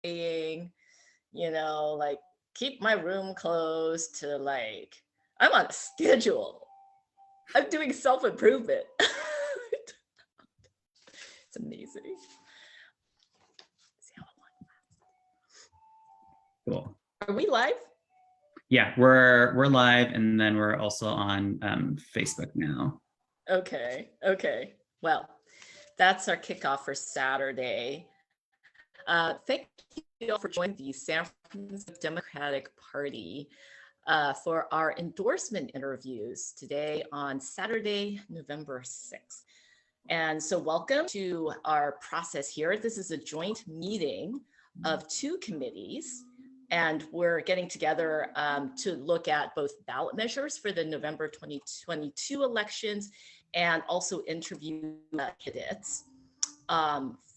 saying, like keep my room closed to like, I'm on a schedule. I'm doing self-improvement. It's amazing. Cool. Are we live? Yeah, we're live, and then we're also on Facebook now. Okay. Well, that's our kickoff for Saturday. Thank you all for joining the San Francisco Democratic Party for our endorsement interviews today on Saturday, November 6th. And so welcome to our process here. This is a joint meeting of two committees, and we're getting together to look at both ballot measures for the November 2022 elections and also interview candidates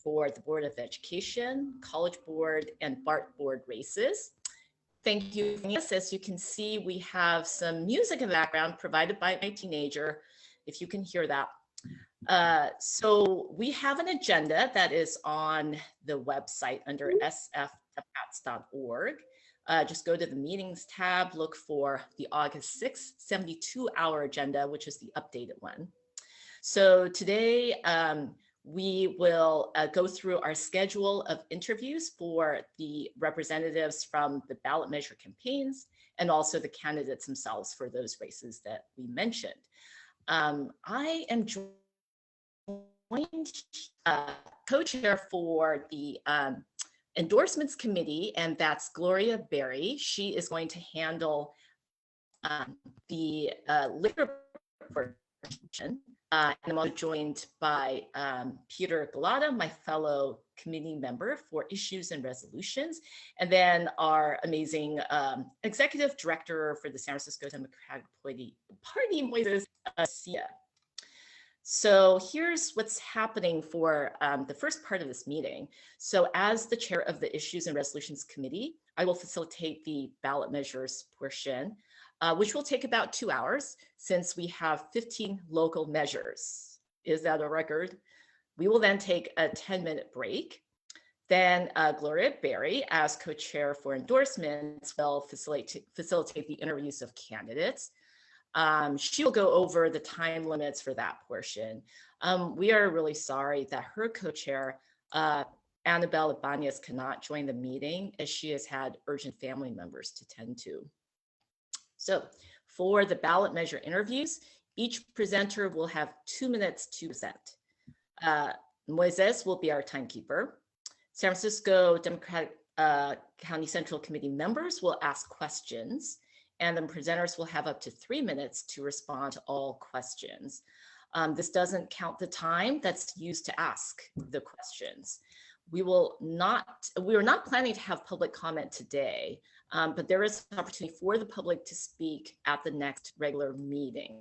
for the Board of Education, College Board, and BART Board races. Thank you. As you can see, we have some music in the background provided by my teenager, if you can hear that. So we have an agenda that is on the website under sfdemocrats.org. Just go to the meetings tab, look for the August 6th 72-hour agenda, which is the updated one. So today we will go through our schedule of interviews for the representatives from the ballot measure campaigns and also the candidates themselves for those races that we mentioned. I am joined co-chair for the endorsements committee, and that's Gloria Berry. She is going to handle the liquor portion. And I'm also joined by Peter Galata, my fellow committee member for issues and resolutions, and then our amazing executive director for the San Francisco Democratic Party, Moises Sia. So here's what's happening for the first part of this meeting. So as the chair of the Issues and Resolutions Committee, I will facilitate the ballot measures portion, which will take about 2 hours since we have 15 local measures. Is that a record? We will then take a 10-minute break. Then Gloria Berry, as co-chair for endorsements, will facilitate the interviews of candidates. She will go over the time limits for that portion. We are really sorry that her co-chair, Annabelle Ibanez, cannot join the meeting as she has had urgent family members to tend to. So for the ballot measure interviews, each presenter will have 2 minutes to present. Moises will be our timekeeper. San Francisco Democratic County Central Committee members will ask questions, and the presenters will have up to 3 minutes to respond to all questions. This doesn't count the time that's used to ask the questions. We are not planning to have public comment today, but there is an opportunity for the public to speak at the next regular meeting.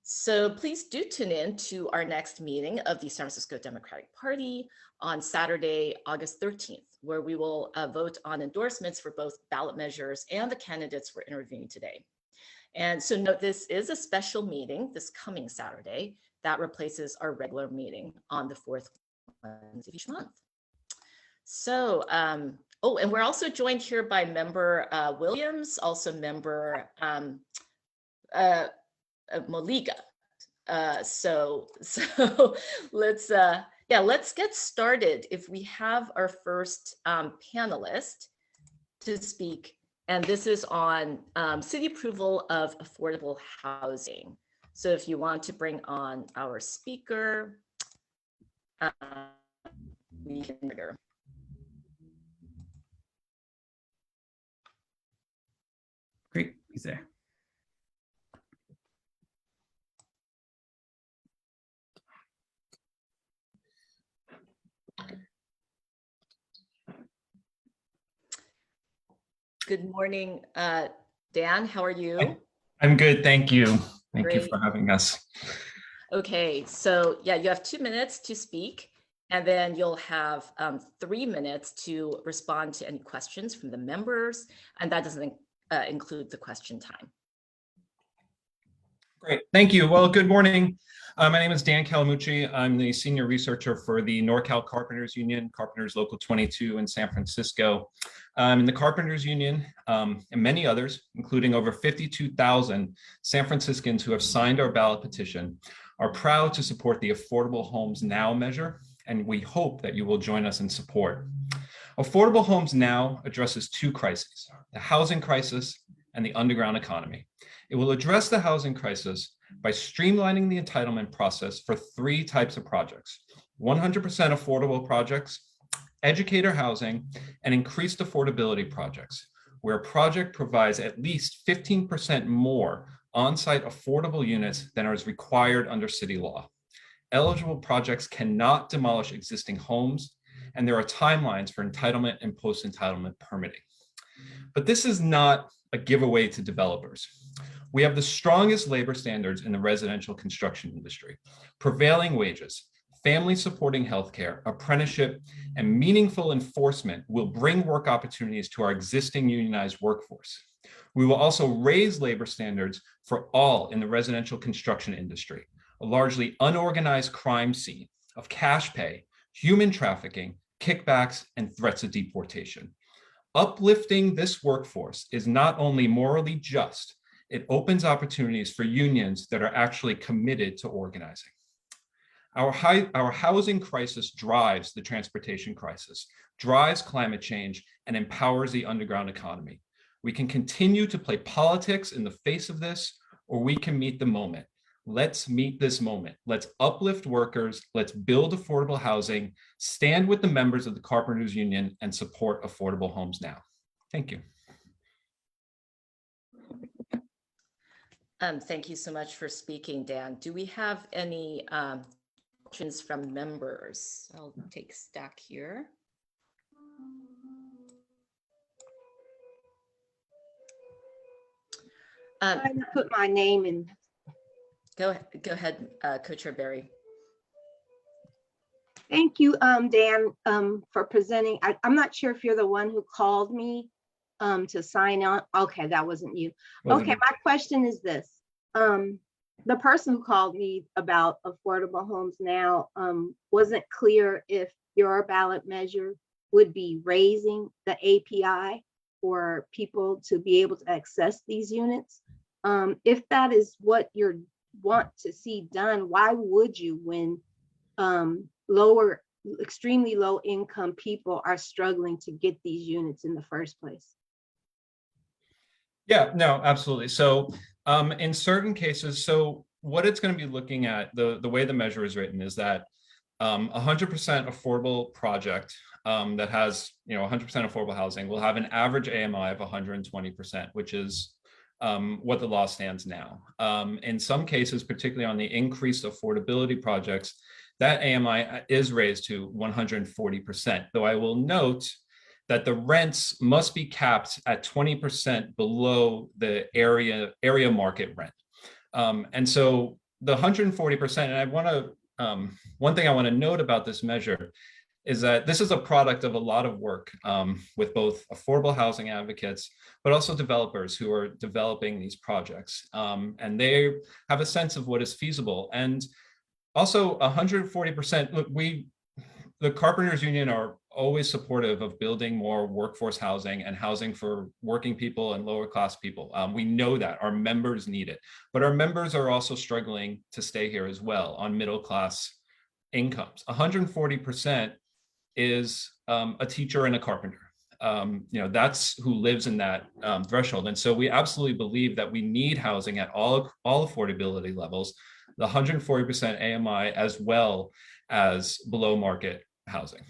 So please do tune in to our next meeting of the San Francisco Democratic Party on Saturday, August 13th, where we will vote on endorsements for both ballot measures and the candidates we're interviewing today. And so note, this is a special meeting this coming Saturday that replaces our regular meeting on the 4th Wednesday of each month. So, oh, and we're also joined here by member Williams, also member Moliga. So let's get started. If we have our first panelist to speak, and this is on city approval of affordable housing. So if you want to bring on our speaker, we can trigger. Great, he's there. Good morning, Dan. How are you? I'm good, thank you. Thank Great. you for having us. Okay, so yeah, you have 2 minutes to speak, and then you'll have 3 minutes to respond to any questions from the members, and that doesn't include the question time. Great, thank you. Well, good morning. My name is Dan Calamucci. I'm the senior researcher for the NorCal Carpenters Union, Carpenters Local 22 in San Francisco. In the Carpenters Union and many others, including over 52,000 San Franciscans who have signed our ballot petition, are proud to support the Affordable Homes Now measure, and we hope that you will join us in support. Affordable Homes Now addresses two crises, the housing crisis and the underground economy. It will address the housing crisis by streamlining the entitlement process for three types of projects: 100% affordable projects, educator housing, and increased affordability projects, where a project provides at least 15% more on-site affordable units than is required under city law. Eligible projects cannot demolish existing homes, and there are timelines for entitlement and post-entitlement permitting. But this is not a giveaway to developers. We have the strongest labor standards in the residential construction industry. Prevailing wages, family supporting healthcare, apprenticeship, and meaningful enforcement will bring work opportunities to our existing unionized workforce. We will also raise labor standards for all in the residential construction industry, a largely unorganized crime scene of cash pay, human trafficking, kickbacks, and threats of deportation. Uplifting this workforce is not only morally just, it opens opportunities for unions that are actually committed to organizing. Our housing crisis drives the transportation crisis, drives climate change, and empowers the underground economy. We can continue to play politics in the face of this, or we can meet the moment. Let's meet this moment. Let's uplift workers. Let's build affordable housing, stand with the members of the Carpenters Union, and support Affordable Homes Now. Thank you. Thank you so much for speaking, Dan. Do we have any questions from members? I'll take stack here. I put my name in. Go ahead, Co-Chair Berry. Thank you, Dan, for presenting. I'm not sure if you're the one who called me to sign on. Okay, that wasn't you. Okay, my question is this. The person who called me about Affordable Homes Now wasn't clear if your ballot measure would be raising the API for people to be able to access these units. If that is what you want to see done, why would you, when extremely low income people are struggling to get these units in the first place? Yeah, no, absolutely. So in certain cases, so what it's going to be looking at, the way the measure is written is that 100% affordable project that has 100% affordable housing will have an average AMI of 120%, which is what the law stands now. In some cases, particularly on the increased affordability projects, that AMI is raised to 140%, though I will note that the rents must be capped at 20% below the area market rent. And so the 140%, and I want to, one thing I want to note about this measure is that this is a product of a lot of work with both affordable housing advocates, but also developers who are developing these projects. And they have a sense of what is feasible. And also 140%, look, the Carpenters Union are always supportive of building more workforce housing and housing for working people and lower class people. We know that our members need it, but our members are also struggling to stay here as well on middle class incomes. 140% is a teacher and a carpenter. That's who lives in that threshold. And so we absolutely believe that we need housing at all affordability levels, the 140% AMI, as well as below market housing.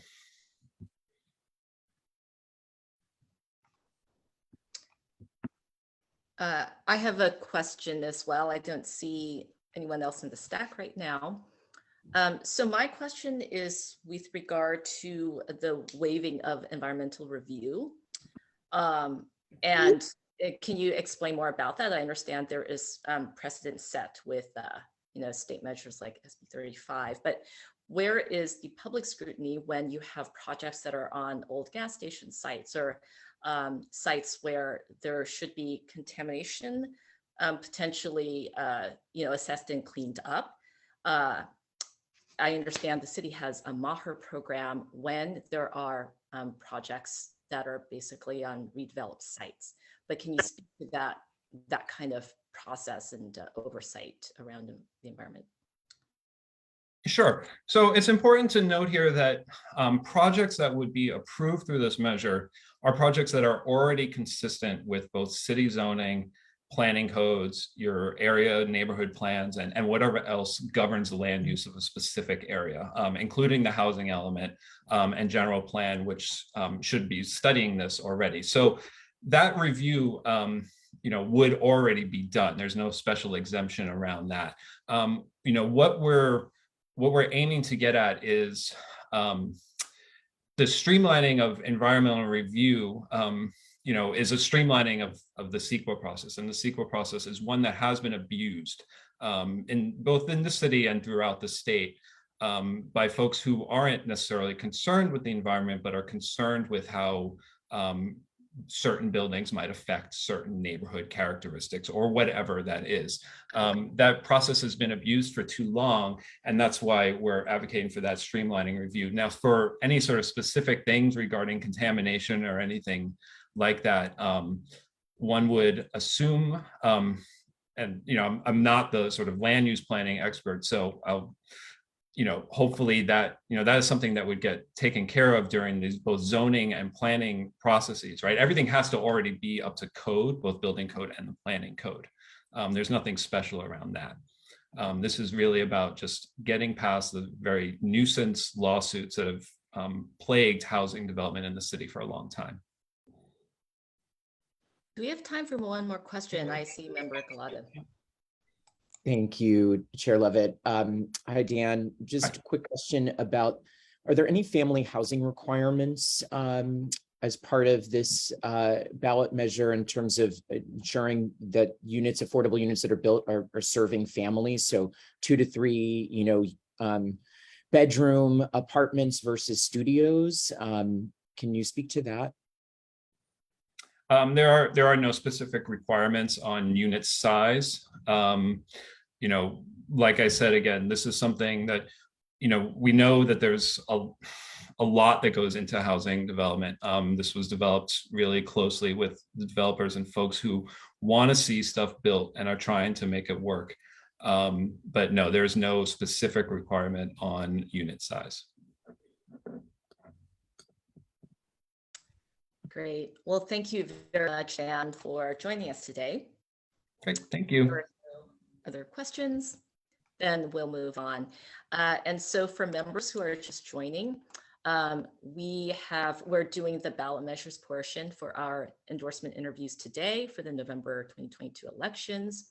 I have a question as well. I don't see anyone else in the stack right now. So my question is with regard to the waiving of environmental review. And can you explain more about that? I understand there is precedent set with state measures like SB 35, but where is the public scrutiny when you have projects that are on old gas station sites or sites where there should be contamination potentially, assessed and cleaned up. I understand the city has a Maher program when there are projects that are basically on redeveloped sites. But can you speak to that kind of process and oversight around the environment? Sure. So it's important to note here that projects that would be approved through this measure are projects that are already consistent with both city zoning, planning codes, your area neighborhood plans, and whatever else governs the land use of a specific area, including the housing element and general plan, which should be studying this already. So that review would already be done. There's no special exemption around that. What we're aiming to get at is the streamlining of environmental review is a streamlining of the CEQA process. And the CEQA process is one that has been abused in both in the city and throughout the state by folks who aren't necessarily concerned with the environment, but are concerned with how certain buildings might affect certain neighborhood characteristics or whatever that is. That process has been abused for too long, and that's why we're advocating for that streamlining review. Now, for any sort of specific things regarding contamination or anything like that, one would assume, and I'm not the sort of land use planning expert, so I'll hopefully that is something that would get taken care of during these both zoning and planning processes, right? Everything has to already be up to code, both building code and the planning code. There's nothing special around that. This is really about just getting past the very nuisance lawsuits that have plagued housing development in the city for a long time. Do we have time for one more question? I see Member Galata. Thank you, Chair Levitt. Hi, Dan. Just a quick question about, are there any family housing requirements as part of this ballot measure in terms of ensuring that affordable units that are built are serving families? So 2 to 3, bedroom apartments versus studios. Can you speak to that? There are no specific requirements on unit size. Like I said, again, this is something that, we know that there's a lot that goes into housing development. This was developed really closely with the developers and folks who want to see stuff built and are trying to make it work. But no, there's no specific requirement on unit size. Great. Well, thank you very much, Dan, for joining us today. Great, thank you. Other questions? Then we'll move on. And so for members who are just joining, we're doing the ballot measures portion for our endorsement interviews today for the November 2022 elections.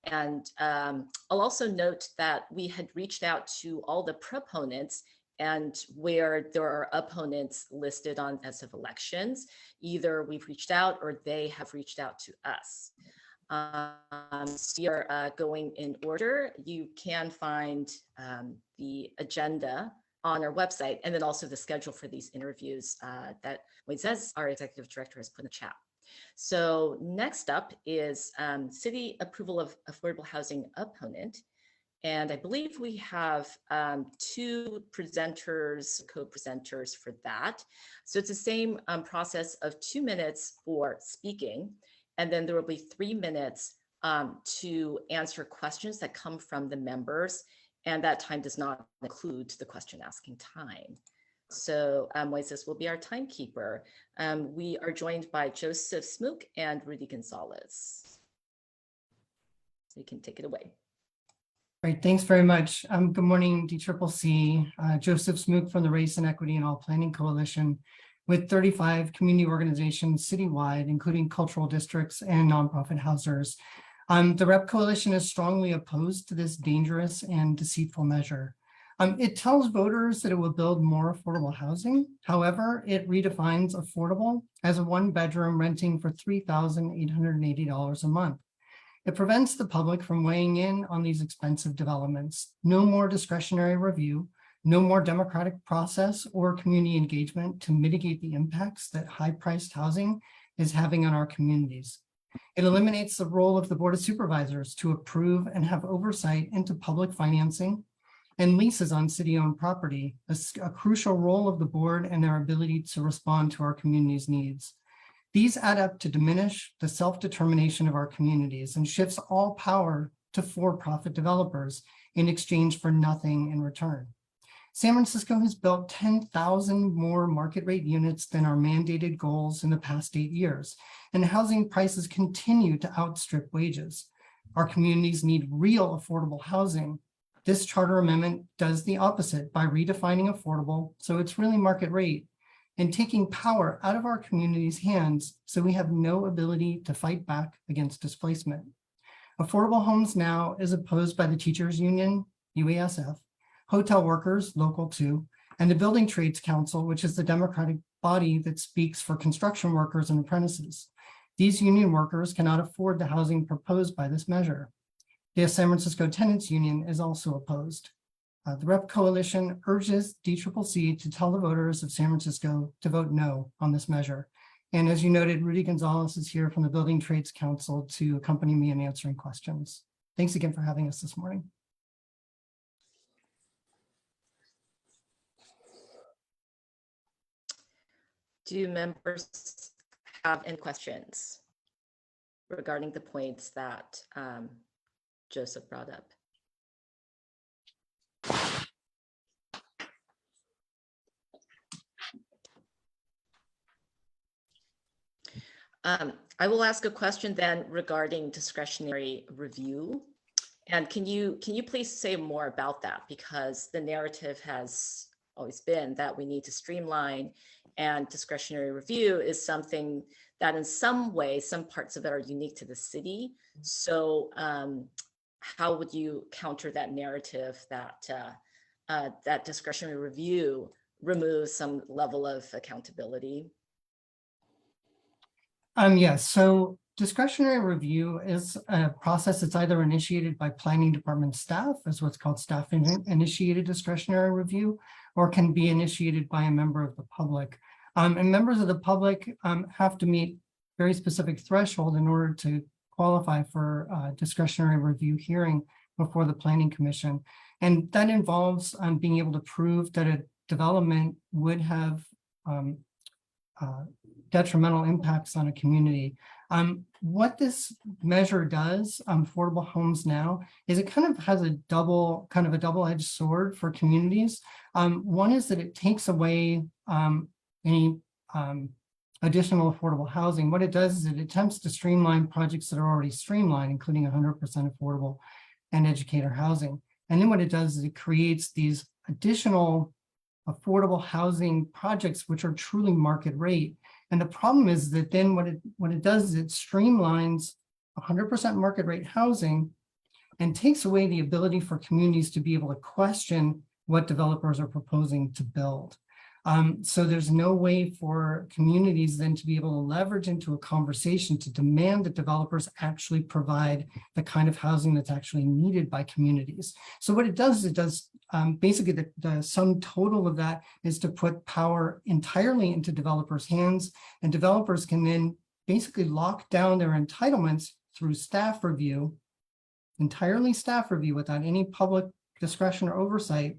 And I'll also note that we had reached out to all the proponents, and where there are opponents listed on as of elections, either we've reached out or they have reached out to us. So we are going in order. You can find the agenda on our website, and then also the schedule for these interviews that Moises, our executive director, has put in the chat. So next up is city approval of affordable housing opponent. And I believe we have 2 presenters, co-presenters for that. So it's the same process of 2 minutes for speaking, and then there will be 3 minutes to answer questions that come from the members, and that time does not include the question asking time. So Moises will be our timekeeper. We are joined by Joseph Smook and Rudy Gonzalez. So you can take it away. Great, thanks very much. Good morning, DCCC. Joseph Smook from the Race and Equity in All Planning Coalition, with 35 community organizations citywide, including cultural districts and nonprofit housers. The REP Coalition is strongly opposed to this dangerous and deceitful measure. It tells voters that it will build more affordable housing. However, it redefines affordable as a 1-bedroom renting for $3,880 a month. It prevents the public from weighing in on these expensive developments. No more discretionary review, no more democratic process or community engagement to mitigate the impacts that high-priced housing is having on our communities. It eliminates the role of the Board of Supervisors to approve and have oversight into public financing and leases on city-owned property, a crucial role of the board and their ability to respond to our community's needs. These add up to diminish the self-determination of our communities and shifts all power to for-profit developers in exchange for nothing in return. San Francisco has built 10,000 more market rate units than our mandated goals in the past 8 years, and housing prices continue to outstrip wages. Our communities need real affordable housing. This charter amendment does the opposite by redefining affordable so it's really market rate and taking power out of our community's hands so we have no ability to fight back against displacement. Affordable Homes Now is opposed by the Teachers Union, UASF, hotel workers, Local 2, and the Building Trades Council, which is the democratic body that speaks for construction workers and apprentices. These union workers cannot afford the housing proposed by this measure. The San Francisco Tenants Union is also opposed. The REP Coalition urges DCCC to tell the voters of San Francisco to vote no on this measure. And as you noted, Rudy Gonzalez is here from the Building Trades Council to accompany me in answering questions. Thanks again for having us this morning. Do members have any questions regarding the points that Joseph brought up? I will ask a question then regarding discretionary review. And can you please say more about that? Because the narrative has always been that we need to streamline, and discretionary review is something that in some way, some parts of it are unique to the city. So how would you counter that narrative that that discretionary review removes some level of accountability? Yes, so discretionary review is a process that's either initiated by planning department staff as what's called staff initiated discretionary review, or can be initiated by a member of the public. And members of the public have to meet very specific threshold in order to qualify for discretionary review hearing before the Planning Commission. And that involves being able to prove that a development would have detrimental impacts on a community. What this measure does, Affordable Homes Now, is it kind of has a double-edged sword for communities. One is that it takes away any additional affordable housing. What it does is it attempts to streamline projects that are already streamlined, including 100% affordable and educator housing. And then what it does is it creates these additional affordable housing projects which are truly market rate. And the problem is that then what it does is it streamlines 100% market rate housing and takes away the ability for communities to be able to question what developers are proposing to build. So there's no way for communities then to be able to leverage into a conversation to demand that developers actually provide the kind of housing that's actually needed by communities. So what it does is it does basically the sum total of that is to put power entirely into developers' hands, and developers can then basically lock down their entitlements through staff review, entirely staff review without any public discretion or oversight.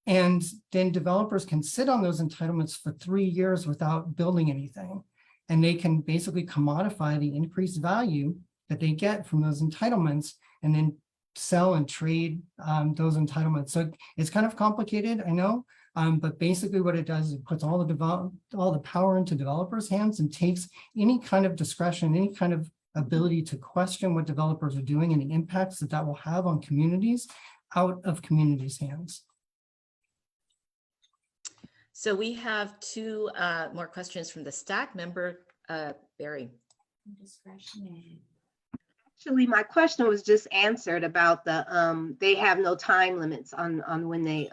And then developers can sit on those entitlements for 3 years without building anything. And they can basically commodify the increased value that they get from those entitlements and then sell and trade those entitlements. So it's kind of complicated, I know, but basically what it does is it puts all the power into developers' hands and takes any kind of discretion, any kind of ability to question what developers are doing and the impacts that that will have on communities out of communities' hands. So we have two more questions from the stack. Member Barry. Actually, my question was just answered about the they have no time limits on when they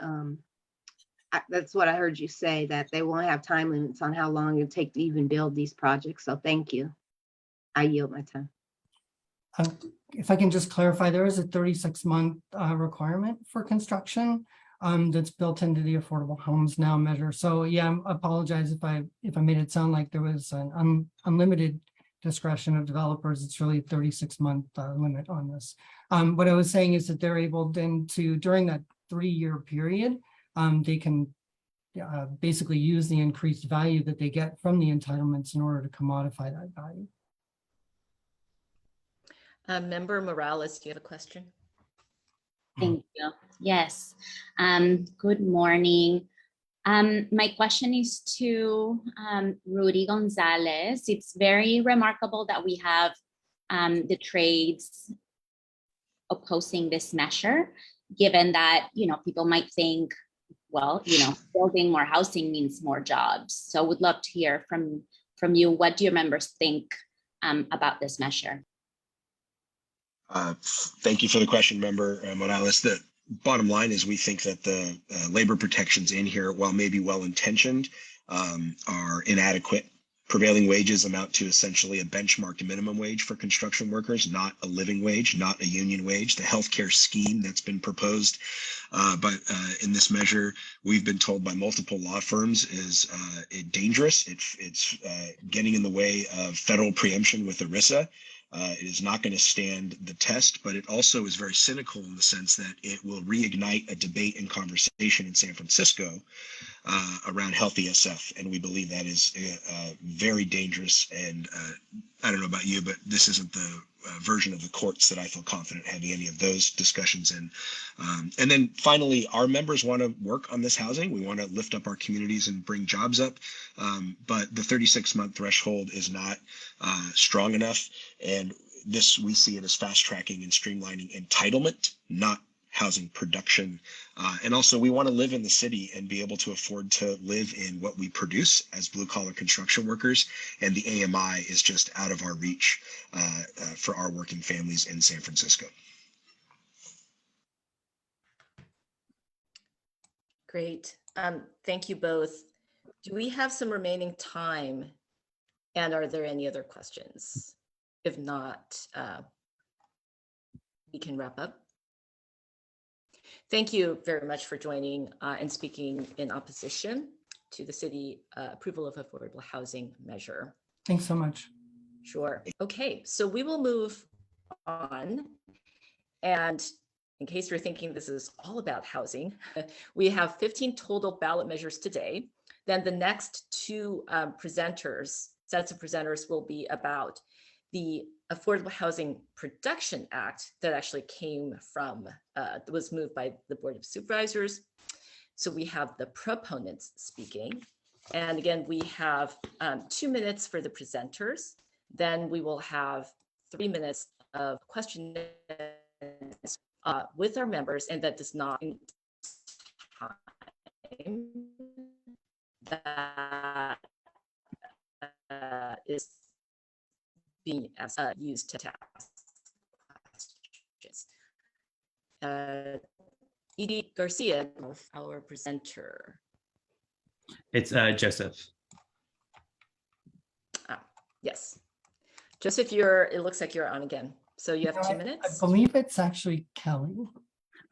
that's what I heard you say, that they won't have time limits on how long it take to even build these projects. So thank you. I yield my time. If I can just clarify, there is a 36-month requirement for construction that's built into the Affordable Homes Now measure. So yeah, I apologize if I made it sound like there was an unlimited discretion of developers. It's really 36-month limit on this. What I was saying is that they're able then to, during that 3-year period, they can basically use the increased value that they get from the entitlements in order to commodify that value. Member Morales, do you have a question? Thank you. Yes. Good morning. My question is to Rudy Gonzalez. It's very remarkable that we have the trades opposing this measure, given that, people might think, well, building more housing means more jobs. So would love to hear from you. What do your members think about this measure? Thank you for the question, Member Morales. The bottom line is we think that the labor protections in here, while maybe well-intentioned, are inadequate. Prevailing wages amount to essentially a benchmarked minimum wage for construction workers, not a living wage, not a union wage. The healthcare scheme that's been proposed in this measure, we've been told by multiple law firms, is dangerous. It's getting in the way of federal preemption with ERISA. It is not going to stand the test, but it also is very cynical in the sense that it will reignite a debate and conversation in San Francisco around health ESF. And we believe that is very dangerous. And I don't know about you, but this isn't the version of the courts that I feel confident having any of those discussions in. And then finally, our members want to work on this housing. We want to lift up our communities and bring jobs up. But the 36-month threshold is not strong enough. And this, we see it as fast tracking and streamlining entitlement, not housing production. And also we want to live in the city and be able to afford to live in what we produce as blue collar construction workers. And the AMI is just out of our reach for our working families in San Francisco. Great. Thank you both. Do we have some remaining time? And are there any other questions? If not, we can wrap up. Thank you very much for joining and speaking in opposition to the city approval of affordable housing measure. Thanks so much. Sure. Okay, so we will move on. And in case you're thinking this is all about housing, we have 15 total ballot measures today. Then the next two sets of presenters will be about the Affordable Housing Production Act that actually came from, was moved by the Board of Supervisors. So we have the proponents speaking. And again, we have 2 minutes for the presenters. Then we will have 3 minutes of questions with our members, and that does not time that is being used to ask questions. Edie Garcia, our presenter. It's Joseph. Yes. Joseph, it looks like you're on again. So you have 2 I minutes. believe it's actually Kelly.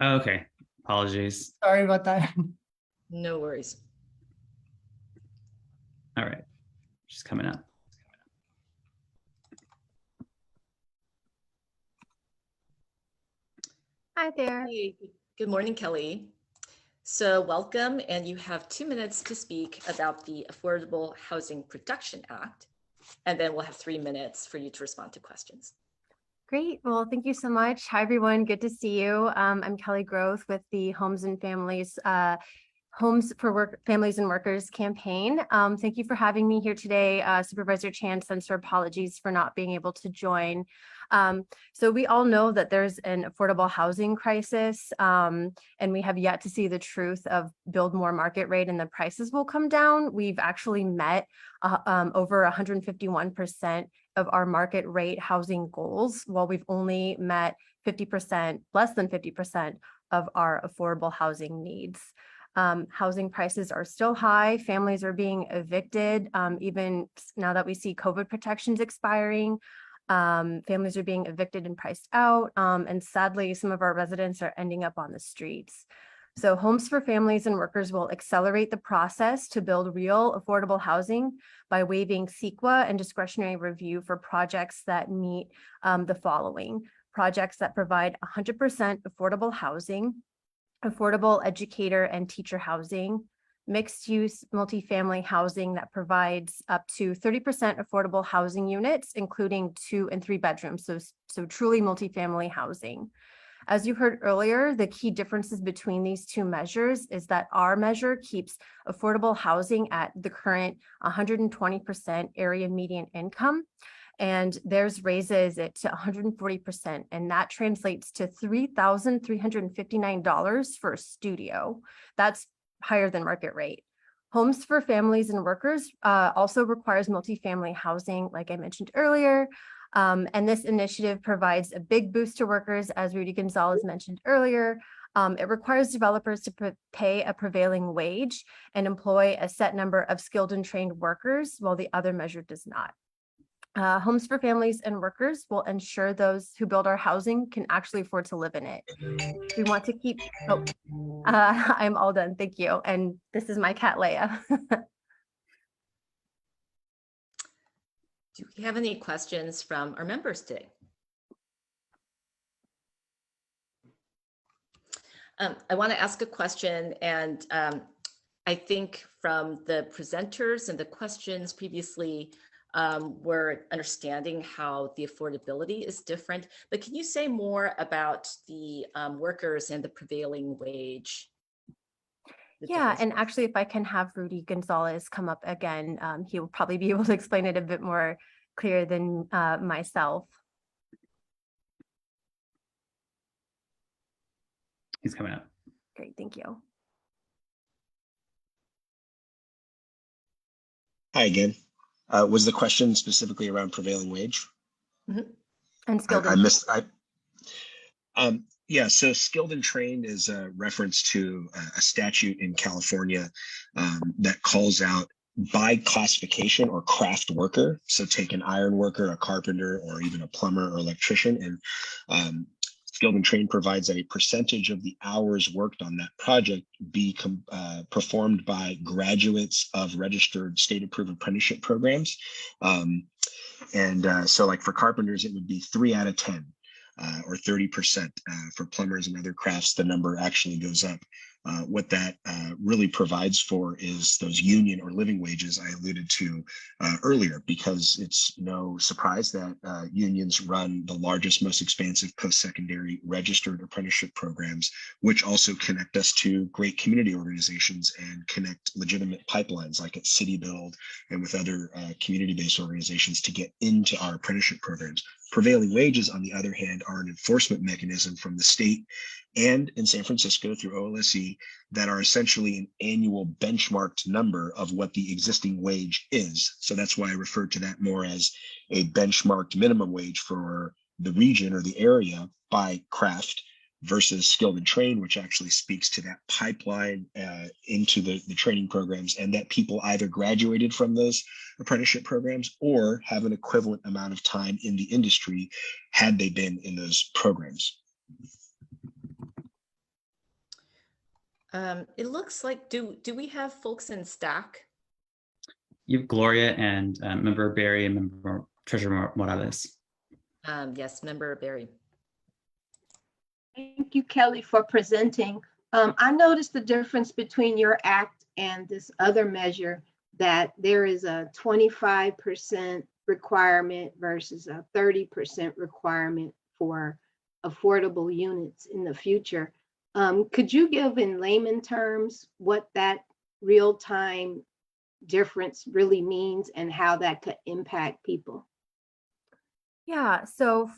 Oh, okay. Apologies. Sorry about that. No worries. All right. She's coming up. Hi there. Hey, good morning, Kelly. So welcome, and you have 2 minutes to speak about the Affordable Housing Production Act, and then we'll have 3 minutes for you to respond to questions. Great. Well, thank you so much. Hi, everyone. Good to see you. I'm Kelly Groth with the Homes for Families and Workers campaign. Thank you for having me here today. Supervisor Chan sends her apologies for not being able to join. So we all know that there's an affordable housing crisis, and we have yet to see the truth of build more market rate and the prices will come down. We've actually met over 151% of our market rate housing goals, while we've only met 50%, less than 50% of our affordable housing needs. Housing prices are still high. Families are being evicted, even now that we see COVID protections expiring. Families are being evicted and priced out. And sadly, some of our residents are ending up on the streets. So Homes for Families and Workers will accelerate the process to build real affordable housing by waiving CEQA and discretionary review for projects that meet the following: projects that provide 100% affordable housing, affordable educator and teacher housing, mixed-use multifamily housing that provides up to 30% affordable housing units, including 2 and 3 bedrooms, so truly multifamily housing. As you heard earlier, the key differences between these two measures is that our measure keeps affordable housing at the current 120% area median income, and theirs raises it to 140%, and that translates to $3,359 for a studio. That's higher than market rate. Homes for Families and Workers also requires multifamily housing, like I mentioned earlier. And this initiative provides a big boost to workers, as Rudy Gonzalez mentioned earlier. It requires developers to pay a prevailing wage and employ a set number of skilled and trained workers, while the other measure does not. Homes for Families and Workers will ensure those who build our housing can actually afford to live in it. We want to keep, I'm all done, thank you. And this is my cat, Leia. Do we have any questions from our members today? I want to ask a question, and I think from the presenters and the questions previously, we're understanding how the affordability is different, but can you say more about the workers and the prevailing wage? Yeah, and actually, if I can have Rudy Gonzalez come up again, he will probably be able to explain it a bit more clear than myself. He's coming up. Great, thank you. Hi again. Was the question specifically around prevailing wage? Mm-hmm. And skilled. Yeah, so skilled and trained is a reference to a statute in California that calls out by classification or craft worker. So take an iron worker, a carpenter, or even a plumber or electrician. And skilled and trained provides that a percentage of the hours worked on that project be performed by graduates of registered state-approved apprenticeship programs. So like for carpenters, it would be 3 out of 10. Or 30%. For plumbers and other crafts, the number actually goes up. What that really provides for is those union or living wages I alluded to earlier, because it's no surprise that unions run the largest, most expansive post-secondary registered apprenticeship programs, which also connect us to great community organizations and connect legitimate pipelines like at City Build and with other community-based organizations to get into our apprenticeship programs. Prevailing wages, on the other hand, are an enforcement mechanism from the state and in San Francisco through OLSE that are essentially an annual benchmarked number of what the existing wage is. So that's why I refer to that more as a benchmarked minimum wage for the region or the area by craft versus skilled and trained, which actually speaks to that pipeline into the training programs, and that people either graduated from those apprenticeship programs or have an equivalent amount of time in the industry had they been in those programs. It looks like, do we have folks in stack? You have Gloria and Member Barry and Member Treasurer Morales. Yes, Member Barry. Thank you, Kelly, for presenting. I noticed the difference between your act and this other measure, that there is a 25% requirement versus a 30% requirement for affordable units in the future. Could you give in layman terms what that real-time difference really means and how that could impact people? Yeah, so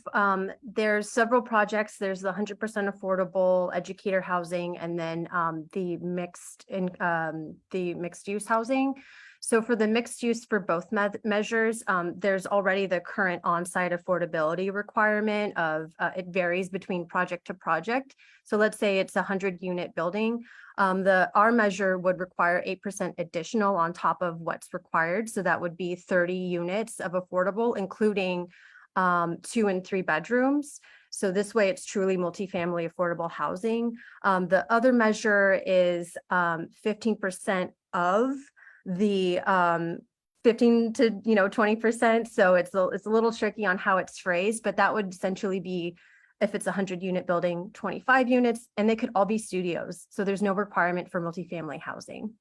there's several projects. There's the 100% affordable educator housing, and then the mixed use housing. So for the mixed use for both measures, there's already the current on-site affordability requirement of it varies between project to project. So let's say it's a 100-unit building. Our measure would require 8% additional on top of what's required. So that would be 30 units of affordable, including 2 and 3 bedrooms. So this way it's truly multifamily affordable housing. The other measure is 15% of the 15 to 20%. So it's a little tricky on how it's phrased, but that would essentially be if it's a 100-unit building, 25 units, and they could all be studios. So there's no requirement for multifamily housing.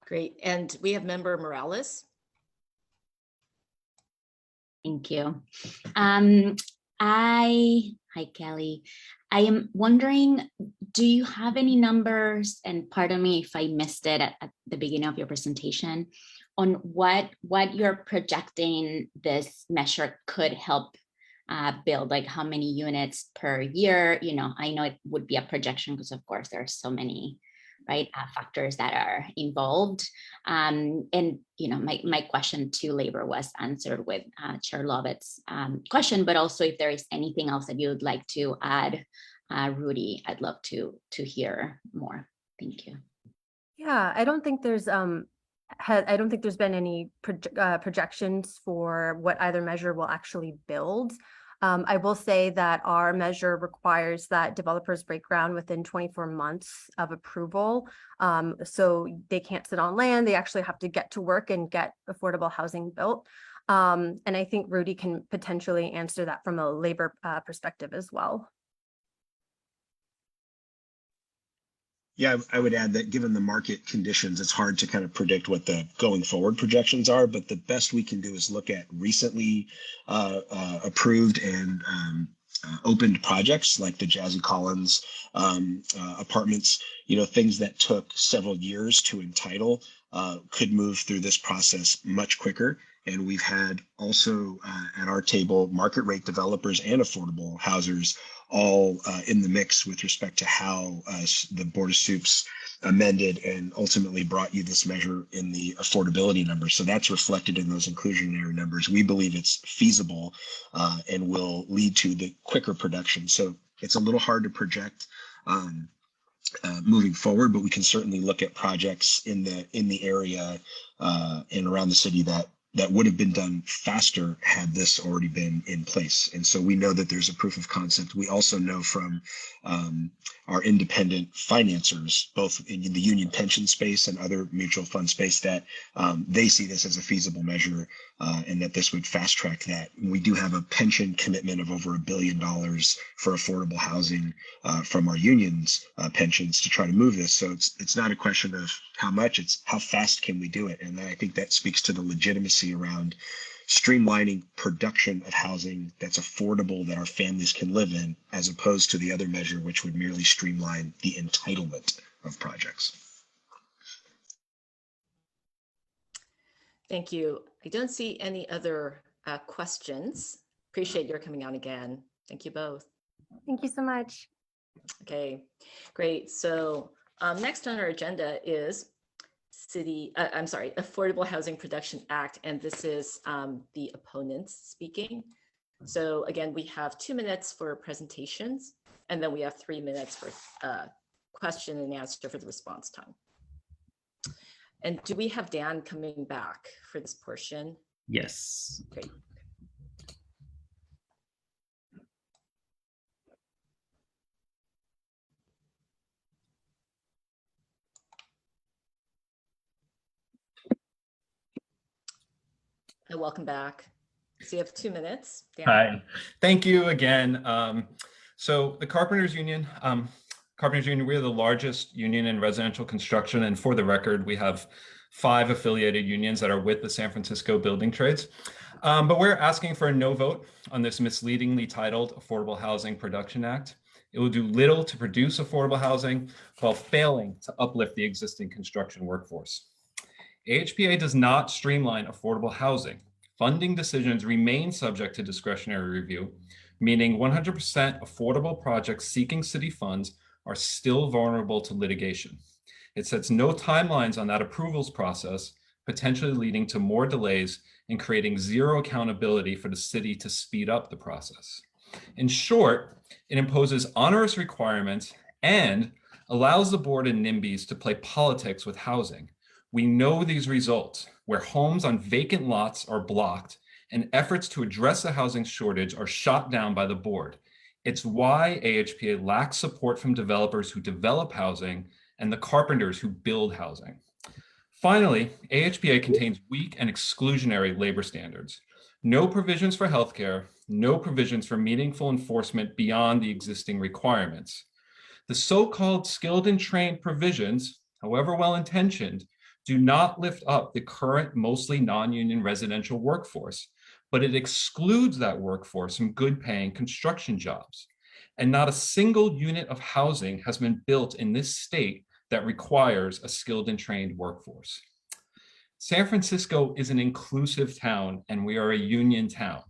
Great. And we have member Morales. Thank you. Hi, Kelly. I am wondering, do you have any numbers, and pardon me if I missed it at the beginning of your presentation, on what you're projecting this measure could help build, like how many units per year? I know it would be a projection because of course there are so many factors that are involved. And my question to labor was answered with Chair Lovett's question, but also if there is anything else that you would like to add, Rudy, I'd love to hear more. Thank you. Yeah, I don't think there's been any projections for what either measure will actually build. I will say that our measure requires that developers break ground within 24 months of approval. So they can't sit on land, they actually have to get to work and get affordable housing built. And I think Rudy can potentially answer that from a labor perspective as well. Yeah, I would add that given the market conditions, it's hard to kind of predict what the going forward projections are, but the best we can do is look at recently approved and opened projects like the Jazzy Collins apartments, things that took several years to entitle could move through this process much quicker. And we've had also at our table market rate developers and affordable housers all in the mix with respect to how the Board of Soups amended and ultimately brought you this measure in the affordability numbers. So that's reflected in those inclusionary numbers. We believe it's feasible and will lead to the quicker production. So it's a little hard to project moving forward, but we can certainly look at projects in the area and around the city that would have been done faster had this already been in place. And so we know that there's a proof of concept. We also know from our independent financiers, both in the union pension space and other mutual fund space, that they see this as a feasible measure and that this would fast track that. We do have a pension commitment of over $1 billion for affordable housing from our unions' pensions to try to move this. So it's not a question of how much, it's how fast can we do it. And I think that speaks to the legitimacy around streamlining production of housing that's affordable, that our families can live in, as opposed to the other measure, which would merely streamline the entitlement of projects. Thank you. I don't see any other questions. Appreciate your coming on again. Thank you both. Thank you so much. Okay, great. So next on our agenda is Affordable Housing Production Act, and this is the opponents speaking. So again, we have 2 minutes for presentations, and then we have 3 minutes for question and answer for the response time. And do we have Dan coming back for this portion? Yes. Great. Welcome back. So you have 2 minutes. Dan. Hi, thank you again. So the Carpenters Union, we're the largest union in residential construction. And for the record, we have 5 affiliated unions that are with the San Francisco Building Trades. But we're asking for a no vote on this misleadingly titled Affordable Housing Production Act. It will do little to produce affordable housing while failing to uplift the existing construction workforce. AHPA does not streamline affordable housing. Funding decisions remain subject to discretionary review, meaning 100% affordable projects seeking city funds are still vulnerable to litigation. It sets no timelines on that approvals process, potentially leading to more delays and creating zero accountability for the city to speed up the process. In short, it imposes onerous requirements and allows the board and NIMBYs to play politics with housing. We know these results, where homes on vacant lots are blocked and efforts to address the housing shortage are shot down by the board. It's why AHPA lacks support from developers who develop housing and the carpenters who build housing. Finally, AHPA contains weak and exclusionary labor standards. No provisions for healthcare, no provisions for meaningful enforcement beyond the existing requirements. The so-called skilled and trained provisions, however well-intentioned, do not lift up the current mostly non-union residential workforce, but it excludes that workforce from good-paying construction jobs. And not a single unit of housing has been built in this state that requires a skilled and trained workforce. San Francisco is an inclusive town and we are a union town,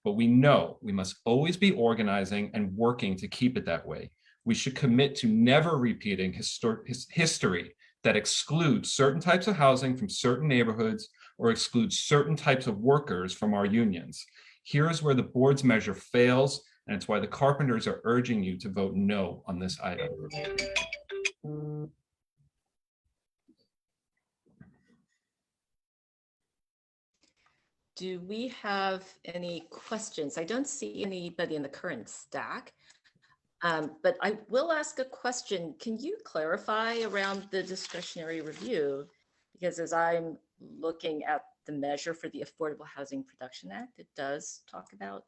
but we know we must always be organizing and working to keep it that way. We should commit to never repeating history that excludes certain types of housing from certain neighborhoods or excludes certain types of workers from our unions. Here is where the board's measure fails, and it's why the carpenters are urging you to vote no on this item. Do we have any questions? I don't see anybody in the current stack, but I will ask a question. Can you clarify around the discretionary review? Because as I'm looking at the measure for the Affordable Housing Production Act, it does talk about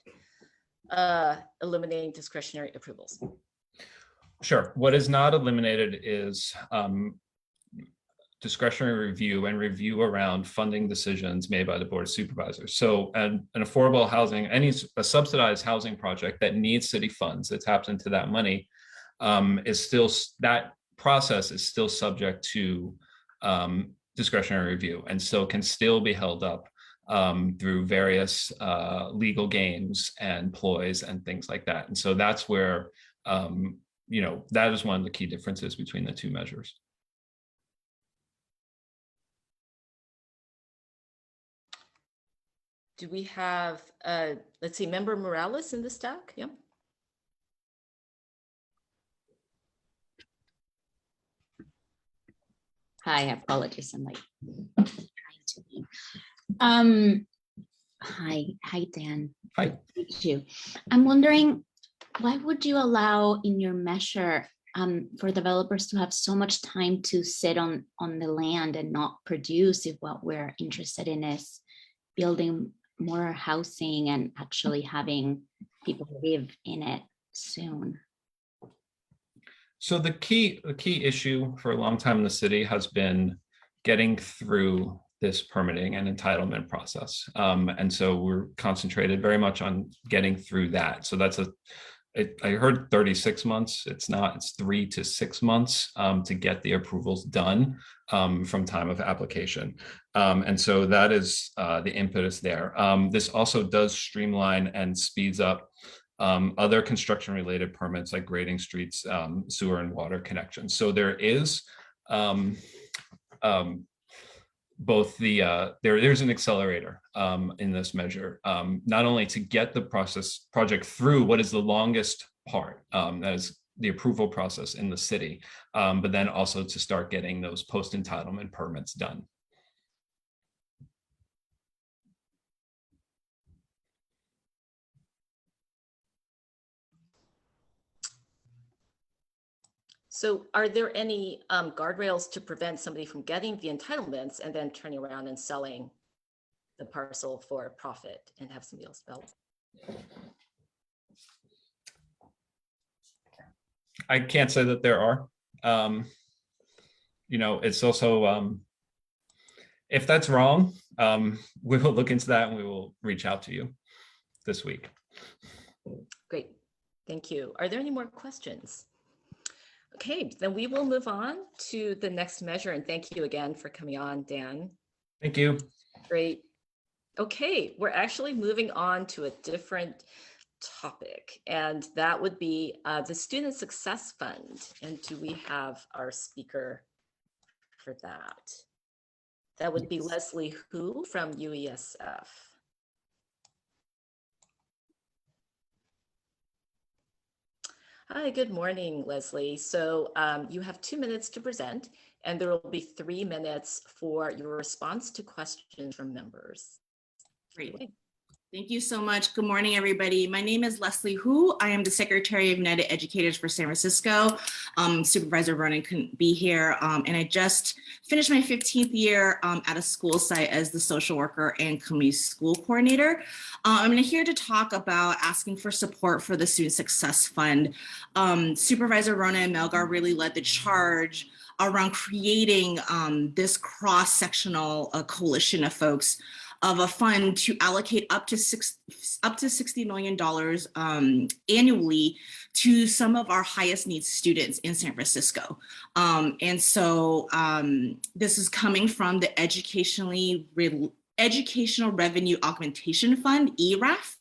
eliminating discretionary approvals. Sure. What is not eliminated is discretionary review and review around funding decisions made by the Board of Supervisors. So an affordable housing, a subsidized housing project that needs city funds that taps into that money that process is still subject to discretionary review, and so can still be held up through various legal games and ploys and things like that. And so that's where, that is one of the key differences between the two measures. Do we have, let's see, Member Morales in the stack? Yeah. Hi, apologies, I'm like trying to be. Hi, Dan. Hi. Thank you. I'm wondering, why would you allow in your measure for developers to have so much time to sit on the land and not produce if what we're interested in is building more housing and actually having people live in it soon? So the key issue for a long time in the city has been getting through this permitting and entitlement process. And so we're concentrated very much on getting through that. So that's I heard 36 months. It's not, it's 3 to 6 months to get the approvals done from time of application. And so that is the impetus there. This also does streamline and speeds up other construction related permits like grading streets, sewer and water connections. So there is both there's an accelerator in this measure, not only to get the project through what is the longest part, that is the approval process in the city, but then also to start getting those post entitlement permits done. So are there any guardrails to prevent somebody from getting the entitlements and then turning around and selling the parcel for profit and have somebody else build? I can't say that there are. It's also, if that's wrong, we will look into that and we will reach out to you this week. Great, thank you. Are there any more questions? Okay, then we will move on to the next measure, and thank you again for coming on, Dan. Thank you. Great. Okay, we're actually moving on to a different topic, and that would be the Student Success Fund. And do we have our speaker for that? That would be Leslie Hu from UESF. Hi, good morning, Leslie. So you have 2 minutes to present, and there will be 3 minutes for your response to questions from members. Great. Thank you so much. Good morning, everybody. My name is Leslie Hu. I am the Secretary of United Educators for San Francisco. Supervisor Vernon couldn't be here, and I just finished my 15th year at a school site as the social worker and community school coordinator. I'm here to talk about asking for support for the Student Success Fund. Supervisor Vernon and Melgar really led the charge around creating this cross-sectional coalition of folks of a fund to allocate up to $60 million annually to some of our highest needs students in San Francisco. And so this is coming from the Educational Revenue Augmentation Fund, ERAF.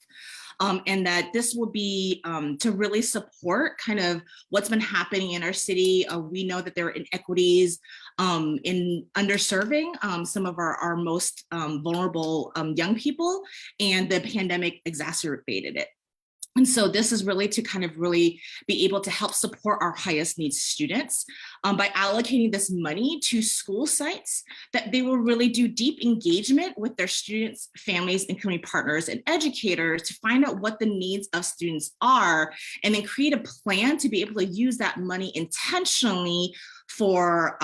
And that this will be to really support kind of what's been happening in our city. We know that there are inequities in underserving some of our most vulnerable young people, and the pandemic exacerbated it. And so this is really to kind of really be able to help support our highest needs students by allocating this money to school sites, that they will really do deep engagement with their students, families, and community partners and educators to find out what the needs of students are, and then create a plan to be able to use that money intentionally for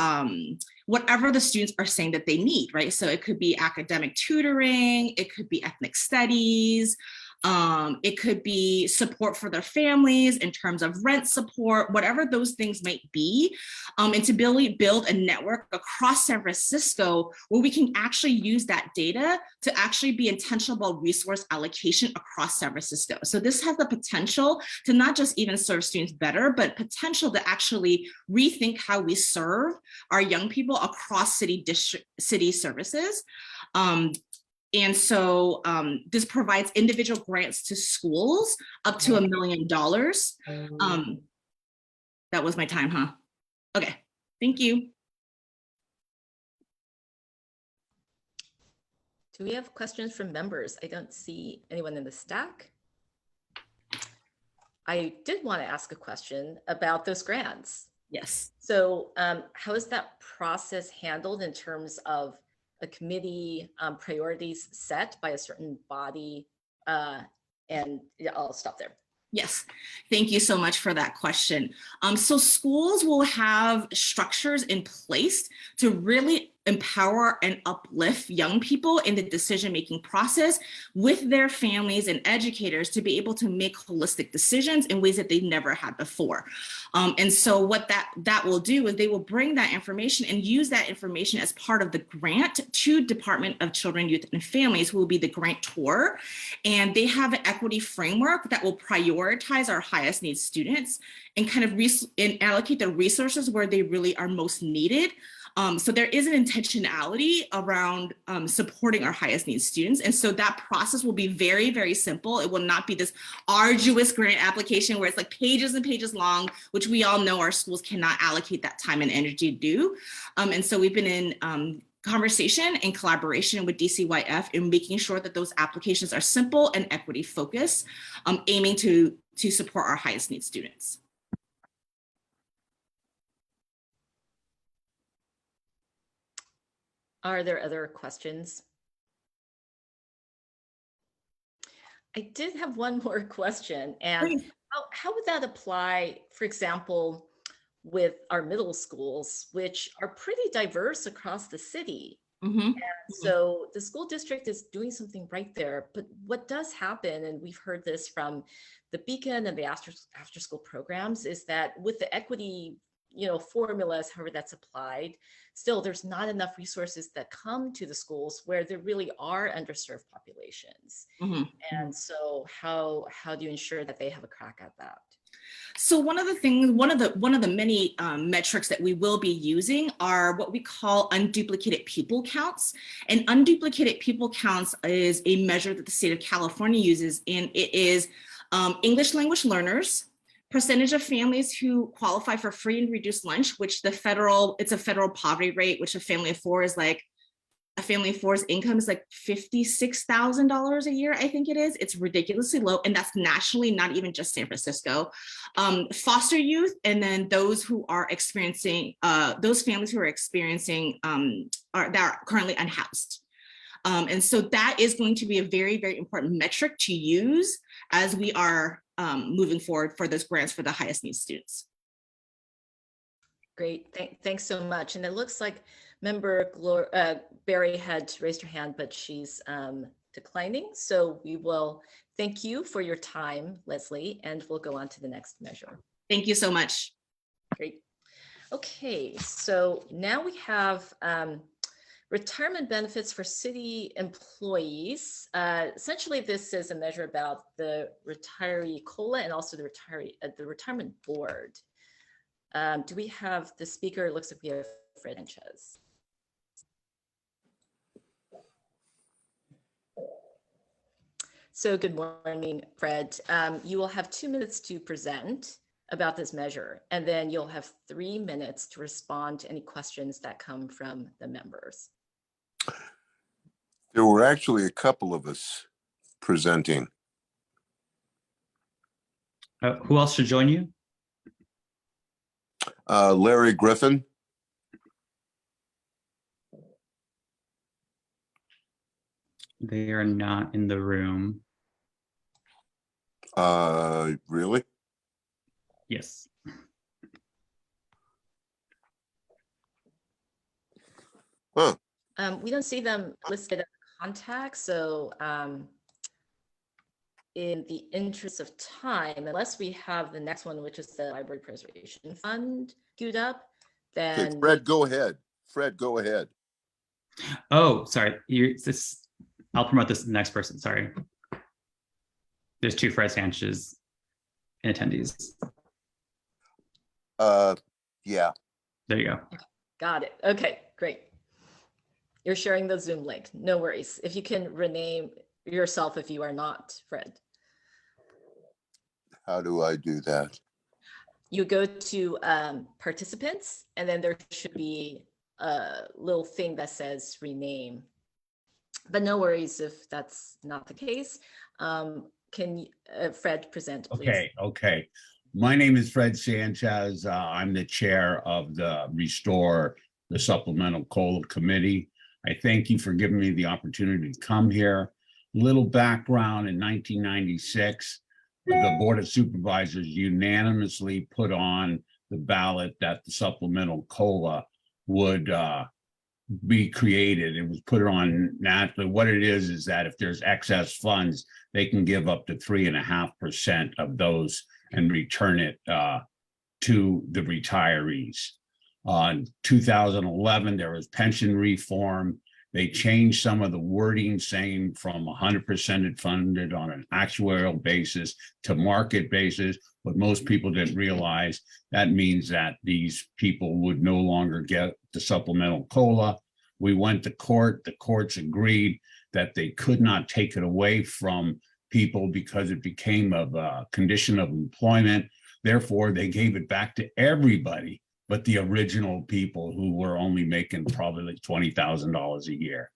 whatever the students are saying that they need, right? So it could be academic tutoring, it could be ethnic studies, it could be support for their families in terms of rent support, whatever those things might be, and to build a network across San Francisco where we can actually use that data to actually be intentional about resource allocation across San Francisco. So this has the potential to not just even serve students better, but potential to actually rethink how we serve our young people across city services. And so this provides individual grants to schools up to $1 million. That was my time, huh? Okay, thank you. Do we have questions from members? I don't see anyone in the stack. I did want to ask a question about those grants. Yes. So how is that process handled in terms of a committee priorities set by a certain body? And yeah, I'll stop there. Yes, thank you so much for that question. So schools will have structures in place to really empower and uplift young people in the decision-making process with their families and educators to be able to make holistic decisions in ways that they never had before. And so what that will do is they will bring that information and use that information as part of the grant to Department of Children, Youth, and Families, who will be the grantor. And they have an equity framework that will prioritize our highest needs students and kind of allocate the resources where they really are most needed. So there is an intentionality around supporting our highest needs students. And so that process will be very, very simple. It will not be this arduous grant application where it's like pages and pages long, which we all know our schools cannot allocate that time and energy to do. And so we've been in conversation and collaboration with DCYF in making sure that those applications are simple and equity focused, aiming to support our highest needs students. Are there other questions? I did have one more question, and how would that apply, for example, with our middle schools, which are pretty diverse across the city? And so the school district is doing something right there, but what does happen, and we've heard this from the Beacon and the after school programs, is that with the equity formulas, however that's applied, still there's not enough resources that come to the schools where there really are underserved populations. And so how do you ensure that they have a crack at that? So one of the many metrics that we will be using are what we call unduplicated pupil counts. And unduplicated pupil counts is a measure that the state of California uses, and it is English language learners, percentage of families who qualify for free and reduced lunch, which it's a federal poverty rate, which a family of four's income is like $56,000 a year, I think it is. It's ridiculously low, and that's nationally, not even just San Francisco. Foster youth, and then those who are experiencing, those families who are experiencing, that are currently unhoused. And so that is going to be a very, very important metric to use as we are moving forward for those grants for the highest needs students. Great, thanks so much. And it looks like member Barry had raised her hand, but she's declining. So we will thank you for your time, Leslie, and we'll go on to the next measure. Thank you so much. Great. Okay, so now we have retirement benefits for city employees. Essentially, this is a measure about the retiree COLA and also the retirement board. Do we have the speaker? It looks like we have Fred Sanchez. So good morning, Fred. You will have 2 minutes to present about this measure, and then you'll have 3 minutes to respond to any questions that come from the members. There were actually a couple of us presenting. Who else should join you? Larry Griffin. They are not in the room. Really? Yes. Huh. We don't see them listed as contacts, so in the interest of time, unless we have the next one, which is the Library Preservation Fund queued up, then Okay, Fred, go ahead. Fred, go ahead. Oh, sorry. I'll promote this next person. Sorry. There's 2 Fred Sanchez's attendees. Yeah. There you go. got it. Okay, great. You're sharing the Zoom link. No worries. If you can rename yourself if you are not Fred. How do I do that? You go to participants, and then there should be a little thing that says rename. But no worries if that's not the case. Can Fred present, please? Okay. My name is Fred Sanchez. I'm the chair of the Restore the Supplemental COLA Committee. I thank you for giving me the opportunity to come here. Little background: in 1996, the Board of Supervisors unanimously put on the ballot that the supplemental COLA would be created. It was put on naturally. What it is that if there's excess funds, they can give up to 3.5% of those and return it to the retirees. In 2011, there was pension reform. They changed some of the wording, saying from 100% funded on an actuarial basis to market basis. What most people didn't realize, that means that these people would no longer get the supplemental COLA. We went to court. The courts agreed that they could not take it away from people because it became a condition of employment. Therefore, they gave it back to everybody but the original people who were only making probably like $20,000 a year.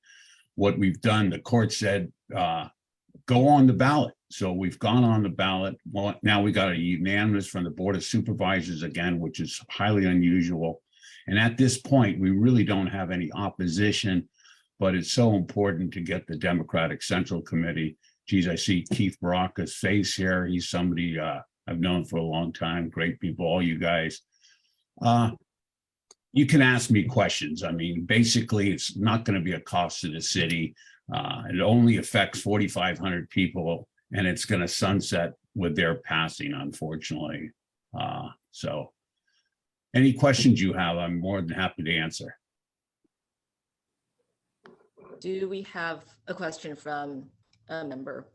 What we've done, the court said, go on the ballot. So we've gone on the ballot. Well, now we got a unanimous from the Board of Supervisors again, which is highly unusual. And at this point, we really don't have any opposition, but it's so important to get the Democratic Central Committee. Geez, I see Keith Baraka's face here. He's somebody I've known for a long time. Great people, all you guys. You can ask me questions. I mean, basically, it's not going to be a cost to the city. It only affects 4,500 people, and it's going to sunset with their passing, unfortunately. So any questions you have, I'm more than happy to answer. Do we have a question from a member?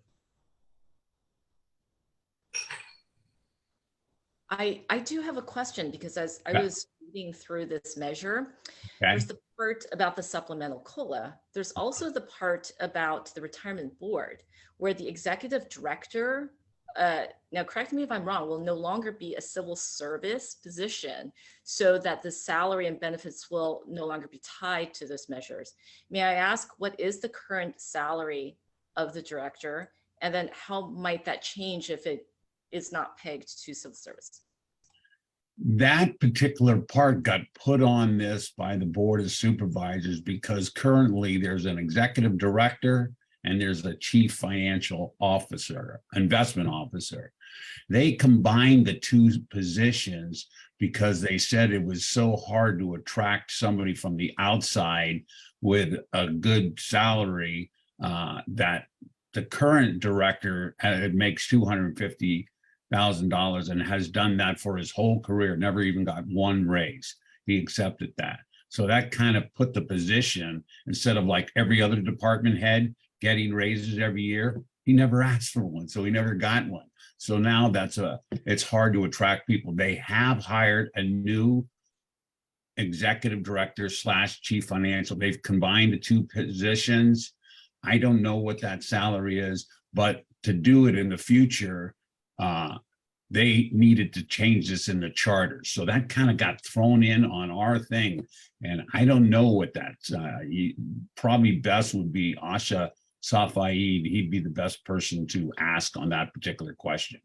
I do have a question, because as I was reading through this measure, there's the part about the supplemental COLA. There's also the part about the retirement board, where the executive director, now correct me if I'm wrong, will no longer be a civil service position, so that the salary and benefits will no longer be tied to those measures. May I ask, what is the current salary of the director? And then how might that change if it is not pegged to civil service? That particular part got put on this by the Board of Supervisors because currently there's an executive director and there's a chief financial officer, investment officer. They combined the two positions because they said it was so hard to attract somebody from the outside with a good salary that the current director makes $250,000 and has done that for his whole career, never even got one raise. He accepted that. So that kind of put the position, instead of like every other department head getting raises every year, he never asked for one, so he never got one. So now it's hard to attract people. They have hired a new executive director / chief financial. They've combined the two positions. I don't know what that salary is, but to do it in the future, they needed to change this in the charter. So that kind of got thrown in on our thing. And I don't know what that's, probably best would be Asha Safai. He'd be the best person to ask on that particular question.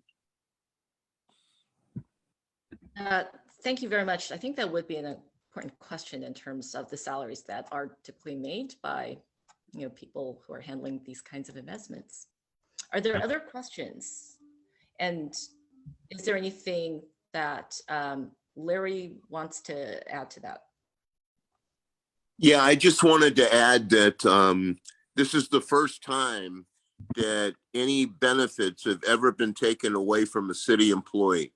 Thank you very much. I think that would be an important question in terms of the salaries that are typically made by, people who are handling these kinds of investments. Are there other questions? And is there anything that Larry wants to add to that? Yeah, I just wanted to add that this is the first time that any benefits have ever been taken away from a city employee.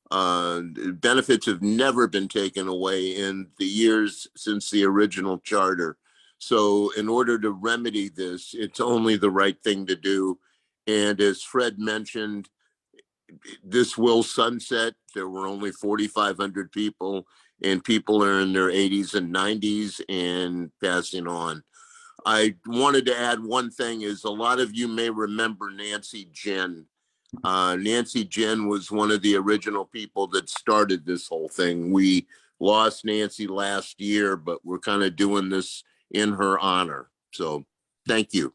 Benefits have never been taken away in the years since the original charter. So in order to remedy this, it's only the right thing to do. And as Fred mentioned, this will sunset. There were only 4,500 people, and people are in their 80s and 90s and passing on. I wanted to add one thing is a lot of you may remember Nancy Jen. Nancy Jen was one of the original people that started this whole thing. We lost Nancy last year, but we're kind of doing this in her honor. So thank you.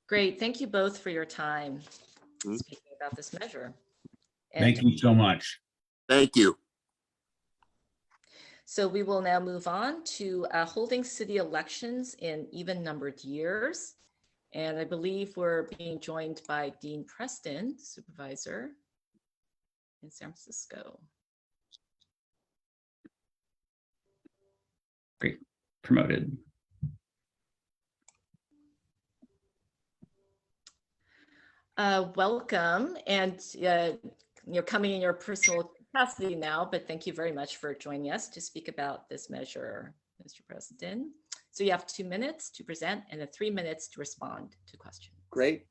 Great. Thank you both for your time speaking about this measure. Thank you so much. Thank you. So we will now move on to holding city elections in even numbered years. And I believe we're being joined by Dean Preston, supervisor in San Francisco. Great, promoted. Welcome, and you're coming in your personal capacity now, but thank you very much for joining us to speak about this measure, Mr. President. So you have 2 minutes to present and then 3 minutes to respond to questions. Great.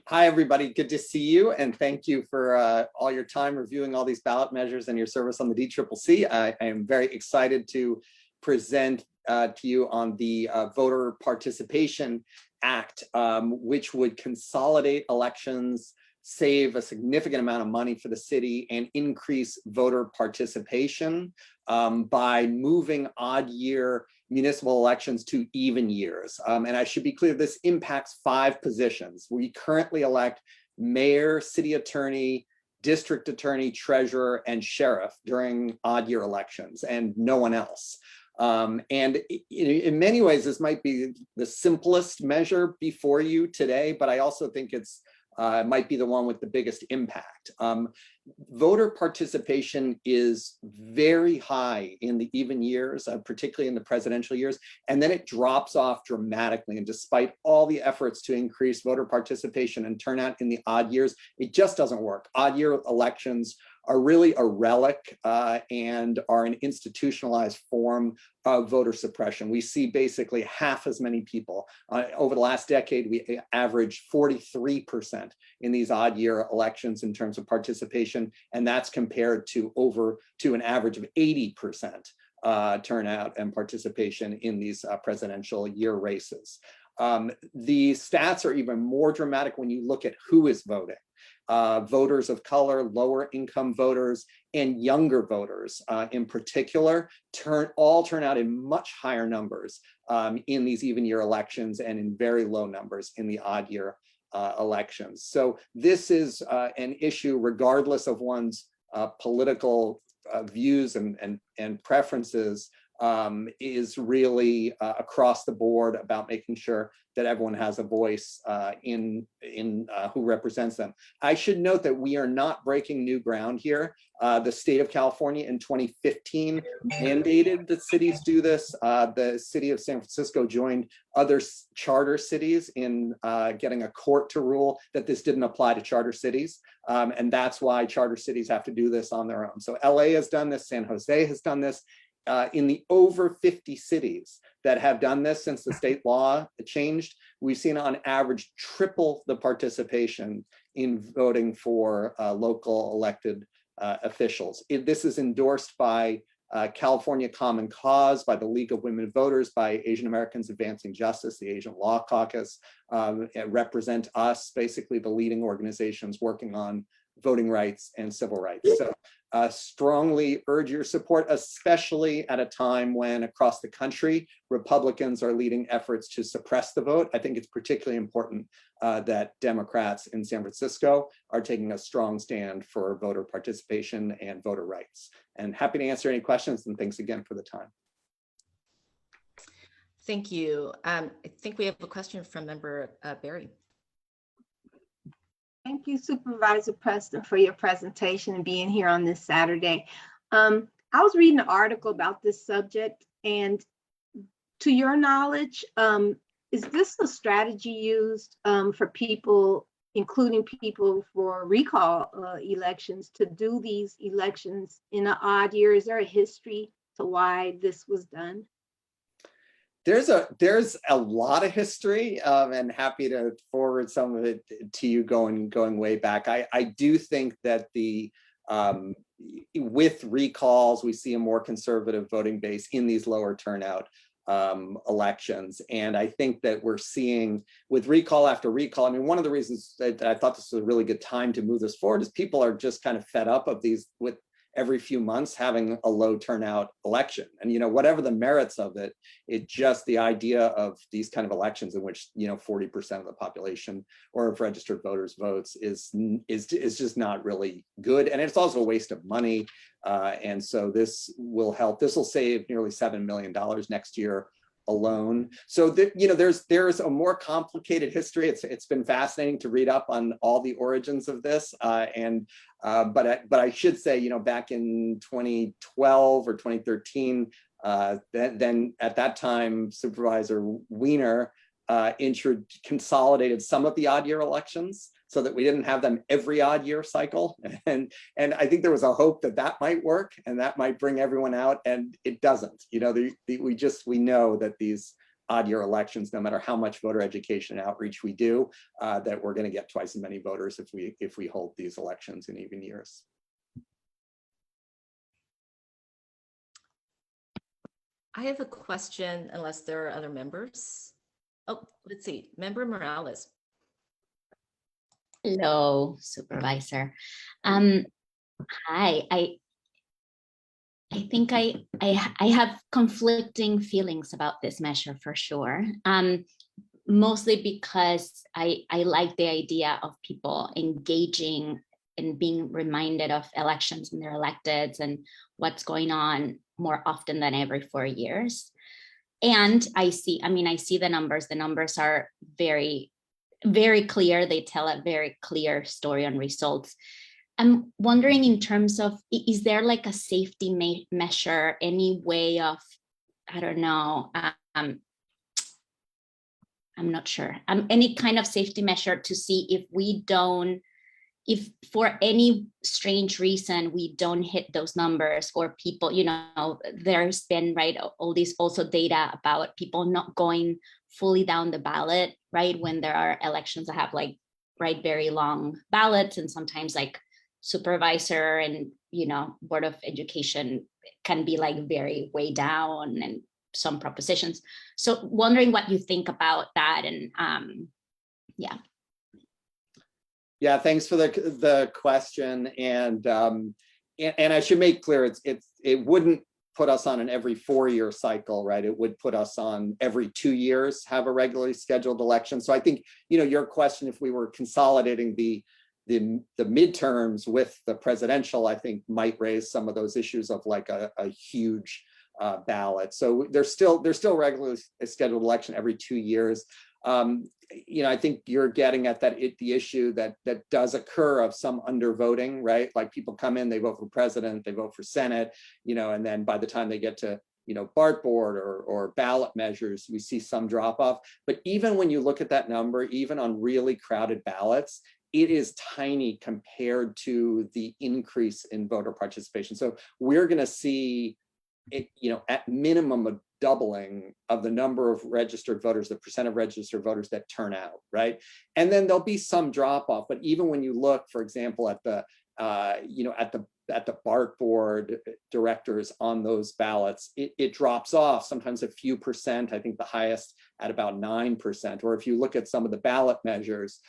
Hi, everybody. Good to see you. And thank you for all your time reviewing all these ballot measures and your service on the DCCC. I am very excited to present to you on the Voter Participation Act, which would consolidate elections, save a significant amount of money for the city, and increase voter participation by moving odd year municipal elections to even years. And I should be clear, this impacts 5 positions. We currently elect mayor, city attorney, district attorney, treasurer, and sheriff during odd year elections, and no one else. And in many ways, this might be the simplest measure before you today, but I also think it's might be the one with the biggest impact. Voter participation is very high in the even years, particularly in the presidential years, and then it drops off dramatically. And despite all the efforts to increase voter participation and turnout in the odd years, it just doesn't work. Odd year elections are really a relic and are an institutionalized form of voter suppression. We see basically half as many people. Over the last decade, we averaged 43% in these odd year elections in terms of participation, and that's compared to an average of 80% turnout and participation in these presidential year races. The stats are even more dramatic when you look at who is voting. Voters of color, lower income voters, and younger voters in particular turn out in much higher numbers in these even year elections and in very low numbers in the odd year elections. So this is an issue regardless of one's political views and preferences, is really across the board about making sure that everyone has a voice in who represents them. I should note that we are not breaking new ground here. The state of California in 2015 mandated that cities do this. The city of San Francisco joined other charter cities in getting a court to rule that this didn't apply to charter cities. And that's why charter cities have to do this on their own. So LA has done this, San Jose has done this. In the over 50 cities that have done this since the state law changed, we've seen on average triple the participation in voting for local elected officials. This is endorsed by California Common Cause, by the League of Women Voters, by Asian Americans Advancing Justice, the Asian Law Caucus, Represent Us, basically the leading organizations working on voting rights and civil rights. So strongly urge your support, especially at a time when across the country, Republicans are leading efforts to suppress the vote. I think it's particularly important that Democrats in San Francisco are taking a strong stand for voter participation and voter rights. And happy to answer any questions, and thanks again for the time. Thank you. I think we have a question from Member Barry. Thank you, Supervisor Preston, for your presentation and being here on this Saturday. I was reading an article about this subject, and to your knowledge, is this a strategy used for people, including people for recall elections, to do these elections in an odd year? Is there a history to why this was done? There's a lot of history, and happy to forward some of it to you going way back. I do think that with recalls, we see a more conservative voting base in these lower turnout elections. And I think that we're seeing with recall after recall, I mean, one of the reasons that I thought this was a really good time to move this forward is people are just kind of fed up of these, with every few months having a low turnout election. And, you know, whatever the merits of it, it just the idea of these kind of elections in which, you know, 40% of the population or of registered voters votes is just not really good. And it's also a waste of money. And so this will help. This will save nearly $7 million next year alone. So you know, there's a more complicated history. It's been fascinating to read up on all the origins of this. But I should say, you know, back in 2012 or 2013, then at that time, Supervisor Wiener consolidated some of the odd year elections so that we didn't have them every odd year cycle. And I think there was a hope that that might work and that might bring everyone out, and it doesn't. You know, we know that these odd year elections, no matter how much voter education and outreach we do, that we're going to get twice as many voters if we hold these elections in even years. I have a question, unless there are other members. Oh, let's see, Member Morales. Hello, Supervisor. Hi, I think I have conflicting feelings about this measure for sure. Mostly because I like the idea of people engaging and being reminded of elections and their electeds and what's going on more often than every 4 years. And I see the numbers. The numbers are very, very clear. They tell a very clear story on results. I'm wondering, in terms of, is there like a safety measure, any way of, I don't know, I'm not sure, any kind of safety measure to see if for any strange reason we don't hit those numbers, or people, you know, there's been, right, all these also data about people not going fully down the ballot, right, when there are elections that have like, right, very long ballots, and sometimes like supervisor and, you know, Board of Education can be like very way down, and some propositions. So wondering what you think about that. And yeah. Yeah, thanks for the question. And I should make clear, it wouldn't put us on an every 4-year cycle, right? It would put us on every 2 years, have a regularly scheduled election. So I think, your question, if we were consolidating the midterms with the presidential, I think might raise some of those issues of like a huge ballot. So there's still regularly scheduled election every 2 years. I think you're getting at the issue that does occur of some undervoting, right? Like people come in, they vote for president, they vote for Senate, and then by the time they get to BART board or ballot measures, we see some drop off. But even when you look at that number, even on really crowded ballots, it is tiny compared to the increase in voter participation. So we're going to see it, at minimum a doubling of the number of registered voters, the percent of registered voters that turn out, right? And then there'll be some drop off. But even when you look, for example, at the at the BART board directors on those ballots, it drops off sometimes a few percent. I think the highest at about 9%. Or if you look at some of the ballot measures,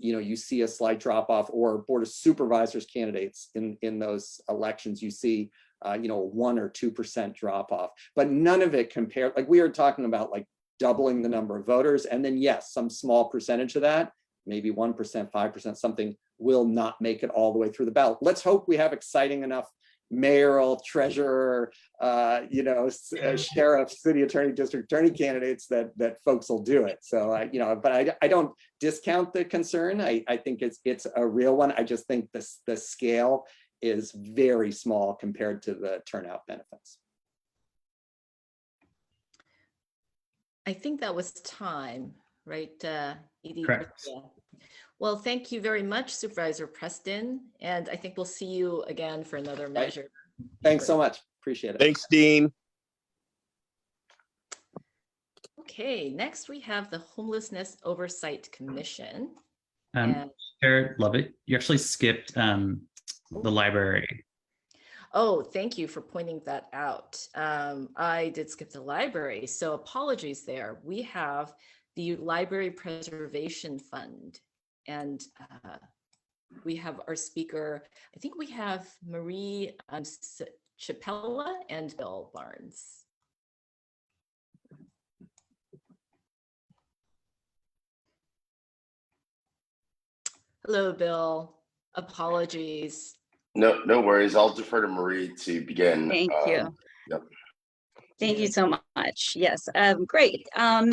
you see a slight drop off, or board of supervisors candidates in those elections, you see 1 or 2% drop off. But none of it compared, like we are talking about like doubling the number of voters, and then yes, some small percentage of that, maybe 1%, 5%, something will not make it all the way through the ballot. Let's hope we have exciting enough mayoral, treasurer, sheriff, city attorney, district attorney candidates that folks will do it. So, but I don't discount the concern. I think it's a real one. I just think the scale is very small compared to the turnout benefits. I think that was time, right, Edie? Correct. Yeah. Well, thank you very much, Supervisor Preston. And I think we'll see you again for another measure. Thanks so much. Appreciate it. Thanks, Dean. Okay, next we have the Homelessness Oversight Commission. Chair Lovett, you actually skipped the library. Oh, thank you for pointing that out. I did skip the library, so apologies there. We have the Library Preservation Fund, and we have our speaker. I think we have Marie Chapella and Bill Barnes. Hello, Bill. Apologies. No worries. I'll defer to Marie to begin. Thank you. Yep. Thank you so much. Yes, great.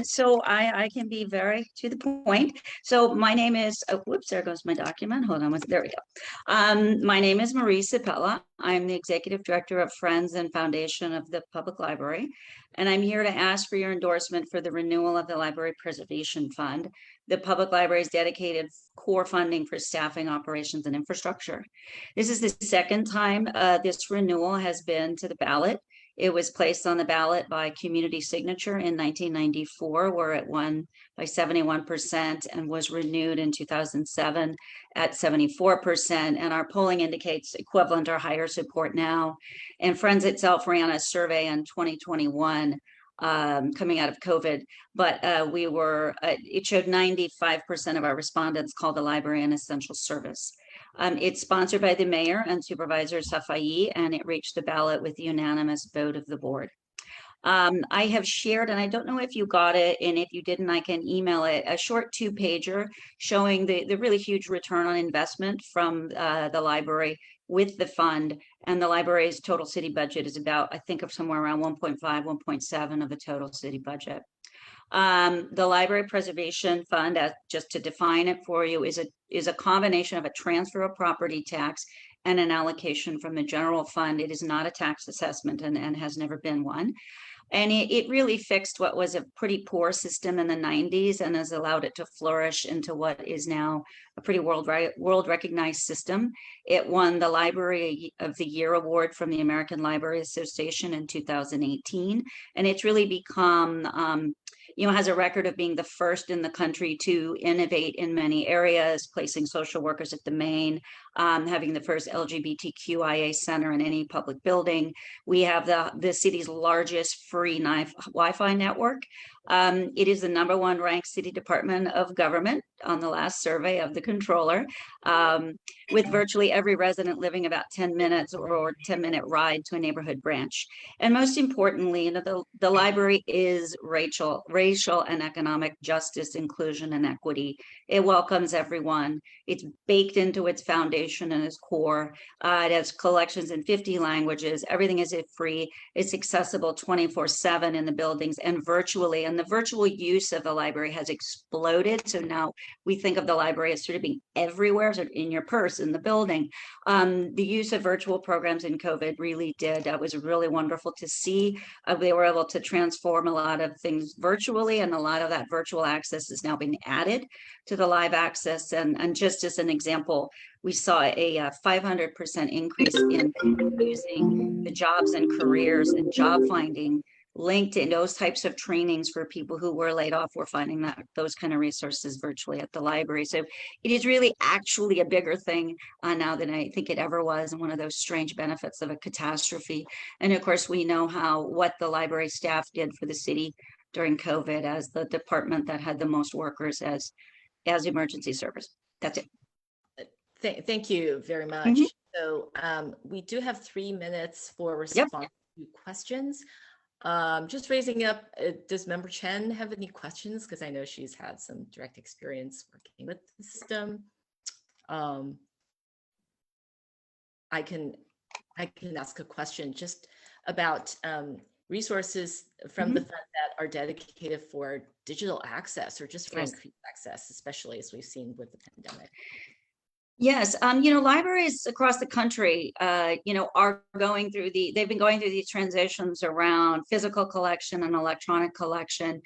So I can be very to the point. So my name is, whoops, there goes my document. Hold on, there we go. My name is Marie Sapella. I'm the Executive Director of Friends and Foundation of the Public Library. And I'm here to ask for your endorsement for the renewal of the Library Preservation Fund, the public library's dedicated core funding for staffing, operations, and infrastructure. This is the second time this renewal has been to the ballot. It was placed on the ballot by community signature in 1994, where it won by 71% and was renewed in 2007 at 74%. And our polling indicates equivalent or higher support now. And Friends itself ran a survey in 2021 coming out of COVID, but it showed 95% of our respondents called the library an essential service. It's sponsored by the mayor and Supervisor Safai, and it reached the ballot with the unanimous vote of the board. I have shared, and I don't know if you got it, and if you didn't, I can email it, a short 2-pager showing the really huge return on investment from the library with the fund. And the library's total city budget is about, I think, of somewhere around 1.5, 1.7 of the total city budget. The Library Preservation Fund, just to define it for you, is a combination of a transfer of property tax and an allocation from the general fund. It is not a tax assessment and has never been one. And it really fixed what was a pretty poor system in the 90s and has allowed it to flourish into what is now a pretty world recognized system. It won the Library of the Year award from the American Library Association in 2018. And it's really become, has a record of being the first in the country to innovate in many areas, placing social workers at the main having the first LGBTQIA center in any public building. We have the city's largest free Wi-Fi network. It is the #1 ranked city department of government on the last survey of the controller, with virtually every resident living about 10 minutes or 10-minute ride to a neighborhood branch. And most importantly, the library is racial and economic justice, inclusion, and equity. It welcomes everyone. It's baked into its foundation and its core. It has collections in 50 languages. Everything is free. It's accessible 24/7 in the buildings and virtually. And the virtual use of the library has exploded. So now we think of the library as sort of being everywhere, sort of in your purse, in the building. The use of virtual programs in COVID really did. That was really wonderful to see. They were able to transform a lot of things virtually, and a lot of that virtual access is now being added to the live access. And just as an example, we saw a 500% increase in using the jobs and careers and job finding LinkedIn, those types of trainings for people who were laid off. We're finding that those kind of resources virtually at the library. So it is really actually a bigger thing now than I think it ever was, and one of those strange benefits of a catastrophe. And of course, we know what the library staff did for the city during COVID as the department that had the most workers as emergency service. That's it. Thank you very much. So we do have 3 minutes for response to questions. Just raising up, does Member Chen have any questions? Because I know she's had some direct experience working with the system. I can ask a question just about resources from the fund that are dedicated for digital access or just for increased access, especially as we've seen with the pandemic. Yes, libraries across the country, are going through they've been going through these transitions around physical collection and electronic collection.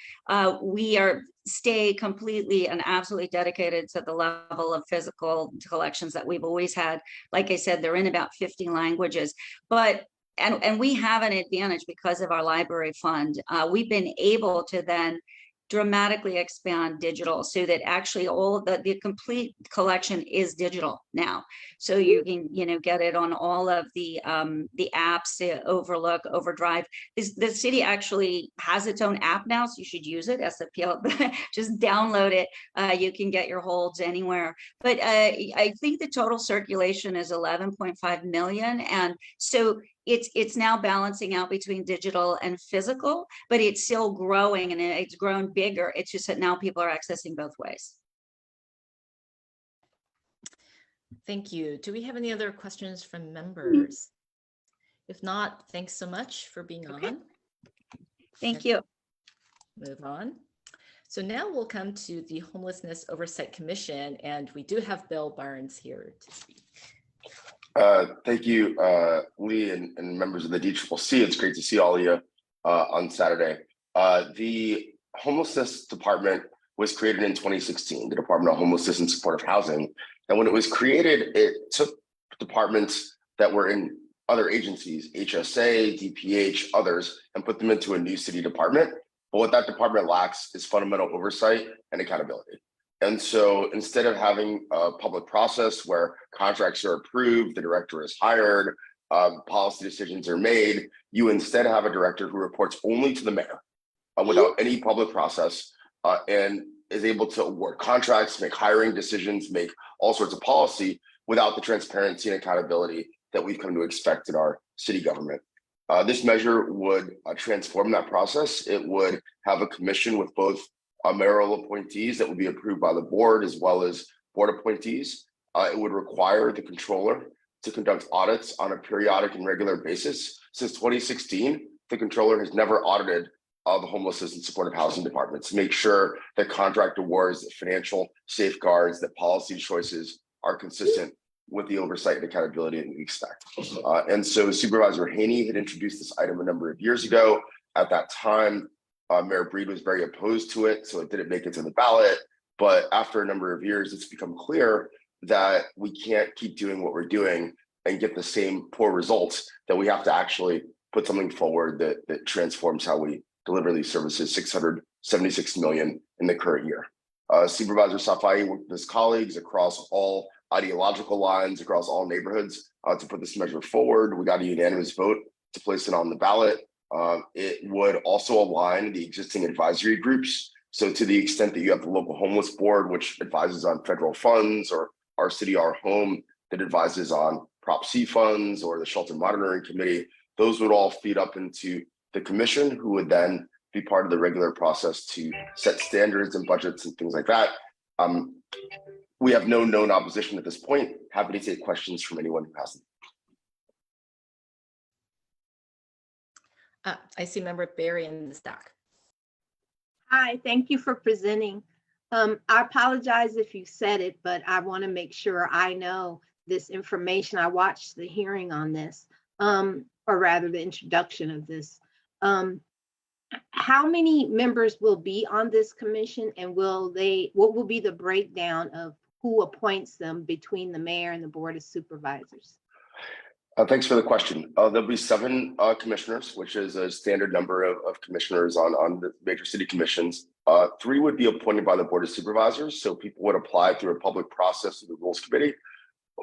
We stay completely and absolutely dedicated to the level of physical collections that we've always had. Like I said, they're in about 50 languages, and we have an advantage because of our library fund. We've been able to then dramatically expand digital so that actually all the complete collection is digital now. So you can, get it on all of the apps, Overlook, Overdrive. The city actually has its own app now, so you should use it. SFPL, just download it. You can get your holds anywhere. But I think the total circulation is 11.5 million. And so it's now balancing out between digital and physical, but it's still growing, and it's grown bigger. It's just that now people are accessing both ways. Thank you. Do we have any other questions from members? If not, thanks so much for being on. Thank you. Move on. So now we'll come to the Homelessness Oversight Commission, and we do have Bill Barnes here to speak. Thank you, Lee, and members of the DCCC. It's great to see all of you on Saturday. The Homelessness Department was created in 2016, the Department of Homelessness and Supportive Housing. And when it was created, it took departments that were in other agencies, HSA, DPH, others, and put them into a new city department. But what that department lacks is fundamental oversight and accountability. And so instead of having a public process where contracts are approved, the director is hired, policy decisions are made, you instead have a director who reports only to the mayor without any public process and is able to award contracts, make hiring decisions, make all sorts of policy without the transparency and accountability that we've come to expect in our city government. This measure would transform that process. It would have a commission with both mayoral appointees that would be approved by the board as well as board appointees. It would require the controller to conduct audits on a periodic and regular basis. Since 2016, the controller has never audited the homelessness and supportive housing department to make sure that contract awards, that financial safeguards, that policy choices are consistent with the oversight and accountability that we expect. And so Supervisor Haney had introduced this item a number of years ago. At that time, Mayor Breed was very opposed to it, so it didn't make it to the ballot. But after a number of years, it's become clear that we can't keep doing what we're doing and get the same poor results, that we have to actually put something forward that transforms how we deliver these services. $676 million in the current year. Supervisor Safai worked with his colleagues across all ideological lines across all neighborhoods to put this measure forward. We got a unanimous vote to place it on the ballot. It would also align the existing advisory groups. So to the extent that you have the local homeless board, which advises on federal funds, or Our City, Our Home that advises on Prop C funds, or the Shelter Monitoring Committee, those would all feed up into the commission, who would then be part of the regular process to set standards and budgets and things like that. We have no known opposition at this point. Happy to take questions from anyone who has them. I see Member Barry in the stack. Hi, thank you for presenting. I apologize if you said it, but I want to make sure I know this information. I watched the hearing on this, or rather the introduction of this. How many members will be on this commission, and what will be the breakdown of who appoints them between the mayor and the board of supervisors? Thanks for the question. There'll be 7 commissioners, which is a standard number of commissioners on the major city commissions. 3 would be appointed by the board of supervisors, so people would apply through a public process through the rules committee.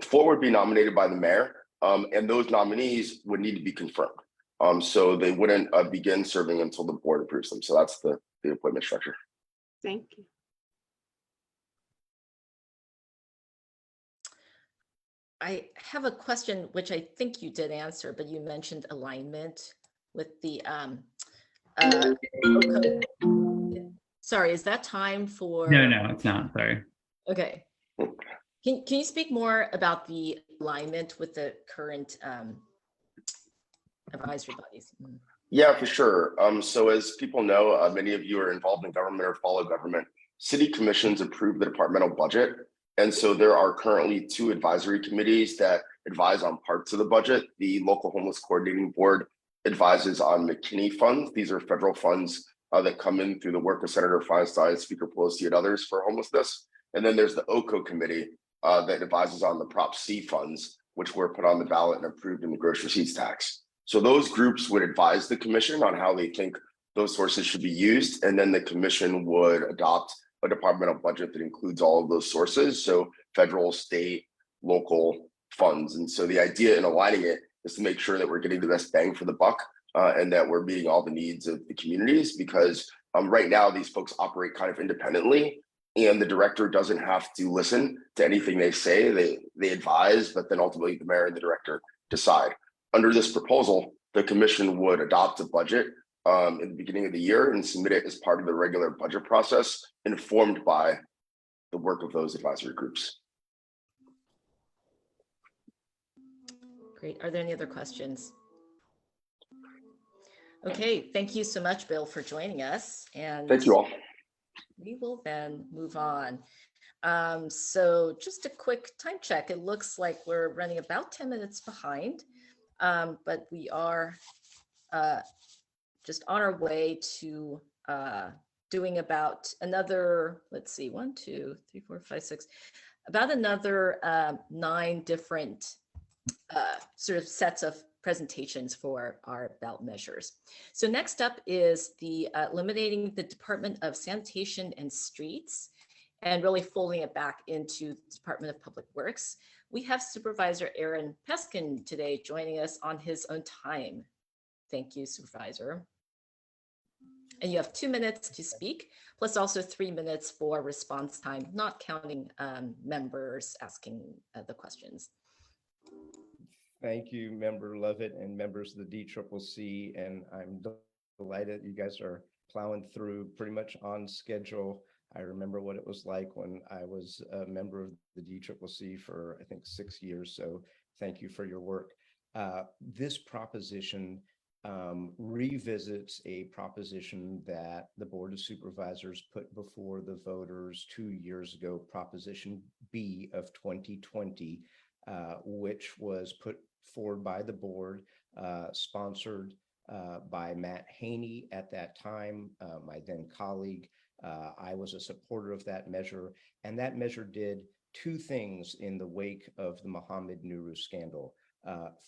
4 would be nominated by the mayor, and those nominees would need to be confirmed. So they wouldn't begin serving until the board approves them. So that's the appointment structure. Thank you. I have a question, which I think you did answer, but you mentioned alignment with the sorry, is that time for? No, it's not. Sorry. Okay. Can you speak more about the alignment with the current advisory bodies? Yeah, for sure. So as people know, many of you are involved in government or follow government. City commissions approve the departmental budget. And so there are currently 2 advisory committees that advise on parts of the budget. The Local Homeless Coordinating Board advises on McKinney funds. These are federal funds that come in through the work of Senator Feinstein, Speaker Pelosi, and others for homelessness. And then there's the OCO committee that advises on the Prop C funds, which were put on the ballot and approved in the gross receipts tax. So those groups would advise the commission on how they think those sources should be used. And then the commission would adopt a departmental budget that includes all of those sources. So federal, state, local funds. And so the idea in aligning it is to make sure that we're getting the best bang for the buck and that we're meeting all the needs of the communities, because right now these folks operate kind of independently, and the director doesn't have to listen to anything they say. They advise, but then ultimately the mayor and the director decide. Under this proposal, the commission would adopt a budget in the beginning of the year and submit it as part of the regular budget process, informed by the work of those advisory groups. Great. Are there any other questions? Okay, thank you so much, Bill, for joining us. And thank you all. We will then move on. So just a quick time check. It looks like we're running about 10 minutes behind, but we are just on our way to doing about another, let's see, 1, 2, 3, 4, 5, 6, about another 9 different sort of sets of presentations for our ballot measures. So next up is the eliminating the Department of Sanitation and Streets and really folding it back into the Department of Public Works. We have Supervisor Aaron Peskin today joining us on his own time. Thank you, Supervisor. And you have 2 minutes to speak, plus also 3 minutes for response time, not counting members asking the questions. Thank you, Member Lovett and members of the DCCC, and I'm delighted you guys are plowing through pretty much on schedule. I remember what it was like when I was a member of the DCCC for, I think, 6 years, so thank you for your work. This proposition revisits a proposition that the Board of Supervisors put before the voters 2 years ago, Proposition B of 2020, which was put forward by the board, sponsored by Matt Haney at that time, my then colleague. I was a supporter of that measure, and that measure did 2 things in the wake of the Mohammed Nuru scandal.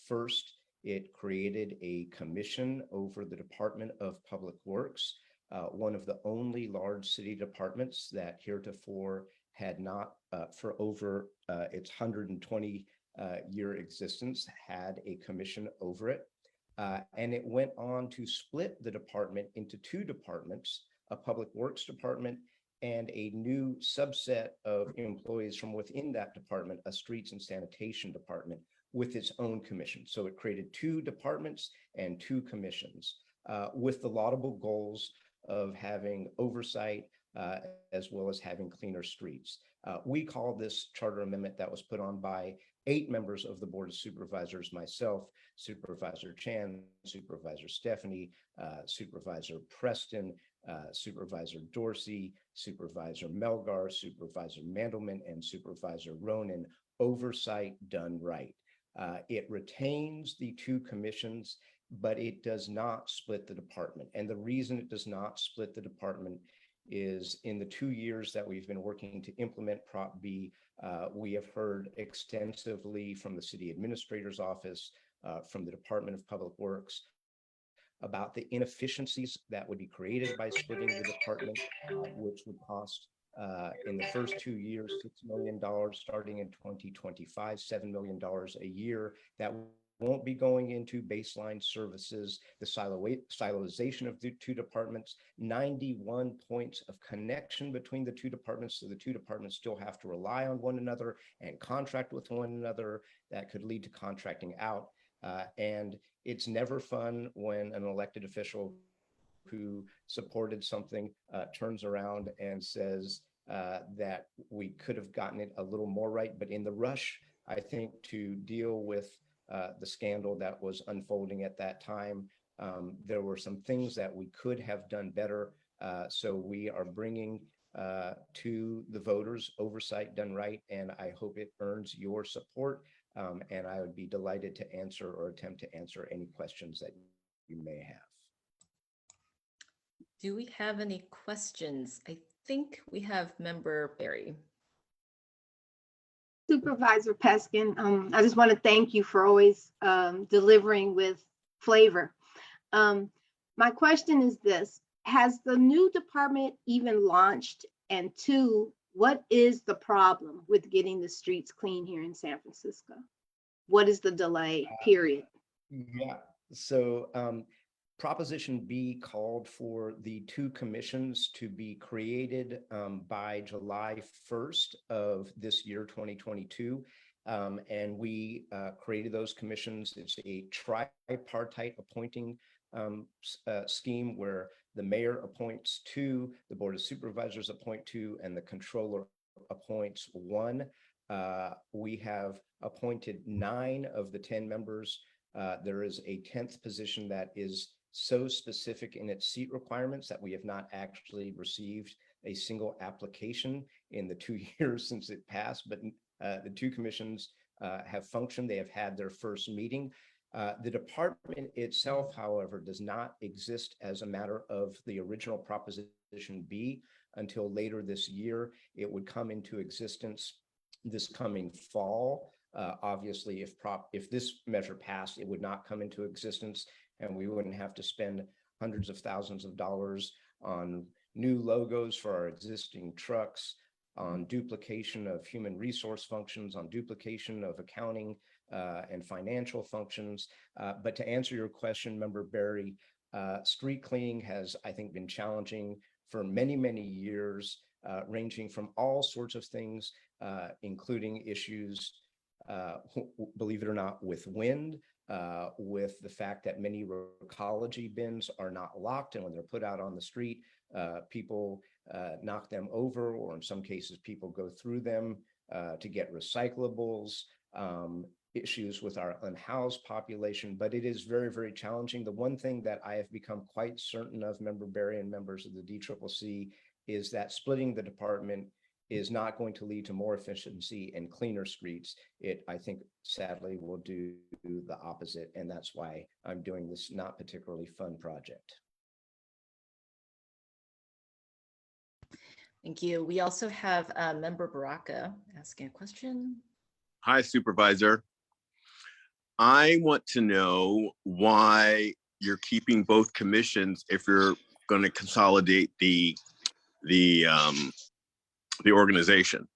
First, it created a commission over the Department of Public Works, one of the only large city departments that heretofore had not, for over its 120 year existence, had a commission over it. And it went on to split the department into two departments, a public works department and a new subset of employees from within that department, a streets and sanitation department with its own commission. So it created two departments and two commissions with the laudable goals of having oversight as well as having cleaner streets. We call this charter amendment that was put on by 8 members of the Board of Supervisors, myself, Supervisor Chan, Supervisor Stephanie, Supervisor Preston, Supervisor Dorsey, Supervisor Melgar, Supervisor Mandelman, and Supervisor Ronan, oversight done right. It retains the two commissions, but it does not split the department. And the reason it does not split the department is in the 2 years that we've been working to implement Prop B, we have heard extensively from the city administrator's office, from the Department of Public Works, about the inefficiencies that would be created by splitting the department, which would cost in the first 2 years, $6 million, starting in 2025, $7 million a year. That won't be going into baseline services, the siloization of the two departments, 91 points of connection between the two departments. So the two departments still have to rely on one another and contract with one another. That could lead to contracting out. And it's never fun when an elected official who supported something turns around and says that we could have gotten it a little more right. But in the rush, I think, to deal with the scandal that was unfolding at that time, there were some things that we could have done better. So we are bringing to the voters oversight done right, and I hope it earns your support. And I would be delighted to answer or attempt to answer any questions that you may have. Do we have any questions? I think we have Member Berry. Supervisor Peskin, I just want to thank you for always delivering with flavor. My question is this: has the new department even launched? And 2, what is the problem with getting the streets clean here in San Francisco? What is the delay, period? Yeah, so Proposition B called for the two commissions to be created by July 1st of this year, 2022. And we created those commissions. It's a tripartite appointing scheme where the mayor appoints 2, the Board of Supervisors appoint 2, and the controller appoints 1. We have appointed 9 of the 10 members. There is a 10th position that is so specific in its seat requirements that we have not actually received a single application in the 2 years since it passed, but the 2 commissions have functioned. They have had their first meeting. The department itself, however, does not exist as a matter of the original Proposition B until later this year. It would come into existence this coming fall. Obviously, if this measure passed, it would not come into existence, and we wouldn't have to spend hundreds of thousands of dollars on new logos for our existing trucks, on duplication of human resource functions, on duplication of accounting and financial functions. But to answer your question, Member Berry, street cleaning has, I think, been challenging for many, many years, ranging from all sorts of things, including issues, believe it or not, with wind, with the fact that many recology bins are not locked, and when they're put out on the street, people knock them over, or in some cases, people go through them to get recyclables, issues with our unhoused population. But it is very, very challenging. The one thing that I have become quite certain of, Member Berry and members of the DCCC, is that splitting the department is not going to lead to more efficiency and cleaner streets. It, I think, sadly, will do the opposite. And that's why I'm doing this not particularly fun project. Thank you. We also have Member Baraka asking a question. Hi, Supervisor. I want to know why you're keeping both commissions if you're going to consolidate the the organization?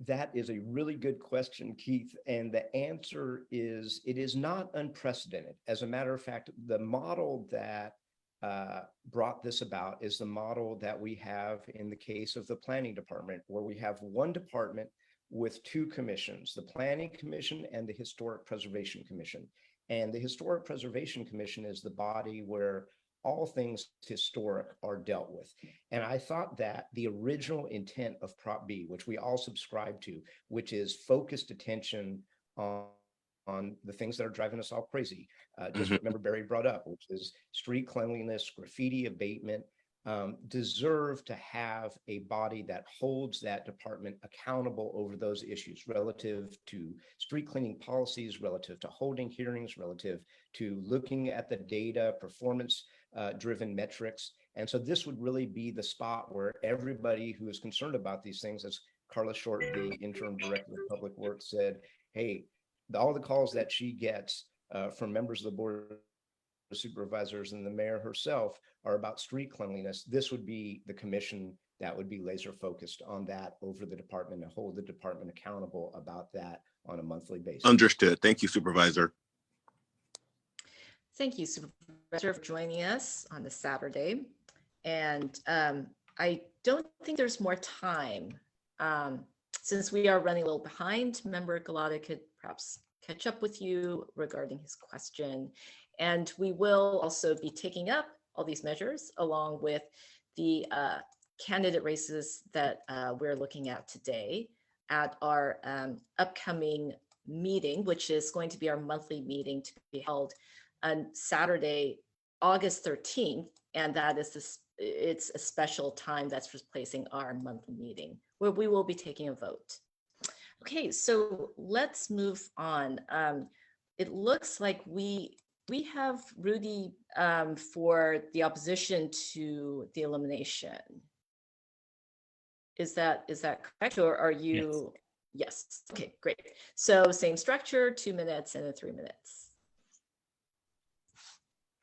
That is a really good question, Keith. And the answer is it is not unprecedented. As a matter of fact, the model that brought this about is the model that we have in the case of the planning department, where we have one department with two commissions, the Planning Commission and the Historic Preservation Commission. And the Historic Preservation Commission is the body where all things historic are dealt with. And I thought that the original intent of Prop B, which we all subscribe to, which is focused attention on the things that are driving us all crazy, just what Member Barry brought up, which is street cleanliness, graffiti abatement, deserve to have a body that holds that department accountable over those issues relative to street cleaning policies, relative to holding hearings, relative to looking at the data, performance driven metrics. And so this would really be the spot where everybody who is concerned about these things, as Carla Short, the interim director of public works, said, hey, all the calls that she gets from members of the board of supervisors and the mayor herself are about street cleanliness. This would be the commission that would be laser focused on that over the department and hold the department accountable about that on a monthly basis. Understood. Thank you, Supervisor. Thank you, Supervisor, for joining us on this Saturday. And I don't think there's more time. Since we are running a little behind, Member Galata could perhaps catch up with you regarding his question. And we will also be taking up all these measures along with the candidate races that we're looking at today at our upcoming meeting, which is going to be our monthly meeting to be held on Saturday, August 13th. And that is it's a special time that's replacing our monthly meeting where we will be taking a vote. Okay, so let's move on. It looks like we have Rudy for the opposition to the elimination. Is that correct, or are you? Yes. Okay, great. So same structure, 2 minutes and then 3 minutes.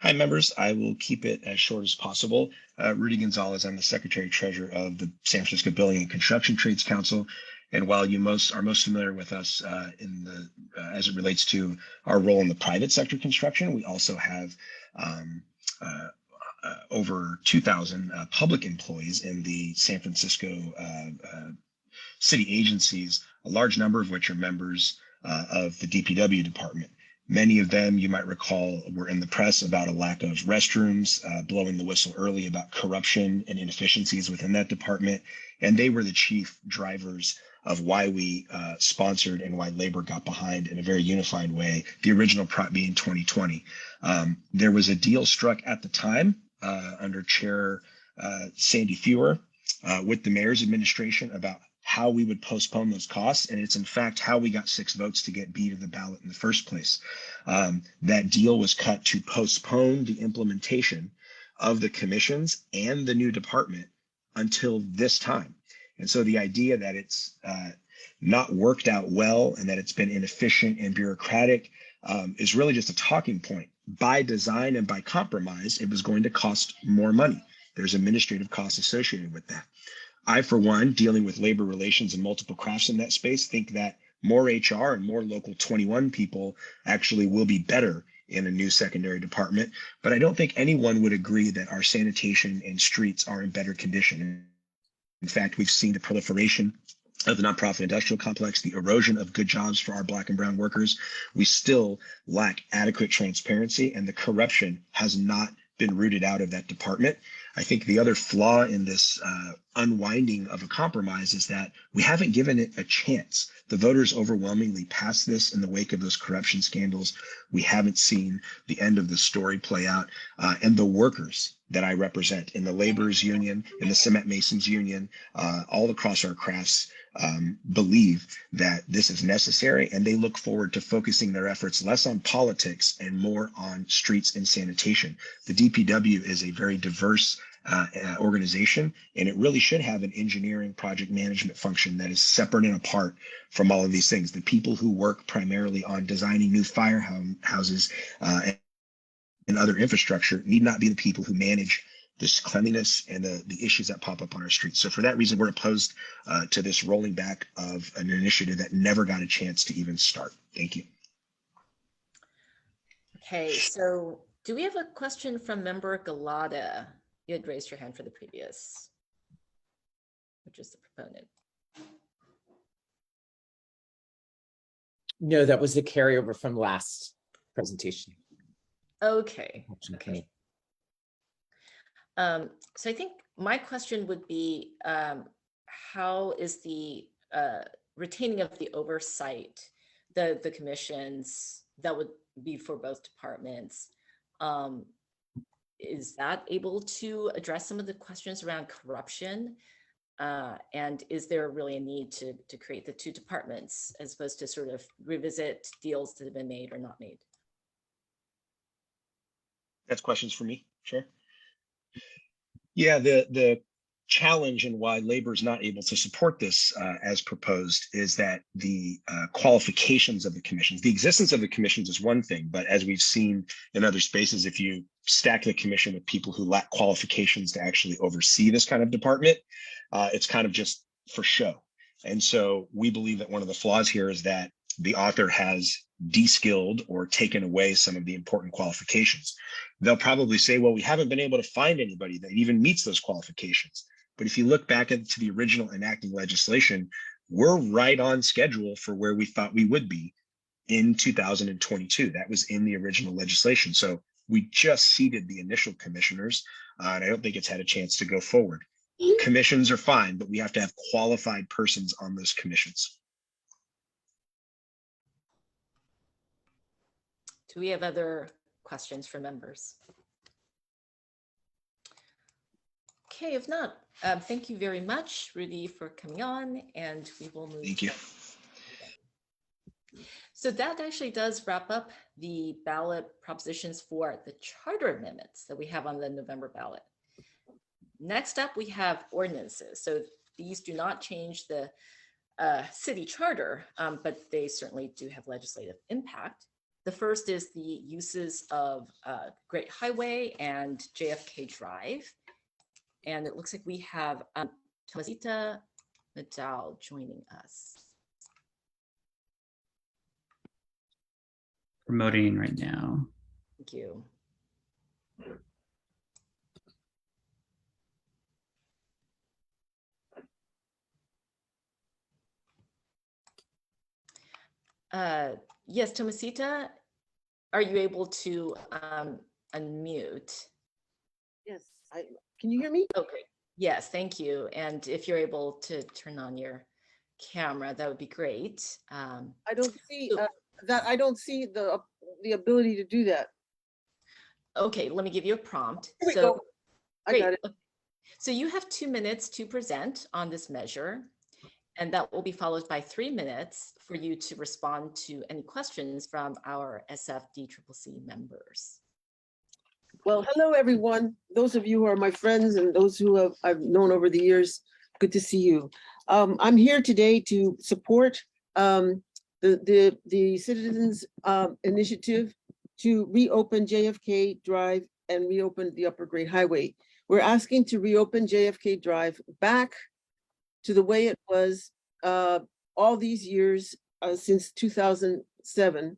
Hi, members. I will keep it as short as possible. Rudy Gonzalez, I'm the Secretary Treasurer of the San Francisco Building and Construction Trades Council. And while you are most familiar with us as it relates to our role in the private sector construction, we also have over 2,000 public employees in the San Francisco city agencies, a large number of which are members of the DPW department. Many of them, you might recall, were in the press about a lack of restrooms, blowing the whistle early about corruption and inefficiencies within that department. And they were the chief drivers of why we sponsored and why labor got behind in a very unified way the original Prop B in 2020. There was a deal struck at the time under Chair Sandy Fewer with the mayor's administration about how we would postpone those costs. And it's in fact how we got 6 votes to get B to the ballot in the first place. That deal was cut to postpone the implementation of the commissions and the new department until this time. And so the idea that it's not worked out well and that it's been inefficient and bureaucratic is really just a talking point. By design and by compromise, it was going to cost more money. There's administrative costs associated with that. I, for one, dealing with labor relations and multiple crafts in that space, think that more HR and more local 21 people actually will be better in a new secondary department. But I don't think anyone would agree that our sanitation and streets are in better condition. In fact, we've seen the proliferation of the nonprofit industrial complex, the erosion of good jobs for our Black and brown workers. We still lack adequate transparency, and the corruption has not been rooted out of that department. I think the other flaw in this unwinding of a compromise is that we haven't given it a chance. The voters overwhelmingly passed this in the wake of those corruption scandals. We haven't seen the end of the story play out. And the workers that I represent in the laborers union, in the cement masons union, all across our crafts believe that this is necessary, and they look forward to focusing their efforts less on politics and more on streets and sanitation. The DPW is a very diverse organization, and it really should have an engineering project management function that is separate and apart from all of these things. The people who work primarily on designing new firehouses and other infrastructure need not be the people who manage this cleanliness and the issues that pop up on our streets. So for that reason, we're opposed to this rolling back of an initiative that never got a chance to even start. Thank you. Okay, so do we have a question from member Galata? You had raised your hand for the previous, which is the proponent. No, that was the carryover from last presentation. Okay. Okay. So I think my question would be, how is the retaining of the oversight, the commissions that would be for both departments, is that able to address some of the questions around corruption? And is there really a need to create the two departments as opposed to sort of revisit deals that have been made or not made? That's questions for me. Sure. Yeah, the challenge and why labor is not able to support this as proposed is that the qualifications of the commissions, the existence of the commissions is one thing, but as we've seen in other spaces, if you stack the commission with people who lack qualifications to actually oversee this kind of department, it's kind of just for show. And so we believe that one of the flaws here is that the author has de-skilled or taken away some of the important qualifications. They'll probably say, well, we haven't been able to find anybody that even meets those qualifications. But if you look back into the original enacting legislation, we're right on schedule for where we thought we would be in 2022. That was in the original legislation. So we just seated the initial commissioners, and I don't think it's had a chance to go forward. Commissions are fine, but we have to have qualified persons on those commissions. Do we have other questions for members? Okay, if not, thank you very much, Rudy, for coming on, and we will move. Thank you. So that actually does wrap up the ballot propositions for the charter amendments that we have on the November ballot. Next up, we have ordinances. So these do not change the city charter, but they certainly do have legislative impact. The first is the uses of Great Highway and JFK Drive. And it looks like we have Tomasita Nadal joining us. Promoting right now. Thank you. Yes, Tomasita, are you able to unmute? Yes, can you hear me? Okay, yes, thank you. And if you're able to turn on your camera, that would be great. I don't see that. I don't see the ability to do that. Okay, let me give you a prompt. Here we go. I got it. So you have 2 minutes to present on this measure, and that will be followed by 3 minutes for you to respond to any questions from our SFDCCC members. Well, hello, everyone. Those of you who are my friends and those who I've known over the years, good to see you. I'm here today to support the citizens' initiative to reopen JFK Drive and reopen the Upper Great Highway. We're asking to reopen JFK Drive back to the way it was all these years since 2007,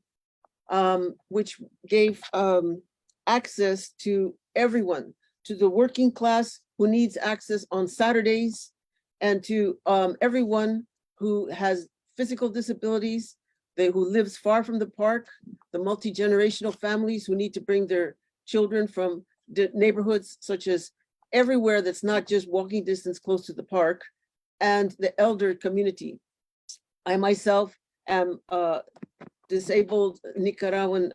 which gave access to everyone, to the working class who needs access on Saturdays, and to everyone who has physical disabilities, who lives far from the park, the multi-generational families who need to bring their children from neighborhoods such as everywhere that's not just walking distance close to the park, and the elder community. I myself am disabled Nicaraguan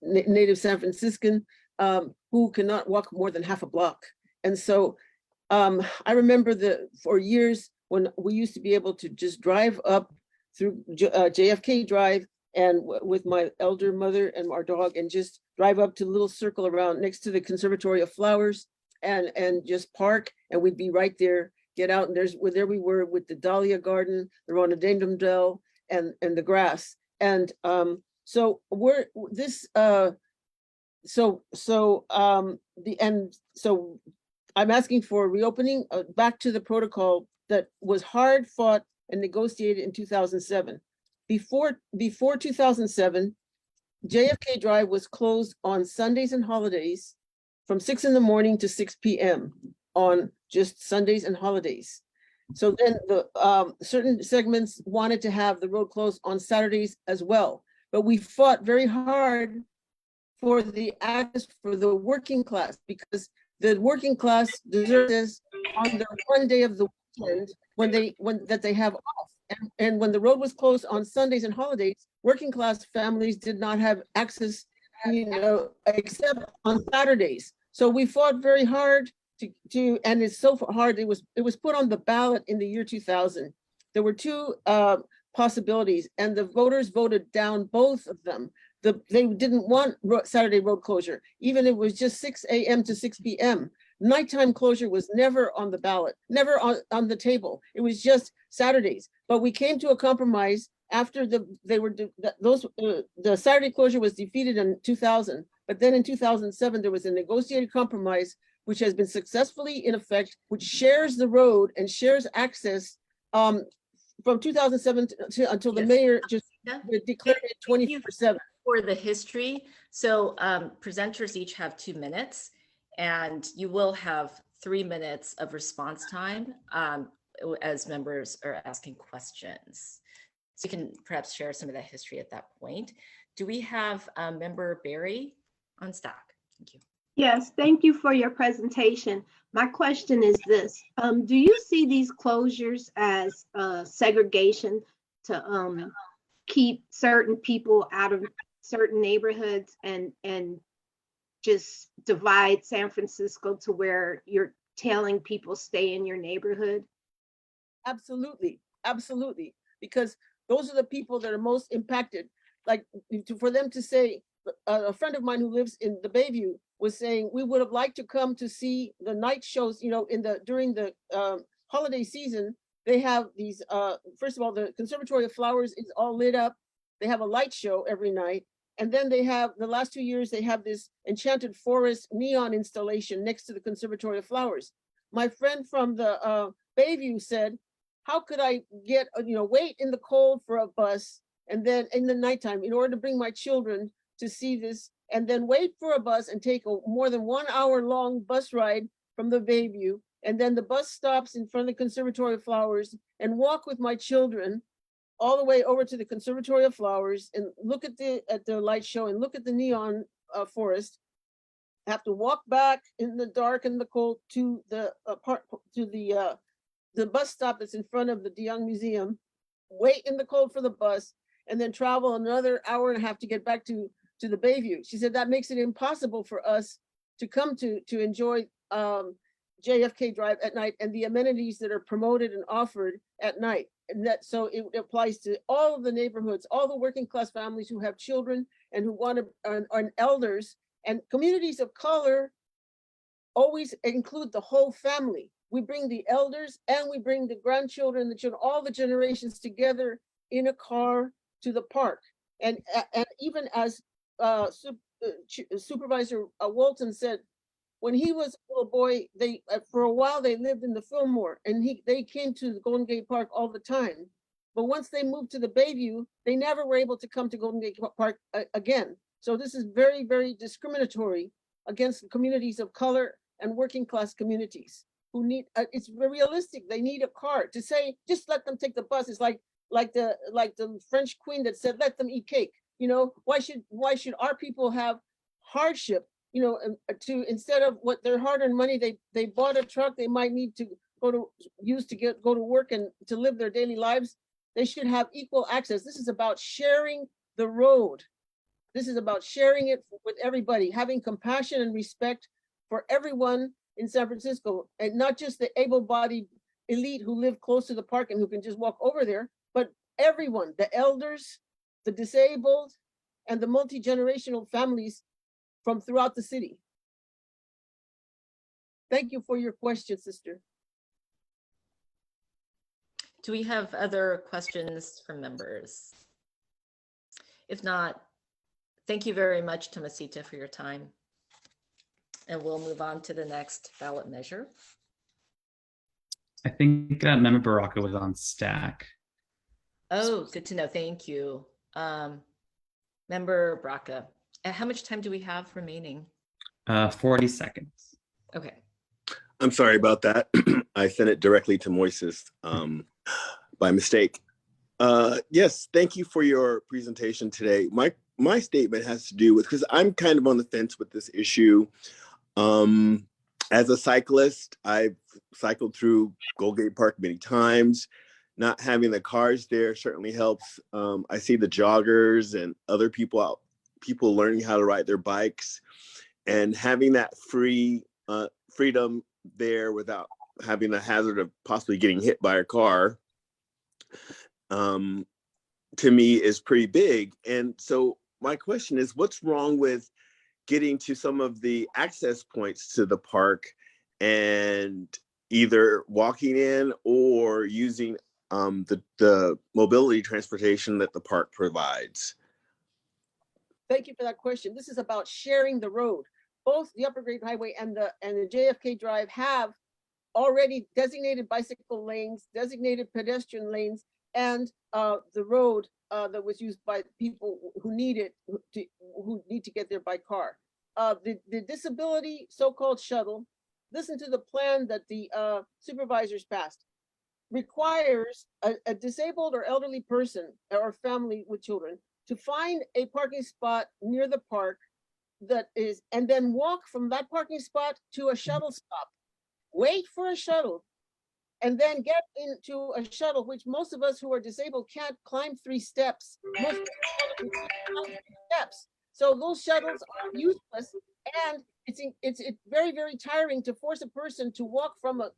native San Franciscan who cannot walk more than half a block. And so I remember for years when we used to be able to just drive up through JFK Drive and with my elder mother and our dog and just drive up to the little circle around next to the Conservatory of Flowers and just park, and we'd be right there, get out, and there we were with the Dahlia Garden, the Rhododendron Dell, and the grass. And so so I'm asking for reopening back to the protocol that was hard fought and negotiated in 2007. Before 2007, JFK Drive was closed on Sundays and holidays from 6 in the morning to 6 p.m. on just Sundays and holidays. So then the certain segments wanted to have the road closed on Saturdays as well. But we fought very hard for the access for the working class, because the working class deserves this on their one day of the weekend when they have off. And when the road was closed on Sundays and holidays, working class families did not have access, except on Saturdays. So we fought very hard to and it's so hard. It was put on the ballot in the year 2000. There were two possibilities, and the voters voted down both of them. They didn't want Saturday road closure, even if it was just 6 a.m. to 6 p.m. Nighttime closure was never on the ballot, never on the table. It was just Saturdays. But we came to a compromise after the Saturday closure was defeated in 2000. But then in 2007, there was a negotiated compromise, which has been successfully in effect, which shares the road and shares access from 2007 until the mayor just declared it 24/7. For the history. So presenters each have 2 minutes, and you will have 3 minutes of response time as members are asking questions. So you can perhaps share some of that history at that point. Do we have Member Barry on stock? Thank you. Yes, thank you for your presentation. My question is this. Do you see these closures as segregation to keep certain people out of certain neighborhoods and just divide San Francisco to where you're telling people stay in your neighborhood? Absolutely, absolutely. Because those are the people that are most impacted. Like for them to say, a friend of mine who lives in the Bayview was saying, we would have liked to come to see the night shows, during the holiday season. They have these, first of all, the Conservatory of Flowers is all lit up. They have a light show every night. And then they have, the last 2 years, they have this Enchanted Forest neon installation next to the Conservatory of Flowers. My friend from the Bayview said, how could I get, wait in the cold for a bus and then in the nighttime in order to bring my children to see this, and then wait for a bus and take a more than 1 hour long bus ride from the Bayview. And then the bus stops in front of the Conservatory of Flowers and walk with my children all the way over to the Conservatory of Flowers and look at the light show and look at the neon forest. Have to walk back in the dark and the cold to the bus stop that's in front of the DeYoung Museum, wait in the cold for the bus, and then travel another hour and a half to get back to the Bayview. She said that makes it impossible for us to come to enjoy JFK Drive at night and the amenities that are promoted and offered at night. And that, so it applies to all of the neighborhoods, all the working class families who have children and who want to, are elders, and communities of color always include the whole family. We bring the elders and we bring the grandchildren, the children, all the generations together in a car to the park. And even as Supervisor Walton said, when he was a little boy, they for a while they lived in the Fillmore, and they came to the Golden Gate Park all the time. But once they moved to the Bayview, they never were able to come to Golden Gate Park again. So this is very, very discriminatory against communities of color and working class communities who need. It's realistic. They need a car. To say just let them take the bus is like the French queen that said let them eat cake. Why should our people have hardship? To instead of what their hard-earned money, they bought a truck they might need to go to work and to live their daily lives. They should have equal access. This is about sharing the road. This is about sharing it with everybody, having compassion and respect for everyone in San Francisco, and not just the able-bodied elite who live close to the park and who can just walk over there, but everyone, the elders, the disabled, and the multi-generational families from throughout the city. Thank you for your question, sister. Do we have other questions from members? If not, Thank you very much, Tomasita, for your time. And we'll move on to the next ballot measure. I think Member Baraka was on stack. Oh, good to know. Thank you. Member Braca, how much time do we have remaining? 40 seconds. Okay. I'm sorry about that. I sent it directly to Moises by mistake. Yes, thank you for your presentation today. My statement has to do with, because I'm kind of on the fence with this issue. As a cyclist, I've cycled through Goldgate Park many times. Not having the cars there certainly helps. I see the joggers and other people out, people learning how to ride their bikes, and having that freedom there without having the hazard of possibly getting hit by a car, to me is pretty big. And so my question is, what's wrong with getting to some of the access points to the park and either walking in or using the mobility transportation that the park provides? Thank you for that question. This is about sharing the road. Both the Upper Great Highway and the JFK Drive have already designated bicycle lanes, designated pedestrian lanes, and the road that was used by people who need it, who need to get there by car. The disability so-called shuttle, listen to the plan that the supervisors passed, requires a disabled or elderly person or family with children to find a parking spot near the park that is, and then walk from that parking spot to a shuttle stop, wait for a shuttle, and then get into a shuttle, which most of us who are disabled can't climb 3 steps. Most of us can't climb 3 steps. So those shuttles are useless, and it's very, very tiring to force a person to walk from a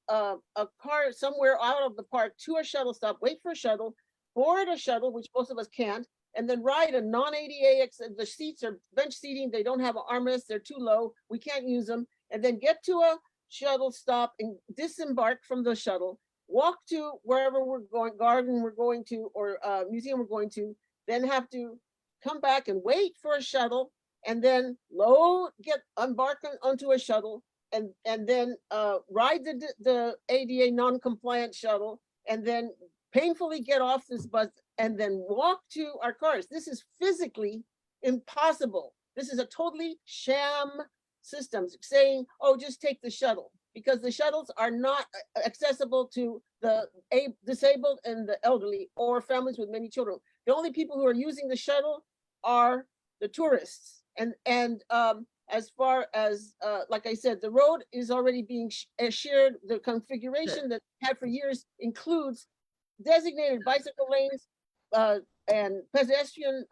car somewhere out of the park to a shuttle stop, wait for a shuttle, board a shuttle, which most of us can't, and then ride a non-ADA, the seats are bench seating, they don't have armrests, they're too low, we can't use them, and then get to a shuttle stop and disembark from the shuttle, walk to wherever we're going, garden we're going to, or museum we're going to, then have to come back and wait for a shuttle, and then embark onto a shuttle, and then ride the ADA non-compliant shuttle, and then painfully get off this bus and then walk to our cars. This is physically impossible. This is a totally sham system saying, oh, just take the shuttle, because the shuttles are not accessible to the disabled and the elderly or families with many children. The only people who are using the shuttle are the tourists. And as far as, like I said, the road is already being shared. The configuration that we had for years includes designated bicycle lanes and pedestrian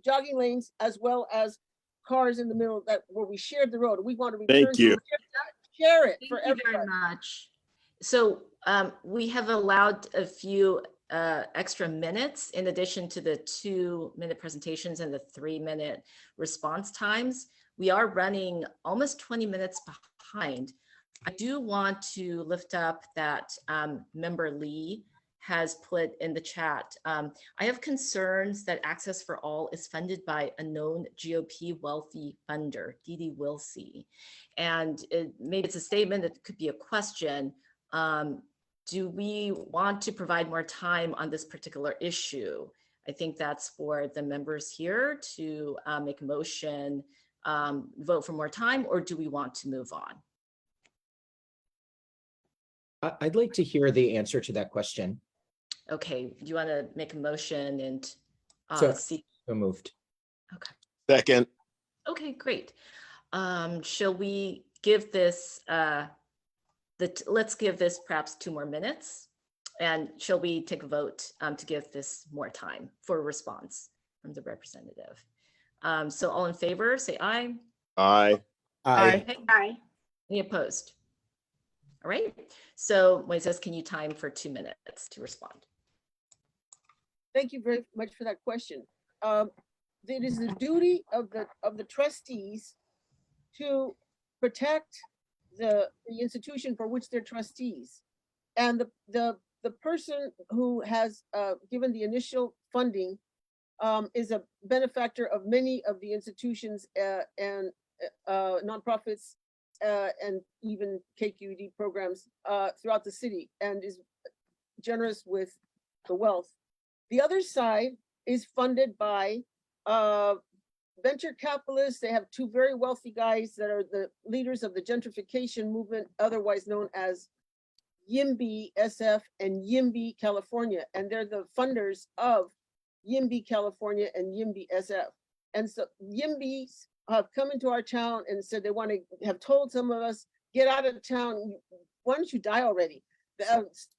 jogging lanes, as well as cars in the middle where we shared the road. We want to return to share it for everyone. Thank you very much. So we have allowed a few extra minutes in addition to the 2-minute presentations and the 3-minute response times. We are running almost 20 minutes behind. I do want to lift up that Member Lee has put in the chat. I have concerns that Access for All is funded by a known GOP wealthy funder, Didi Wilsey. And maybe it's a statement, it could be a question. Do we want to provide more time on this particular issue? I think that's for the members here to make a motion, vote for more time, or do we want to move on? I'd like to hear the answer to that question. Okay, do you want to make a motion and see? So moved. Okay. Second. Okay, great. Shall we give this, let's give this perhaps 2 more minutes, and shall we take a vote to give this more time for a response from the representative? So all in favor, say aye. Aye. Aye. Aye. Any opposed? All right, so Moises, can you time for 2 minutes to respond? Thank you very much for that question. It is the duty of the trustees to protect the institution for which they're trustees, and the person who has given the initial funding is a benefactor of many of the institutions and nonprofits and even KQED programs throughout the city, and is generous with the wealth. The other side is funded by venture capitalists. They have two very wealthy guys that are the leaders of the gentrification movement, otherwise known as YIMBY SF and YIMBY California. And they're the funders of YIMBY California and YIMBY SF. And so YIMBYs have come into our town and said they want to have told some of us, get out of town. Why don't you die already?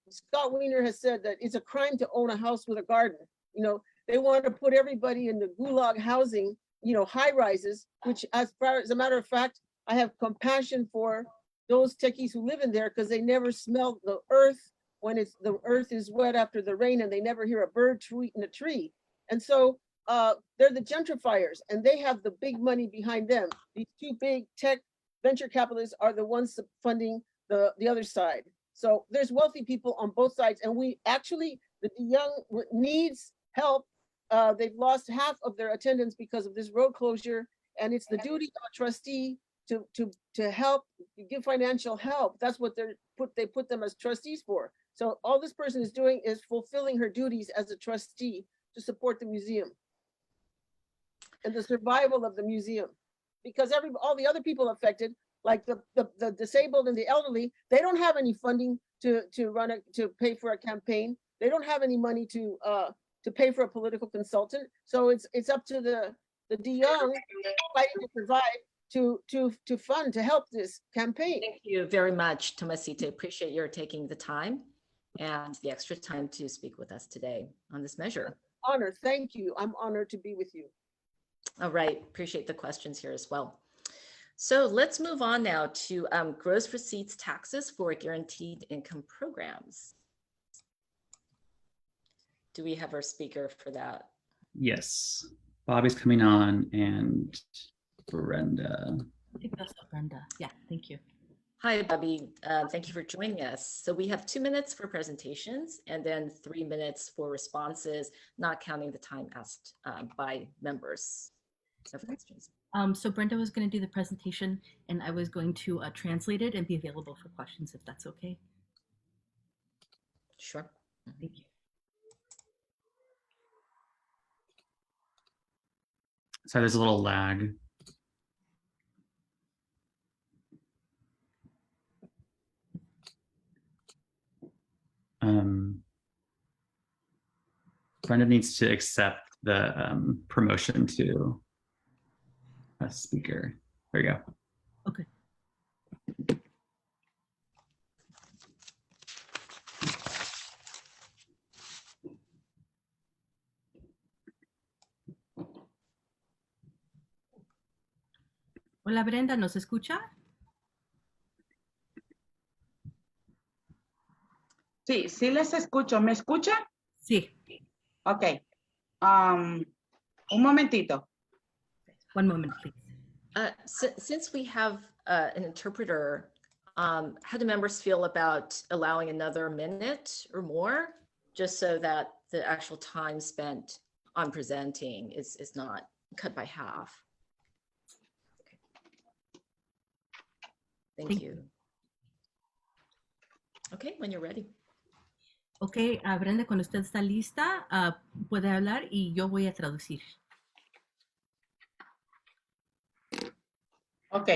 Scott Wiener has said that it's a crime to own a house with a garden. You know, they want to put everybody in the gulag housing, you know, high rises, which as a matter of fact, I have compassion for those techies who live in there because they never smell the earth when the earth is wet after the rain, and they never hear a bird tweet in a tree. And so they're the gentrifiers, and they have the big money behind them. These two big tech venture capitalists are the ones funding the other side. So there's wealthy people on both sides, and we actually, the young needs help. They've lost half of their attendance because of this road closure, and it's the duty of a trustee to help, give financial help. That's what they put them as trustees for. So all this person is doing is fulfilling her duties as a trustee to support the museum and the survival of the museum, because all the other people affected, like the disabled and the elderly, they don't have any funding to pay for a campaign. They don't have any money to pay for a political consultant. So it's up to the young fighting to survive to fund, to help this campaign. Thank you very much, Tomasita. Appreciate your taking the time and the extra time to speak with us today on this measure. Honor, thank you. I'm honored to be with you. All right, appreciate the questions here as well. So let's move on now to gross receipts taxes for guaranteed income programs. Do we have our speaker for that? Yes, Bobby's coming on and Brenda. I think that's Brenda. Yeah, thank you. Hi, Bobby. Thank you for joining us. So we have 2 minutes for presentations and then 3 minutes for responses, not counting the time asked by members of questions. So Brenda was going to do the presentation, and I was going to translate it and be available for questions if that's okay. Sure. Thank you. So there's a little lag. Brenda needs to accept the promotion to a speaker. There you go. Okay. Hola Brenda, ¿nos escucha? Sí, sí les escucho. ¿Me escuchan? Sí. Ok. Un momentito. One moment, please. Since we have an interpreter, how do members feel about allowing another minute or more, just so that the actual time spent on presenting is not cut by half? Okay. Thank you. Okay, when you're ready. Ok, Brenda, cuando usted está lista, puede hablar y yo voy a traducir. Ok.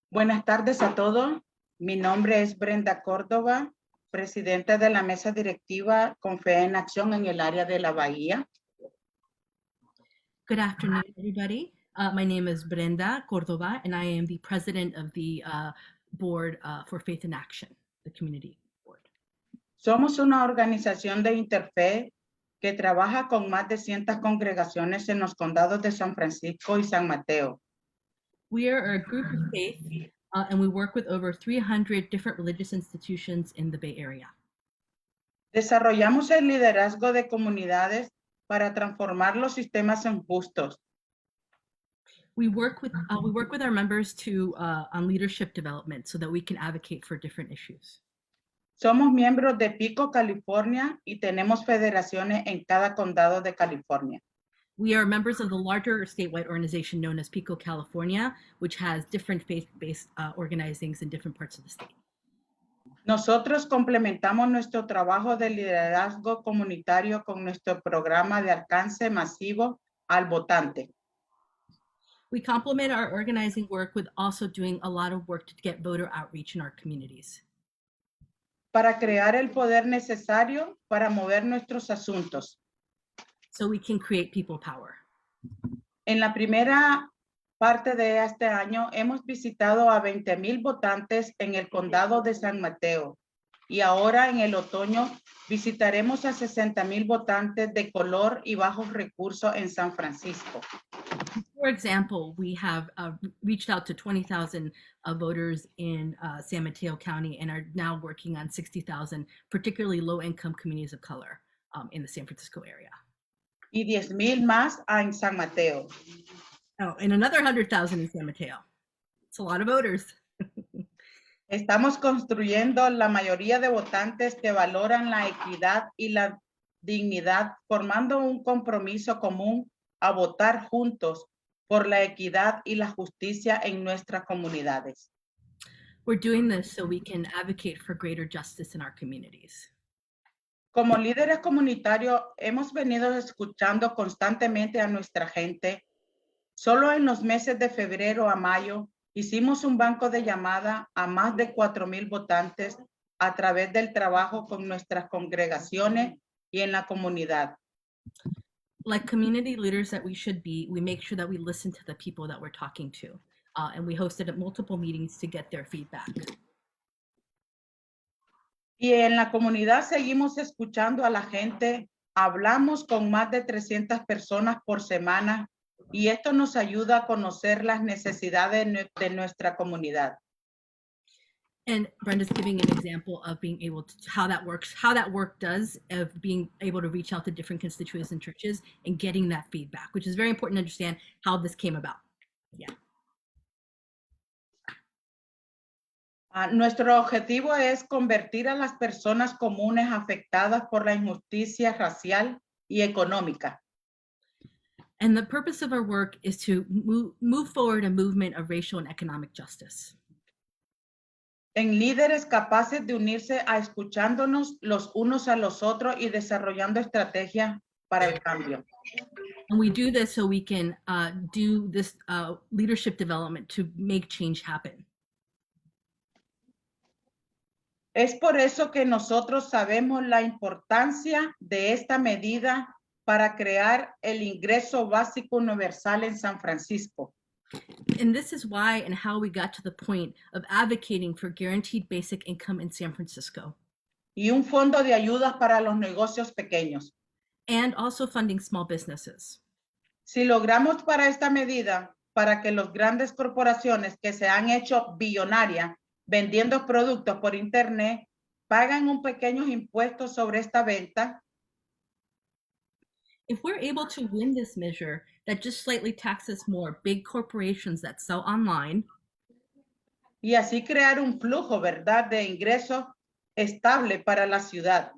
Buenas tardes a todos. Mi nombre es Brenda Córdoba, presidenta de la mesa directiva con Fe en Acción en el área de la Bahía. Good afternoon, everybody. My name is Brenda Cordova, and I am the president of the board for Faith in Action, the community board. Somos una organización de interfe que trabaja con más de 100 congregaciones en los condados de San Francisco y San Mateo. We are a group of faith, and we work with over 300 different religious institutions in the Bay Area. Desarrollamos el liderazgo de comunidades para transformar los sistemas injustos. We work with our members to on leadership development so that we can advocate for different issues. Somos miembros de Pico, California, y tenemos federaciones en cada condado de California. We are members of the larger statewide organization known as Pico, California, which has different faith-based organizings in different parts of the state. Nosotros complementamos nuestro trabajo de liderazgo comunitario con nuestro programa de alcance masivo al votante. We complement our organizing work with also doing a lot of work to get voter outreach in our communities. Para crear el poder necesario para mover nuestros asuntos. So we can create people power. En la primera parte de este año hemos visitado a 20,000 votantes en el condado de San Mateo y ahora en el otoño visitaremos a 60,000 votantes de color y bajos recursos en San Francisco. For example, we have reached out to 20,000 voters in San Mateo County and are now working on 60,000, particularly low-income communities of color in the San Francisco area. Y 10,000 más en San Mateo. Oh, and another 100,000 in San Mateo. It's a lot of voters. Estamos construyendo la mayoría de votantes que valoran la equidad y la dignidad, formando un compromiso común a votar juntos por la equidad y la justicia en nuestras comunidades. We're doing this so we can advocate for greater justice in our communities. Como líderes comunitarios, hemos venido escuchando constantemente a nuestra gente. Solo en los meses de febrero a mayo, hicimos un banco de llamada a más de 4,000 votantes a través del trabajo con nuestras congregaciones y en la comunidad. Like community leaders that we should be, we make sure that we listen to the people that we're talking to. And we hosted multiple meetings to get their feedback. Y en la comunidad seguimos escuchando a la gente. Hablamos con más de 300 personas por semana y esto nos ayuda a conocer las necesidades de nuestra comunidad. And Brenda's giving an example of being able to, how that work does, of being able to reach out to different constituents and churches and getting that feedback, which is very important to understand how this came about. Yeah. Nuestro objetivo es convertir a las personas comunes afectadas por la injusticia racial y económica. And the purpose of our work is to move forward a movement of racial and economic justice. En líderes capaces de unirse a escuchándonos los unos a los otros y desarrollando estrategias para el cambio. And we do this so we can do this leadership development to make change happen. Es por eso que nosotros sabemos la importancia de esta medida para crear el ingreso básico universal en San Francisco. And this is why and how we got to the point of advocating for guaranteed basic income in San Francisco. Y un fondo de ayudas para los negocios pequeños. And also funding small businesses. Si logramos para esta medida, para que las grandes corporaciones que se han hecho billonarias vendiendo productos por internet pagan un pequeño impuesto sobre esta venta. If we're able to win this measure that just slightly taxes more big corporations that sell online. Y así crear un flujo, ¿verdad?, de ingresos estable para la ciudad.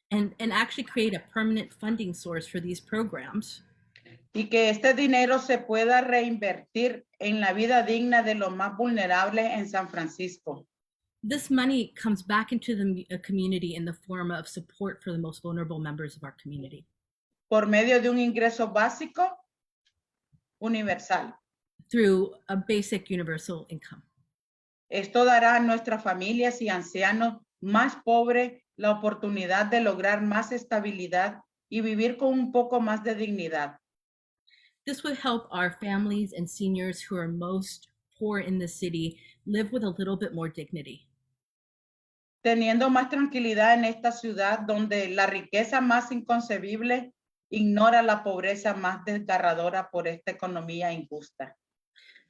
And actually create a permanent funding source for these programs. Y que este dinero se pueda reinvertir en la vida digna de los más vulnerables en San Francisco. This money comes back into the community in the form of support for the most vulnerable members of our community. Por medio de un ingreso básico universal. Through a basic universal income. Esto dará a nuestras familias y ancianos más pobres la oportunidad de lograr más estabilidad y vivir con un poco más de dignidad. This would help our families and seniors who are most poor in the city live with a little bit more dignity. Teniendo más tranquilidad en esta ciudad donde la riqueza más inconcebible ignora la pobreza más desgarradora por esta economía injusta.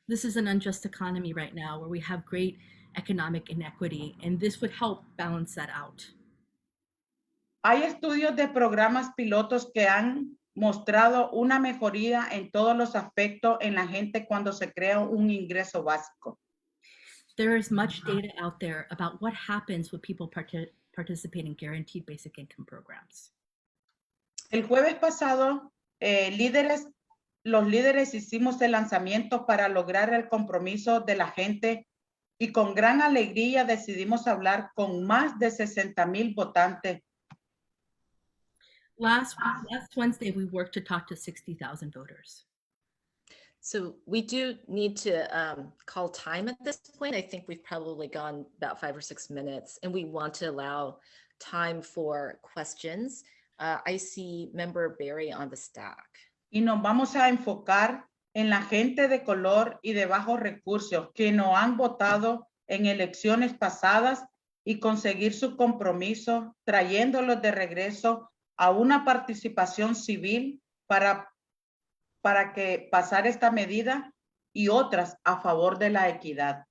This is an unjust economy right now where we have great economic inequity, and this would help balance that out. Hay estudios de programas pilotos que han mostrado una mejoría en todos los aspectos en la gente cuando se crea un ingreso básico. There is much data out there about what happens when people participate in guaranteed basic income programs. El jueves pasado, los líderes hicimos el lanzamiento para lograr el compromiso de la gente y con gran alegría decidimos hablar con más de 60,000 votantes. Last Wednesday, we worked to talk to 60,000 voters. So we do need to call time at this point. I think we've probably gone about 5 or 6 minutes, and we want to allow time for questions. I see Member Berry on the stack. Y nos vamos a enfocar en la gente de color y de bajos recursos que no han votado en elecciones pasadas y conseguir su compromiso, trayéndolos de regreso a una participación civil para que pasar esta medida y otras a favor de la equidad.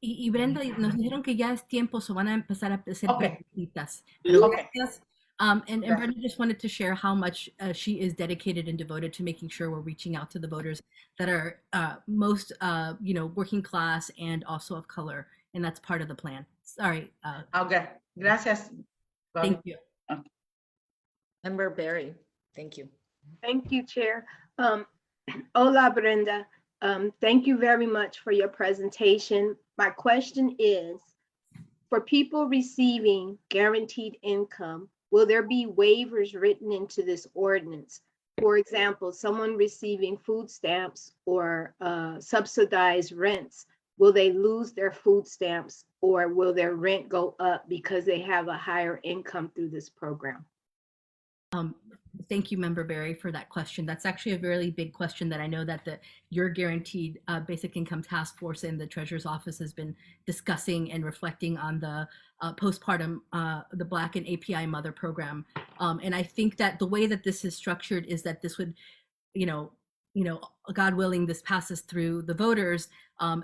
Y Brenda, nos dijeron que ya es tiempo, so van a empezar a hacer preguntitas. Gracias. And Brenda just wanted to share how much she is dedicated and devoted to making sure we're reaching out to the voters that are most, working class and also of color, and that's part of the plan. Sorry. Okay, gracias. Thank you. Member Berry, thank you. Thank you, Chair. Hola, Brenda. Thank you very much for your presentation. My question is, for people receiving guaranteed income, will there be waivers written into this ordinance? For example, someone receiving food stamps or subsidized rents, will they lose their food stamps or will their rent go up because they have a higher income through this program? Thank you, Member Berry, for that question. That's actually a really big question that I know that your Guaranteed Basic Income Task Force and the Treasurer's Office has been discussing and reflecting on the postpartum, the Black and API Mother Program. And I think that the way that this is structured is that this would, God willing, this passes through the voters,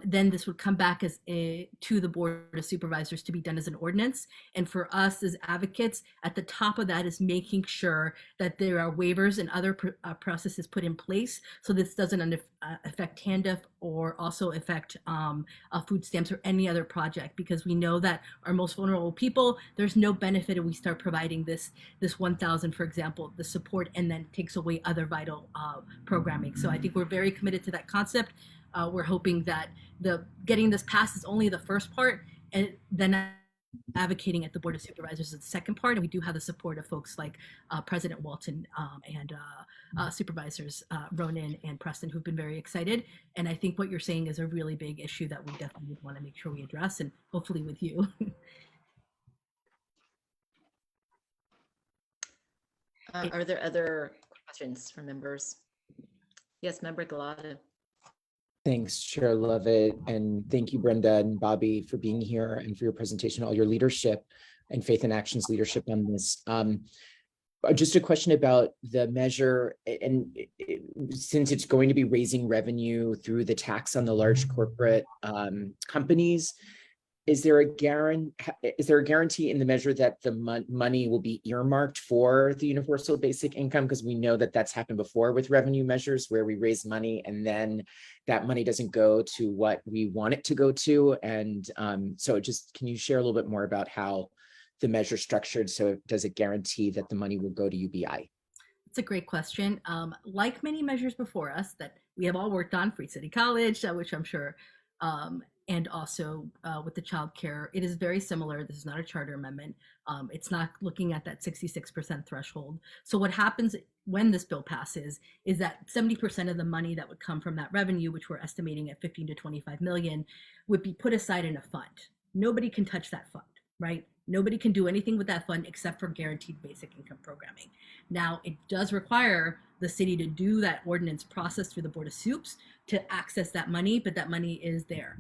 then this would come back as to the Board of Supervisors to be done as an ordinance. And for us as advocates, at the top of that is making sure that there are waivers and other processes put in place so this doesn't affect TANDF or also affect food stamps or any other project, because we know that our most vulnerable people, there's no benefit if we start providing this 1,000, for example, the support, and then takes away other vital programming. So I think we're very committed to that concept. We're hoping that getting this passed is only the first part, and then advocating at the Board of Supervisors is the second part. And we do have the support of folks like President Walton and Supervisors Ronan and Preston, who've been very excited. And I think what you're saying is a really big issue that we definitely would want to make sure we address, and hopefully with you. Are there other questions from members? Yes, Member Galata. Thanks, Chair Lovett, and thank you, Brenda and Bobby, for being here and for your presentation, all your leadership and Faith in Action's leadership on this. Just a question about the measure, and since it's going to be raising revenue through the tax on the large corporate companies, is there a guarantee in the measure that the money will be earmarked for the universal basic income? Because we know that that's happened before with revenue measures where we raise money and then that money doesn't go to what we want it to go to. And so just, can you share a little bit more about how the measure is structured? So does it guarantee that the money will go to UBI? It's a great question. Like many measures before us that we have all worked on, Free City College, which I'm sure, and also with the child care, it is very similar. This is not a charter amendment. It's not looking at that 66% threshold. So what happens when this bill passes is that 70% of the money that would come from that revenue, which we're estimating at 15 to 25 million, would be put aside in a fund. Nobody can touch that fund, right? Nobody can do anything with that fund except for guaranteed basic income programming. Now, it does require the city to do that ordinance process through the Board of Soups to access that money, but that money is there.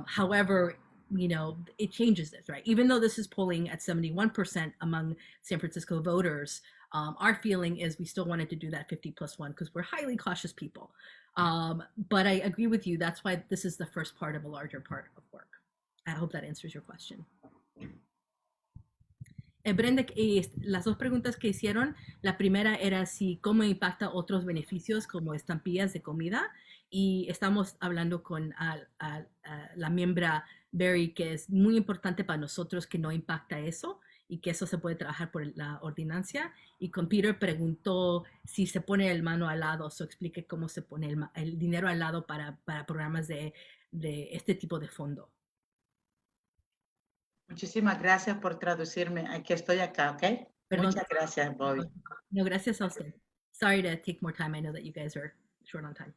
However, it changes this, right? Even though this is polling at 71% among San Francisco voters, our feeling is we still wanted to do that 50+1 because we're highly cautious people. But I agree with you. That's why this is the first part of a larger part of work. I hope that answers your question. Brenda, las dos preguntas que hicieron, la primera era si cómo impacta otros beneficios como estampillas de comida, y estamos hablando con la miembro Berry que es muy importante para nosotros que no impacta eso. y que eso se puede trabajar por la ordinancia. Y con Peter preguntó si se pone el mano al lado, o explique cómo se pone el dinero al lado para programas de este tipo de fondo. Muchísimas gracias por traducirme. Aquí estoy acá, ¿ok? Perdón. Muchas gracias, Bobby. No, gracias a usted. Sorry to take more time. I know that you guys are short on time.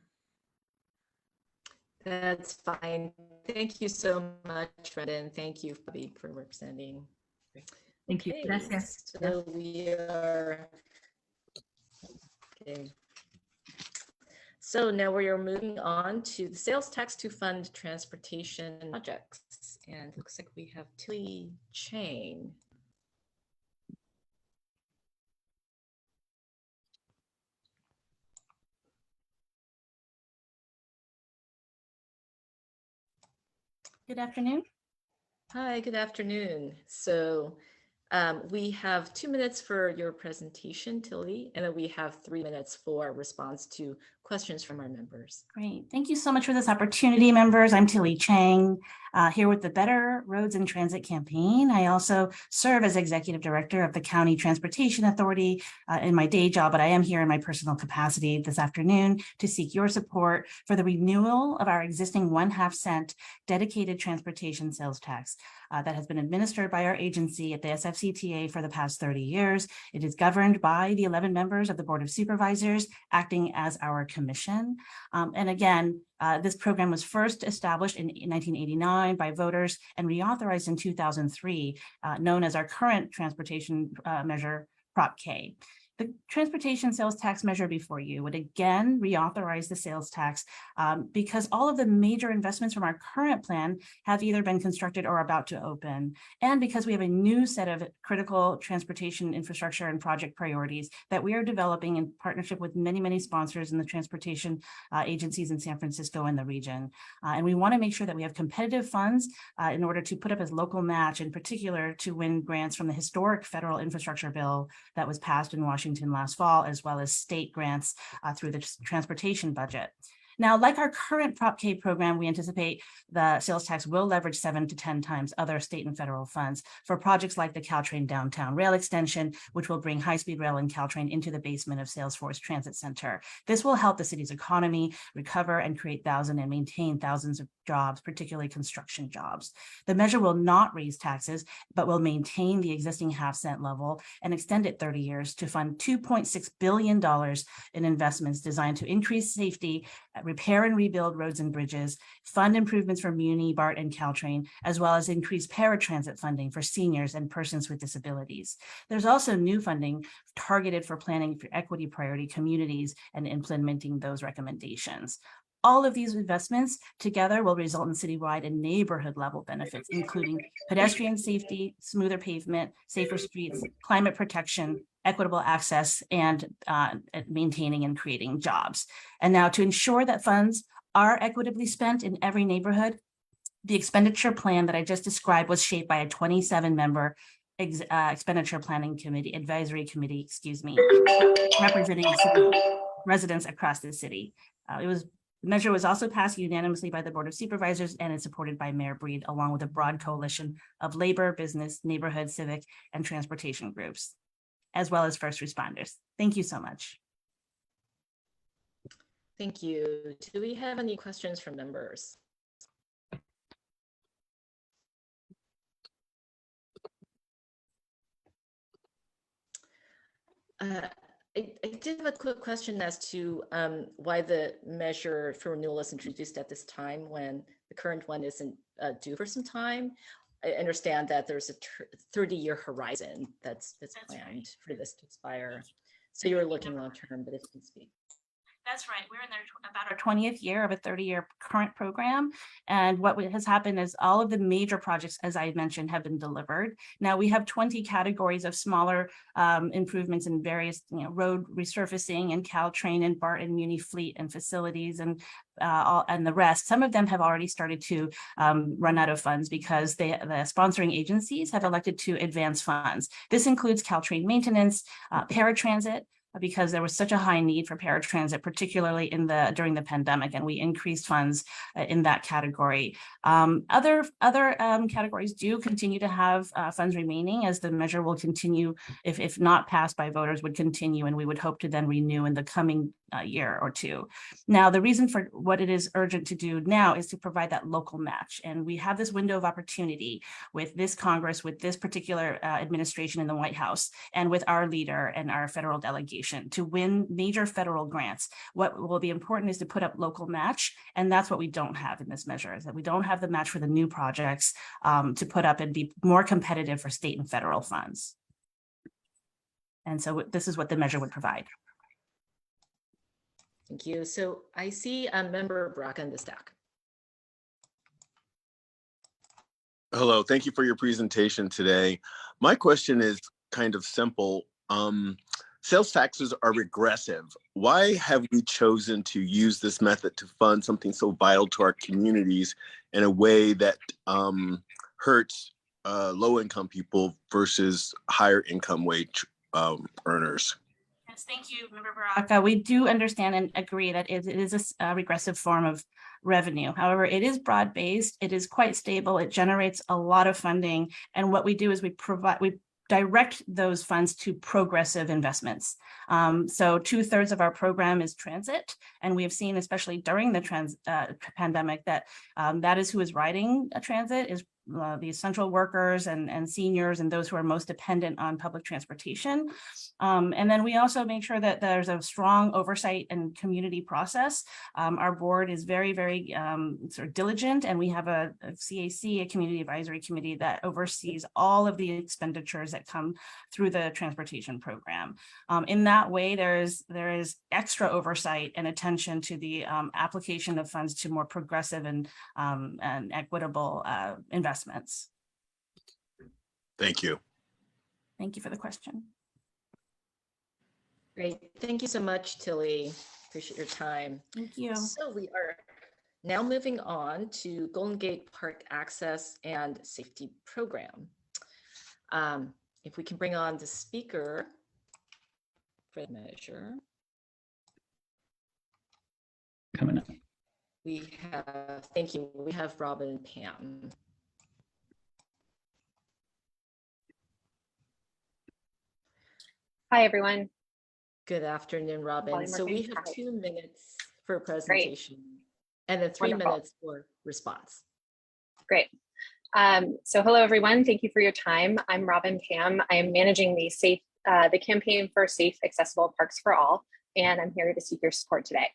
That's fine. Thank you so much, Brenda, and thank you, Bobby, for representing. Thank you. Okay, Gracias. so we are, okay. So now we are moving on to the sales tax to fund transportation projects. And it looks like we have Tilly Chang. Good afternoon. Hi, good afternoon. So we have 2 minutes for your presentation, Tilly, and then we have 3 minutes for response to questions from our members. Great. Thank you so much for this opportunity, members. I'm Tilly Chang, here with the Better Roads and Transit campaign. I also serve as Executive Director of the County Transportation Authority in my day job, but I am here in my personal capacity this afternoon to seek your support for the renewal of our existing 1/2 cent dedicated transportation sales tax that has been administered by our agency at the SFCTA for the past 30 years. It is governed by the 11 members of the Board of Supervisors acting as our commission. And again, this program was first established in 1989 by voters and reauthorized in 2003, known as our current transportation measure, Prop K. The transportation sales tax measure before you would again reauthorize the sales tax because all of the major investments from our current plan have either been constructed or about to open. And because we have a new set of critical transportation infrastructure and project priorities that we are developing in partnership with many, many sponsors in the transportation agencies in San Francisco and the region. And we want to make sure that we have competitive funds in order to put up as local match, in particular to win grants from the historic federal infrastructure bill that was passed in Washington last fall, as well as state grants through the transportation budget. Now, like our current Prop K program, we anticipate the sales tax will leverage 7 to 10 times other state and federal funds for projects like the Caltrain downtown rail extension, which will bring high-speed rail and Caltrain into the basement of Salesforce Transit Center. This will help the city's economy recover and create thousands and maintain thousands of jobs, particularly construction jobs. The measure will not raise taxes, but will maintain the existing 1/2 cent level and extend it 30 years to fund $2.6 billion in investments designed to increase safety, repair and rebuild roads and bridges, fund improvements for Muni, BART, and Caltrain, as well as increase paratransit funding for seniors and persons with disabilities. There's also new funding targeted for planning for equity priority communities and implementing those recommendations. All of these investments together will result in citywide and neighborhood level benefits, including pedestrian safety, smoother pavement, safer streets, climate protection, equitable access, and maintaining and creating jobs. And now, to ensure that funds are equitably spent in every neighborhood, the expenditure plan that I just described was shaped by a 27-member expenditure planning committee, advisory committee, representing residents across the city. The measure was also passed unanimously by the Board of Supervisors and is supported by Mayor Breed, along with a broad coalition of labor, business, neighborhood, civic, and transportation groups, as well as first responders. Thank you so much. Thank you. Do we have any questions from members? I did have a quick question as to why the measure for renewal was introduced at this time when the current one isn't due for some time. I understand that there's a 30-year horizon that's planned for this to expire. So you're looking long term, but if you can speak. That's right. We're in about our 20th year of a 30-year current program. And what has happened is all of the major projects, as I mentioned, have been delivered. Now we have 20 categories of smaller improvements in various road resurfacing and Caltrain and BART and Muni fleet and facilities and the rest. Some of them have already started to run out of funds because the sponsoring agencies have elected to advance funds. This includes Caltrain maintenance, paratransit, because there was such a high need for paratransit, particularly during the pandemic, and we increased funds in that category. Other categories do continue to have funds remaining, as the measure will continue, if not passed by voters, would continue, and we would hope to then renew in the coming year or two. Now, the reason for what it is urgent to do now is to provide that local match. And we have this window of opportunity with this Congress, with this particular administration in the White House, and with our leader and our federal delegation to win major federal grants. What will be important is to put up local match. And that's what we don't have in this measure, is that we don't have the match for the new projects to put up and be more competitive for state and federal funds. And so this is what the measure would provide. Thank you. So I see a member Braca in the stack. Hello, thank you for your presentation today. My question is kind of simple. Sales taxes are regressive. Why have we chosen to use this method to fund something so vital to our communities in a way that hurts low-income people versus higher income wage earners? Yes, thank you, Member Baraka. We do understand and agree that it is a regressive form of revenue. However, it is broad-based, it is quite stable, it generates a lot of funding, and what we do is we direct those funds to progressive investments. So 2/3 of our program is transit, and we have seen, especially during the pandemic, that that is who is riding a transit, is the essential workers and seniors and those who are most dependent on public transportation. And then we also make sure that there's a strong oversight and community process. Our board is very, very sort of diligent, and we have a CAC, a community advisory committee, that oversees all of the expenditures that come through the transportation program. In that way, there is extra oversight and attention to the application of funds to more progressive and equitable investments. Thank you. Thank you for the question. Great. Thank you so much, Tilly. Appreciate your time. Thank you. So we are now moving on to Golden Gate Park Access and Safety Program. If we can bring on the speaker for the measure. Coming up. We have, thank you, we have Robin and Pam. Hi, everyone. Good afternoon, Robin. Volume So we working? have Hi. 2 minutes for a presentation and then 3 Wonderful. minutes for response. Great. So hello, everyone. Thank you for your time. I'm Robin Pam. I am managing the campaign for Safe, Accessible Parks for All, and I'm here to seek your support today.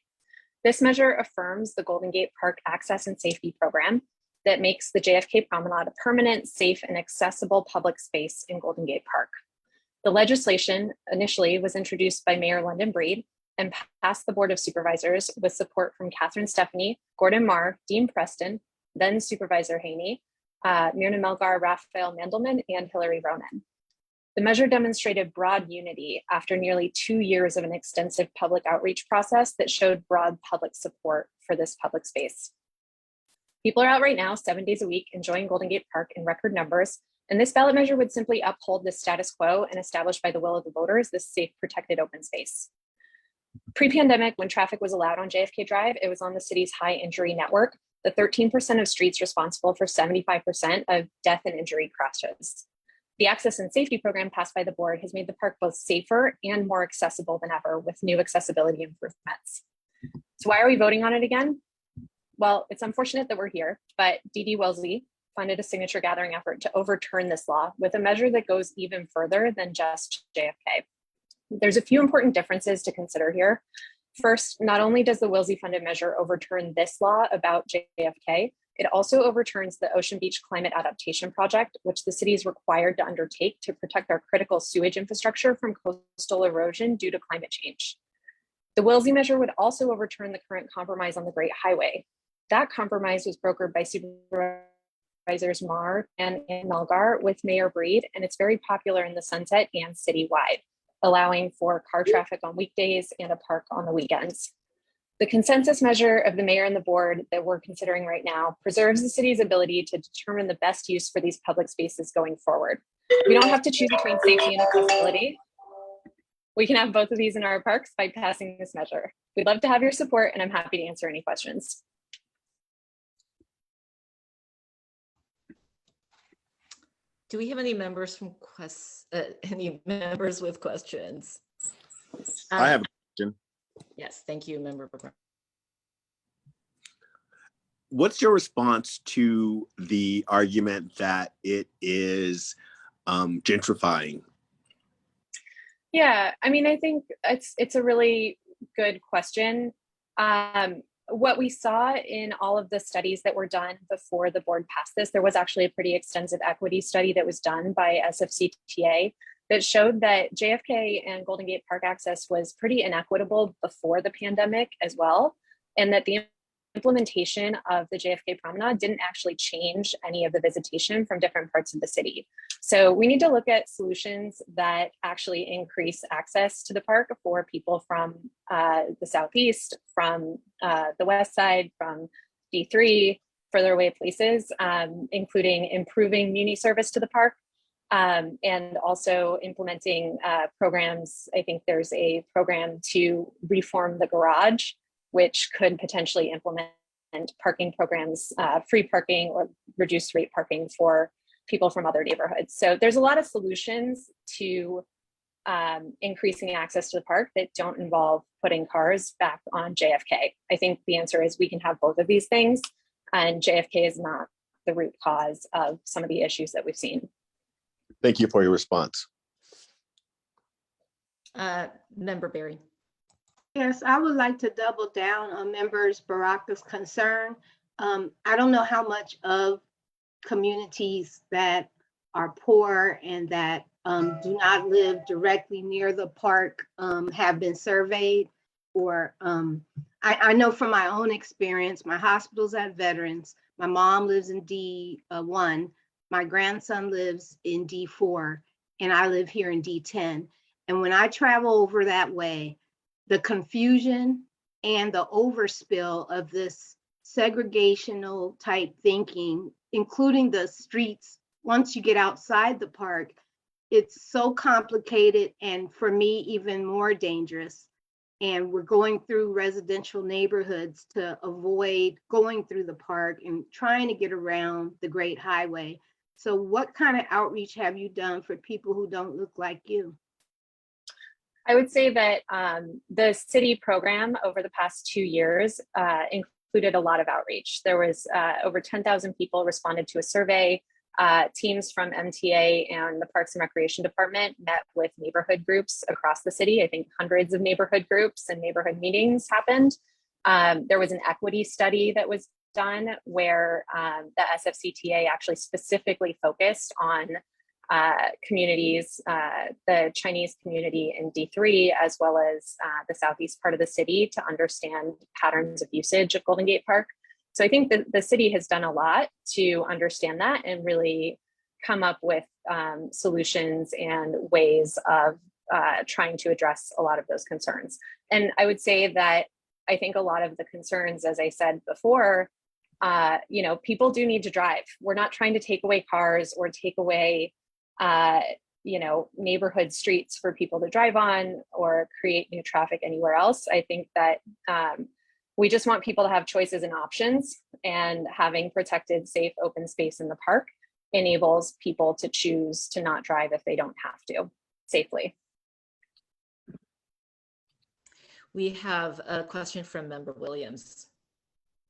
This measure affirms the Golden Gate Park Access and Safety Program that makes the JFK Promenade a permanent, safe, and accessible public space in Golden Gate Park. The legislation initially was introduced by Mayor London Breed and passed the Board of Supervisors with support from Catherine Stephanie, Gordon Marr, Dean Preston, then Supervisor Haney, Myrna Melgar, Raphael Mandelman, and Hillary Ronan. The measure demonstrated broad unity after nearly 2 years of an extensive public outreach process that showed broad public support for this public space. People are out right now 7 days a week enjoying Golden Gate Park in record numbers, and this ballot measure would simply uphold the status quo and establish by the will of the voters this safe, protected open space. Pre-pandemic, when traffic was allowed on JFK Drive, it was on the city's high injury network, the 13% of streets responsible for 75% of death and injury crashes. The Access and Safety Program passed by the board has made the park both safer and more accessible than ever with new accessibility improvements. So why are we voting on it again? Well, it's unfortunate that we're here, but D.D. Wellesley funded a signature gathering effort to overturn this law with a measure that goes even further than just JFK. There's a few important differences to consider here. First, not only does the Wellesley funded measure overturn this law about JFK, it also overturns the Ocean Beach Climate Adaptation Project, which the city is required to undertake to protect our critical sewage infrastructure from coastal erosion due to climate change. The Wellesley measure would also overturn the current compromise on the Great Highway. That compromise was brokered by Supervisors Marr and Melgar with Mayor Breed, and it's very popular in the Sunset and citywide, allowing for car traffic on weekdays and a park on the weekends. The consensus measure of the mayor and the board that we're considering right now preserves the city's ability to determine the best use for these public spaces going forward. We don't have to choose between safety and accessibility. we can have both of these in our parks by passing this measure. We'd love to have your support, and I'm happy to answer any questions. Do we have any members from any members with questions? I have a question. Yes, thank you, Member Brown. What's your response to the argument that it is gentrifying? Yeah, I mean, I think it's a really good question. What we saw in all of the studies that were done before the board passed this, there was actually a pretty extensive equity study that was done by SFCTA that showed that JFK and Golden Gate Park access was pretty inequitable before the pandemic as well, and that the implementation of the JFK Promenade didn't actually change any of the visitation from different parts of the city. So we need to look at solutions that actually increase access to the park for people from the Southeast, from the West Side, from D3, further away places, including improving muni service to the park, and also implementing programs. I think there's a program to reform the garage, which could potentially implement parking programs, free parking or reduced rate parking for people from other neighborhoods. So there's a lot of solutions to increasing access to the park that don't involve putting cars back on JFK. I think the answer is we can have both of these things, and JFK is not the root cause of some of the issues that we've seen. Thank you for your response. Member Berry. Yes, I would like to double down on members Baraka's concern. I don't know how much of communities that are poor and that do not live directly near the park have been surveyed, or I know from my own experience, my hospital's at Veterans, my mom lives in D1, my grandson lives in D4, and I live here in D10. And when I travel over that way, the confusion and the overspill of this segregational type thinking, including the streets, once you get outside the park, it's so complicated and for me, even more dangerous. And we're going through residential neighborhoods to avoid going through the park and trying to get around the Great Highway. So what kind of outreach have you done for people who don't look like you? I would say that the city program over the past 2 years included a lot of outreach. There was over 10,000 people responded to a survey. Teams from MTA and the Parks and Recreation Department met with neighborhood groups across the city. I think hundreds of neighborhood groups and neighborhood meetings happened. There was an equity study that was done where the SFCTA actually specifically focused on communities, the Chinese community in D3, as well as the southeast part of the city, to understand patterns of usage of Golden Gate Park. So I think that the city has done a lot to understand that and really come up with solutions and ways of trying to address a lot of those concerns. And I would say that I think a lot of the concerns, as I said before, people do need to drive. We're not trying to take away cars or take away neighborhood streets for people to drive on or create new traffic anywhere else. I think that we just want people to have choices and options, and having protected, safe, open space in the park enables people to choose to not drive if they don't have to safely. We have a question from Member Williams.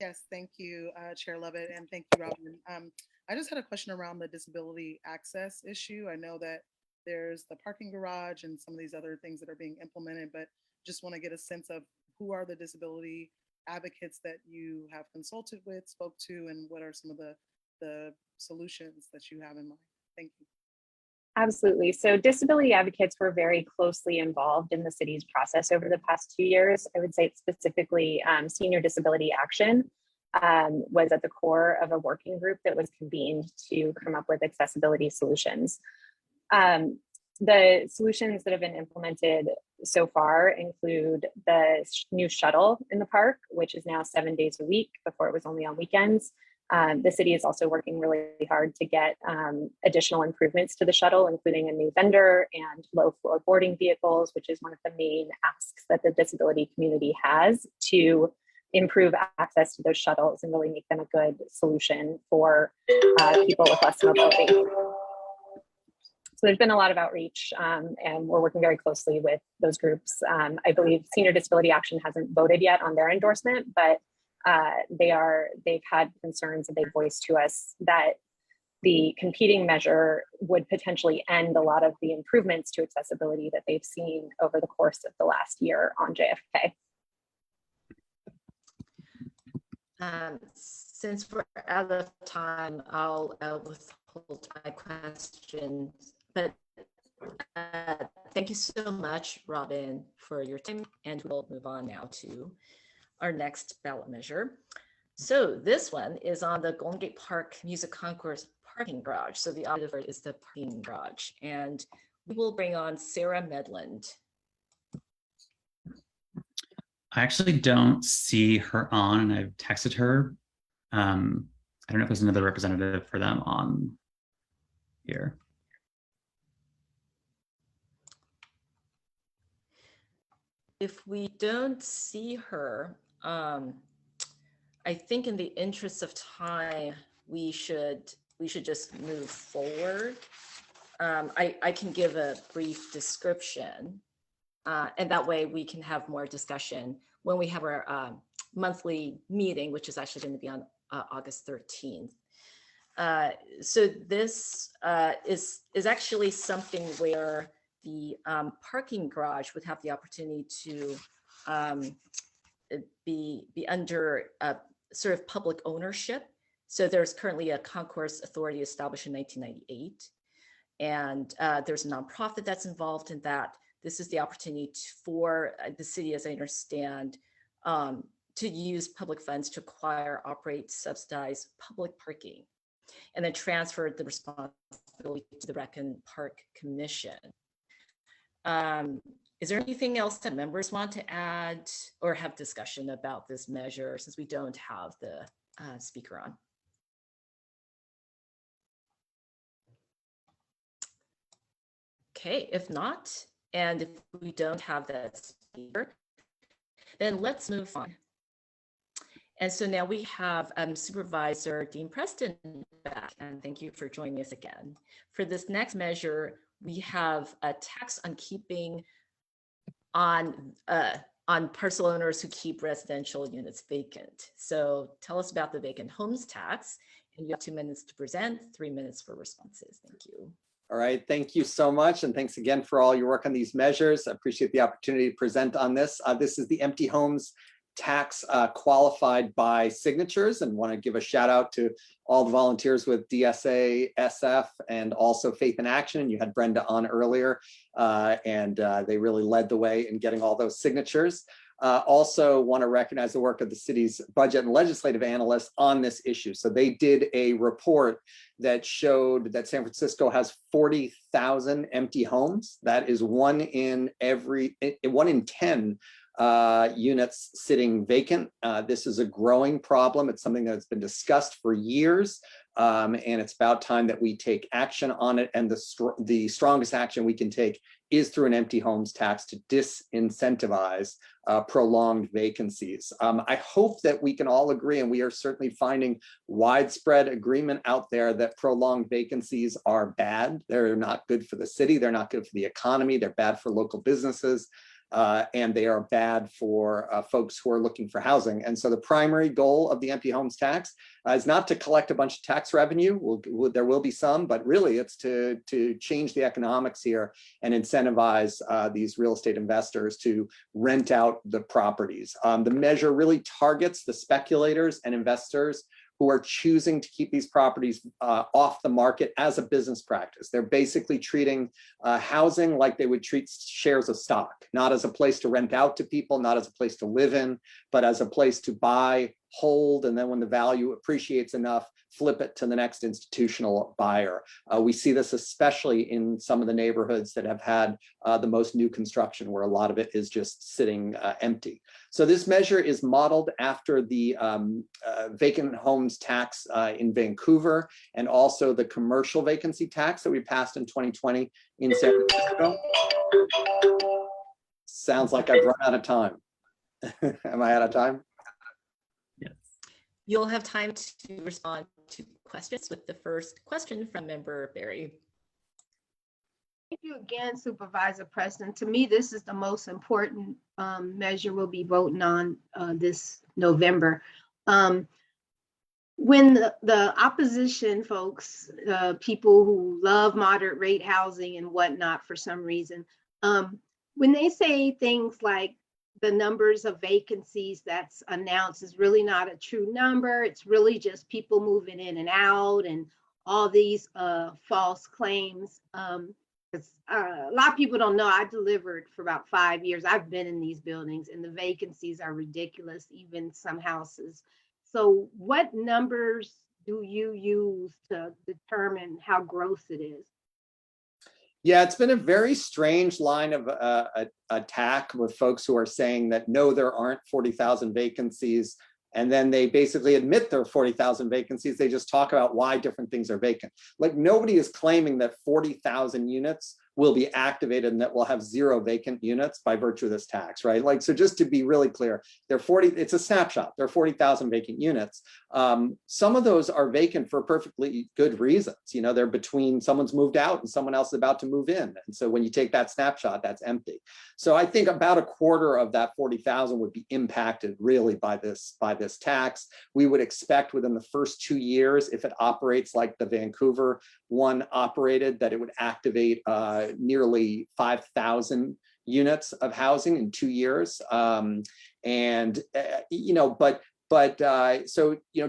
Yes, thank you, Chair Lovett, and thank you, Robin. I just had a question around the disability access issue. I know that there's the parking garage and some of these other things that are being implemented, but just want to get a sense of who are the disability advocates that you have consulted with, spoke to, and what are some of the solutions that you have in mind? Thank you. Absolutely. So disability advocates were very closely involved in the city's process over the past 2 years. I would say specifically Senior Disability Action was at the core of a working group that was convened to come up with accessibility solutions. The solutions that have been implemented so far include the new shuttle in the park, which is now 7 days a week. Before it was only on weekends. The city is also working really hard to get additional improvements to the shuttle, including a new vendor and low floor boarding vehicles, which is one of the main asks that the disability community has to improve access to those shuttles and really make them a good solution for people with less mobility. So there's been a lot of outreach, and we're working very closely with those groups. I believe Senior Disability Action hasn't voted yet on their endorsement, but they've had concerns that they voiced to us that the competing measure would potentially end a lot of the improvements to accessibility that they've seen over the course of the last year on JFK. Since we're out of time, I'll withhold my questions, but thank you so much, Robin, for your time, and we'll move on now to our next ballot measure. So this one is on the Golden Gate Park Music Concourse parking garage. So the auditor is the parking garage, and we will bring on Sarah Medland. I actually don't see her on, and I've texted her. I don't know if there's another representative for them on here. If we don't see her, I think in the interest of time, we should just move forward. I can give a brief description, and that way we can have more discussion when we have our monthly meeting, which is actually going to be on August 13th. So this is actually something where the parking garage would have the opportunity to be under sort of public ownership. So there's currently a concourse authority established in 1998, and there's a nonprofit that's involved in that. This is the opportunity for the city, as I understand, to use public funds to acquire, operate, subsidize public parking, and then transfer the responsibility to the Rec and Park Commission. Is there anything else that members want to add or have discussion about this measure, since we don't have the speaker on? Okay, if not, and if we don't have that speaker, then let's move on. And so now we have Supervisor Dean Preston back, and thank you for joining us again. For this next measure, we have a tax on keeping on parcel owners who keep residential units vacant. So tell us about the vacant homes tax, and you have 2 minutes to present, 3 minutes for responses. Thank you. All right, thank you so much. And thanks again for all your work on these measures. I appreciate the opportunity to present on this. This is the empty homes tax qualified by signatures, and want to give a shout out to all the volunteers with DSA, SF, and also Faith in Action. You had Brenda on earlier, and they really led the way in getting all those signatures. Also want to recognize the work of the city's budget and legislative analysts on this issue. So they did a report that showed that San Francisco has 40,000 empty homes. That is one in 10 units sitting vacant. This is a growing problem. It's something that's been discussed for years, and it's about time that we take action on it. And the strongest action we can take is through an empty homes tax to disincentivize prolonged vacancies. I hope that we can all agree, and we are certainly finding widespread agreement out there, that prolonged vacancies are bad. They're not good for the city. They're not good for the economy. They're bad for local businesses. And they are bad for folks who are looking for housing. And so the primary goal of the empty homes tax is not to collect a bunch of tax revenue. There will be some, but really it's to change the economics here and incentivize these real estate investors to rent out the properties. The measure really targets the speculators and investors who are choosing to keep these properties off the market as a business practice. They're basically treating housing like they would treat shares of stock, not as a place to rent out to people, not as a place to live in, but as a place to buy, hold, and then when the value appreciates enough, flip it to the next institutional buyer. We see this especially in some of the neighborhoods that have had the most new construction, where a lot of it is just sitting empty. So this measure is modeled after the vacant homes tax in Vancouver, and also the commercial vacancy tax that we passed in 2020 in San Francisco. Sounds like I've run out of time. Am I out of time? Yes. You'll have time to respond to questions with the first question from Member Berry. Thank you again, Supervisor Preston. To me, this is the most important measure we'll be voting on this November. When the opposition folks, people who love moderate rate housing and whatnot for some reason, when they say things like the numbers of vacancies that's announced is really not a true number, it's really just people moving in and out and all these false claims. A lot of people don't know I delivered for about 5 years. I've been in these buildings and the vacancies are ridiculous, even some houses. So what numbers do you use to determine how gross it is? Yeah, it's been a very strange line of attack with folks who are saying that no, there aren't 40,000 vacancies. And then they basically admit there are 40,000 vacancies. They just talk about why different things are vacant. Like, nobody is claiming that 40,000 units will be activated and that we'll have 0 vacant units by virtue of this tax, right? Like, so just to be really clear, it's a snapshot. There are 40,000 vacant units. Some of those are vacant for perfectly good reasons. You know, they're between someone's moved out and someone else is about to move in. And so when you take that snapshot, that's empty. So I think about a quarter of that 40,000 would be impacted really by this tax. We would expect within the first 2 years, if it operates like the Vancouver one operated, that it would activate nearly 5,000 units of housing in 2 years. So,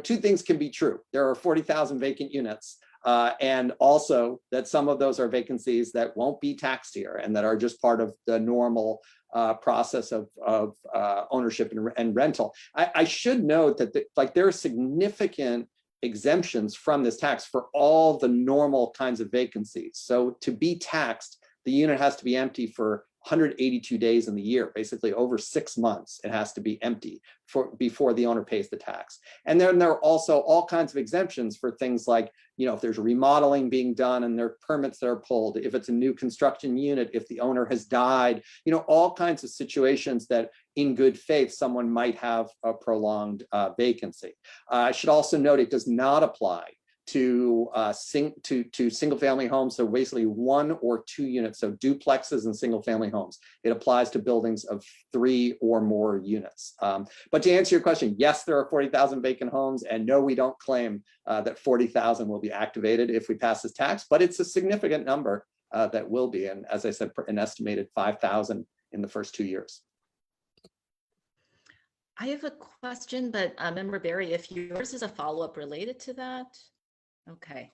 two things can be true. There are 40,000 vacant units, and also that some of those are vacancies that won't be taxed here and that are just part of the normal process of ownership and rental. I should note that there are significant exemptions from this tax for all the normal kinds of vacancies. So to be taxed, the unit has to be empty for 182 days in the year, basically over 6 months. It has to be empty before the owner pays the tax. And then there are also all kinds of exemptions for things like, you know, if there's remodeling being done and there are permits that are pulled, if it's a new construction unit, if the owner has died, you know, all kinds of situations that in good faith someone might have a prolonged vacancy. I should also note it does not apply to single family homes, so basically 1 or 2 units, so duplexes and single family homes. It applies to buildings of 3 or more units. But to answer your question, yes, there are 40,000 vacant homes, and no, we don't claim that 40,000 will be activated if we pass this tax, but it's a significant number that will be, and as I said, an estimated 5,000 in the first 2 years. I have a question, but Member Berry, if yours is a follow-up related to that. Okay,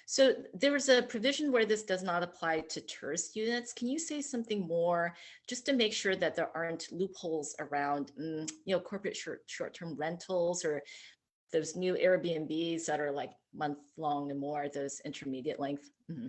so there was a provision where this does not apply to tourist units. Can you say something more just to make sure that there aren't loopholes around, corporate short-term rentals or those new Airbnbs that are like month-long and more, those intermediate length? Mm-hmm.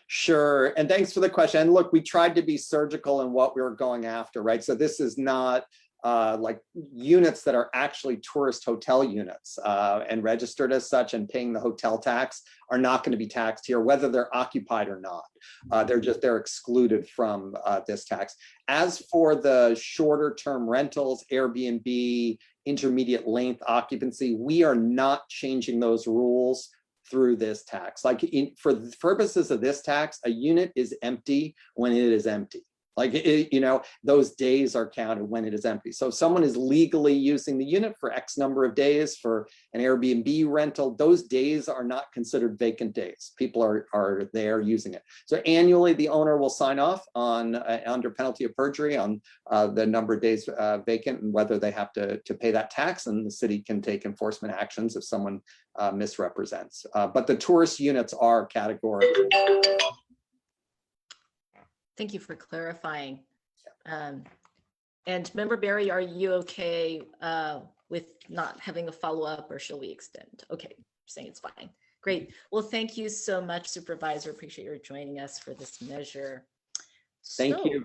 Sure, and thanks for the question. And look, we tried to be surgical in what we were going after, right? So this is not like units that are actually tourist hotel units and registered as such and paying the hotel tax are not going to be taxed here, whether they're occupied or not. They're excluded from this tax. As for the shorter term rentals, Airbnb, intermediate length occupancy, we are not changing those rules through this tax. Like for the purposes of this tax, a unit is empty when it is empty. Like, those days are counted when it is empty. So if someone is legally using the unit for X number of days for an Airbnb rental, those days are not considered vacant days. People are there using it. So annually, the owner will sign off on under penalty of perjury on the number of days vacant and whether they have to pay that tax, and the city can take enforcement actions if someone misrepresents. But the tourist units are categorically. Thank you for clarifying. And Member Berry, are you okay with not having a follow-up, or shall we extend? Okay, you're saying it's fine. Great. Well, thank you so much, Supervisor. Appreciate your joining us for this measure. Thank you.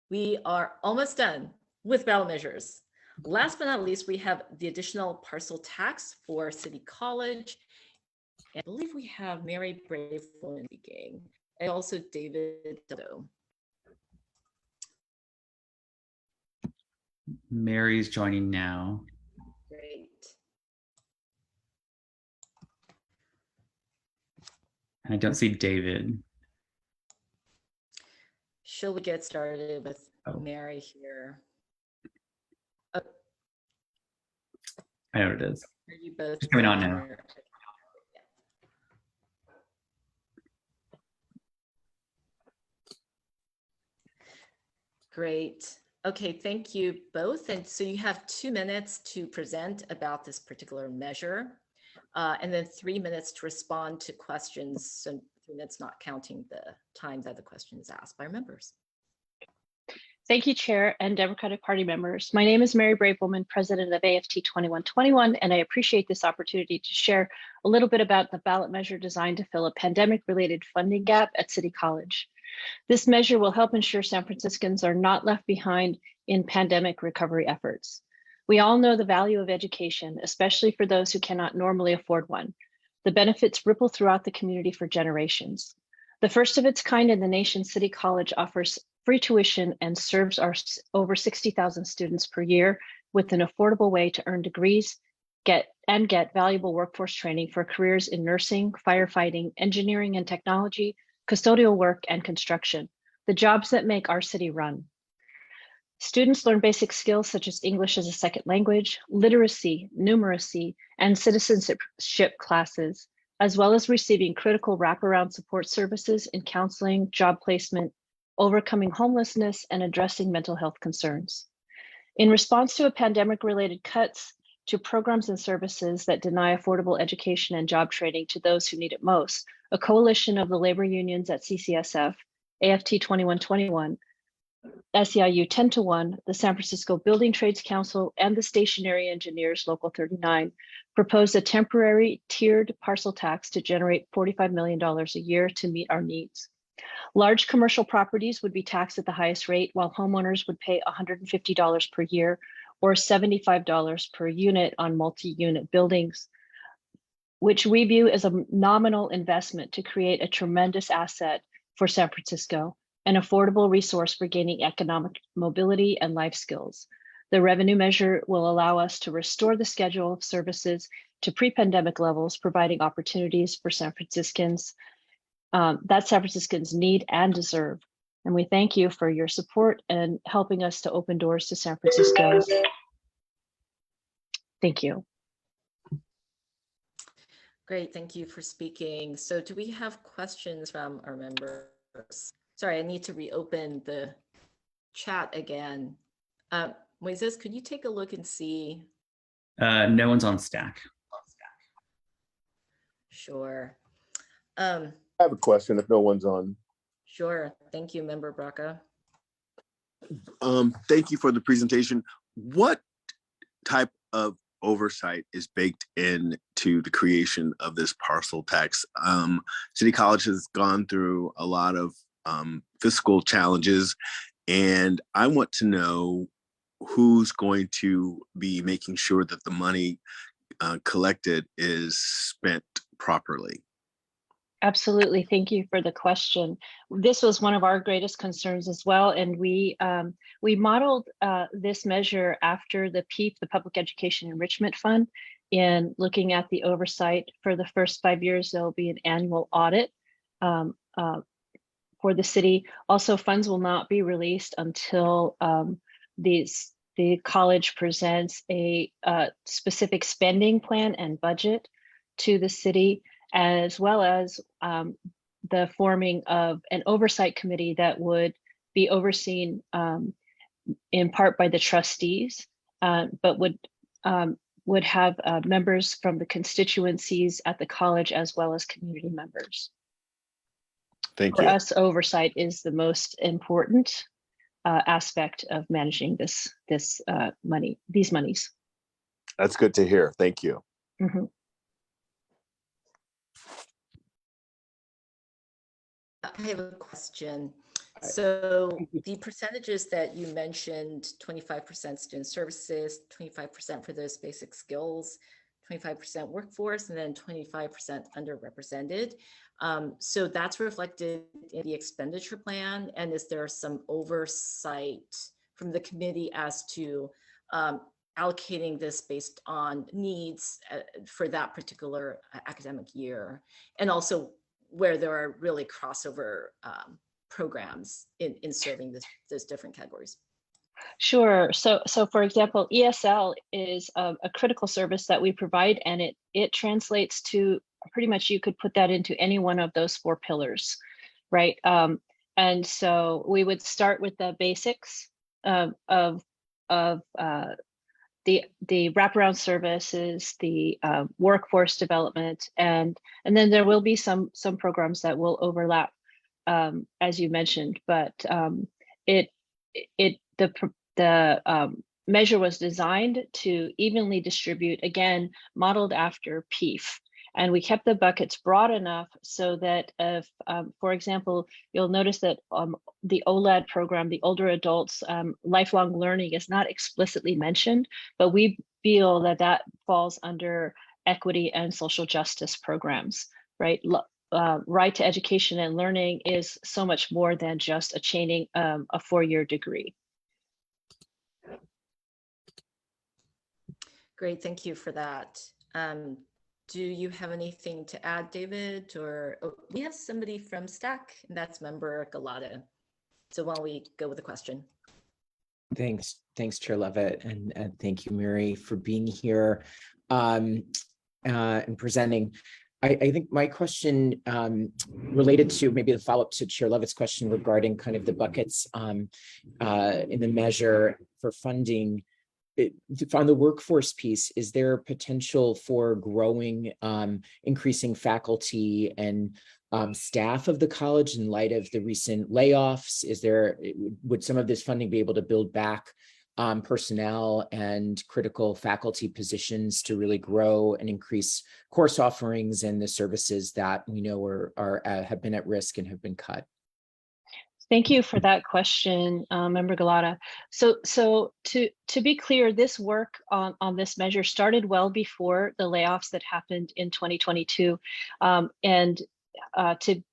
We are almost done with ballot measures. Last but not least, we have the additional parcel tax for City College. I believe we have Mary Braveland speaking, and also David Doe. Mary's joining now. Great. I don't see David. Shall we get started with Mary here? I know what it is. Are you both It's coming on now. there? Great. Okay, thank you both. And so you have 2 minutes to present about this particular measure, and then 3 minutes to respond to questions. So 3 minutes not counting the time that the question is asked by our members. Thank you, Chair and Democratic Party members. My name is Mary Bravewoman, President of AFT 2121, and I appreciate this opportunity to share a little bit about the ballot measure designed to fill a pandemic-related funding gap at City College. This measure will help ensure San Franciscans are not left behind in pandemic recovery efforts. We all know the value of education, especially for those who cannot normally afford one. The benefits ripple throughout the community for generations. The first of its kind in the nation, City College offers free tuition and serves our over 60,000 students per year with an affordable way to earn degrees, get valuable workforce training for careers in nursing, firefighting, engineering and technology, custodial work, and construction, the jobs that make our city run. Students learn basic skills such as English as a second language, literacy, numeracy, and citizenship classes, as well as receiving critical wraparound support services in counseling, job placement, overcoming homelessness, and addressing mental health concerns. In response to a pandemic-related cuts to programs and services that deny affordable education and job training to those who need it most, a coalition of the labor unions at CCSF, AFT 2121, SEIU 10-1, the San Francisco Building Trades Council, and the Stationary Engineers Local 39 proposed a temporary tiered parcel tax to generate $45 million a year to meet our needs. Large commercial properties would be taxed at the highest rate, while homeowners would pay $150 per year or $75 per unit on multi-unit buildings, which we view as a nominal investment to create a tremendous asset for San Francisco, an affordable resource for gaining economic mobility and life skills. The revenue measure will allow us to restore the schedule of services to pre-pandemic levels, providing opportunities for San Franciscans that San Franciscans need and deserve. And we thank you for your support and helping us to open doors to San Francisco. Thank you. Great, thank you for speaking. So do we have questions from our members? Sorry, I need to reopen the chat again. Moises, could you take a look and see? No one's on stack. Sure. I have a question if no one's on. Sure. Thank you, Member Braca. Thank you for the presentation. What type of oversight is baked into the creation of this parcel tax? City College has gone through a lot of fiscal challenges, and I want to know who's going to be making sure that the money collected is spent properly. Absolutely. Thank you for the question. This was one of our greatest concerns as well. And we modeled this measure after the PEEP, the Public Education Enrichment Fund, in looking at the oversight for the first 5 years. There'll be an annual audit for the city. Also, funds will not be released until the college presents a specific spending plan and budget to the city, as well as the forming of an oversight committee that would be overseen in part by the trustees, but would have members from the constituencies at the college as well as community members. Thank you. For us, oversight is the most important aspect of managing these monies. That's good to hear. Thank you. Mhm. I have a question. So the percentages that you mentioned, 25% student services, 25% for those basic skills, 25% workforce, and then 25% underrepresented. So that's reflected in the expenditure plan. And is there some oversight from the committee as to allocating this based on needs for that particular academic year? And also where there are really crossover programs in serving those different categories. Sure. So for example, ESL is a critical service that we provide, and it translates to pretty much, you could put that into any one of those 4 pillars, right? And so we would start with the basics of the wraparound services, the workforce development, and then there will be some programs that will overlap, as you mentioned. But the measure was designed to evenly distribute, again, modeled after PEEF. And we kept the buckets broad enough so that if, for example, you'll notice that the OLAD program, the older adults, lifelong learning is not explicitly mentioned, but we feel that that falls under equity and social justice programs, right? Right to education and learning is so much more than just attaining a 4-year degree. Great, thank you for that. Do you have anything to add, David? Or we have somebody from STAC, and that's member Galata. So why don't we go with the question? Thanks, Chair Levitt, and thank you, Mary, for being here and presenting. I think my question related to maybe the follow-up to Chair Levitt's question regarding kind of the buckets in the measure for funding. On the workforce piece, is there potential for growing, increasing faculty and staff of the college in light of the recent layoffs? Would some of this funding be able to build back personnel and critical faculty positions to really grow and increase course offerings and the services that we know have been at risk and have been cut? Thank you for that question, Member Galata. So to be clear, this work on this measure started well before the layoffs that happened in 2022. And to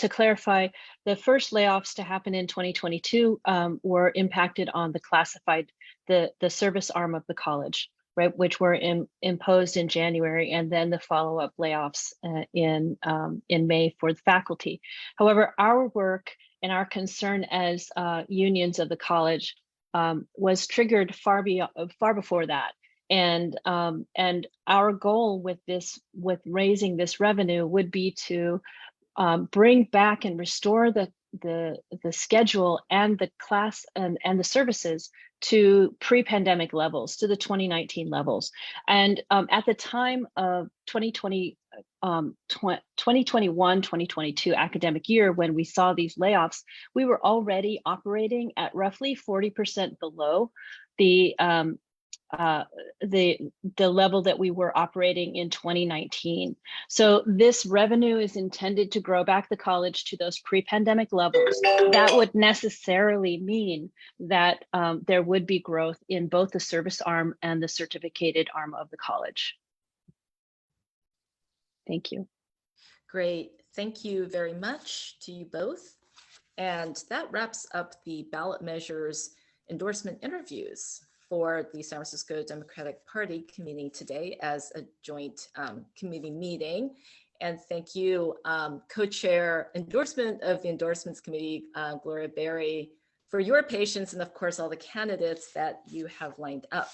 clarify, the first layoffs to happen in 2022 were impacted on the classified, the service arm of the college, right, which were imposed in January, and then the follow-up layoffs in May for the faculty. However, our work and our concern as unions of the college was triggered far before that. And our goal with raising this revenue would be to bring back and restore the schedule and the class and the services to pre-pandemic levels, to the 2019 levels. And at the time of 2021-2022 academic year, when we saw these layoffs, we were already operating at roughly 40% below the level that we were operating in 2019. So this revenue is intended to grow back the college to those pre-pandemic levels. That would necessarily mean that there would be growth in both the service arm and the certificated arm of the college. Thank you. Great, thank you very much to you both. And that wraps up the ballot measures endorsement interviews for the San Francisco Democratic Party committee today as a joint committee meeting. And thank you, co-chair endorsement of the endorsements committee, Gloria Berry, for your patience, and of course, all the candidates that you have lined up.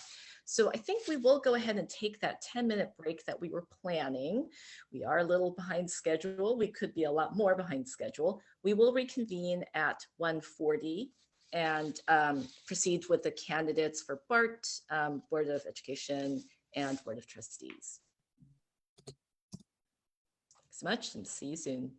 So I think we will go ahead and take that 10-minute break that we were planning. We are a little behind schedule. We could be a lot more behind schedule. We will reconvene at 1:40 and proceed with the candidates for BART, Board of Education, and Board of Trustees. Thanks so much, and see you soon.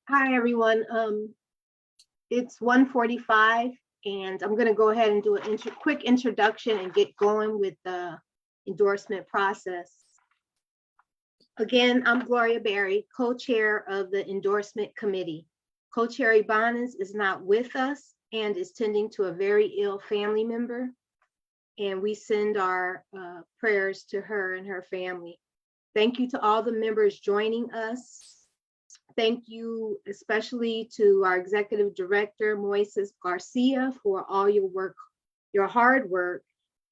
Hi, everyone. It's 1:45, and I'm going to go ahead and do a quick introduction and get going with the endorsement process. Again, I'm Gloria Berry, co-chair of the endorsement committee. Co-chair Ibanez is not with us and is tending to a very ill family member, and we send our prayers to her and her family. Thank you to all the members joining us. Thank you especially to our executive director, Moises Garcia, for all your work, your hard work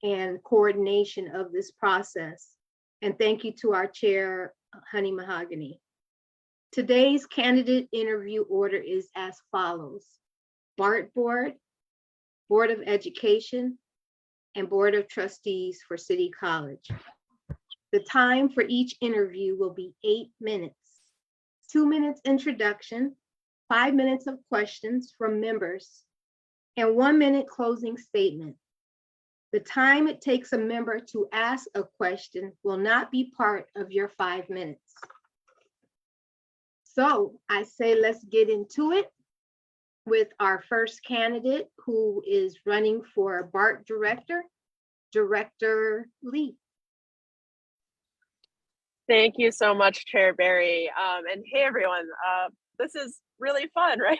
and coordination of this process. And thank you to our chair, Honey Mahogany. Today's candidate interview order is as follows: BART Board, Board of Education, and Board of Trustees for City College. The time for each interview will be 8 minutes. 2 minutes introduction, 5 minutes of questions from members, and 1 minute closing statement. The time it takes a member to ask a question will not be part of your 5 minutes. So I say let's get into it with our first candidate who is running for BART Director, Director Lee. Thank you so much, Chair Barry. And hey, everyone, this is really fun, right?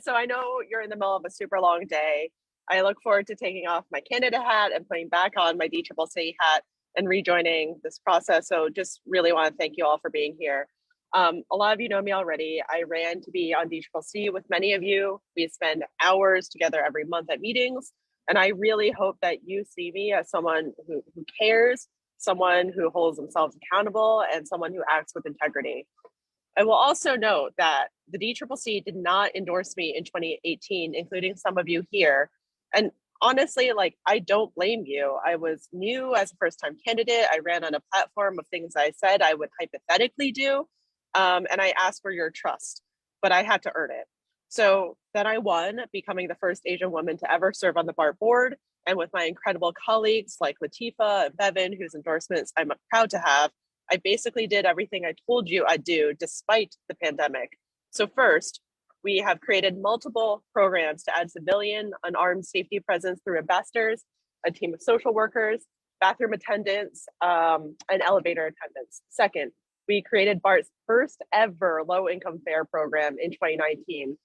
So I know you're in the middle of a super long day. I look forward to taking off my candidate hat and putting back on my DCCC hat and rejoining this process. So just really want to thank you all for being here. A lot of you know me already. I ran to be on DCCC with many of you. We spend hours together every month at meetings. And I really hope that you see me as someone who cares, someone who holds themselves accountable, and someone who acts with integrity. I will also note that the DCCC did not endorse me in 2018, including some of you here. And honestly, I don't blame you. I was new as a first-time candidate. I ran on a platform of things I said I would hypothetically do, and I asked for your trust, but I had to earn it. So then I won, becoming the first Asian woman to ever serve on the BART board. And with my incredible colleagues like Latifa and Bevan, whose endorsements I'm proud to have, I basically did everything I told you I'd do despite the pandemic. So first, we have created multiple programs to add civilian unarmed safety presence through ambassadors, a team of social workers, bathroom attendants, and elevator attendants. Second, we created BART's first ever low-income fare program in 2019.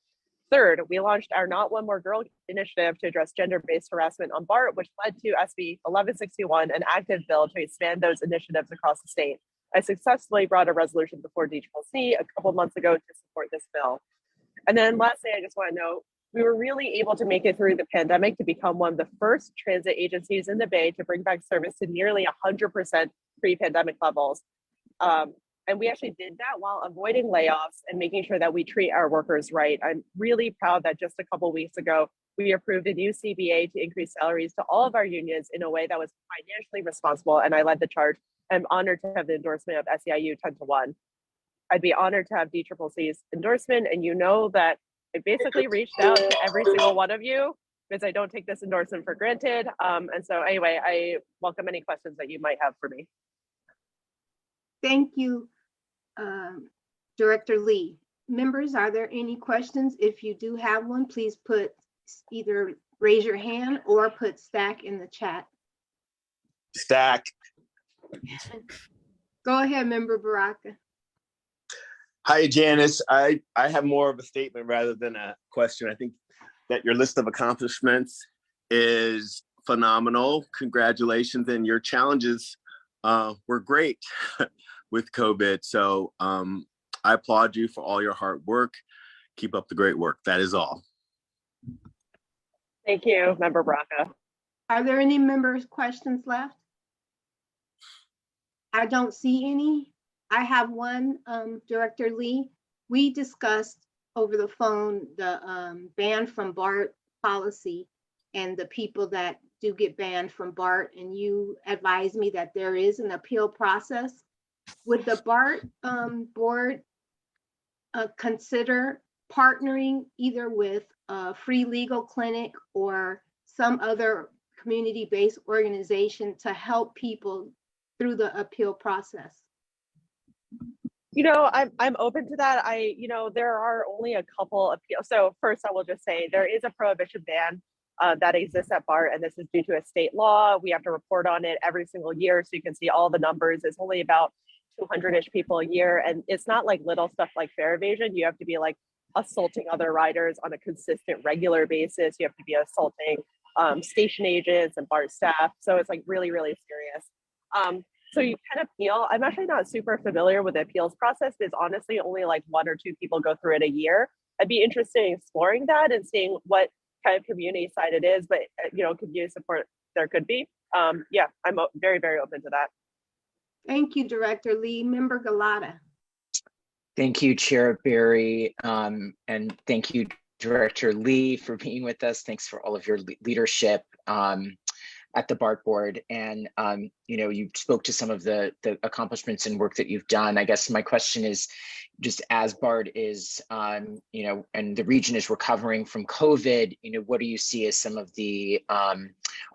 Third, we launched our Not One More Girl initiative to address gender-based harassment on BART, which led to SB 1161, an active bill to expand those initiatives across the state. I successfully brought a resolution before DCCC a couple months ago to support this bill. And then lastly, I just want to note, we were really able to make it through the pandemic to become one of the first transit agencies in the Bay to bring back service to nearly 100% pre-pandemic levels. And we actually did that while avoiding layoffs and making sure that we treat our workers right. I'm really proud that just a couple of weeks ago, we approved a new CBA to increase salaries to all of our unions in a way that was financially responsible, and I led the charge. I'm honored to have the endorsement of SEIU 10-1. I'd be honored to have DCCC's endorsement, and you know that I basically reached out to every single one of you because I don't take this endorsement for granted. And so anyway, I welcome any questions that you might have for me. Thank you, Director Lee. Members, are there any questions? If you do have one, please either raise your hand or put stack in the chat. Stack. Go ahead, Member Baraka. Hi, Janice. I have more of a statement rather than a question. I think that your list of accomplishments is phenomenal. Congratulations. And your challenges were great with COVID. So I applaud you for all your hard work. Keep up the great work. That is all. Thank you, Member Baraka. Are there any members' questions left? I don't see any. I have one, Director Lee. We discussed over the phone the ban from BART policy and the people that do get banned from BART, and you advised me that there is an appeal process. Would the BART board consider partnering either with a free legal clinic or some other community-based organization to help people through the appeal process? I'm open to that. There are only a couple appeals. So first, I will just say there is a prohibition ban that exists at BART, and this is due to a state law. We have to report on it every single year, so you can see all the numbers. It's only about 200-ish people a year, and it's not like little stuff like fare evasion. You have to be like assaulting other riders on a consistent, regular basis. You have to be assaulting station agents and BART staff. So it's like really, really serious. So you can appeal. I'm actually not super familiar with the appeals process. There's honestly only like 1 or 2 people go through it a year. I'd be interested in exploring that and seeing what kind of community side it is, but community support there could be. Yeah, I'm very, very open to that. Thank you, Director Lee. Member Galata. Thank you, Chair Barry, and thank you, Director Lee, for being with us. Thanks for all of your leadership at the BART board. And, you spoke to some of the accomplishments and work that you've done. I guess my question is, just as BART is, and the region is recovering from COVID, what do you see as some of the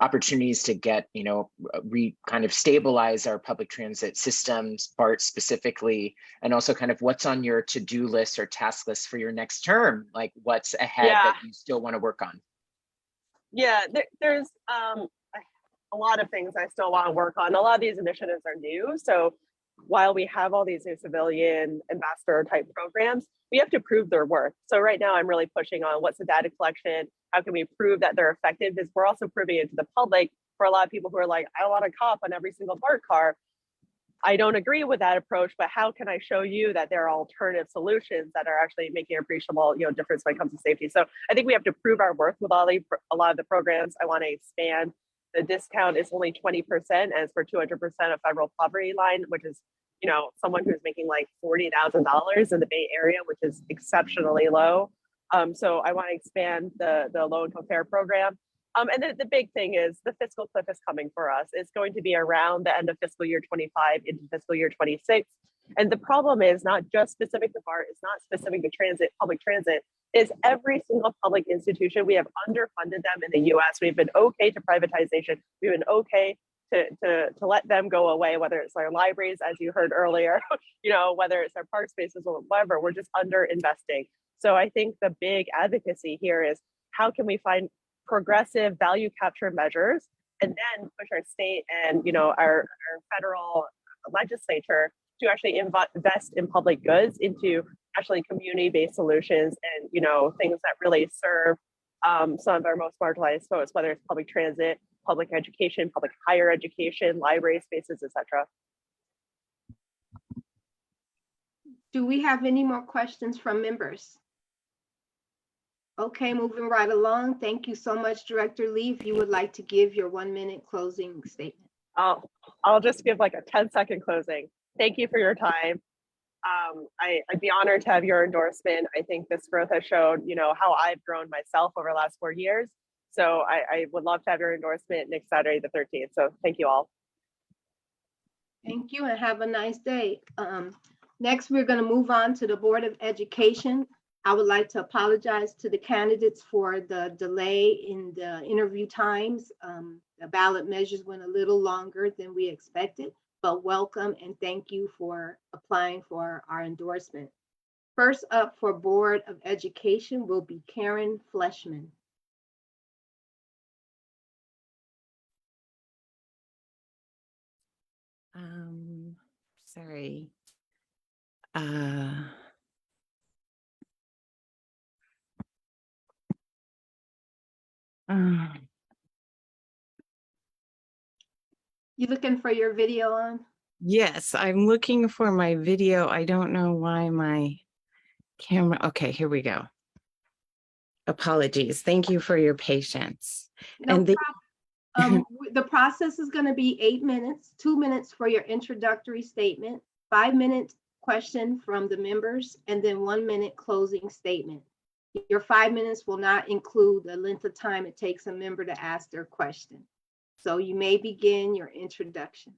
opportunities to get, kind of stabilize our public transit systems, BART specifically, and also kind of what's on your to-do list or task list for your next term? Like what's ahead that you still want to work on? Yeah, there's a lot of things I still want to work on. A lot of these initiatives are new. So while we have all these new civilian ambassador type programs, we have to prove their worth. So right now I'm really pushing on what's the data collection? How can we prove that they're effective? Because we're also proving it to the public for a lot of people who are like, I want a cop on every single BART car. I don't agree with that approach, but how can I show you that there are alternative solutions that are actually making an appreciable difference when it comes to safety? So I think we have to prove our worth with a lot of the programs. I want to expand. The discount is only 20% and it's for 200% of federal poverty line, which is, someone who's making like $40,000 in the Bay Area, which is exceptionally low. So I want to expand the low income fare program. And then the big thing is the fiscal cliff is coming for us. It's going to be around the end of fiscal year 25 into fiscal year 26. And the problem is not just specific to BART, it's not specific to public transit, is every single public institution, we have underfunded them in the US. We've been okay to privatization. We've been okay to let them go away, whether it's our libraries, as you heard earlier, whether it's our park spaces or whatever, we're just under investing. So I think the big advocacy here is how can we find progressive value capture measures and then push our state and our federal legislature to actually invest in public goods into actually community-based solutions and things that really serve some of our most marginalized folks, whether it's public transit, public education, public higher education, library spaces, etc. Do we have any more questions from members? Okay, moving right along. Thank you so much, Director Lee. If you would like to give your 1-minute closing statement. I'll just give like a 10-second closing. Thank you for your time. I'd be honored to have your endorsement. I think this growth has shown, how I've grown myself over the last 4 years. So I would love to have your endorsement next Saturday, the 13th. So thank you all. Thank you and have a nice day. Next, we're going to move on to the Board of Education. I would like to apologize to the candidates for the delay in the interview times. The ballot measures went a little longer than we expected, but welcome and thank you for applying for our endorsement. First up for Board of Education will be Karen Fleshman. Sorry. You looking for your video on? Yes, I'm looking for my video. I don't know why my camera. Okay, here we go. Apologies. Thank you for your patience. No problem. The process is going to be 8 minutes, 2 minutes for your introductory statement, 5-minute question from the members, and then 1-minute closing statement. Your 5 minutes will not include the length of time it takes a member to ask their question. So you may begin your introduction.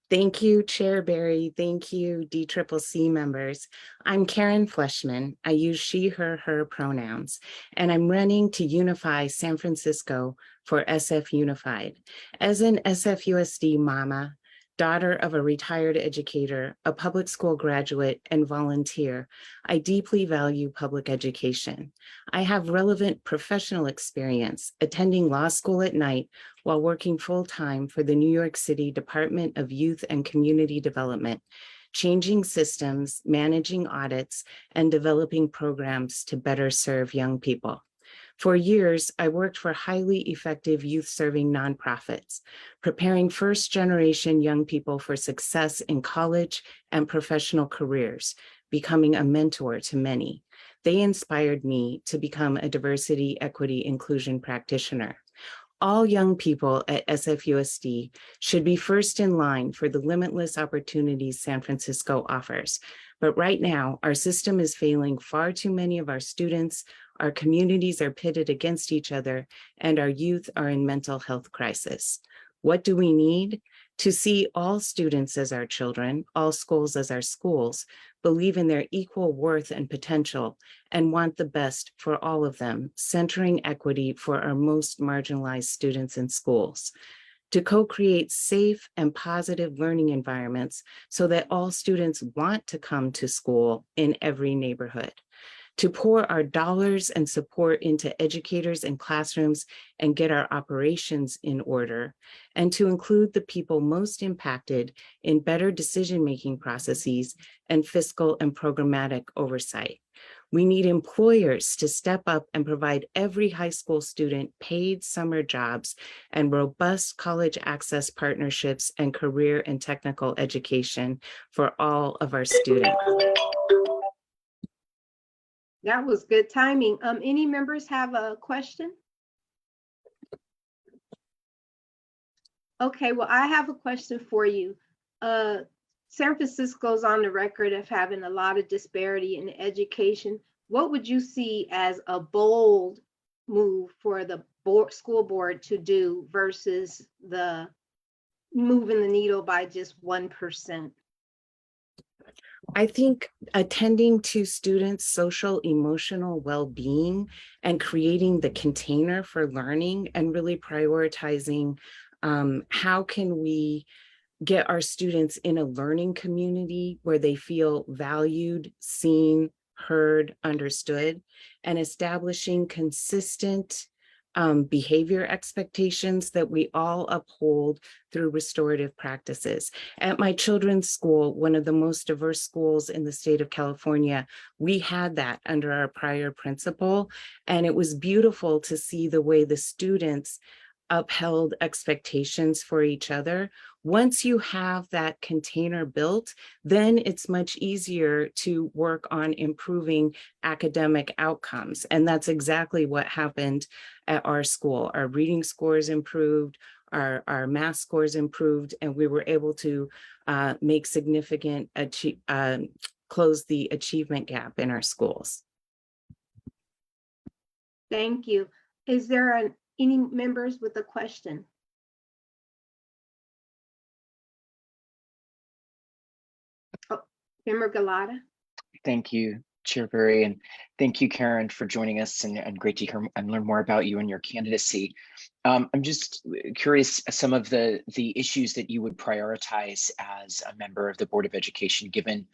Thank you, Chair Barry. Thank you, DCCC members. I'm Karen Fleshman. I use she, her pronouns, and I'm running to unify San Francisco for SF Unified. As an SFUSD mama, Daughter of a retired educator, a public school graduate, and volunteer, I deeply value public education. I have relevant professional experience attending law school at night while working full-time for the New York City Department of Youth and Community Development, changing systems, managing audits, and developing programs to better serve young people. For years, I worked for highly effective youth-serving nonprofits, preparing first-generation young people for success in college and professional careers, becoming a mentor to many. They inspired me to become a diversity, equity, inclusion practitioner. All young people at SFUSD should be first in line for the limitless opportunities San Francisco offers. But right now, our system is failing far too many of our students, our communities are pitted against each other, and our youth are in mental health crisis. What do we need? To see all students as our children, all schools as our schools, believe in their equal worth and potential, and want the best for all of them, centering equity for our most marginalized students in schools. To co-create safe and positive learning environments so that all students want to come to school in every neighborhood. To pour our dollars and support into educators and classrooms and get our operations in order, and to include the people most impacted in better decision-making processes and fiscal and programmatic oversight. We need employers to step up and provide every high school student paid summer jobs and robust college access partnerships and career and technical education for all of our students. That was good timing. Any members have a question? Okay, well, I have a question for you. San Francisco's on the record of having a lot of disparity in education. What would you see as a bold move for the school board to do versus the moving the needle by just 1%? I think attending to students' social, emotional well-being and creating the container for learning and really prioritizing how can we get our students in a learning community where they feel valued, seen, heard, understood, and establishing consistent behavior expectations that we all uphold through restorative practices. At my children's school, one of the most diverse schools in the state of California, we had that under our prior principal, and it was beautiful to see the way the students upheld expectations for each other. Once you have that container built, then it's much easier to work on improving academic outcomes. And that's exactly what happened at our school. Our reading scores improved, our math scores improved, and we were able to make significant, close the achievement gap in our schools. Thank you. Is there any members with a question? Oh, Member Galata. Thank you, Chair Berry, and thank you, Karen, for joining us, and great to hear and learn more about you and your candidacy. I'm just curious some of the issues that you would prioritize as a member of the Board of Education, given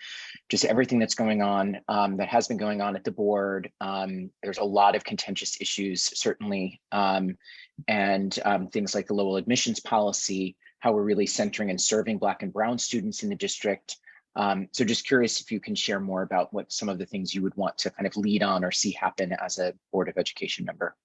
just everything that's going on, that has been going on at the board. There's a lot of contentious issues, certainly, and things like the Lowell admissions policy, how we're really centering and serving Black and Brown students in the district. So just curious if you can share more about what some of the things you would want to kind of lead on or see happen as a Board of Education member.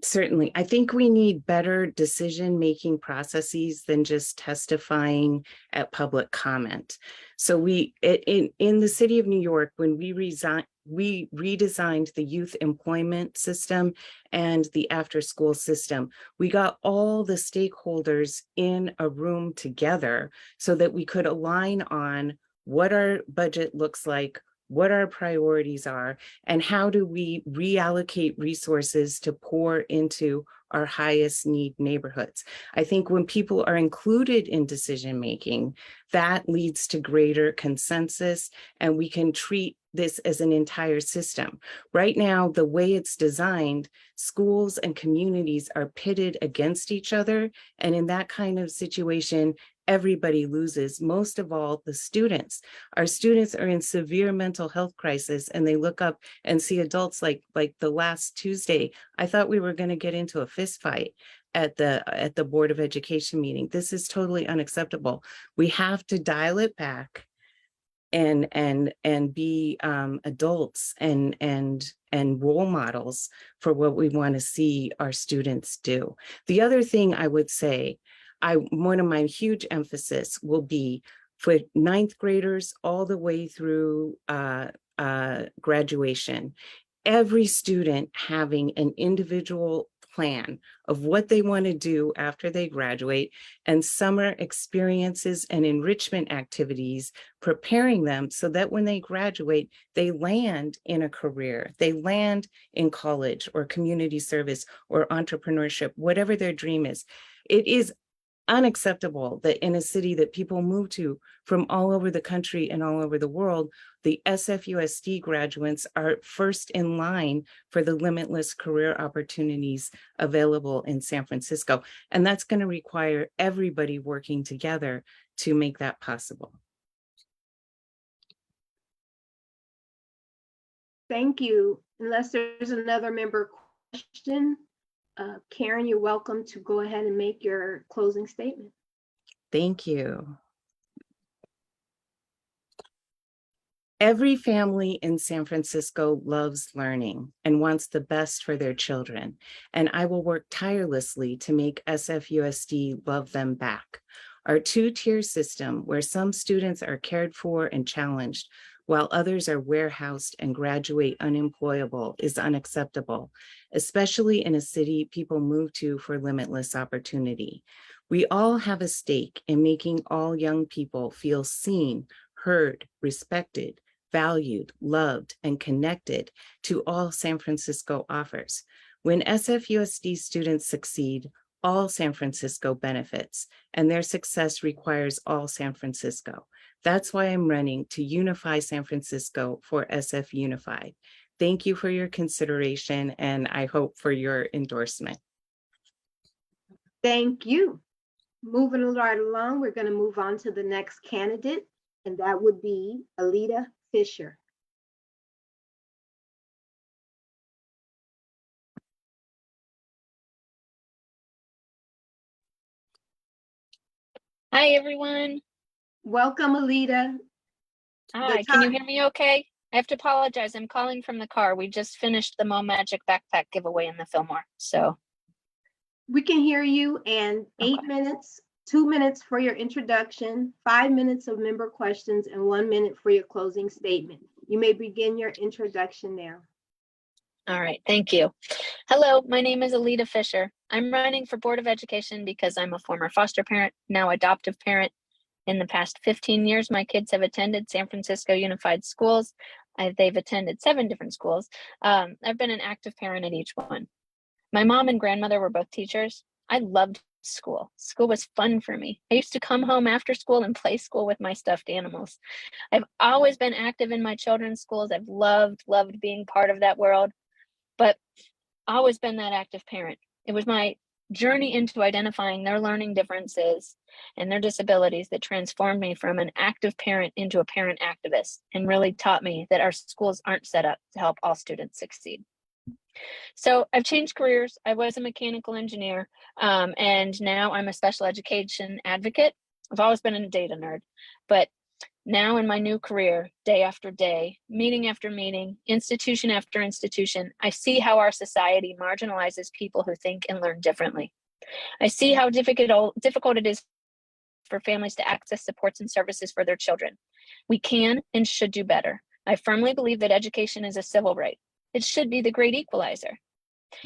Certainly. I think we need better decision-making processes than just testifying at public comment. So in the city of New York, when we redesigned the youth employment system and the after-school system, we got all the stakeholders in a room together so that we could align on what our budget looks like, what our priorities are, and how do we reallocate resources to pour into our highest need neighborhoods. I think when people are included in decision-making, that leads to greater consensus, and we can treat this as an entire system. Right now, the way it's designed, schools and communities are pitted against each other, and in that kind of situation, everybody loses, most of all the students. Our students are in severe mental health crisis, and they look up and see adults like the last Tuesday. I thought we were going to get into a fist fight at the Board of Education meeting. This is totally unacceptable. We have to dial it back and be adults and role models for what we want to see our students do. The other thing I would say, one of my huge emphasis will be for ninth graders all the way through graduation, every student having an individual plan of what they want to do after they graduate, and summer experiences and enrichment activities preparing them so that when they graduate, they land in a career, they land in college or community service or entrepreneurship, whatever their dream is. It is unacceptable that in a city that people move to from all over the country and all over the world, the SFUSD graduates are first in line for the limitless career opportunities available in San Francisco. And that's going to require everybody working together to make that possible. Thank you. Unless there's another member question, Karen, you're welcome to go ahead and make your closing statement. Thank you. Every family in San Francisco loves learning and wants the best for their children, and I will work tirelessly to make SFUSD love them back. Our two-tier system, where some students are cared for and challenged, while others are warehoused and graduate unemployable, is unacceptable, especially in a city people move to for limitless opportunity. We all have a stake in making all young people feel seen, heard, respected, valued, loved, and connected to all San Francisco offers. When SFUSD students succeed, all San Francisco benefits, and their success requires all San Francisco. That's why I'm running to unify San Francisco for SF Unified. Thank you for your consideration, and I hope for your endorsement. Thank you. Moving right along, we're going to move on to the next candidate, and that would be Alita Fisher. Hi, everyone. Welcome, Alita. Hi, can you hear me okay? I have to apologize. I'm calling from the car. We just finished the Mo Magic backpack giveaway in the Fillmore, so. We can hear you, and 8 minutes, 2 minutes for your introduction, 5 minutes of member questions, and 1 minute for your closing statement. You may begin your introduction now. All right, thank you. Hello, my name is Alita Fisher. I'm running for Board of Education because I'm a former foster parent, now adoptive parent. In the past 15 years, my kids have attended San Francisco Unified Schools. They've attended 7 different schools. I've been an active parent at each one. My mom and grandmother were both teachers. I loved school. School was fun for me. I used to come home after school and play school with my stuffed animals. I've always been active in my children's schools. I've loved being part of that world, but always been that active parent. It was my journey into identifying their learning differences and their disabilities that transformed me from an active parent into a parent activist, and really taught me that our schools aren't set up to help all students succeed. So I've changed careers. I was a mechanical engineer, and now I'm a special education advocate. I've always been a data nerd, but now in my new career, day after day, meeting after meeting, institution after institution, I see how our society marginalizes people who think and learn differently. I see how difficult it is for families to access supports and services for their children. We can and should do better. I firmly believe that education is a civil right. It should be the great equalizer.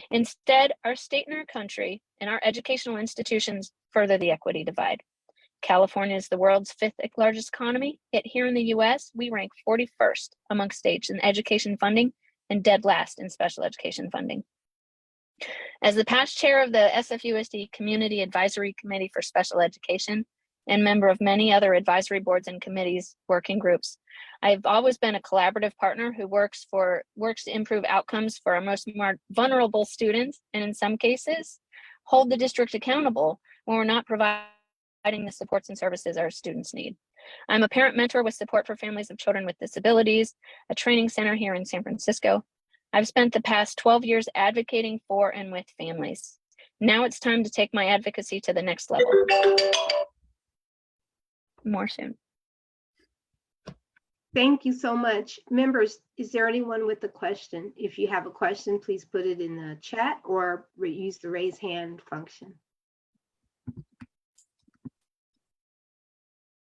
Instead, our state and our country and our educational institutions further the equity divide. California is the world's 5th largest economy, yet here in the US, we rank 41st among states in education funding and dead last in special education funding. As the past chair of the SFUSD Community Advisory Committee for Special Education and member of many other advisory boards and committees, working groups, I've always been a collaborative partner who works to improve outcomes for our most vulnerable students, and in some cases, hold the district accountable when we're not providing the supports and services our students need. I'm a parent mentor with Support for Families of Children with Disabilities, a training center here in San Francisco. I've spent the past 12 years advocating for and with families. Now it's time to take my advocacy to the next level. More soon. Thank you so much. Members, is there anyone with a question? If you have a question, please put it in the chat or use the raise hand function.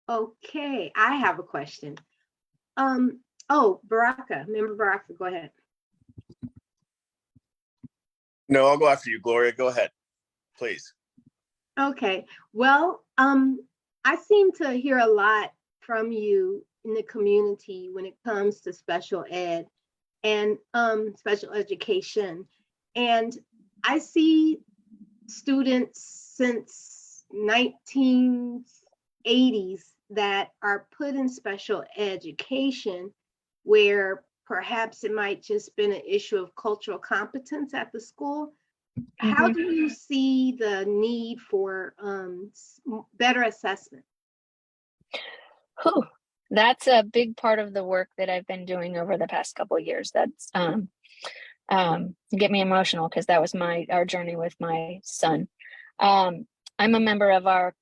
Okay, I have a question. Oh, Baraka, Member Baraka, go ahead. No, I'll go after you, Gloria. Go ahead, please. Okay, well, I seem to hear a lot from you in the community when it comes to special ed and special education. And I see students since 1980s that are put in special education where perhaps it might just been an issue of cultural competence at the school. How do you see the need for better assessment? That's a big part of the work that I've been doing over the past couple of years. That's get me emotional because that was our journey with my son. I'm a member of our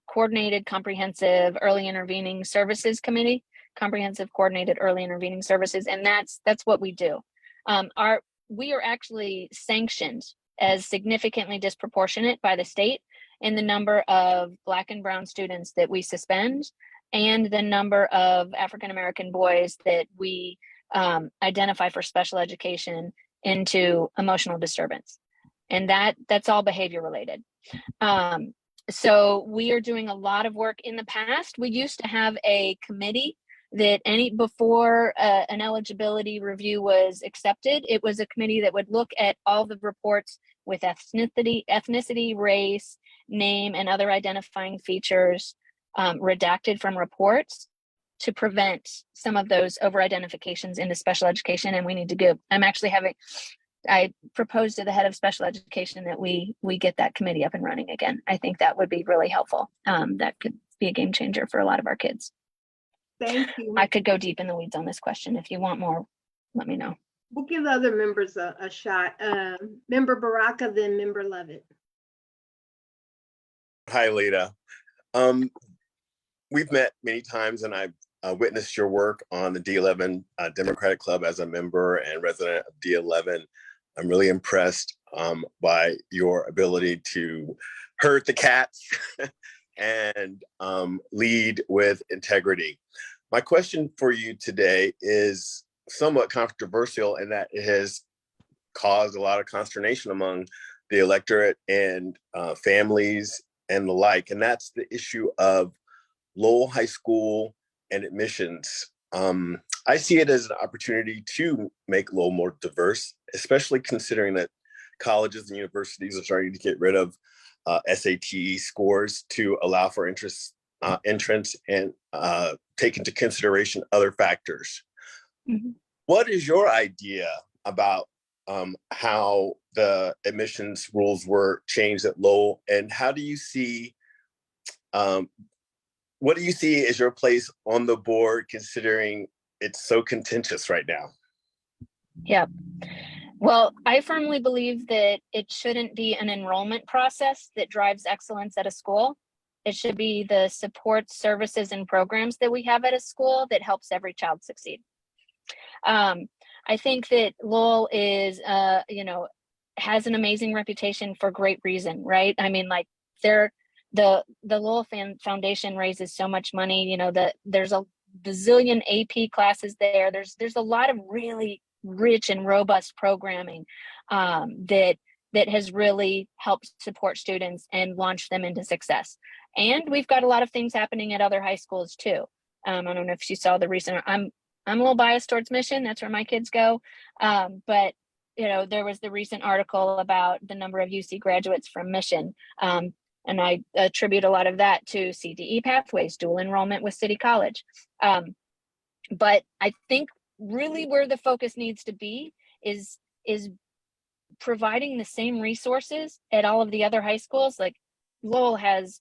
Coordinated Comprehensive Early Intervening Services Committee, Comprehensive Coordinated Early Intervening Services, and that's what we do. We are actually sanctioned as significantly disproportionate by the state in the number of Black and Brown students that we suspend and the number of African American boys that we identify for special education into emotional disturbance. And that's all behavior related. So we are doing a lot of work. In the past, we used to have a committee that before an eligibility review was accepted, it was a committee that would look at all the reports with ethnicity, race, name, and other identifying features redacted from reports to prevent some of those over-identifications into special education. And we need to go. I proposed to the head of special education that we get that committee up and running again. I think that would be really helpful. That could be a game changer for a lot of our kids. Thank you. I could go deep in the weeds on this question. If you want more, let me know. We'll give the other members a shot. Member Baraka, then Member Levitt. Hi, Lita. We've met many times and I've witnessed your work on the D11 Democratic Club as a member and resident of D11. I'm really impressed by your ability to herd the cats and lead with integrity. My question for you today is somewhat controversial in that it has caused a lot of consternation among the electorate and families and the like, and that's the issue of Lowell High School and admissions. I see it as an opportunity to make Lowell more diverse, especially considering that colleges and universities are starting to get rid of SAT scores to allow for entrance and take into consideration other factors. What is your idea about how the admissions rules were changed at Lowell, and how do you see what do you see as your place on the board, considering it's so contentious right now? Yeah. Well, I firmly believe that it shouldn't be an enrollment process that drives excellence at a school. It should be the support services and programs that we have at a school that helps every child succeed. I think that Lowell is, has an amazing reputation for great reason, right? I mean, like the Lowell Foundation raises so much money, there's a bazillion AP classes there. There's a lot of really rich and robust programming that has really helped support students and launch them into success. And we've got a lot of things happening at other high schools too. I don't know if you saw the recent, I'm a little biased towards Mission. That's where my kids go. But there was the recent article about the number of UC graduates from Mission. And I attribute a lot of that to CDE pathways, dual enrollment with City College. But I think really where the focus needs to be is providing the same resources at all of the other high schools. Like Lowell has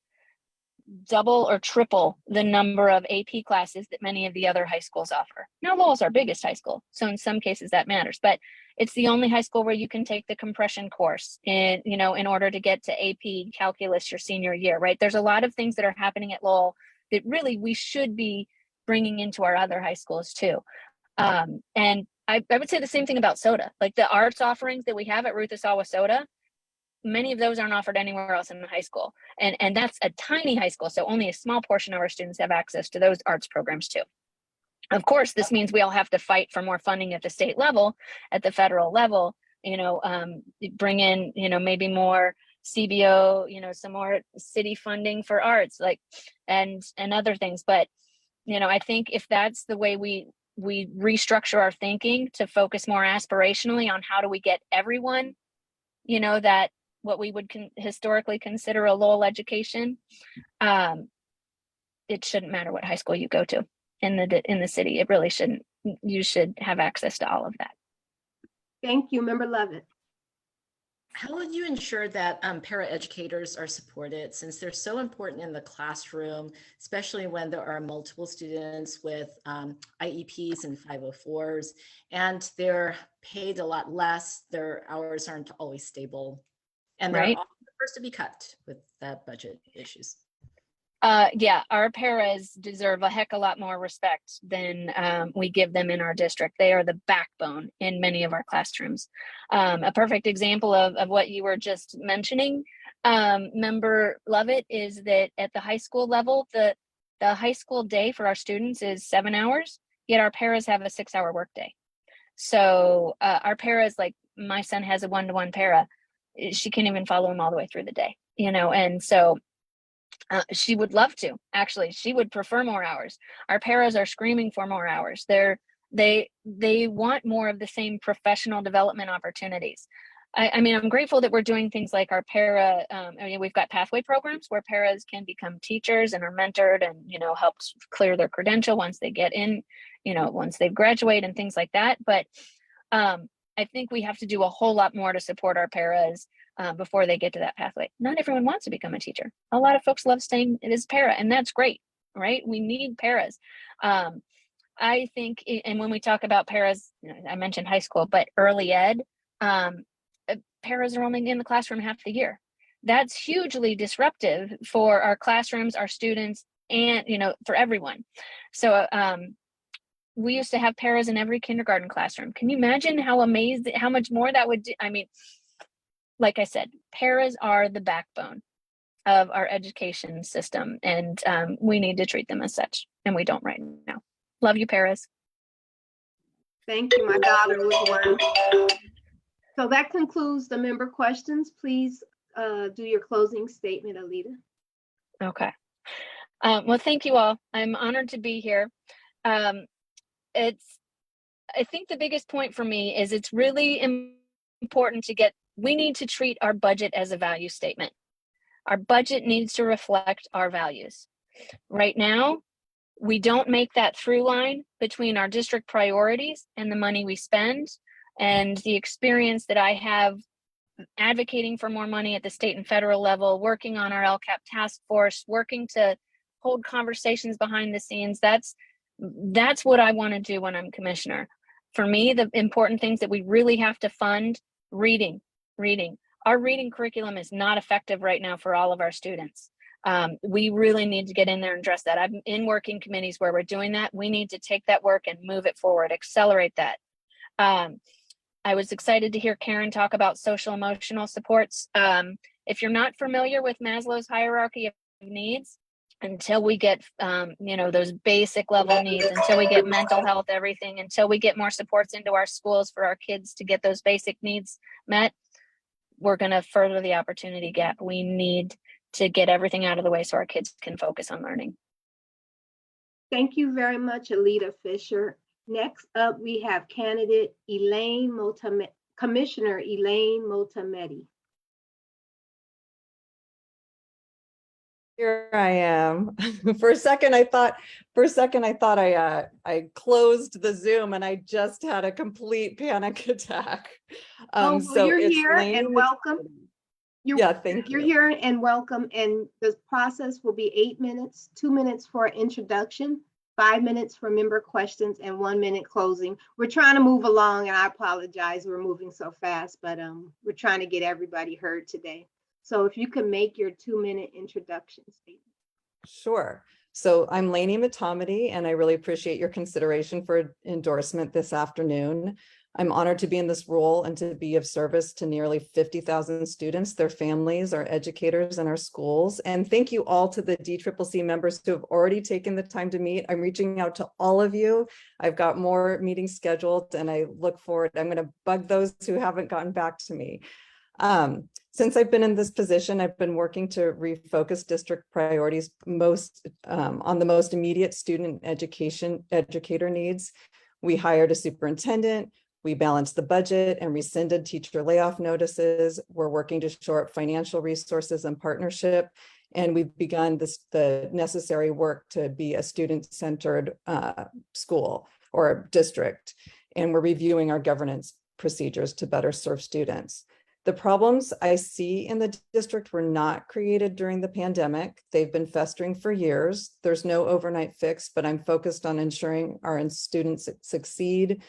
double or triple the number of AP classes that many of the other high schools offer. Now, Lowell's our biggest high school, so in some cases that matters, but it's the only high school where you can take the compression course in, you know, in order to get to AP calculus your senior year, right? There's a lot of things that are happening at Lowell that really we should be bringing into our other high schools too. And I would say the same thing about soda. Like the arts offerings that we have at Ruth Asawa Soda, many of those aren't offered anywhere else in the high school. And that's a tiny high school, so only a small portion of our students have access to those arts programs too. Of course, this means we all have to fight for more funding at the state level, at the federal level, you know, bring in, you know, maybe more CBO, you know, some more city funding for arts, like, and other things. But, you know, I think if that's the way we restructure our thinking to focus more aspirationally on how do we get everyone, you know, that what we would historically consider a Lowell education, it shouldn't matter what high school you go to in the city. It really shouldn't. You should have access to all of that. Thank you, Member Levitt. How will you ensure that paraeducators are supported, since they're so important in the classroom, especially when there are multiple students with IEPs and 504s, and they're paid a lot less, their hours aren't always stable, and they're Right. often the first to be cut with that budget issues? Yeah, our paras deserve a heck of a lot more respect than we give them in our district. They are the backbone in many of our classrooms. A perfect example of what you were just mentioning, Member Lovett, is that at the high school level, the high school day for our students is 7 hours, yet our paras have a 6-hour workday. So our paras, like my son has a 1-to-1 para, she can't even follow him all the way through the day, you know, and so she would love to. Actually, she would prefer more hours. Our paras are screaming for more hours. They want more of the same professional development opportunities. I mean, I'm grateful that we're doing things like our para. I mean, we've got pathway programs where paras can become teachers and are mentored and, you know, helped clear their credential once they get in, you know, once they graduate and things like that. But I think we have to do a whole lot more to support our paras before they get to that pathway. Not everyone wants to become a teacher. A lot of folks love staying as para, and that's great, right? We need paras. I think, and when we talk about paras, you know, I mentioned high school, but early ed, paras are only in the classroom half the year. That's hugely disruptive for our classrooms, our students, and, you know, for everyone. So we used to have paras in every kindergarten classroom. Can you imagine how much more that would do? I mean, like I said, paras are the backbone of our education system, and we need to treat them as such, and we don't right now. Love you, paras. Thank you. My daughter was one. So that concludes the member questions. Please do your closing statement, Alita. Okay. Well, thank you all. I'm honored to be here. I think the biggest point for me is it's really important we need to treat our budget as a value statement. Our budget needs to reflect our values. Right now, we don't make that through line between our district priorities and the money we spend. And the experience that I have advocating for more money at the state and federal level, working on our LCAP task force, working to hold conversations behind the scenes, that's what I want to do when I'm commissioner. For me, the important things that we really have to fund: reading. Our reading curriculum is not effective right now for all of our students. We really need to get in there and address that. I'm in working committees where we're doing that. We need to take that work and move it forward, accelerate that. I was excited to hear Karen talk about social emotional supports. If you're not familiar with Maslow's hierarchy of needs, until we get, you know, those basic level needs, until we get mental health, everything, until we get more supports into our schools for our kids to get those basic needs met, we're going to further the opportunity gap. We need to get everything out of the way so our kids can focus on learning. Thank you very much, Alita Fisher. Next up, we have candidate Commissioner Elaine Motamedi. Here I am. For a second, I thought I closed the Zoom and I just had a complete panic attack. Well, So you're it's here and Elaine. welcome. Thank You're you. here and welcome. And the process will be 8 minutes, 2 minutes for introduction, 5 minutes for member questions, and 1 minute closing. We're trying to move along, and I apologize. We're moving so fast, but we're trying to get everybody heard today. So if you can make your 2-minute introduction statement. Sure. So I'm Lainey Matomedy, and I really appreciate your consideration for endorsement this afternoon. I'm honored to be in this role and to be of service to nearly 50,000 students, their families, our educators, and our schools. And thank you all to the DCCC members who have already taken the time to meet. I'm reaching out to all of you. I've got more meetings scheduled, and I look forward. I'm going to bug those who haven't gotten back to me. Since I've been in this position, I've been working to refocus district priorities on the most immediate student educator needs. We hired a superintendent, we balanced the budget and rescinded teacher layoff notices. We're working to shore up financial resources and partnership. And we've begun the necessary work to be a student-centered school or district. And we're reviewing our governance procedures to better serve students. The problems I see in the district were not created during the pandemic. They've been festering for years. There's no overnight fix, but I'm focused on ensuring our students succeed.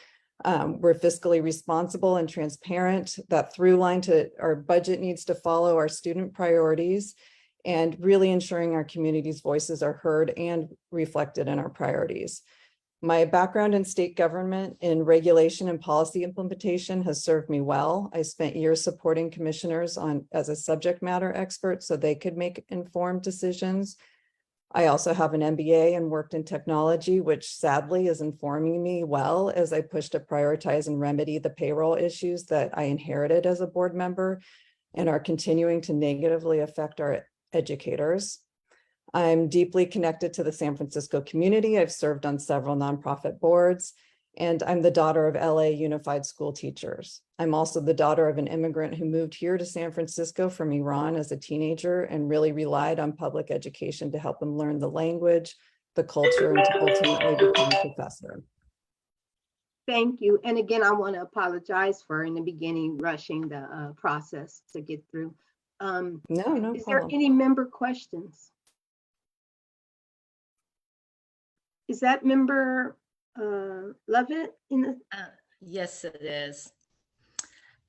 We're fiscally responsible and transparent. That through line to our budget needs to follow our student priorities, and really ensuring our community's voices are heard and reflected in our priorities. My background in state government in regulation and policy implementation has served me well. I spent years supporting commissioners as a subject matter expert so they could make informed decisions. I also have an MBA and worked in technology, which sadly is informing me well as I push to prioritize and remedy the payroll issues that I inherited as a board member and are continuing to negatively affect our educators. I'm deeply connected to the San Francisco community. I've served on several nonprofit boards, and I'm the daughter of LA Unified School Teachers. I'm also the daughter of an immigrant who moved here to San Francisco from Iran as a teenager and really relied on public education to help him learn the language, the culture, and to ultimately become a professor. Thank you. And again, I want to apologize for in the beginning rushing the process to get through. No Is problem. there any member questions? Is that member Lovett in the? Yes, it is.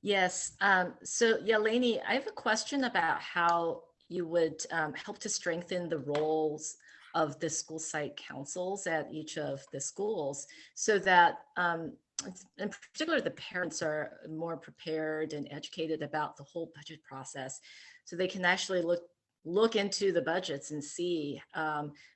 Yes. So, Lainey, I have a question about how you would help to strengthen the roles of the school site councils at each of the schools so that, in particular, the parents are more prepared and educated about the whole budget process so they can actually look into the budgets and see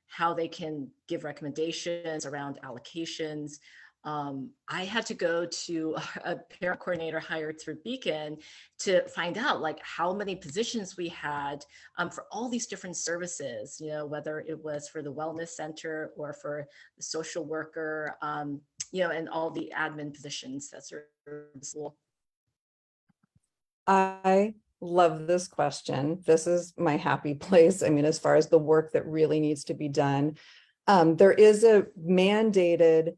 how they can give recommendations around allocations. I had to go to a parent coordinator hired through Beacon to find out like how many positions we had for all these different services, whether it was for the wellness center or for the social worker, and all the admin positions that serve the school. I love this question. This is my happy place. I mean, as far as the work that really needs to be done, there is a mandated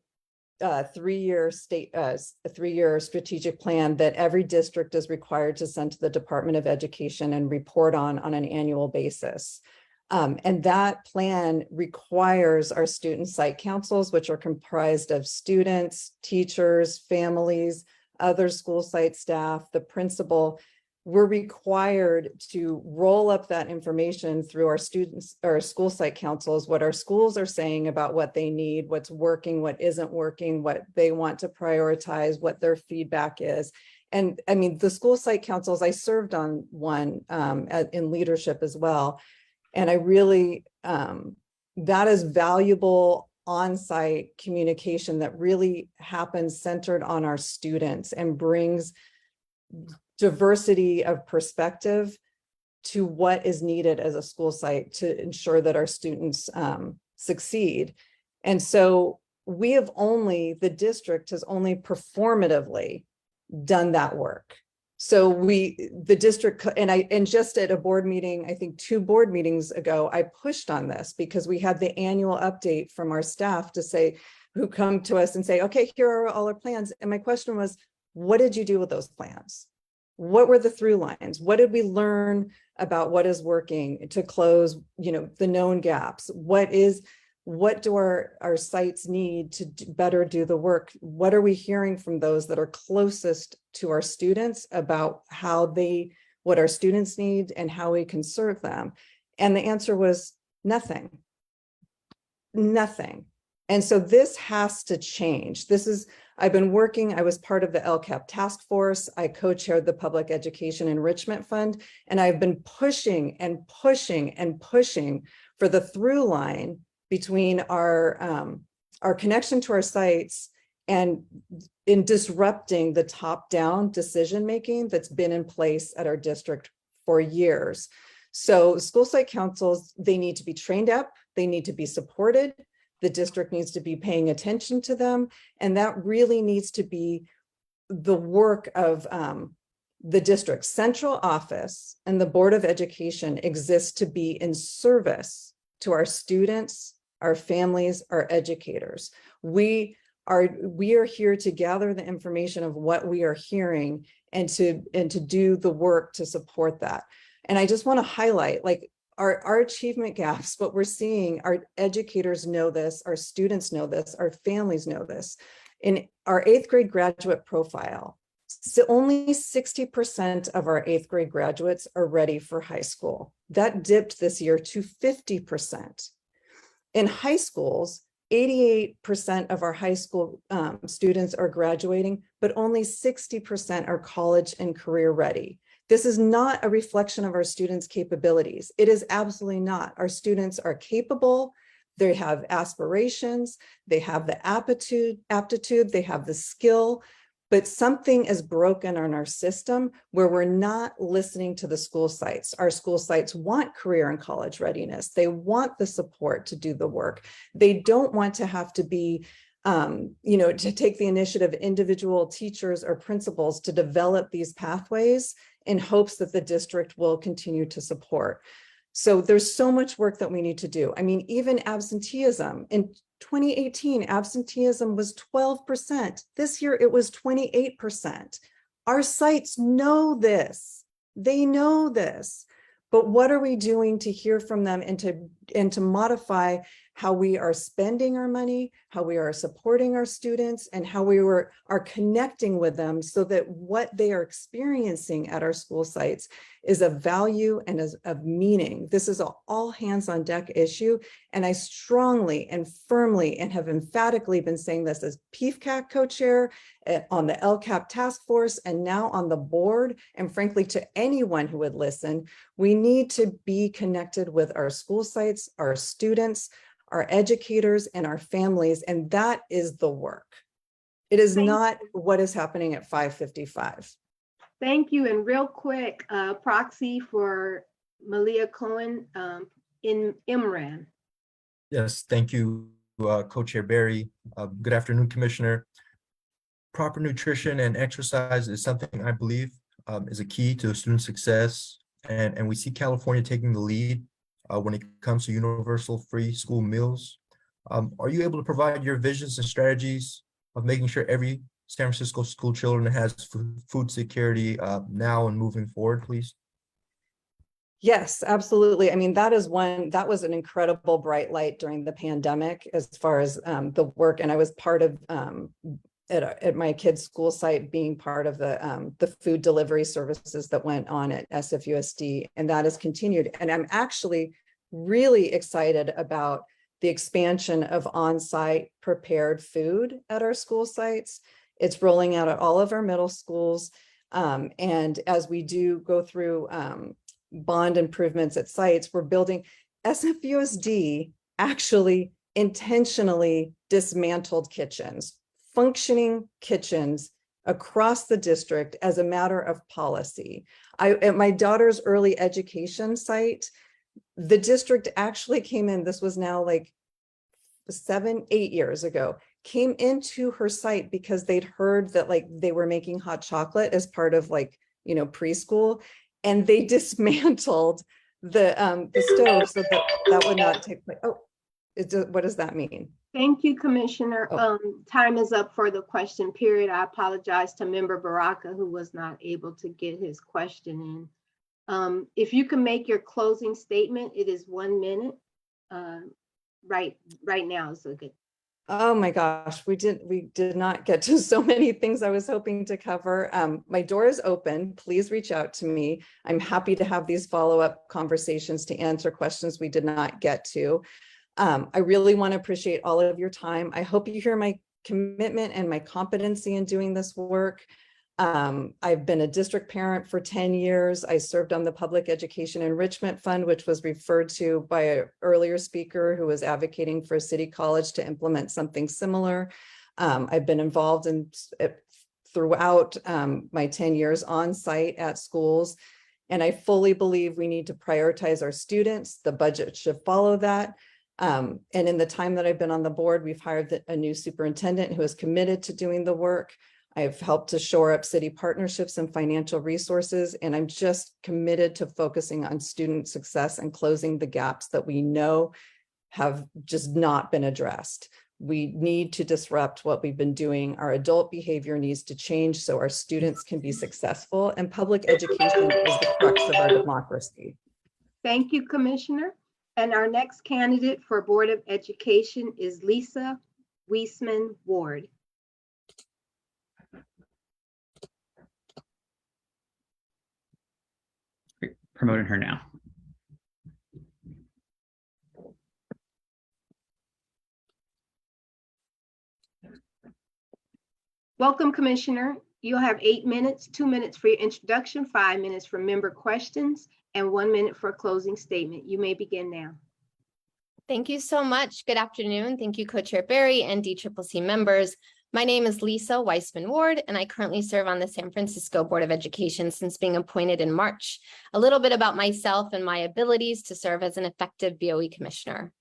three-year strategic plan that every district is required to send to the Department of Education and report on an annual basis. And that plan requires our student site councils, which are comprised of students, teachers, families, other school site staff, the principal. We're required to roll up that information through our students or school site councils, what our schools are saying about what they need, what's working, what isn't working, what they want to prioritize, what their feedback is. And I mean, the school site councils, I served on one in leadership as well. And I really, that is valuable on-site communication that really happens centered on our students and brings diversity of perspective to what is needed as a school site to ensure that our students succeed. And so the district has only performatively done that work. So the district, and just at a board meeting, I think 2 board meetings ago, I pushed on this because we had the annual update from our staff who come to us and say, okay, here are all our plans. And my question was, what did you do with those plans? What were the through lines? What did we learn about what is working to close, the known gaps? What do our sites need to better do the work? What are we hearing from those that are closest to our students about what our students need and how we can serve them? And the answer was nothing. Nothing. And so this has to change. I was part of the LCAP task force. I co-chaired the Public Education Enrichment Fund, and I've been pushing and pushing and pushing for the through line between our connection to our sites and in disrupting the top-down decision-making that's been in place at our district for years. So school site councils, they need to be trained up, they need to be supported, the district needs to be paying attention to them, and that really needs to be the work of the district's central office, and the Board of Education exists to be in service to our students, our families, our educators. We are here to gather the information of what we are hearing and to do the work to support that. And I just want to highlight, like, our achievement gaps, what we're seeing, our educators know this, our students know this, our families know this. In our 8th grade graduate profile, so only 60% of our 8th grade graduates are ready for high school. That dipped this year to 50%. In high schools, 88% of our high school students are graduating, but only 60% are college and career ready. This is not a reflection of our students' capabilities. It is absolutely not. Our students are capable, they have aspirations, they have the aptitude, they have the skill, but something is broken in our system where we're not listening to the school sites. Our school sites want career and college readiness. They want the support to do the work. They don't want to have to be to take the initiative, individual teachers or principals to develop these pathways in hopes that the district will continue to support. So there's so much work that we need to do. I mean, even absenteeism. In 2018, absenteeism was 12%. This year, it was 28%. Our sites know this. They know this. But what are we doing to hear from them and to modify how we are spending our money, how we are supporting our students, and how we are connecting with them so that what they are experiencing at our school sites is of value and is of meaning. This is an all hands on deck issue. And I strongly and firmly and have emphatically been saying this as PFCAC co-chair, on the LCAP task force, and now on the board, and frankly, to anyone who would listen, we need to be connected with our school sites, our students, our educators, and our families, and that is the work. It is not what is happening at 5:55. Thank you. And real quick, proxy for Malia Cohen in IMRAN. Yes, thank you, Co-Chair Barry. Good afternoon, Commissioner. Proper nutrition and exercise is something I believe is a key to student success, and we see California taking the lead when it comes to universal free school meals. Are you able to provide your visions and strategies of making sure every San Francisco school children has food security now and moving forward, please? Yes, absolutely. I mean, that was an incredible bright light during the pandemic as far as the work. And I was part of at my kid's school site being part of the food delivery services that went on at SFUSD, and that has continued. And I'm actually really excited about the expansion of on-site prepared food at our school sites. It's rolling out at all of our middle schools. And as we do go through bond improvements at sites, we're building. SFUSD actually intentionally dismantled kitchens, functioning kitchens across the district as a matter of policy. At my daughter's early education site, the district actually came in, this was now like 7-8 years ago, came into her site because they'd heard that like they were making hot chocolate as part of preschool, and they dismantled the stove so that would not take place. Oh, what does that mean? Thank you, Commissioner. Oh. Time is up for the question period. I apologize to Member Baraka who was not able to get his question in. If you can make your closing statement, it is 1 minute. Right now is a good. Oh my gosh, we did not get to so many things I was hoping to cover. My door is open. Please reach out to me. I'm happy to have these follow-up conversations to answer questions we did not get to. I really want to appreciate all of your time. I hope you hear my commitment and my competency in doing this work. I've been a district parent for 10 years. I served on the Public Education Enrichment Fund, which was referred to by an earlier speaker who was advocating for a city college to implement something similar. I've been involved in throughout my 10 years on site at schools. And I fully believe we need to prioritize our students. The budget should follow that. And in the time that I've been on the board, we've hired a new superintendent who is committed to doing the work. I've helped to shore up city partnerships and financial resources, and I'm just committed to focusing on student success and closing the gaps that we know have just not been addressed. We need to disrupt what we've been doing. Our adult behavior needs to change so our students can be successful, and public education is the crux of our democracy. Thank you, Commissioner. And our next candidate for Board of Education is Lisa Weisman Ward. Promoting her now. Welcome, Commissioner. You'll have 8 minutes, 2 minutes for your introduction, 5 minutes for member questions, and 1 minute for a closing statement. You may begin now. Thank you so much. Good afternoon. Thank you, Co-Chair Barry and DCCC members. My name is Lisa Weisman Ward, and I currently serve on the San Francisco Board of Education since being appointed in March. A little bit about myself and my abilities to serve as an effective BOE commissioner.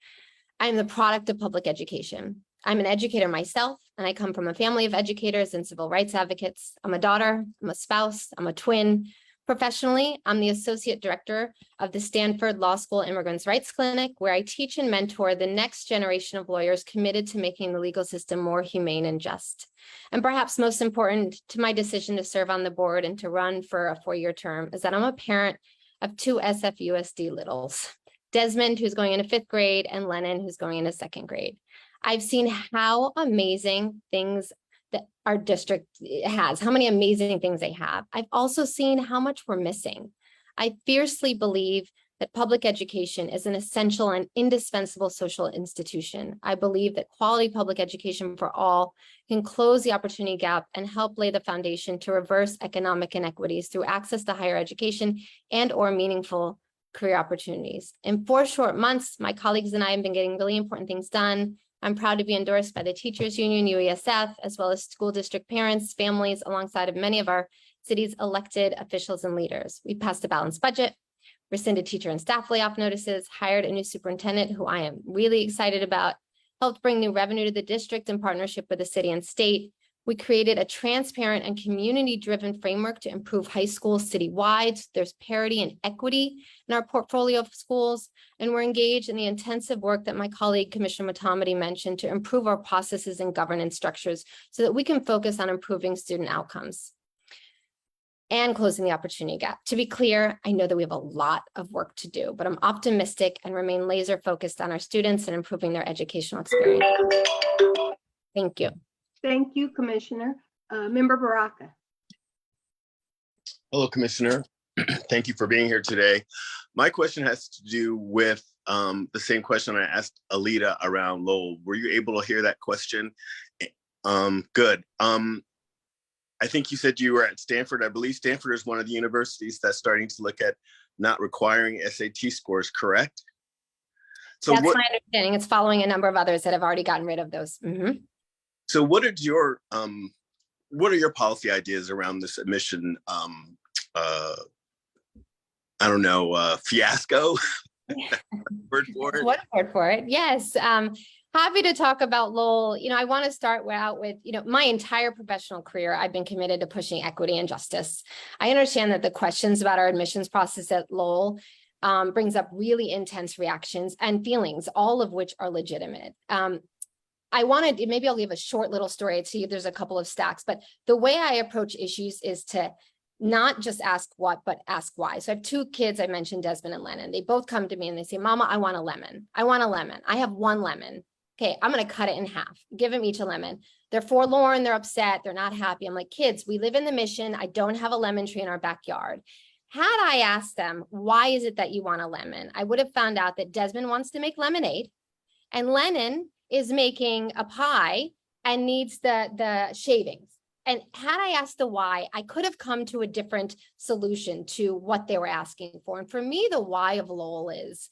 I'm the product of public education. I'm an educator myself, and I come from a family of educators and civil rights advocates. I'm a daughter, I'm a spouse, I'm a twin. Professionally, I'm the Associate Director of the Stanford Law School Immigrants' Rights Clinic, where I teach and mentor the next generation of lawyers committed to making the legal system more humane and just. And perhaps most important to my decision to serve on the board and to run for a 4-year term is that I'm a parent of 2 SFUSD littles, Desmond, who's going into 5th grade, and Lennon, who's going into 2nd grade. I've seen how amazing things that our district has, how many amazing things they have. I've also seen how much we're missing. I fiercely believe that public education is an essential and indispensable social institution. I believe that quality public education for all can close the opportunity gap and help lay the foundation to reverse economic inequities through access to higher education and/or meaningful career opportunities. In 4 short months, my colleagues and I have been getting really important things done. I'm proud to be endorsed by the Teachers Union, UESF, as well as school district parents, families, alongside of many of our city's elected officials and leaders. We passed a balanced budget, rescinded teacher and staff layoff notices, hired a new superintendent who I am really excited about, helped bring new revenue to the district in partnership with the city and state. We created a transparent and community-driven framework to improve high schools citywide. There's parity and equity in our portfolio of schools, and we're engaged in the intensive work that my colleague, Commissioner Matamati, mentioned to improve our processes and governance structures so that we can focus on improving student outcomes and closing the opportunity gap. To be clear, I know that we have a lot of work to do, but I'm optimistic and remain laser focused on our students and improving their educational experience. Thank you. Thank you, Commissioner. Member Baraka. Hello, Commissioner. Thank you for being here today. My question has to do with the same question I asked Alita around Lowell. Were you able to hear that question? Good. I think you said you were at Stanford. I believe Stanford is one of the universities that's starting to look at not requiring SAT scores, correct? So that's my understanding. It's following a number of others that have already gotten rid of those. Mm-hmm. So what are your policy ideas around this admission, fiasco? Word for it? What word for it? Yes. Happy to talk about Lowell. I want to start out with, my entire professional career, I've been committed to pushing equity and justice. I understand that the questions about our admissions process at Lowell brings up really intense reactions and feelings, all of which are legitimate. I wanted, maybe I'll give a short little story. I see there's a couple of stacks, but the way I approach issues is to not just ask what, but ask why. So I have two kids, I mentioned Desmond and Lennon. They both come to me and they say, Mama, I want a lemon. I want a lemon. I have one lemon. Okay, I'm going to cut it in half, give them each a lemon. They're forlorn, they're upset, they're not happy. I'm like, kids, we live in the Mission. I don't have a lemon tree in our backyard. Had I asked them, why is it that you want a lemon? I would have found out that Desmond wants to make lemonade and Lennon is making a pie and needs the shavings. And had I asked the why, I could have come to a different solution to what they were asking for. And for me, the why of Lowell is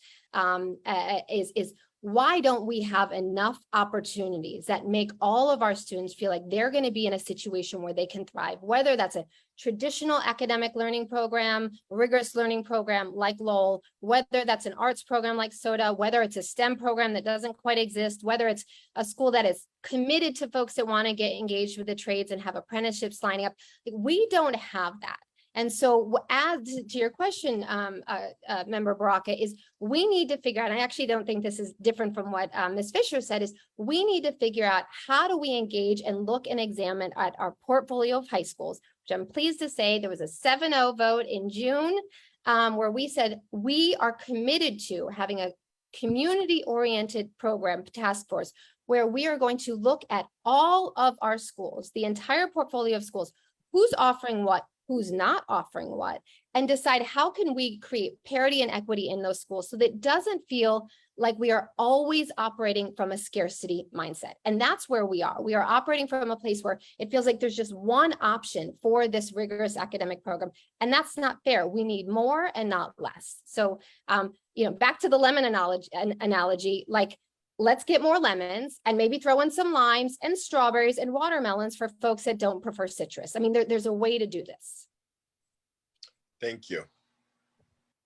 why don't we have enough opportunities that make all of our students feel like they're going to be in a situation where they can thrive, whether that's a traditional academic learning program, rigorous learning program like Lowell, whether that's an arts program like SOTA, whether it's a STEM program that doesn't quite exist, whether it's a school that is committed to folks that want to get engaged with the trades and have apprenticeships lining up. Like, we don't have that. And so as to your question, Member Baraka, is we need to figure out, and I actually don't think this is different from what Ms. Fisher said, is we need to figure out how do we engage and look and examine at our portfolio of high schools, which I'm pleased to say there was a 7-0 vote in June where we said we are committed to having a community-oriented program task force where we are going to look at all of our schools, the entire portfolio of schools, who's offering what, who's not offering what, and decide how can we create parity and equity in those schools so that it doesn't feel like we are always operating from a scarcity mindset. And that's where we are. We are operating from a place where it feels like there's just one option for this rigorous academic program. And that's not fair. We need more and not less. So, back to the lemon analogy, like, let's get more lemons and maybe throw in some limes and strawberries and watermelons for folks that don't prefer citrus. I mean, there's a way to do this. Thank you.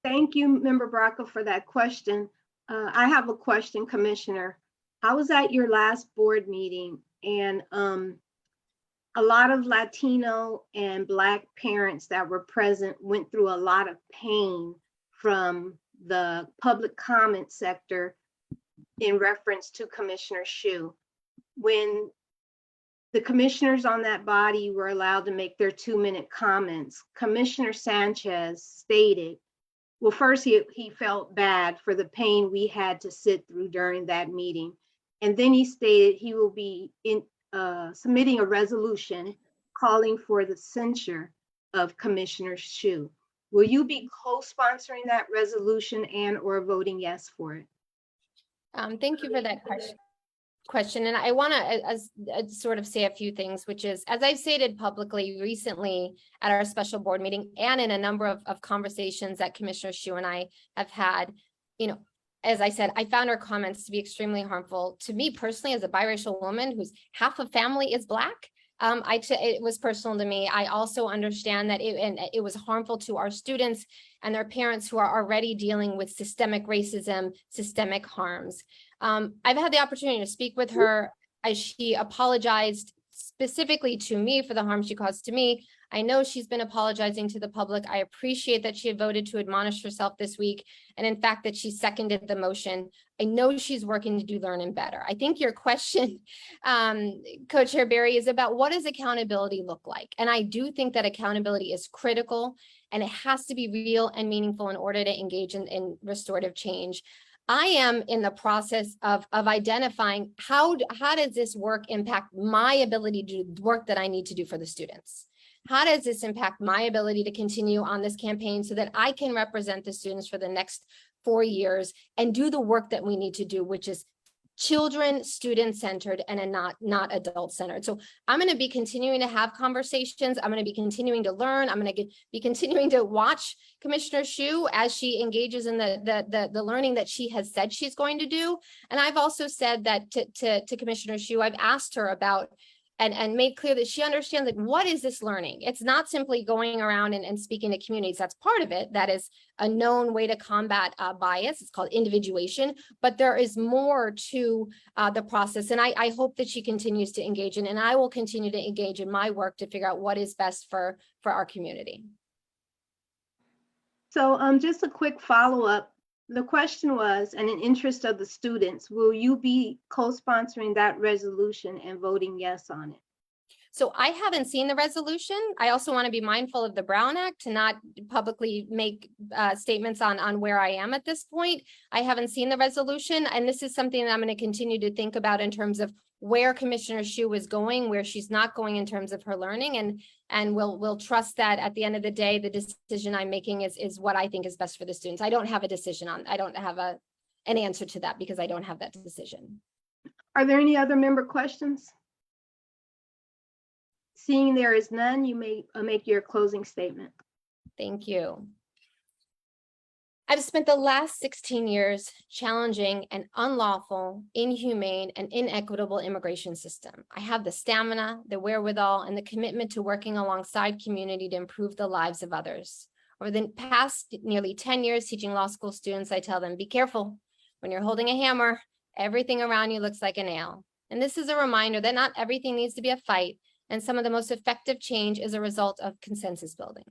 Thank you, Member Baraka, for that question. I have a question, Commissioner. I was at your last board meeting and a lot of Latino and Black parents that were present went through a lot of pain from the public comment sector in reference to Commissioner Shu. When the commissioners on that body were allowed to make their 2-minute comments, Commissioner Sanchez stated, well, first he felt bad for the pain we had to sit through during that meeting. And then he stated he will be submitting a resolution calling for the censure of Commissioner Shu. Will you be co-sponsoring that resolution and or voting yes for it? Thank you for that question. And I want to sort of say a few things, which is, as I've stated publicly recently at our special board meeting and in a number of conversations that Commissioner Shu and I have had, as I said, I found her comments to be extremely harmful to me personally as a biracial woman whose half of family is Black. It was personal to me. I also understand that it was harmful to our students and their parents who are already dealing with systemic racism, systemic harms. I've had the opportunity to speak with her as she apologized specifically to me for the harm she caused to me. I know she's been apologizing to the public. I appreciate that she had voted to admonish herself this week, and in fact that she seconded the motion. I know she's working to do Learn and Better. I think your question, Co-Chair Berry, is about what does accountability look like? And I do think that accountability is critical, and it has to be real and meaningful in order to engage in restorative change. I am in the process of identifying how does this work impact my ability to do the work that I need to do for the students? How does this impact my ability to continue on this campaign so that I can represent the students for the next 4 years and do the work that we need to do, which is children, student-centered, and not adult-centered. So I'm going to be continuing to have conversations. I'm going to be continuing to learn. I'm going to be continuing to watch Commissioner Shu as she engages in the learning that she has said she's going to do. And I've also said that to Commissioner Shu, I've asked her about and made clear that she understands, like, what is this learning? It's not simply going around and speaking to communities. That's part of it. That is a known way to combat bias. It's called individuation, but there is more to the process. And I hope that she continues to engage in, and I will continue to engage in my work to figure out what is best for our community. So just a quick follow-up. The question was, and in interest of the students, will you be co-sponsoring that resolution and voting yes on it? So I haven't seen the resolution. I also want to be mindful of the Brown Act to not publicly make statements on where I am at this point. I haven't seen the resolution, and this is something that I'm going to continue to think about in terms of where Commissioner Shu is going, where she's not going in terms of her learning, and we'll trust that at the end of the day, the decision I'm making is what I think is best for the students. I don't have a decision on. I don't have an answer to that because I don't have that decision. Are there any other member questions? Seeing there is none, you may make your closing statement. Thank you. I've spent the last 16 years challenging an unlawful, inhumane, and inequitable immigration system. I have the stamina, the wherewithal, and the commitment to working alongside community to improve the lives of others. Over the past nearly 10 years teaching law school students, I tell them, be careful. When you're holding a hammer, everything around you looks like a nail. And this is a reminder that not everything needs to be a fight, and some of the most effective change is a result of consensus building.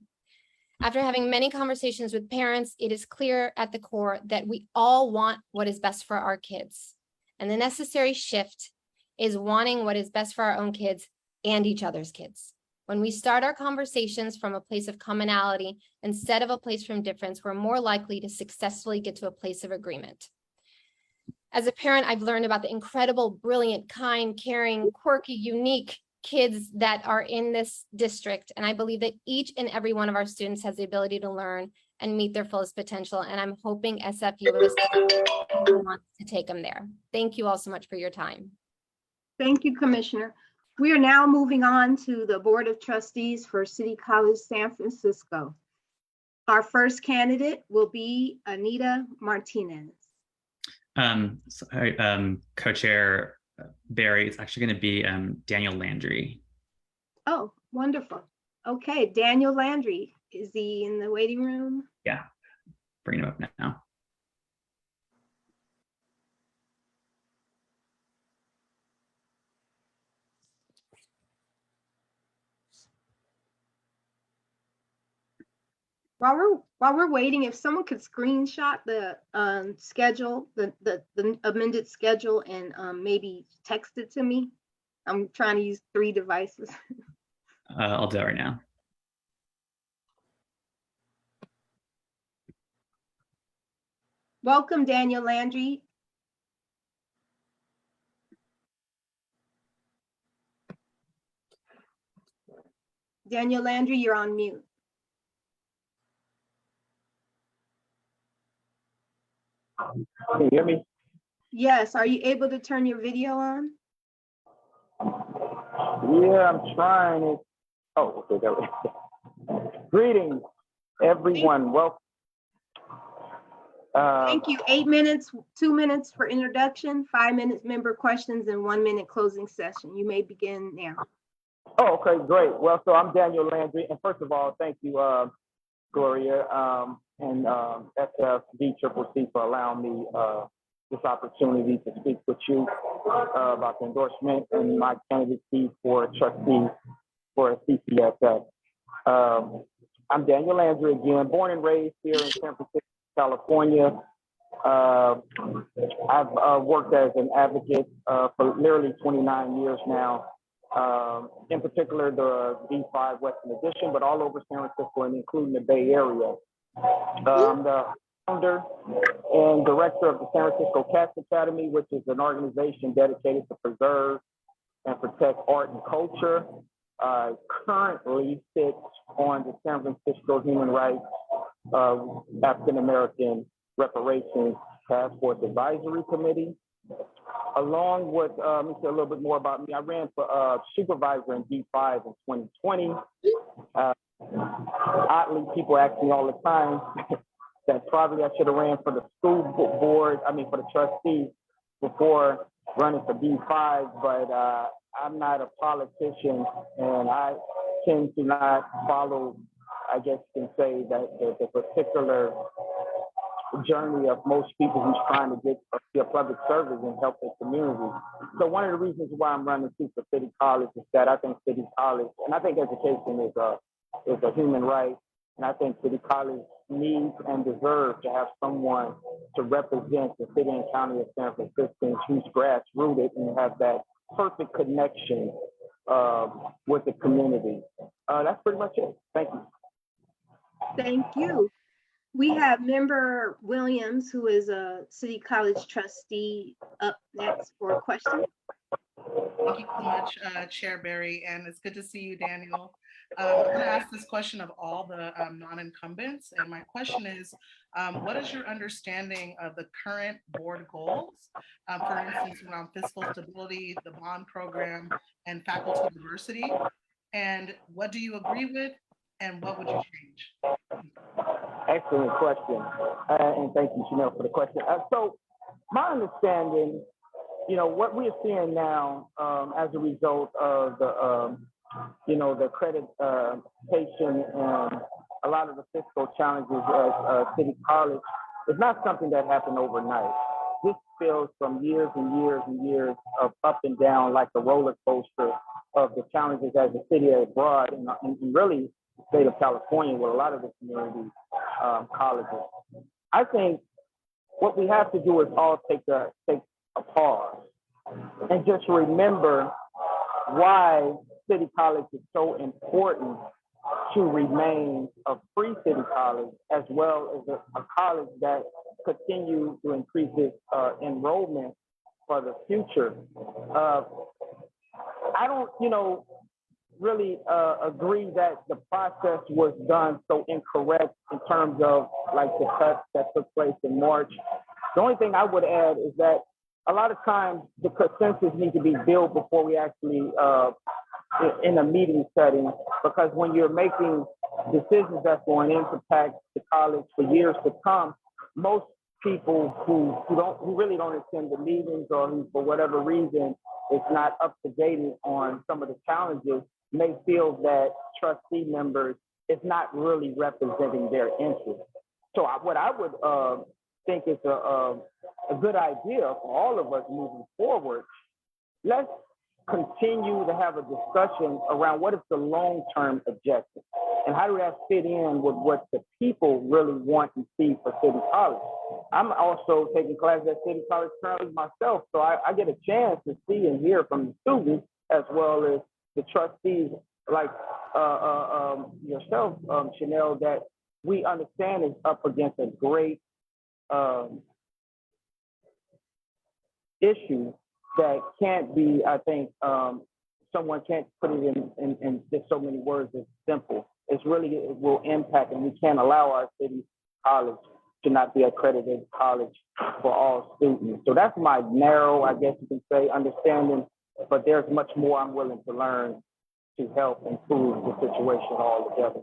After having many conversations with parents, it is clear at the core that we all want what is best for our kids. And the necessary shift is wanting what is best for our own kids and each other's kids. When we start our conversations from a place of commonality instead of a place from difference, we're more likely to successfully get to a place of agreement. As a parent, I've learned about the incredible, brilliant, kind, caring, quirky, unique kids that are in this district. And I believe that each and every one of our students has the ability to learn and meet their fullest potential. And I'm hoping SFU wants to take them there. Thank you all so much for your time. Thank you, Commissioner. We are now moving on to the Board of Trustees for City College San Francisco. Our first candidate will be Anita Martinez. Co-chair Barry, it's actually going to be Daniel Landry. Oh, wonderful. Okay, Daniel Landry, is he in the waiting room? Yeah, bring him up now. While we're waiting, if someone could screenshot the schedule, the amended schedule, and maybe text it to me. I'm trying to use 3 devices. I'll do it right now. Welcome, Daniel Landry. Daniel Landry, you're on mute. Can you hear me? Yes, are you able to turn your video on? Yeah, I'm trying it. Oh, okay, there we go. Greetings, everyone. Welcome. Thank you. 8 minutes, 2 minutes for introduction, 5 minutes member questions, and 1 minute closing session. You may begin now. Oh, okay, great. Well, so I'm Daniel Landry, and first of all, thank you, Gloria, and DCCC for allowing me this opportunity to speak with you about the endorsement and my candidacy for trustee for CCSS. I'm Daniel Landry again, born and raised here in San Francisco, California. I've worked as an advocate for nearly 29 years now. In particular, the D5 Western Edition, but all over San Francisco and including the Bay Area. I'm the founder and director of the San Francisco Cats Academy, which is an organization dedicated to preserve and protect art and culture. I currently sit on the San Francisco Human Rights African American Reparations Task Force Advisory Committee. Along with, let me say a little bit more about me. I ran for supervisor in D5 in 2020. Oddly, people ask me all the time that probably I should have ran for the school board, for the trustees before running for D5, but I'm not a politician and I tend to not follow, I guess you can say, that the particular journey of most people who's trying to get a public service and help their community. So one of the reasons why I'm running for City College is that I think City College, and I think education is a human right, and I think City College needs and deserves to have someone to represent the city and county of San Francisco, who's grassrooted and have that perfect connection with the community. That's pretty much it. Thank you. Thank you. We have Member Williams, who is a City College trustee, up next for a question. Thank you so much, Chair Barry, and it's good to see you, Daniel. I'm going to ask this question of all the non-incumbents, and my question is, what is your understanding of the current board goals, for instance, around fiscal stability, the bond program, and faculty diversity? And what do you agree with, and what would you change? Excellent question. And thank you, Chanel, for the question. So my understanding, what we're seeing now as a result of the, the accreditation and a lot of the fiscal challenges at City College is not something that happened overnight. This spills from years and years and years of up and down, like a roller coaster of the challenges as a city abroad and really the state of California with a lot of the community colleges. I think what we have to do is all take a pause and just remember why City College is so important to remain a free city college, as well as a college that continues to increase its enrollment for the future. I don't, really agree that the process was done so incorrect in terms of like the cuts that took place in March. The only thing I would add is that a lot of times the consensus needs to be built before we actually in a meeting setting, because when you're making decisions that's going to impact the college for years to come, most people who really don't attend the meetings or who for whatever reason is not up to date on some of the challenges may feel that trustee members is not really representing their interests. So what I would think is a good idea for all of us moving forward, let's continue to have a discussion around what is the long-term objective and how do that fit in with what the people really want and see for City College. I'm also taking classes at City College currently myself, so I get a chance to see and hear from the students as well as the trustees like yourself, Chanel, that we understand is up against a great issue that can't be, I think, someone can't put it in just so many words. It's simple. It will impact, and we can't allow our city college to not be accredited college for all students. So that's my narrow, I guess you can say, understanding, but there's much more I'm willing to learn to help improve the situation altogether.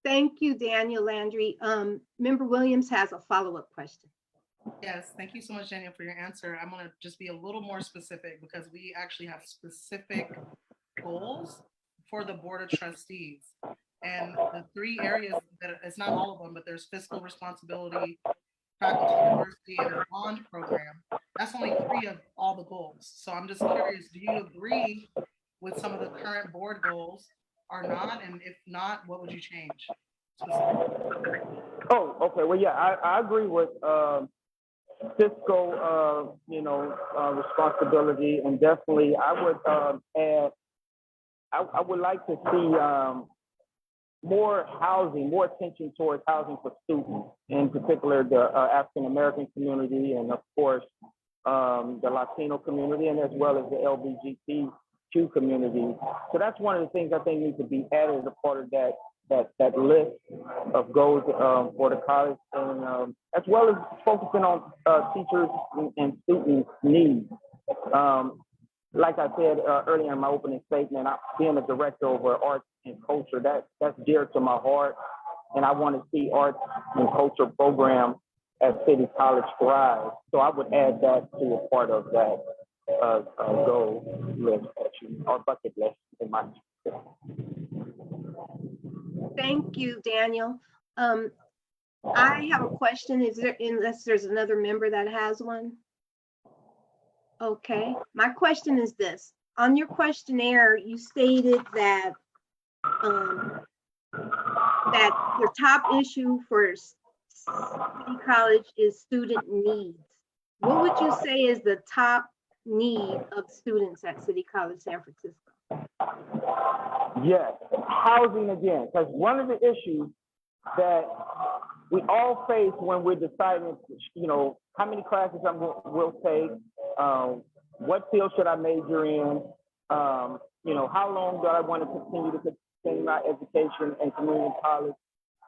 Thank you, Daniel Landry. Member Williams has a follow-up question. Yes, thank you so much, Daniel, for your answer. I'm going to just be a little more specific because we actually have specific goals for the Board of Trustees. And the three areas that it's not all of them, but there's fiscal responsibility, faculty diversity, and a bond program. That's only 3 of all the goals. So I'm just curious, do you agree with some of the current board goals or not? And if not, what would you change? Oh, okay. Well, yeah, I agree with fiscal, responsibility, and definitely I would add, I would like to see more housing, more attention towards housing for students, in particular the African American community, and of course the Latino community, and as well as the LGBTQ community. So that's one of the things I think needs to be added as a part of that list of goals for the college, and as well as focusing on teachers and students' needs. Like I said earlier in my opening statement, being a director over arts and culture, that's dear to my heart, and I want to see arts and culture programs at City College thrive. So I would add that to a part of that goal list, or bucket list in my. Thank you, Daniel. I have a question. Is there, unless there's another member that has one? Okay, my question is this. On your questionnaire, you stated that that your top issue for City College is student needs. What would you say is the top need of students at City College San Francisco? Yes, housing again, because one of the issues that we all face when we're deciding, how many classes will take, what field should I major in, how long do I want to continue my education in community college.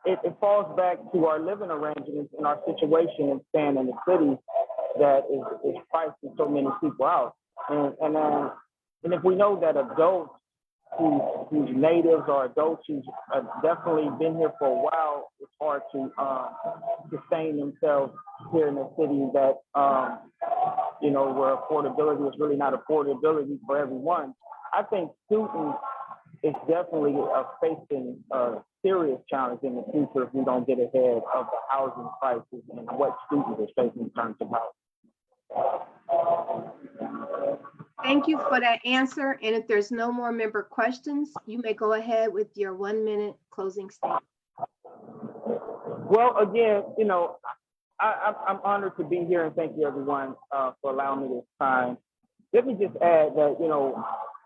It falls back to our living arrangements and our situation and staying in the city that is pricing so many people out. And if we know that adults who's natives or adults who's definitely been here for a while, it's hard to sustain themselves here in the city that, where affordability is really not affordability for everyone. I think students is definitely facing a serious challenge in the future if we don't get ahead of the housing crisis and what students are facing in terms of housing. Thank you for that answer. And if there's no more member questions, you may go ahead with your 1-minute closing statement. Well, again, I'm honored to be here and thank you everyone for allowing me this time. Let me just add that,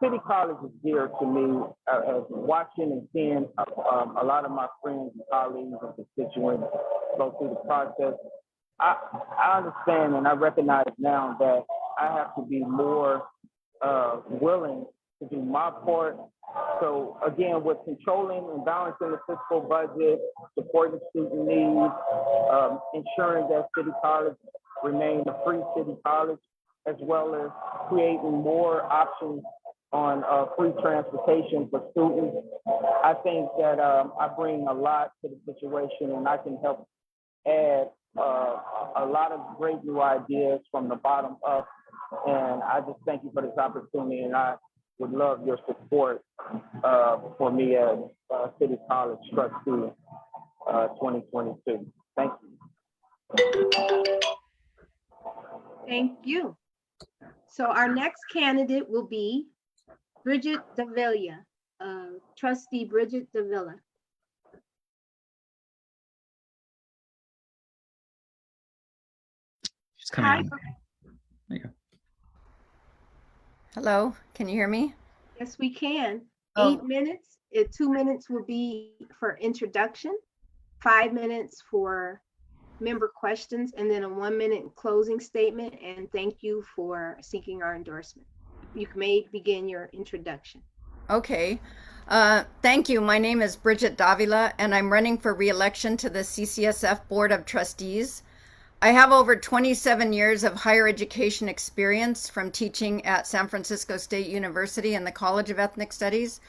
City College is dear to me, as watching and seeing a lot of my friends and colleagues and constituents go through the process. I understand and I recognize now that I have to be more willing to do my part. So again, with controlling and balancing the fiscal budget, supporting student needs, ensuring that City College remain a free city college, as well as creating more options on free transportation for students. I think that I bring a lot to the situation and I can help add a lot of great new ideas from the bottom up. And I just thank you for this opportunity and I would love your support for me as City College trustee 2022. Thank you. Thank you. So our next candidate will be Bridget Davila, trustee Bridget Davila. She's coming on. There you go. Hello, can you hear me? Yes, we can. Oh. 8 minutes. 2 minutes will be for introduction, 5 minutes for member questions, and then a 1-minute closing statement. And thank you for seeking our endorsement. You may begin your introduction. Okay. Thank you. My name is Bridget Davila, and I'm running for re-election to the CCSF Board of Trustees. I have over 27 years of higher education experience from teaching at San Francisco State University and the College of Ethnic Studies.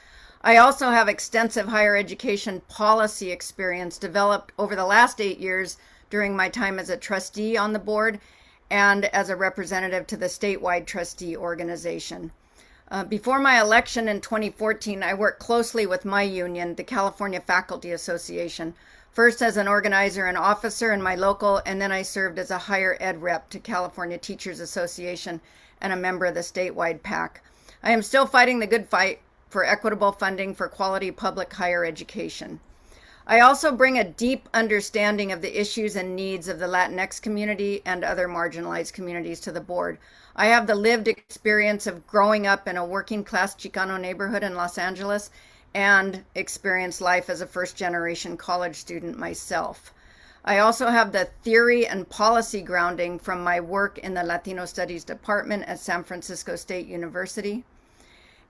I also have extensive higher education policy experience developed over the last 8 years during my time as a trustee on the board and as a representative to the statewide trustee organization. Before my election in 2014, I worked closely with my union, the California Faculty Association, first as an organizer and officer in my local, and then I served as a higher ed rep to California Teachers Association and a member of the statewide PAC. I am still fighting the good fight for equitable funding for quality public higher education. I also bring a deep understanding of the issues and needs of the Latinx community and other marginalized communities to the board. I have the lived experience of growing up in a working class Chicano neighborhood in Los Angeles and experienced life as a first-generation college student myself. I also have the theory and policy grounding from my work in the Latino Studies Department at San Francisco State University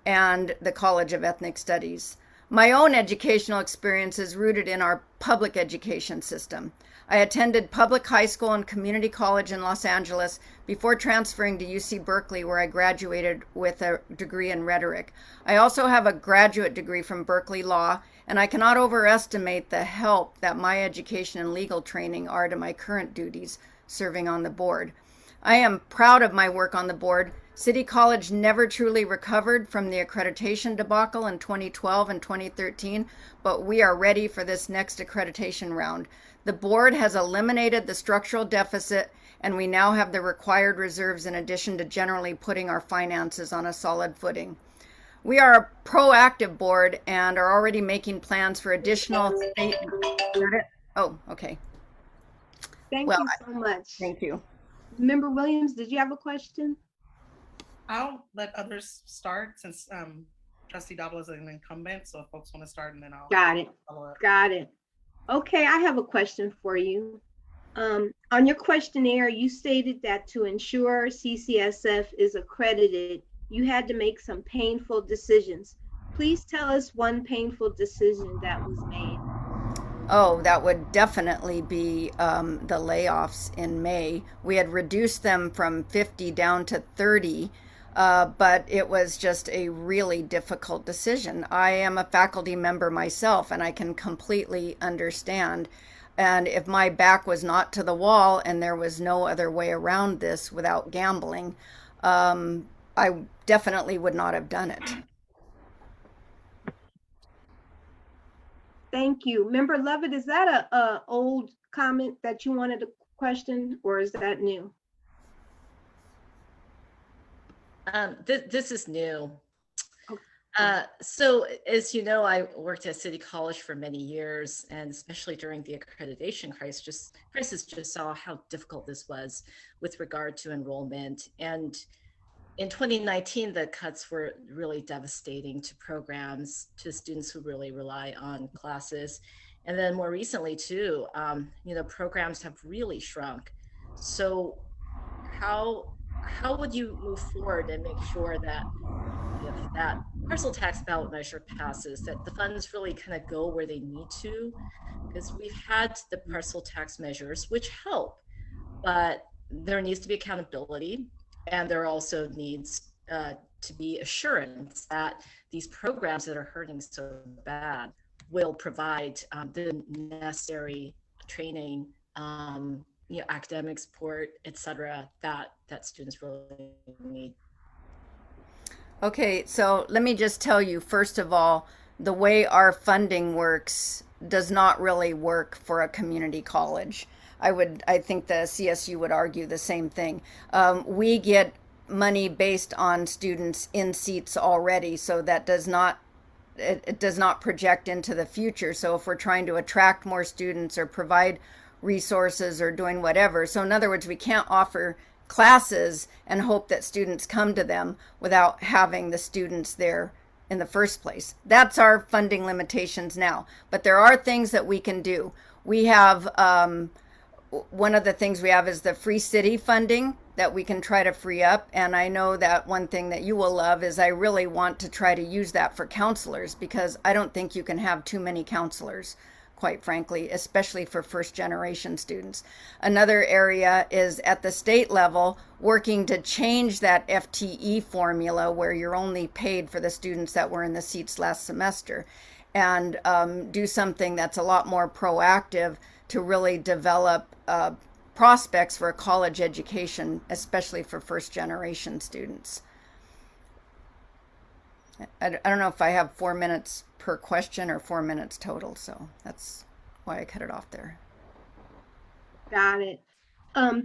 and the College of Ethnic Studies. My own educational experience is rooted in our public education system. I attended public high school and community college in Los Angeles before transferring to UC Berkeley, where I graduated with a degree in rhetoric. I also have a graduate degree from Berkeley Law, and I cannot overestimate the help that my education and legal training are to my current duties serving on the board. I am proud of my work on the board. City College never truly recovered from the accreditation debacle in 2012 and 2013, but we are ready for this next accreditation round. The board has eliminated the structural deficit, and we now have the required reserves in addition to generally putting our finances on a solid footing. We are a proactive board and are already making plans for additional state. Oh, okay. Thank Well, you so much. thank you. Member Williams, did you have a question? I'll let others start since Trustee Davila is an incumbent. So if folks want to start, and then I'll Got it. follow up. Got it. Okay, I have a question for you. On your questionnaire, you stated that to ensure CCSF is accredited, you had to make some painful decisions. Please tell us one painful decision that was made. Oh, that would definitely be the layoffs in May. We had reduced them from 50 down to 30, but it was just a really difficult decision. I am a faculty member myself, and I can completely understand. And if my back was not to the wall and there was no other way around this without gambling, I definitely would not have done it. Thank you. Member Lovett, is that a old comment that you wanted to question, or is that new? This is new. So as you know, I worked at City College for many years, and especially during the accreditation crisis, just saw how difficult this was with regard to enrollment. And in 2019, the cuts were really devastating to programs, to students who really rely on classes. And then more recently too, programs have really shrunk. So how would you move forward and make sure that if that parcel tax ballot measure passes, that the funds really kind of go where they need to? Because we've had the parcel tax measures, which help, but there needs to be accountability, and there also needs to be assurance that these programs that are hurting so bad will provide the necessary training, academic support, etc., that students really need. Okay, so let me just tell you, first of all, the way our funding works does not really work for a community college. I think the CSU would argue the same thing. We get money based on students in seats already, so that does not project into the future. So if we're trying to attract more students or provide resources or doing whatever, so in other words, we can't offer classes and hope that students come to them without having the students there in the first place. That's our funding limitations now. But there are things that we can do. We have, one of the things we have is the Free City funding that we can try to free up. And I know that one thing that you will love is I really want to try to use that for counselors, because I don't think you can have too many counselors, quite frankly, especially for first generation students. Another area is at the state level, working to change that FTE formula where you're only paid for the students that were in the seats last semester, and do something that's a lot more proactive to really develop prospects for a college education, especially for first generation students. I don't know if I have 4 minutes per question or 4 minutes total, so that's why I cut it off there. Got it.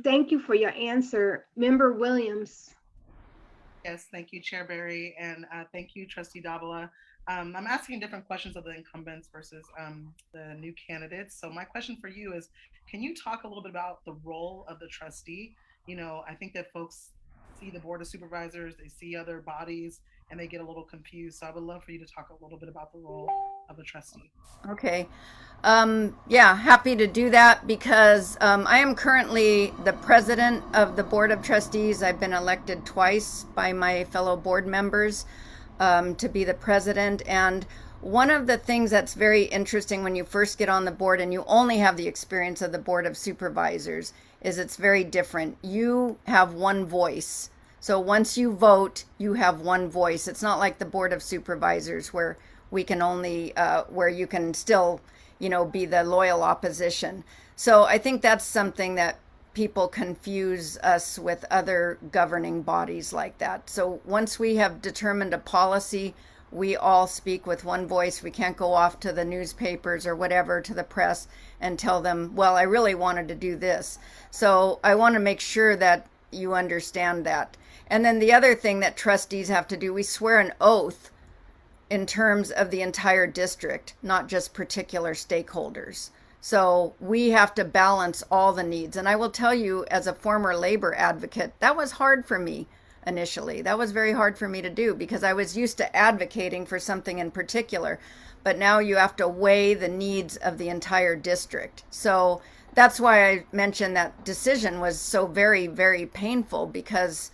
Thank you for your answer. Member Williams. Yes, thank you, Chair Berry, and thank you, Trustee Davila. I'm asking different questions of the incumbents versus the new candidates. So my question for you is, can you talk a little bit about the role of the trustee? I think that folks see the Board of Supervisors, they see other bodies, and they get a little confused. So I would love for you to talk a little bit about the role of a trustee. Okay. Yeah, happy to do that, because I am currently the president of the Board of Trustees. I've been elected twice by my fellow board members to be the president. And one of the things that's very interesting when you first get on the board and you only have the experience of the Board of Supervisors is it's very different. You have one voice. So once you vote, you have one voice. It's not like the Board of Supervisors where we can only, where you can still, be the loyal opposition. So I think that's something that people confuse us with other governing bodies like that. So once we have determined a policy, we all speak with one voice. We can't go off to the newspapers or whatever, to the press, and tell them, well, I really wanted to do this. So I want to make sure that you understand that. And then the other thing that trustees have to do, we swear an oath in terms of the entire district, not just particular stakeholders. So we have to balance all the needs. And I will tell you, as a former labor advocate, that was hard for me initially. That was very hard for me to do because I was used to advocating for something in particular. But now you have to weigh the needs of the entire district. So that's why I mentioned that decision was so very, very painful because,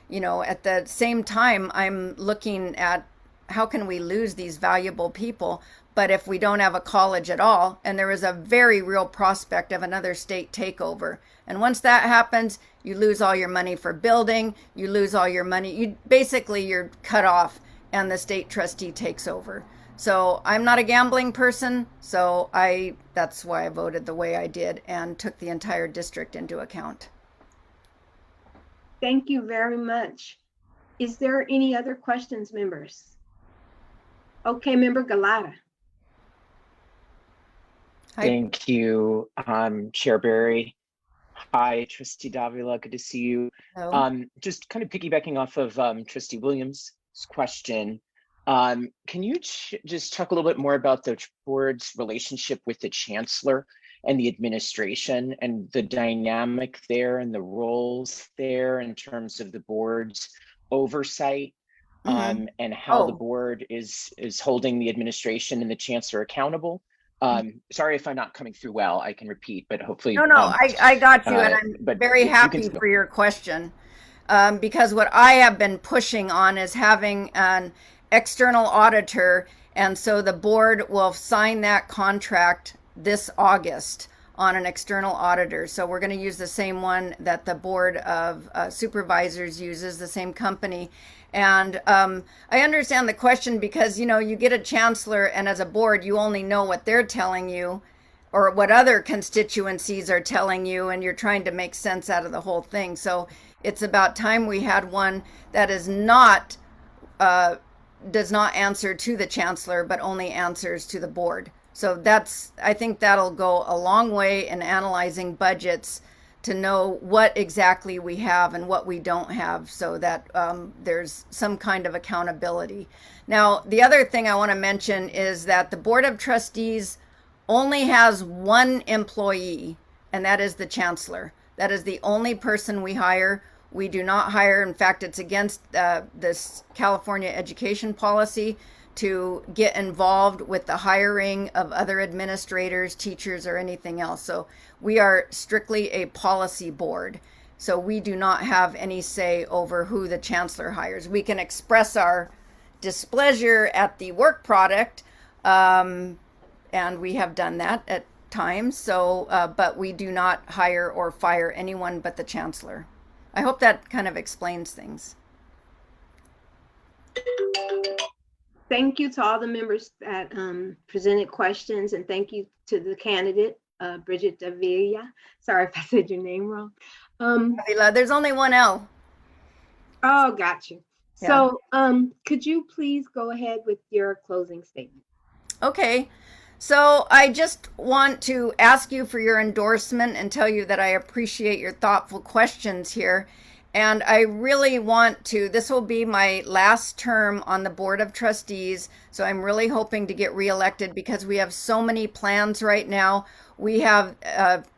you know, at the same time, I'm looking at how can we lose these valuable people? But if we don't have a college at all, and there is a very real prospect of another state takeover. And once that happens, you lose all your money for building, you lose all your money, you're cut off and the state trustee takes over. So I'm not a gambling person, so that's why I voted the way I did and took the entire district into account. Thank you very much. Is there any other questions, members? Okay, Member Galata. Thank you, Chair Barry. Hi, Trustee Davila, good to see you. Just kind of piggybacking off of Trustee Williams' question, can you just talk a little bit more about the board's relationship with the chancellor and the administration and the dynamic there and the roles there in terms of the board's oversight and how the board is holding the administration and the chancellor accountable? Sorry if I'm not coming through well, I can repeat, but hopefully. No, I got you, and I'm very happy for your question because what I have been pushing on is having an external auditor, and so the board will sign that contract this August on an external auditor. So we're going to use the same one that the Board of Supervisors uses, the same company. And I understand the question because, you know, you get a chancellor and as a board, you only know what they're telling you or what other constituencies are telling you, and you're trying to make sense out of the whole thing. So it's about time we had one that is not, does not answer to the chancellor, but only answers to the board. So I think that'll go a long way in analyzing budgets to know what exactly we have and what we don't have so that there's some kind of accountability. Now, the other thing I want to mention is that the Board of Trustees only has one employee, and that is the chancellor. That is the only person we hire. We do not hire. In fact, it's against this California education policy to get involved with the hiring of other administrators, teachers, or anything else. So we are strictly a policy board. So we do not have any say over who the chancellor hires. We can express our displeasure at the work product, and we have done that at times. So, but we do not hire or fire anyone but the chancellor. I hope that kind of explains things. Thank you to all the members that presented questions, and thank you to the candidate, Bridget Davila. Sorry if I said your name wrong. There's only one L. Oh, got you. Yeah. So could you please go ahead with your closing statement? Okay. So I just want to ask you for your endorsement and tell you that I appreciate your thoughtful questions here. And I really want to, this will be my last term on the Board of Trustees. So I'm really hoping to get reelected because we have so many plans right now. We have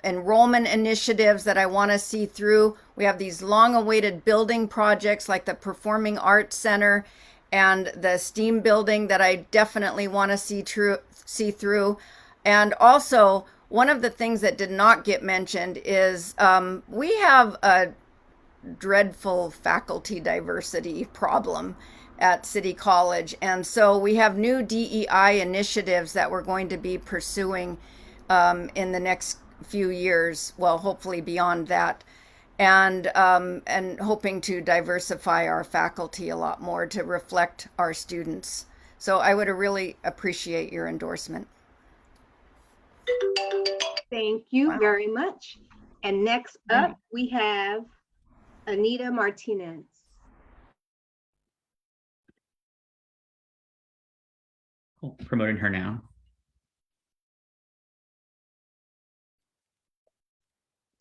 enrollment initiatives that I want to see through. We have these long-awaited building projects like the Performing Arts Center and the STEAM building that I definitely want to see through. And also, one of the things that did not get mentioned is we have a dreadful faculty diversity problem at City College. And so we have new DEI initiatives that we're going to be pursuing in the next few years, well, hopefully beyond that, and hoping to diversify our faculty a lot more to reflect our students. So I would really appreciate your endorsement. Thank you very much. And next up, we have Anita Martinez. Cool. Promoting her now.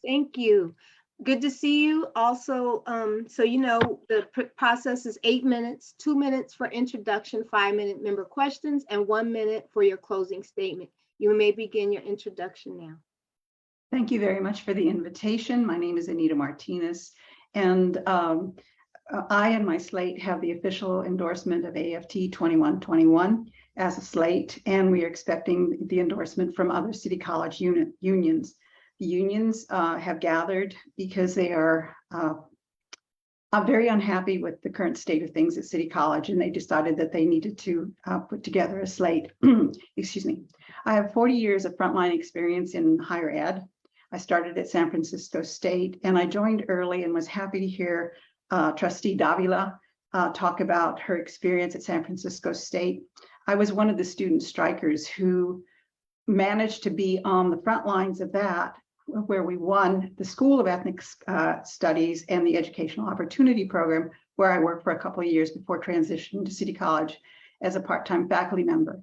Thank you. Good to see you. Also, so you know, the process is 8 minutes, 2 minutes for introduction, 5-minute member questions, and 1 minute for your closing statement. You may begin your introduction now. Thank you very much for the invitation. My name is Anita Martinez, and I and my slate have the official endorsement of AFT 2121 as a slate, and we are expecting the endorsement from other City College unions. The unions have gathered because they are very unhappy with the current state of things at City College, and they decided that they needed to put together a slate. Excuse me. I have 40 years of frontline experience in higher ed. I started at San Francisco State, and I joined early and was happy to hear Trustee Davila talk about her experience at San Francisco State. I was one of the student strikers who managed to be on the front lines of that, where we won the School of Ethnic Studies and the Educational Opportunity Program, where I worked for a couple of years before transitioning to City College as a part-time faculty member.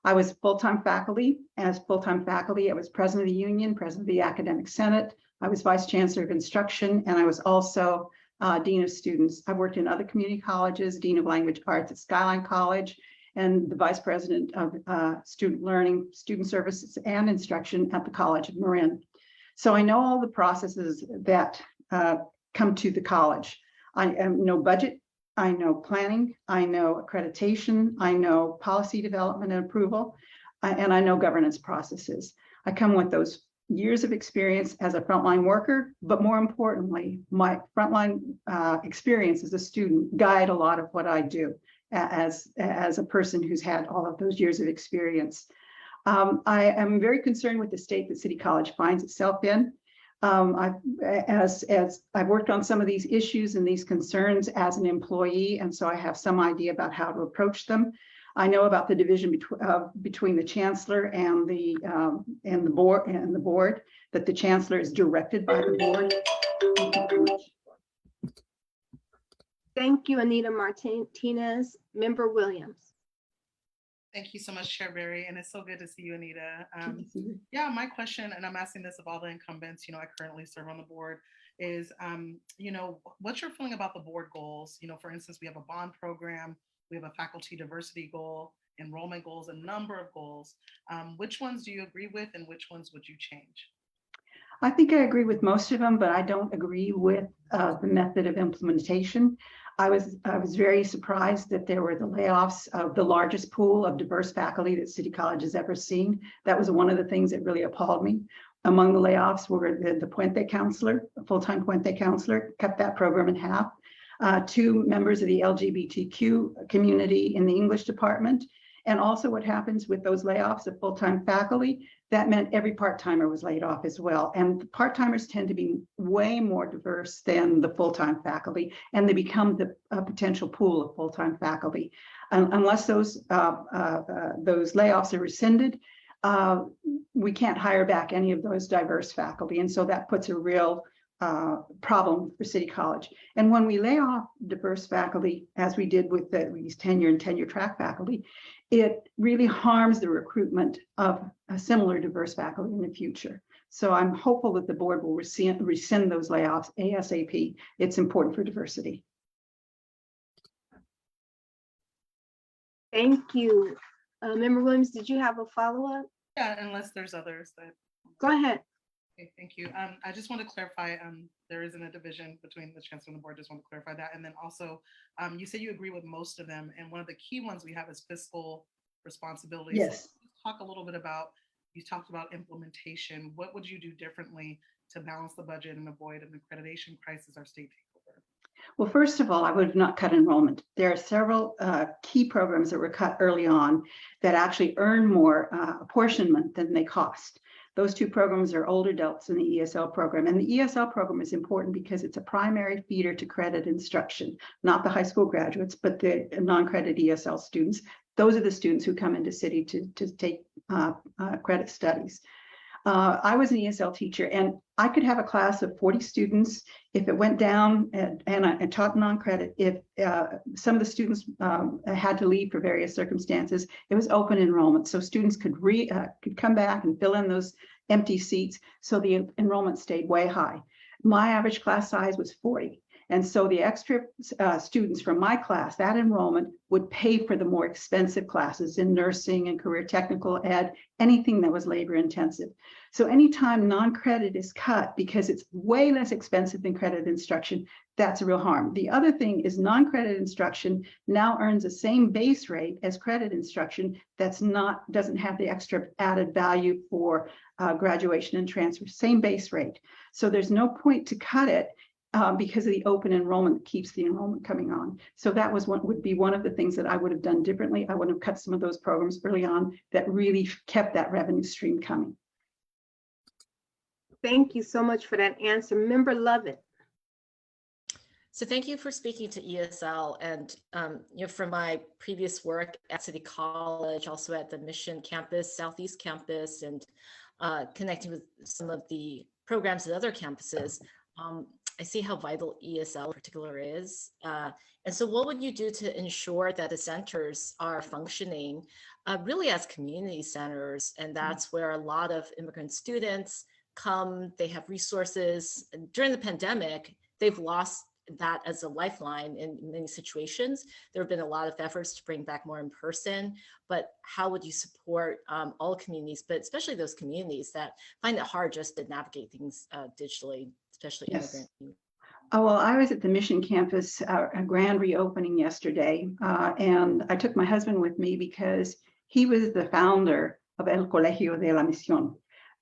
I was full-time faculty. As full-time faculty, I was president of the union, president of the academic senate. I was vice chancellor of instruction, and I was also dean of students. I worked in other community colleges, dean of language arts at Skyline College, and the vice president of student learning, student services, and instruction at the College of Marin. So I know all the processes that come to the college. I know budget, I know planning, I know accreditation, I know policy development and approval, and I know governance processes. I come with those years of experience as a frontline worker, but more importantly, my frontline experience as a student guide a lot of what I do as a person who's had all of those years of experience. I am very concerned with the state that City College finds itself in. As I've worked on some of these issues and these concerns as an employee, and so I have some idea about how to approach them. I know about the division between the chancellor and the board, that the chancellor is directed by the board. Thank you very much. Thank you, Anita Martinez. Member Williams. Thank you so much, Chair Berry, and it's so good to see you, Anita. Yeah, my question, and I'm asking this of all the incumbents, I currently serve on the board, is, what's your feeling about the board goals? For instance, we have a bond program, we have a faculty diversity goal, enrollment goals, a number of goals. Which ones do you agree with, and which ones would you change? I think I agree with most of them, but I don't agree with the method of implementation. I was very surprised that there were the layoffs of the largest pool of diverse faculty that City College has ever seen. That was one of the things that really appalled me. Among the layoffs were the Puente counselor, a full-time Puente counselor, cut that program in half. 2 members of the LGBTQ community in the English department. And also what happens with those layoffs of full-time faculty, that meant every part-timer was laid off as well. And the part-timers tend to be way more diverse than the full-time faculty, and they become the potential pool of full-time faculty. Unless those layoffs are rescinded, we can't hire back any of those diverse faculty. And so that puts a real problem for City College. And when we lay off diverse faculty, as we did with these tenure and tenure track faculty, it really harms the recruitment of a similar diverse faculty in the future. So I'm hopeful that the board will rescind those layoffs ASAP. It's important for diversity. Thank you. Member Williams, did you have a follow-up? Yeah, unless there's others that. Go ahead. Okay, thank you. I just want to clarify, there isn't a division between the chancellor and the board. Just want to clarify that. And then also, you say you agree with most of them. And one of the key ones we have is fiscal responsibility. Yes. So talk a little bit about, you talked about implementation. What would you do differently to balance the budget and avoid an accreditation crisis or state takeover? Well, first of all, I would have not cut enrollment. There are several key programs that were cut early on that actually earn more apportionment than they cost. Those 2 programs are older adults in the ESL program. And the ESL program is important because it's a primary feeder to credit instruction, not the high school graduates, but the non-credit ESL students. Those are the students who come into City to take credit studies. I was an ESL teacher, and I could have a class of 40 students. If it went down, and I taught non-credit, if some of the students had to leave for various circumstances, it was open enrollment. So students could come back and fill in those empty seats. So the enrollment stayed way high. My average class size was 40. And so the extra students from my class, that enrollment would pay for the more expensive classes in nursing and career technical ed, anything that was labor intensive. So anytime non-credit is cut because it's way less expensive than credit instruction, that's a real harm. The other thing is non-credit instruction now earns the same base rate as credit instruction doesn't have the extra added value for graduation and transfer, same base rate. So there's no point to cut it because of the open enrollment that keeps the enrollment coming on. So that was would be one of the things that I would have done differently. I would have cut some of those programs early on that really kept that revenue stream coming. Thank you so much for that answer. Member Lovett. So thank you for speaking to ESL. And from my previous work at City College, also at the Mission campus, Southeast campus, and connecting with some of the programs at other campuses, I see how vital ESL in particular is. And so what would you do to ensure that the centers are functioning really as community centers? And that's where a lot of immigrant students come, they have resources. During the pandemic, they've lost that as a lifeline in many situations. There have been a lot of efforts to bring back more in person, but how would you support all communities, but especially those communities that find it hard just to navigate things digitally, especially immigrant communities? Oh, well, I was at the Mission campus, a grand reopening yesterday, and I took my husband with me because he was the founder of El Colegio de la Misión,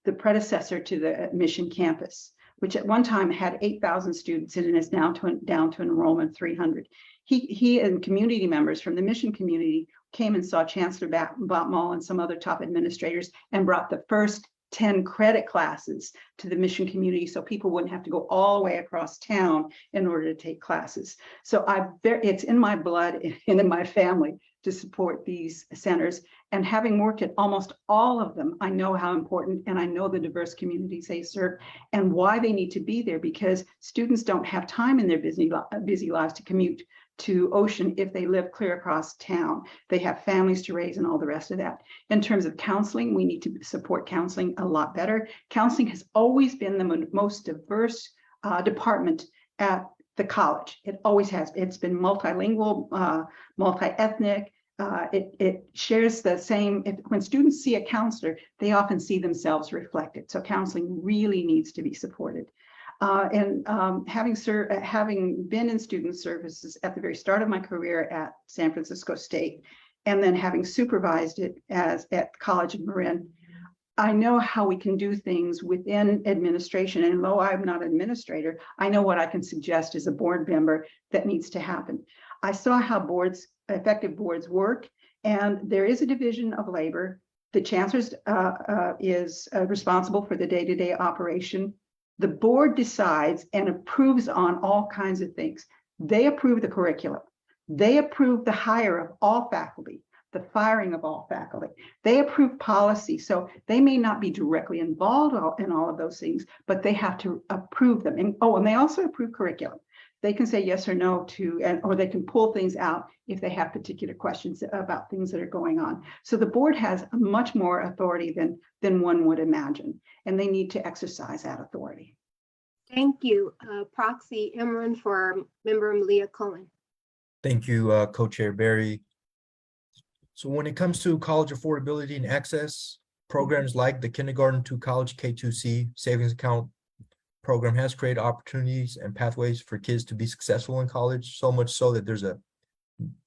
the predecessor to the Mission campus, which at one time had 8,000 students in it and is now down to enrollment 300. He and community members from the Mission community came and saw Chancellor Botmall and some other top administrators and brought the first 10 credit classes to the Mission community so people wouldn't have to go all the way across town in order to take classes. So it's in my blood and in my family to support these centers. And having worked at almost all of them, I know how important and I know the diverse communities they serve and why they need to be there, because students don't have time in their busy lives to commute to Ocean if they live clear across town. They have families to raise and all the rest of that. In terms of counseling, we need to support counseling a lot better. Counseling has always been the most diverse department at the college. It always has. It's been multilingual, multi-ethnic. It shares the same, when students see a counselor, they often see themselves reflected. So counseling really needs to be supported. Having been in student services at the very start of my career at San Francisco State, and then having supervised it at College of Marin, I know how we can do things within administration. And though I'm not an administrator, I know what I can suggest as a board member that needs to happen. I saw how effective boards work, and there is a division of labor. The chancellor is responsible for the day-to-day operation. The board decides and approves on all kinds of things. They approve the curriculum. They approve the hire of all faculty, the firing of all faculty. They approve policy. So they may not be directly involved in all of those things, but they have to approve them. And they also approve curriculum. They can say yes or no to, or they can pull things out if they have particular questions about things that are going on. So the board has much more authority than one would imagine, and they need to exercise that authority. Thank you, Proxy Imran, for Member Malia Cohen. Thank you, Co-Chair Barry. So when it comes to college affordability and access, programs like the Kindergarten to College K2C Savings Account program has created opportunities and pathways for kids to be successful in college, so much so that there's a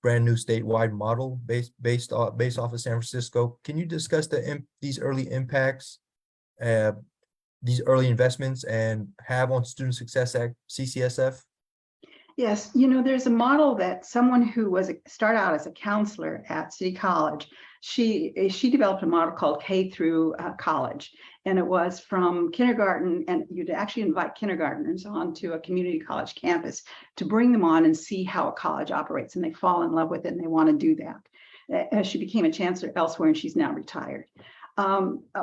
brand new statewide model based off of San Francisco. Can you discuss these early impacts, these early investments, and have on student success at CCSF? Yes, there's a model that someone who started out as a counselor at City College, she developed a model called K through College, and it was from kindergarten, and you'd actually invite kindergartners onto a community college campus to bring them on and see how a college operates, and they fall in love with it and they want to do that. She became a chancellor elsewhere, and she's now retired.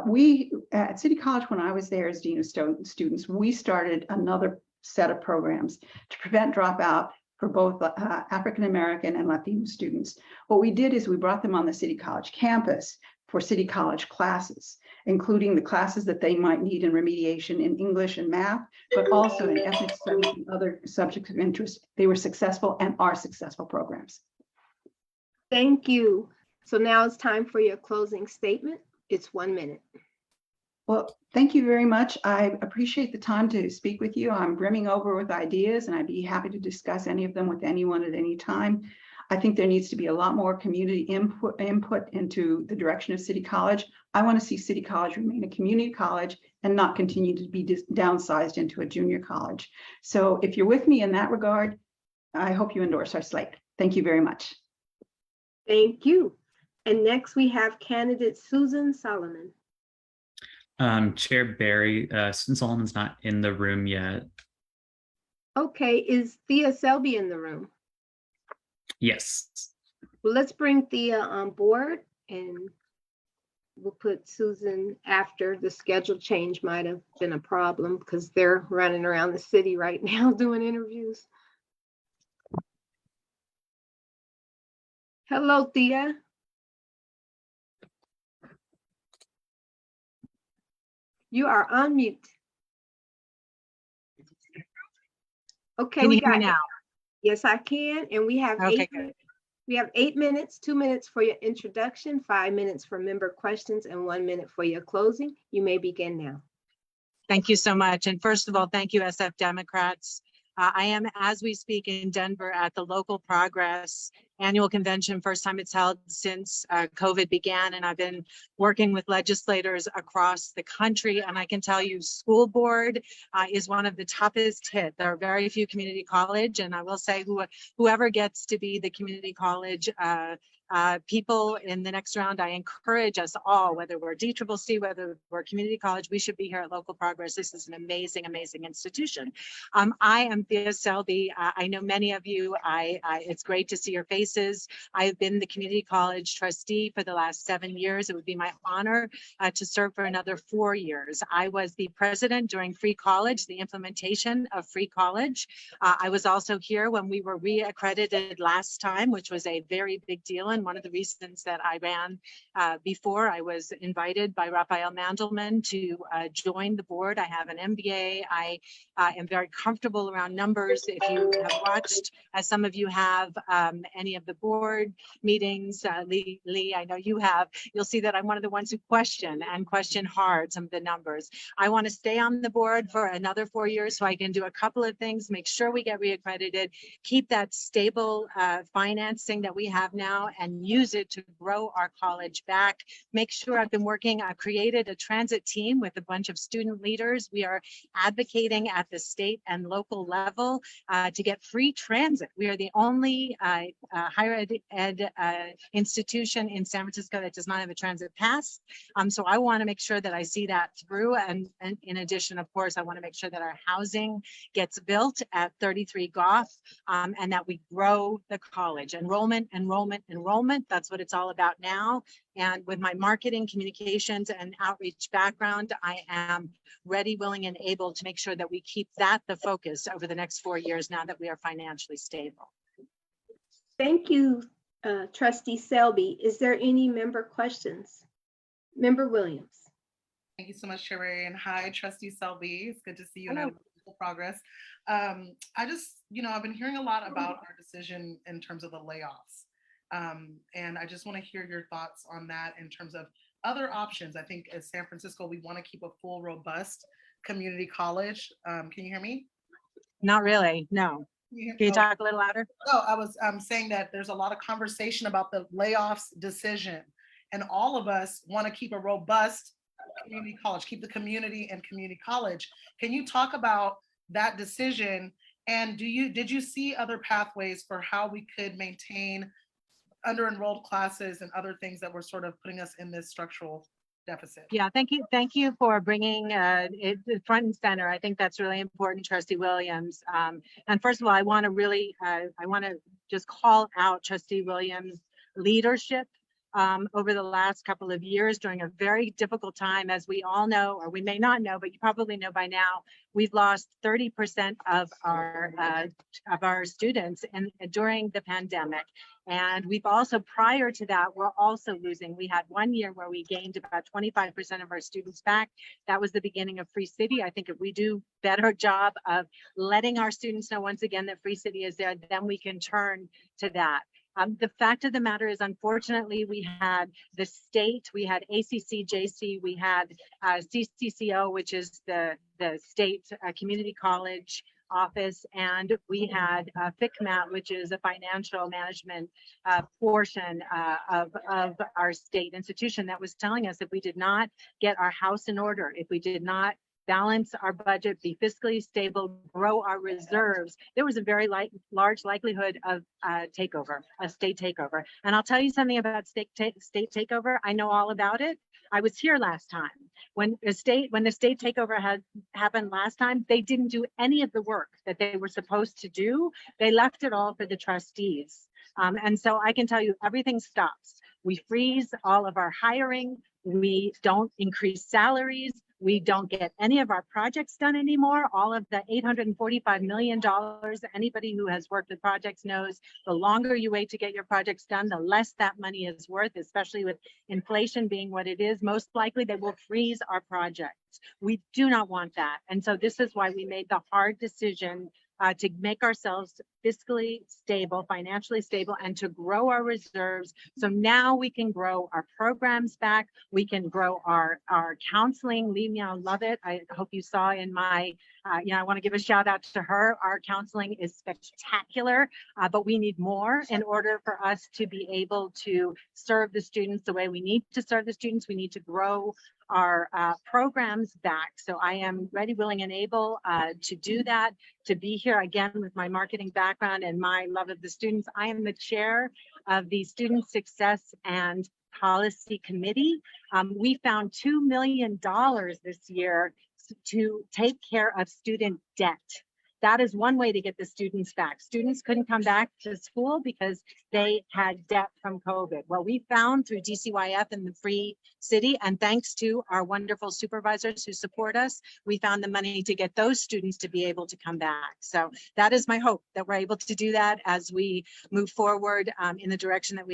We at City College, when I was there as dean of students, we started another set of programs to prevent dropout for both African American and Latino students. What we did is we brought them on the City College campus for City College classes. including the classes that they might need in remediation in English and math, but also in ethnic studies and other subjects of interest. They were successful and are successful programs. Thank you. So now it's time for your closing statement. It's 1 minute. Well, thank you very much. I appreciate the time to speak with you. I'm brimming over with ideas, and I'd be happy to discuss any of them with anyone at any time. I think there needs to be a lot more community input into the direction of City College. I want to see City College remain a community college and not continue to be downsized into a junior college. So if you're with me in that regard, I hope you endorse our slate. Thank you very much. Thank you. And next we have candidate Susan Solomon. Chair Barry, Susan Solomon's not in the room yet. Okay, is Thea Selby in the room? Yes. Well, let's bring Thea on board, and we'll put Susan after. The schedule change might have been a problem because they're running around the city right now doing interviews. Hello, Thea. You are on mute. Okay, Can we you hear got me now? Yes, I can. And we have Okay, we have 8 minutes, 2 minutes for your introduction, 5 minutes for member questions, and 1 minute for your closing. You may begin now. Thank you so much. And first of all, thank you, SF Democrats. I am, as we speak, in Denver at the Local Progress Annual Convention, first time it's held since COVID began. And I've been working with legislators across the country. And I can tell you, school board is one of the toughest hit. There are very few community college. And I will say whoever gets to be the community college people in the next round, I encourage us all, whether we're DCCC, whether we're community college, we should be here at Local Progress. This is an amazing, amazing institution. I am Thea Selby. I know many of you. It's great to see your faces. I have been the community college trustee for the last 7 years. It would be my honor to serve for another 4 years. I was the president during Free College, the implementation of Free College. I was also here when we were re-accredited last time, which was a very big deal. And one of the reasons that I ran before, I was invited by Raphael Mandelman to join the board. I have an MBA. I am very comfortable around numbers. If you have watched, as some of you have, any of the board meetings, Lee, I know you have, you'll see that I'm one of the ones who question hard some of the numbers. I want to stay on the board for another 4 years so I can do a couple of things, make sure we get reaccredited, keep that stable financing that we have now, and use it to grow our college back. Make sure I've created a transit team with a bunch of student leaders. We are advocating at the state and local level to get free transit. We are the only higher ed institution in San Francisco that does not have a transit pass. So I want to make sure that I see that through. And in addition, of course, I want to make sure that our housing gets built at 33 Goff and that we grow the college. Enrollment. That's what it's all about now. And with my marketing, communications, and outreach background, I am ready, willing, and able to make sure that we keep that the focus over the next 4 years now that we are financially stable. Thank you, Trustee Selby. Is there any member questions? Member Williams. Thank you so much, Chair Barry, and hi, Trustee Selby. It's good to see you in progress. I just, I've been hearing a lot about our decision in terms of the layoffs. And I just want to hear your thoughts on that in terms of other options. I think as San Francisco, we want to keep a full, robust community college. Can you hear me? Not really, no. Can you talk a little louder? No, I was saying that there's a lot of conversation about the layoffs decision, and all of us want to keep a robust community college, keep the community and community college. Can you talk about that decision? And did you see other pathways for how we could maintain under-enrolled classes and other things that were sort of putting us in this structural deficit? Yeah, thank you for bringing it front and center. I think that's really important, Trustee Williams. And first of all, I want to just call out Trustee Williams' leadership over the last couple of years during a very difficult time. As we all know, or we may not know, but you probably know by now, we've lost 30% of our students during the pandemic. And we've also, prior to that, we're also losing. We had 1 year where we gained about 25% of our students back. That was the beginning of Free City. I think if we do better job of letting our students know once again that Free City is there, then we can turn to that. The fact of the matter is, unfortunately, we had the state, we had ACCJC, we had CCCO, which is the state community college office, and we had FICMAT, which is a financial management portion of our state institution, that was telling us if we did not get our house in order, if we did not balance our budget, be fiscally stable, grow our reserves, there was a very large likelihood of a state takeover. And I'll tell you something about state takeover. I know all about it. I was here last time. When the state takeover had happened last time, they didn't do any of the work that they were supposed to do. They left it all for the trustees. And so I can tell you, everything stops. We freeze all of our hiring. We don't increase salaries. We don't get any of our projects done anymore. All of the $845 million, anybody who has worked with projects knows the longer you wait to get your projects done, the less that money is worth, especially with inflation being what it is. Most likely they will freeze our projects. We do not want that. And so this is why we made the hard decision to make ourselves fiscally stable, financially stable, and to grow our reserves. So now we can grow our programs back. We can grow our counseling. Lee Meow, love it. I hope you saw in my, I want to give a shout out to her. Our counseling is spectacular, but we need more in order for us to be able to serve the students the way we need to serve the students. We need to grow our programs back. So I am ready, willing, and able to do that, to be here again with my marketing background and my love of the students. I am the chair of the Student Success and Policy Committee. We found $2 million this year to take care of student debt. That is one way to get the students back. Students couldn't come back to school because they had debt from COVID. Well, we found through DCYF and the Free City, and thanks to our wonderful supervisors who support us, we found the money to get those students to be able to come back. So that is my hope, that we're able to do that as we move forward in the direction that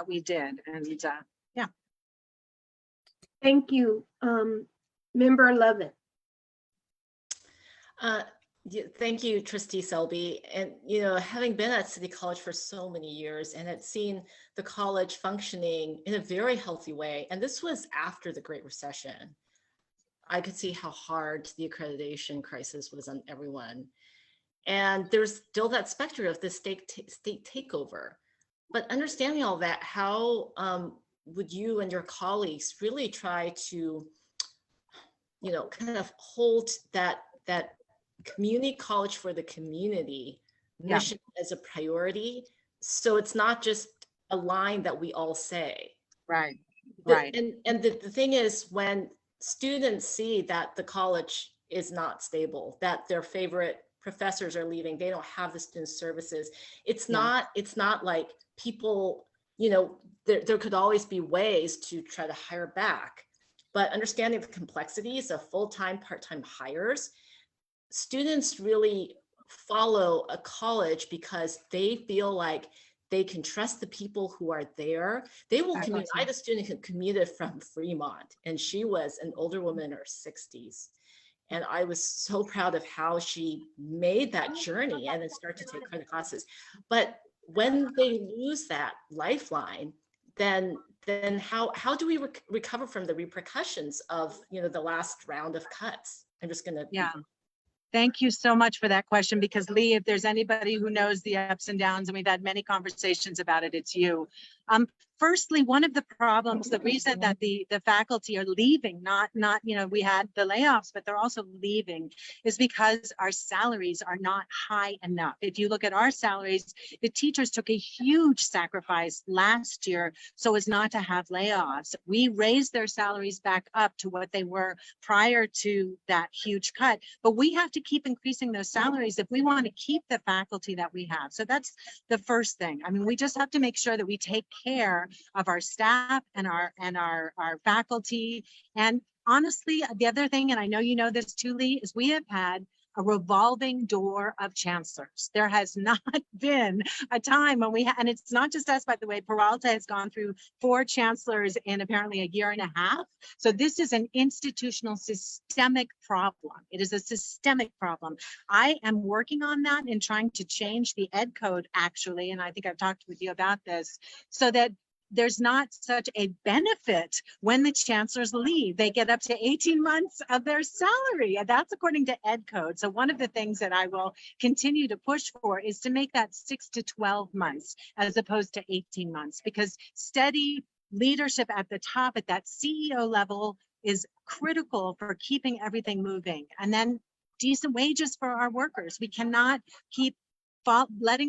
we did. And yeah. Thank you. Member Lovett. Thank you, Trustee Selby. And, having been at City College for so many years and had seen the college functioning in a very healthy way, and this was after the Great Recession, I could see how hard the accreditation crisis was on everyone. And there's still that specter of the state takeover. But understanding all that, how would you and your colleagues really try to, kind of hold that community college for the community mission as a priority, so it's not just a line that we all say? Right. And the thing is, when students see that the college is not stable, that their favorite professors are leaving, they don't have the student services, it's not like people, there could always be ways to try to hire back, but understanding the complexities of full-time, part-time hires, students really follow a college because they feel like they can trust the people who are there. They will commute. I had a student who commuted from Fremont, and she was an older woman in her 60s. And I was so proud of how she made that journey and then start to take credit classes. But when they lose that lifeline, then how do we recover from the repercussions of the last round of cuts? I'm just gonna Thank you so much for that question, because Lee, if there's anybody who knows the ups and downs, and we've had many conversations about it, it's you. Firstly, one of the problems, the reason that the faculty are leaving, not we had the layoffs, but they're also leaving, is because our salaries are not high enough. If you look at our salaries, the teachers took a huge sacrifice last year so as not to have layoffs. We raised their salaries back up to what they were prior to that huge cut, but we have to keep increasing those salaries if we want to keep the faculty that we have. So that's the first thing. I mean, we just have to make sure that we take care of our staff and our faculty. And honestly, the other thing, and I know you know this too, Lee, is we have had a revolving door of chancellors. There has not been a time when and it's not just us, by the way, Peralta has gone through 4 chancellors in apparently a year and a half. So this is an institutional systemic problem. It is a systemic problem. I am working on that and trying to change the ed code actually, and I think I've talked with you about this, so that there's not such a benefit when the chancellors leave. They get up to 18 months of their salary, and that's according to ed code. So one of the things that I will continue to push for is to make that 6 to 12 months as opposed to 18 months, because steady leadership at the top at that CEO level is critical for keeping everything moving. And then decent wages for our workers. We cannot keep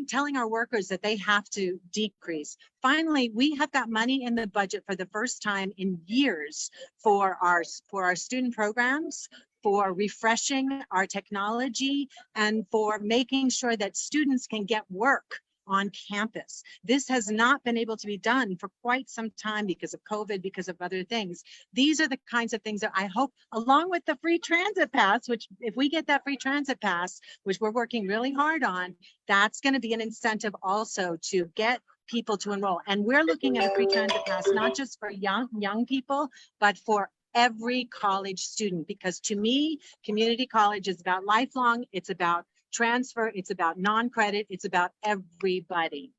telling our workers that they have to decrease. Finally, we have got money in the budget for the first time in years for our student programs, for refreshing our technology, and for making sure that students can get work on campus. This has not been able to be done for quite some time because of COVID, because of other things. These are the kinds of things that I hope, along with the free transit pass, which if we get that free transit pass, which we're working really hard on, that's going to be an incentive also to get people to enroll. And we're looking at a free transit pass, not just for young people, but for every college student, because to me, community college is about lifelong, it's about transfer, it's about non-credit, it's about everybody.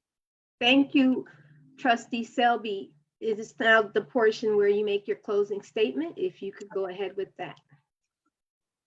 Thank you, Trustee Selby. It is now the portion where you make your closing statement. If you could go ahead with that.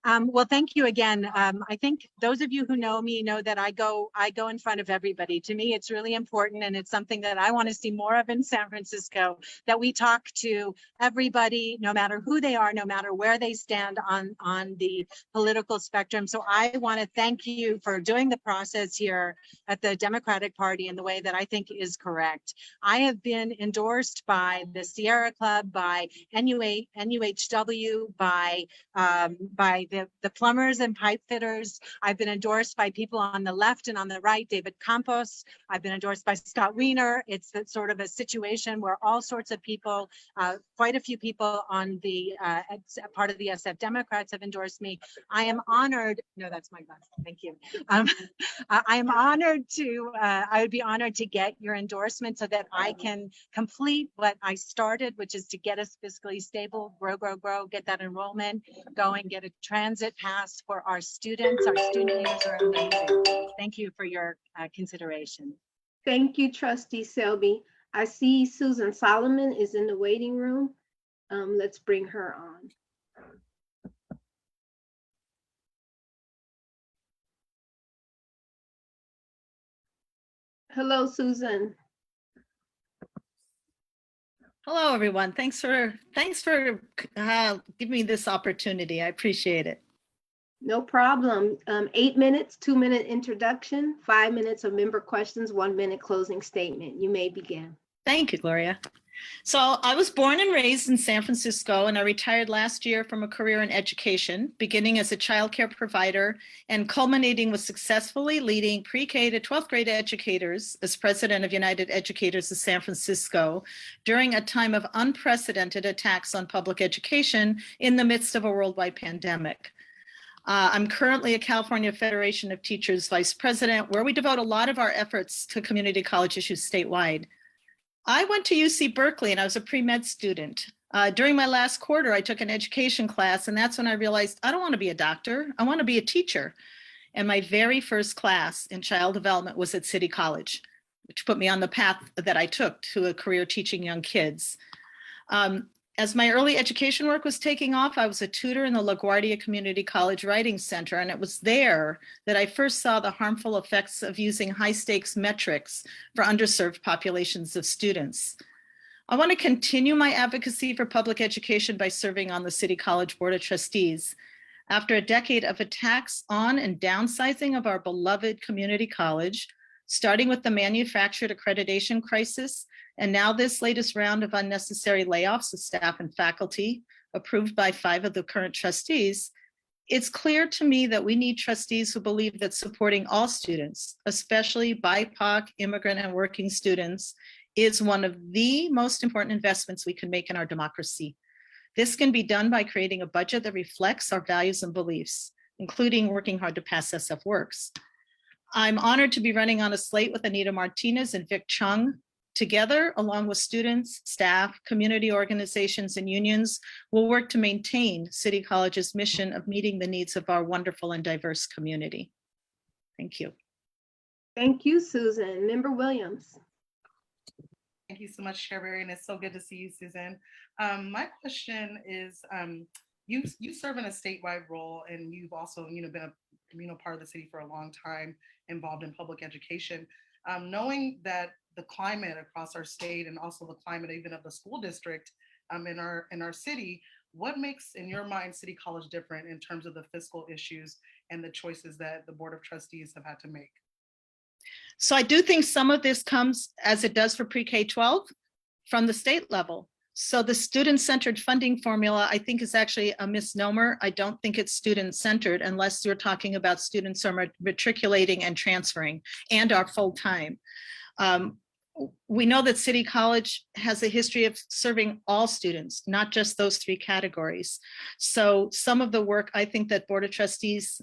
Well, thank you again. I think those of you who know me know that I go in front of everybody. To me, it's really important, and it's something that I want to see more of in San Francisco, that we talk to everybody, no matter who they are, no matter where they stand on the political spectrum. So I want to thank you for doing the process here at the Democratic Party in the way that I think is correct. I have been endorsed by the Sierra Club, by NUHW, by the plumbers and pipe fitters. I've been endorsed by people on the left and on the right, David Campos. I've been endorsed by Scott Wiener. It's sort of a situation where all sorts of people, quite a few people on the part of the SF Democrats have endorsed me. I am honored. No, that's my glass. Thank you. I am honored to, I would be honored to get your endorsement so that I can complete what I started, which is to get us fiscally stable, grow, get that enrollment going, get a transit pass for our students. Our student leaders are amazing. Thank you for your consideration. Thank you, Trustee Selby. I see Susan Solomon is in the waiting room. Let's bring her on. Hello, Susan. Hello, everyone. Thanks for giving me this opportunity. I appreciate it. No problem. 8 minutes, 2-minute introduction, 5 minutes of member questions, 1 minute closing statement. You may begin. Thank you, Gloria. So I was born and raised in San Francisco, and I retired last year from a career in education, beginning as a childcare provider and culminating with successfully leading pre-K to 12th grade educators as president of United Educators of San Francisco during a time of unprecedented attacks on public education in the midst of a worldwide pandemic. I'm currently a California Federation of Teachers Vice President, where we devote a lot of our efforts to community college issues statewide. I went to UC Berkeley and I was a pre-med student. During my last quarter, I took an education class, and that's when I realized I don't want to be a doctor, I want to be a teacher. And my very first class in child development was at City College, which put me on the path that I took to a career teaching young kids. As my early education work was taking off, I was a tutor in the LaGuardia Community College Writing Center, and it was there that I first saw the harmful effects of using high-stakes metrics for underserved populations of students. I want to continue my advocacy for public education by serving on the City College Board of Trustees. After a decade of attacks on and downsizing of our beloved community college, starting with the manufactured accreditation crisis, and now this latest round of unnecessary layoffs of staff and faculty, approved by 5 of the current trustees, it's clear to me that we need trustees who believe that supporting all students, especially BIPOC, immigrant, and working students, is one of the most important investments we can make in our democracy. This can be done by creating a budget that reflects our values and beliefs, including working hard to pass SF Works. I'm honored to be running on a slate with Anita Martinez and Vic Chung. Together, along with students, staff, community organizations, and unions, we'll work to maintain City College's mission of meeting the needs of our wonderful and diverse community. Thank you. Thank you, Susan. Member Williams. Thank you so much, Chair Berry, and it's so good to see you, Susan. My question is, you serve in a statewide role, and you've also, been a part of the city for a long time, involved in public education. Knowing that the climate across our state and also the climate even of the school district in our city, what makes, in your mind, City College different in terms of the fiscal issues and the choices that the Board of Trustees have had to make? So I do think some of this comes, as it does for pre-K-12, from the state level. So the student-centered funding formula, I think, is actually a misnomer. I don't think it's student-centered unless you're talking about students who are matriculating and transferring and are full-time. We know that City College has a history of serving all students, not just those three categories. So some of the work I think that Board of Trustees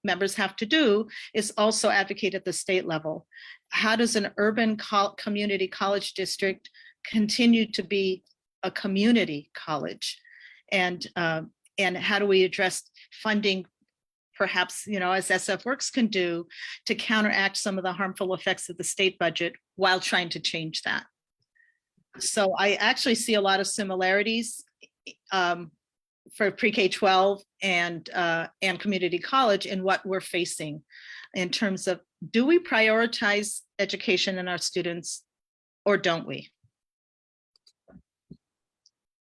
members have to do is also advocate at the state level. How does an urban community college district continue to be a community college? And how do we address funding, perhaps, as SF Works can do, to counteract some of the harmful effects of the state budget while trying to change that? So I actually see a lot of similarities for pre-K-12 and community college in what we're facing in terms of, do we prioritize education in our students or don't we?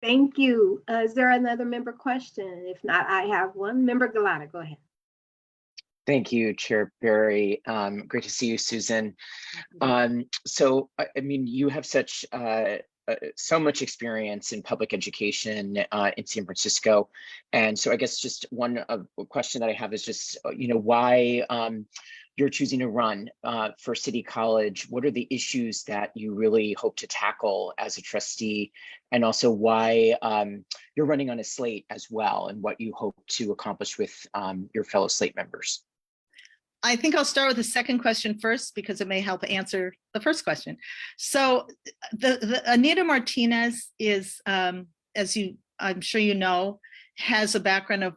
Thank you. Is there another member question? If not, I have one. Member Galata, go ahead. Thank you, Chair Berry. Great to see you, Susan. So, I mean, you have such so much experience in public education in San Francisco, and so I guess just one question that I have is just, why you're choosing to run for City College. What are the issues that you really hope to tackle as a trustee, and also why you're running on a slate as well, and what you hope to accomplish with your fellow slate members? I think I'll start with the second question first because it may help answer the first question. So the Anita Martinez is, I'm sure you know, has a background of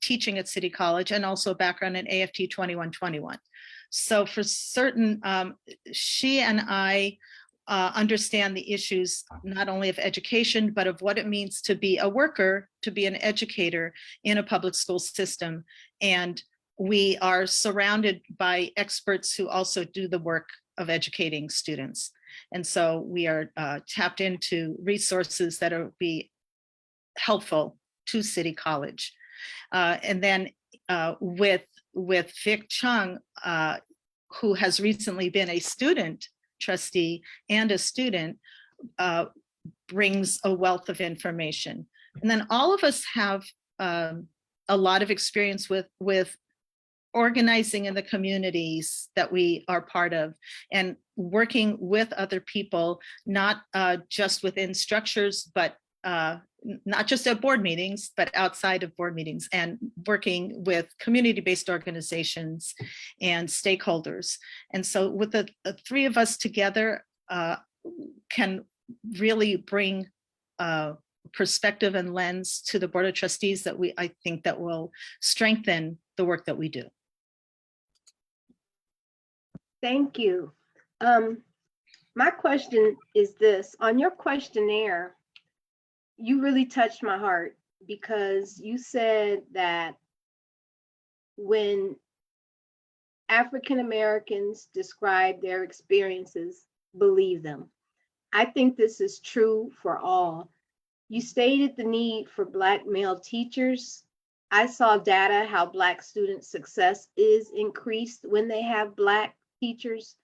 teaching at City College and also a background in AFT 2121. So for certain, she and I understand the issues not only of education, but of what it means to be a worker, to be an educator in a public school system. And we are surrounded by experts who also do the work of educating students. And so we are tapped into resources that will be helpful to City College. And then with Vic Chung, who has recently been a student trustee and a student, brings a wealth of information. And then all of us have a lot of experience with organizing in the communities that we are part of and working with other people, not just within structures, but not just at board meetings, but outside of board meetings, and working with community-based organizations and stakeholders. And so with the three of us together can really bring perspective and lens to the Board of Trustees that I think that will strengthen the work that we do. Thank you. My question is this: on your questionnaire, you really touched my heart because you said that when African Americans describe their experiences, believe them. I think this is true for all. You stated the need for Black male teachers. I saw data how Black student success is increased when they have Black teachers.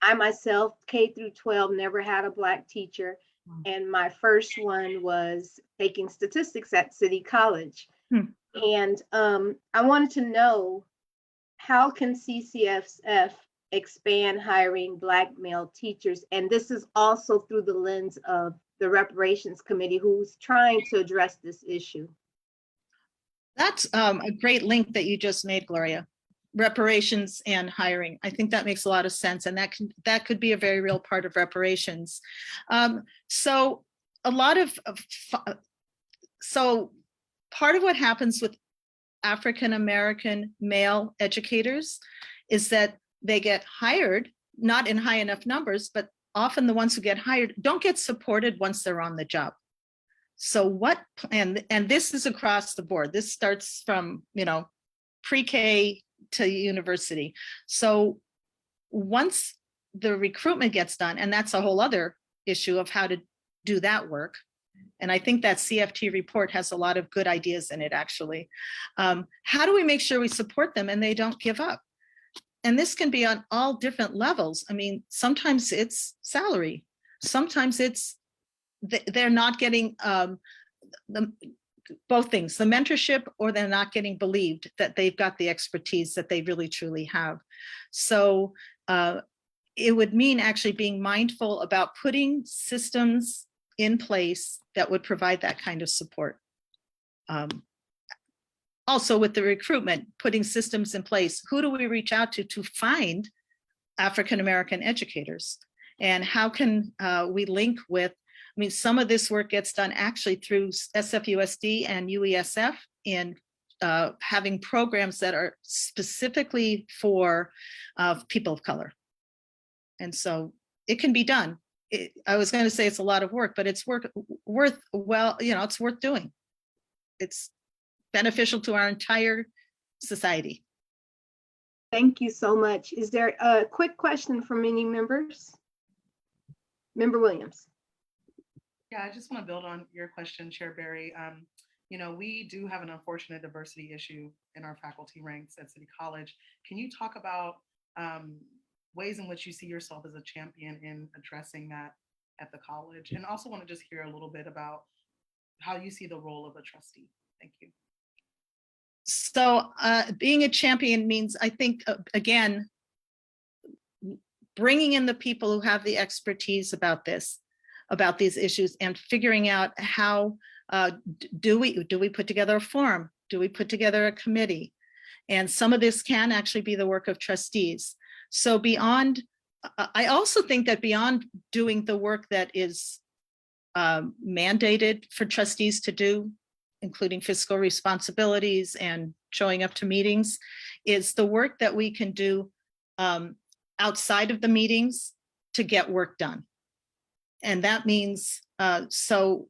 I myself, K through 12, never had a Black teacher. And my first one was taking statistics at City College. And I wanted to know, how can CCSF expand hiring Black male teachers? And this is also through the lens of the Reparations Committee, who's trying to address this issue. That's a great link that you just made, Gloria. Reparations and hiring. I think that makes a lot of sense, and that could be a very real part of reparations. So part of what happens with African American male educators is that they get hired, not in high enough numbers, but often the ones who get hired don't get supported once they're on the job. So and this is across the board. This starts from, pre-K to university. So once the recruitment gets done, and that's a whole other issue of how to do that work. And I think that CFT report has a lot of good ideas in it, actually. How do we make sure we support them and they don't give up? And this can be on all different levels. I mean, sometimes it's salary. Sometimes it's they're not getting both things, the mentorship, or they're not getting believed that they've got the expertise that they really truly have. So it would mean actually being mindful about putting systems in place that would provide that kind of support. Also with the recruitment, putting systems in place, who do we reach out to find African-American educators? And how can we link with, I mean, some of this work gets done actually through SFUSD and UESF in having programs that are specifically for people of color. And so it can be done. I was going to say it's a lot of work, but it's worth doing. It's beneficial to our entire society. Thank you so much. Is there a quick question from any members? Member Williams. Yeah, I just want to build on your question, Chair Berry. We do have an unfortunate diversity issue in our faculty ranks at City College. Can you talk about ways in which you see yourself as a champion in addressing that at the college? And also want to just hear a little bit about how you see the role of a trustee. Thank you. So being a champion means, I think, again, bringing in the people who have the expertise about these issues, and figuring out how do we put together a forum? Do we put together a committee? And some of this can actually be the work of trustees. So I also think that beyond doing the work that is mandated for trustees to do, including fiscal responsibilities and showing up to meetings, is the work that we can do outside of the meetings to get work done. And that means, so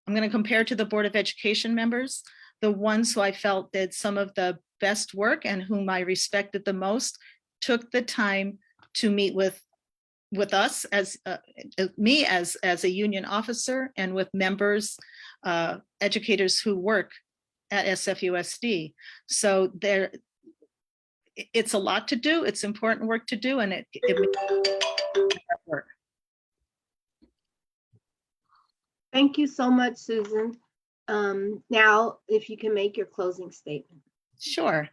I'm going to compare to the Board of Education members, the ones who I felt did some of the best work and whom I respected the most, took the time to meet with us as me as a union officer, and with members, educators who work at SFUSD. So it's a lot to do. It's important work to do, and it work. Thank you so much, Susan. Now, if you can make your closing statement. Sure.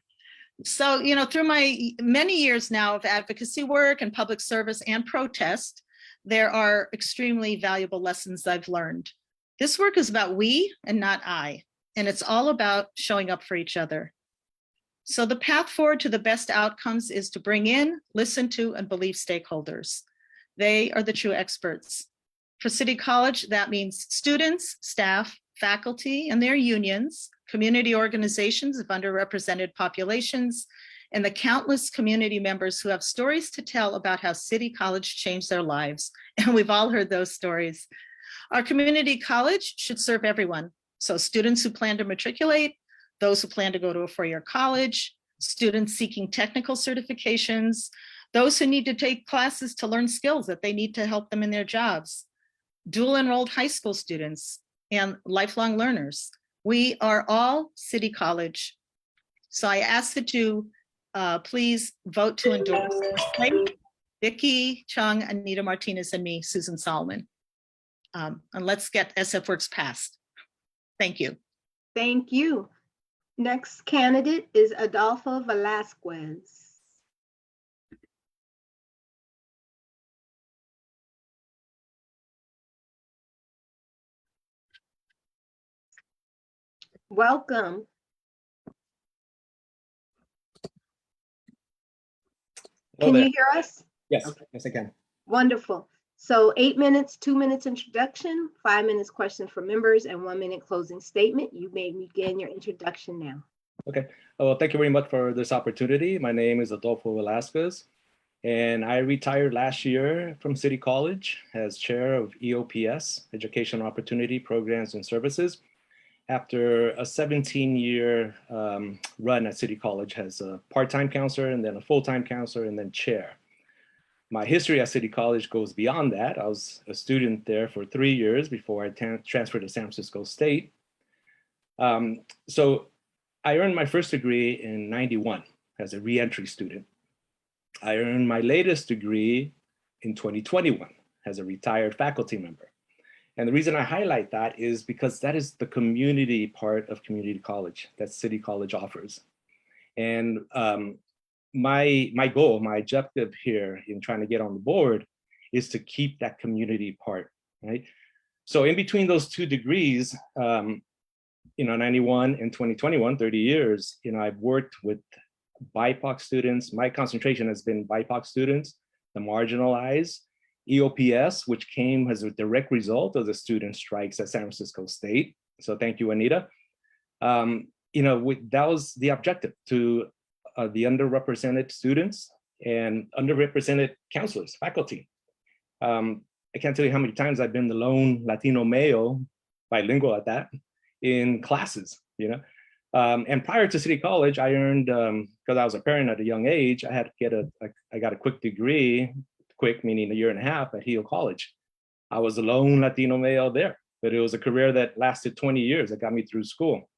So, through my many years now of advocacy work and public service and protest, there are extremely valuable lessons I've learned. This work is about we and not I, and it's all about showing up for each other. So the path forward to the best outcomes is to bring in, listen to, and believe stakeholders. They are the true experts. For City College, that means students, staff, faculty, and their unions, community organizations of underrepresented populations, and the countless community members who have stories to tell about how City College changed their lives. And we've all heard those stories. Our community college should serve everyone. So students who plan to matriculate, those who plan to go to a four-year college, students seeking technical certifications, those who need to take classes to learn skills that they need to help them in their jobs, dual enrolled high school students, and lifelong learners. We are all City College. So I ask that you please vote to endorse Vicki Chung, Anita Martinez, and me, Susan Solomon. And let's get SF Works passed. Thank you. Thank you. Next candidate is Adolfo Velasquez. Welcome. Hello Can there. you hear us? Yes, Okay. yes, I can. Wonderful. So 8 minutes, 2 minutes introduction, 5 minutes questions for members, and 1 minute closing statement. You may begin your introduction now. Okay. Well, thank you very much for this opportunity. My name is Adolfo Velasquez, and I retired last year from City College as chair of EOPS, Educational Opportunity Programs and Services, after a 17-year run at City College as a part-time counselor and then a full-time counselor and then chair. My history at City College goes beyond that. I was a student there for 3 years before I transferred to San Francisco State. So I earned my first degree in '91 as a reentry student. I earned my latest degree in 2021 as a retired faculty member. And the reason I highlight that is because that is the community part of community college that City College offers. And my goal, my objective here in trying to get on the board is to keep that community part, right? So in between those 2 degrees, 91 and 2021, 30 years, I've worked with BIPOC students. My concentration has been BIPOC students, the marginalized, EOPS, which came as a direct result of the student strikes at San Francisco State. So thank you, Anita. That was the objective, to the underrepresented students and underrepresented counselors, faculty. I can't tell you how many times I've been the lone Latino male, bilingual at that, in classes, And prior to City College, I earned, because I was a parent at a young age, I had to get I got a quick degree, quick meaning 1.5 years at Hill College. I was the lone Latino male there, but it was a career that lasted 20 years that got me through school.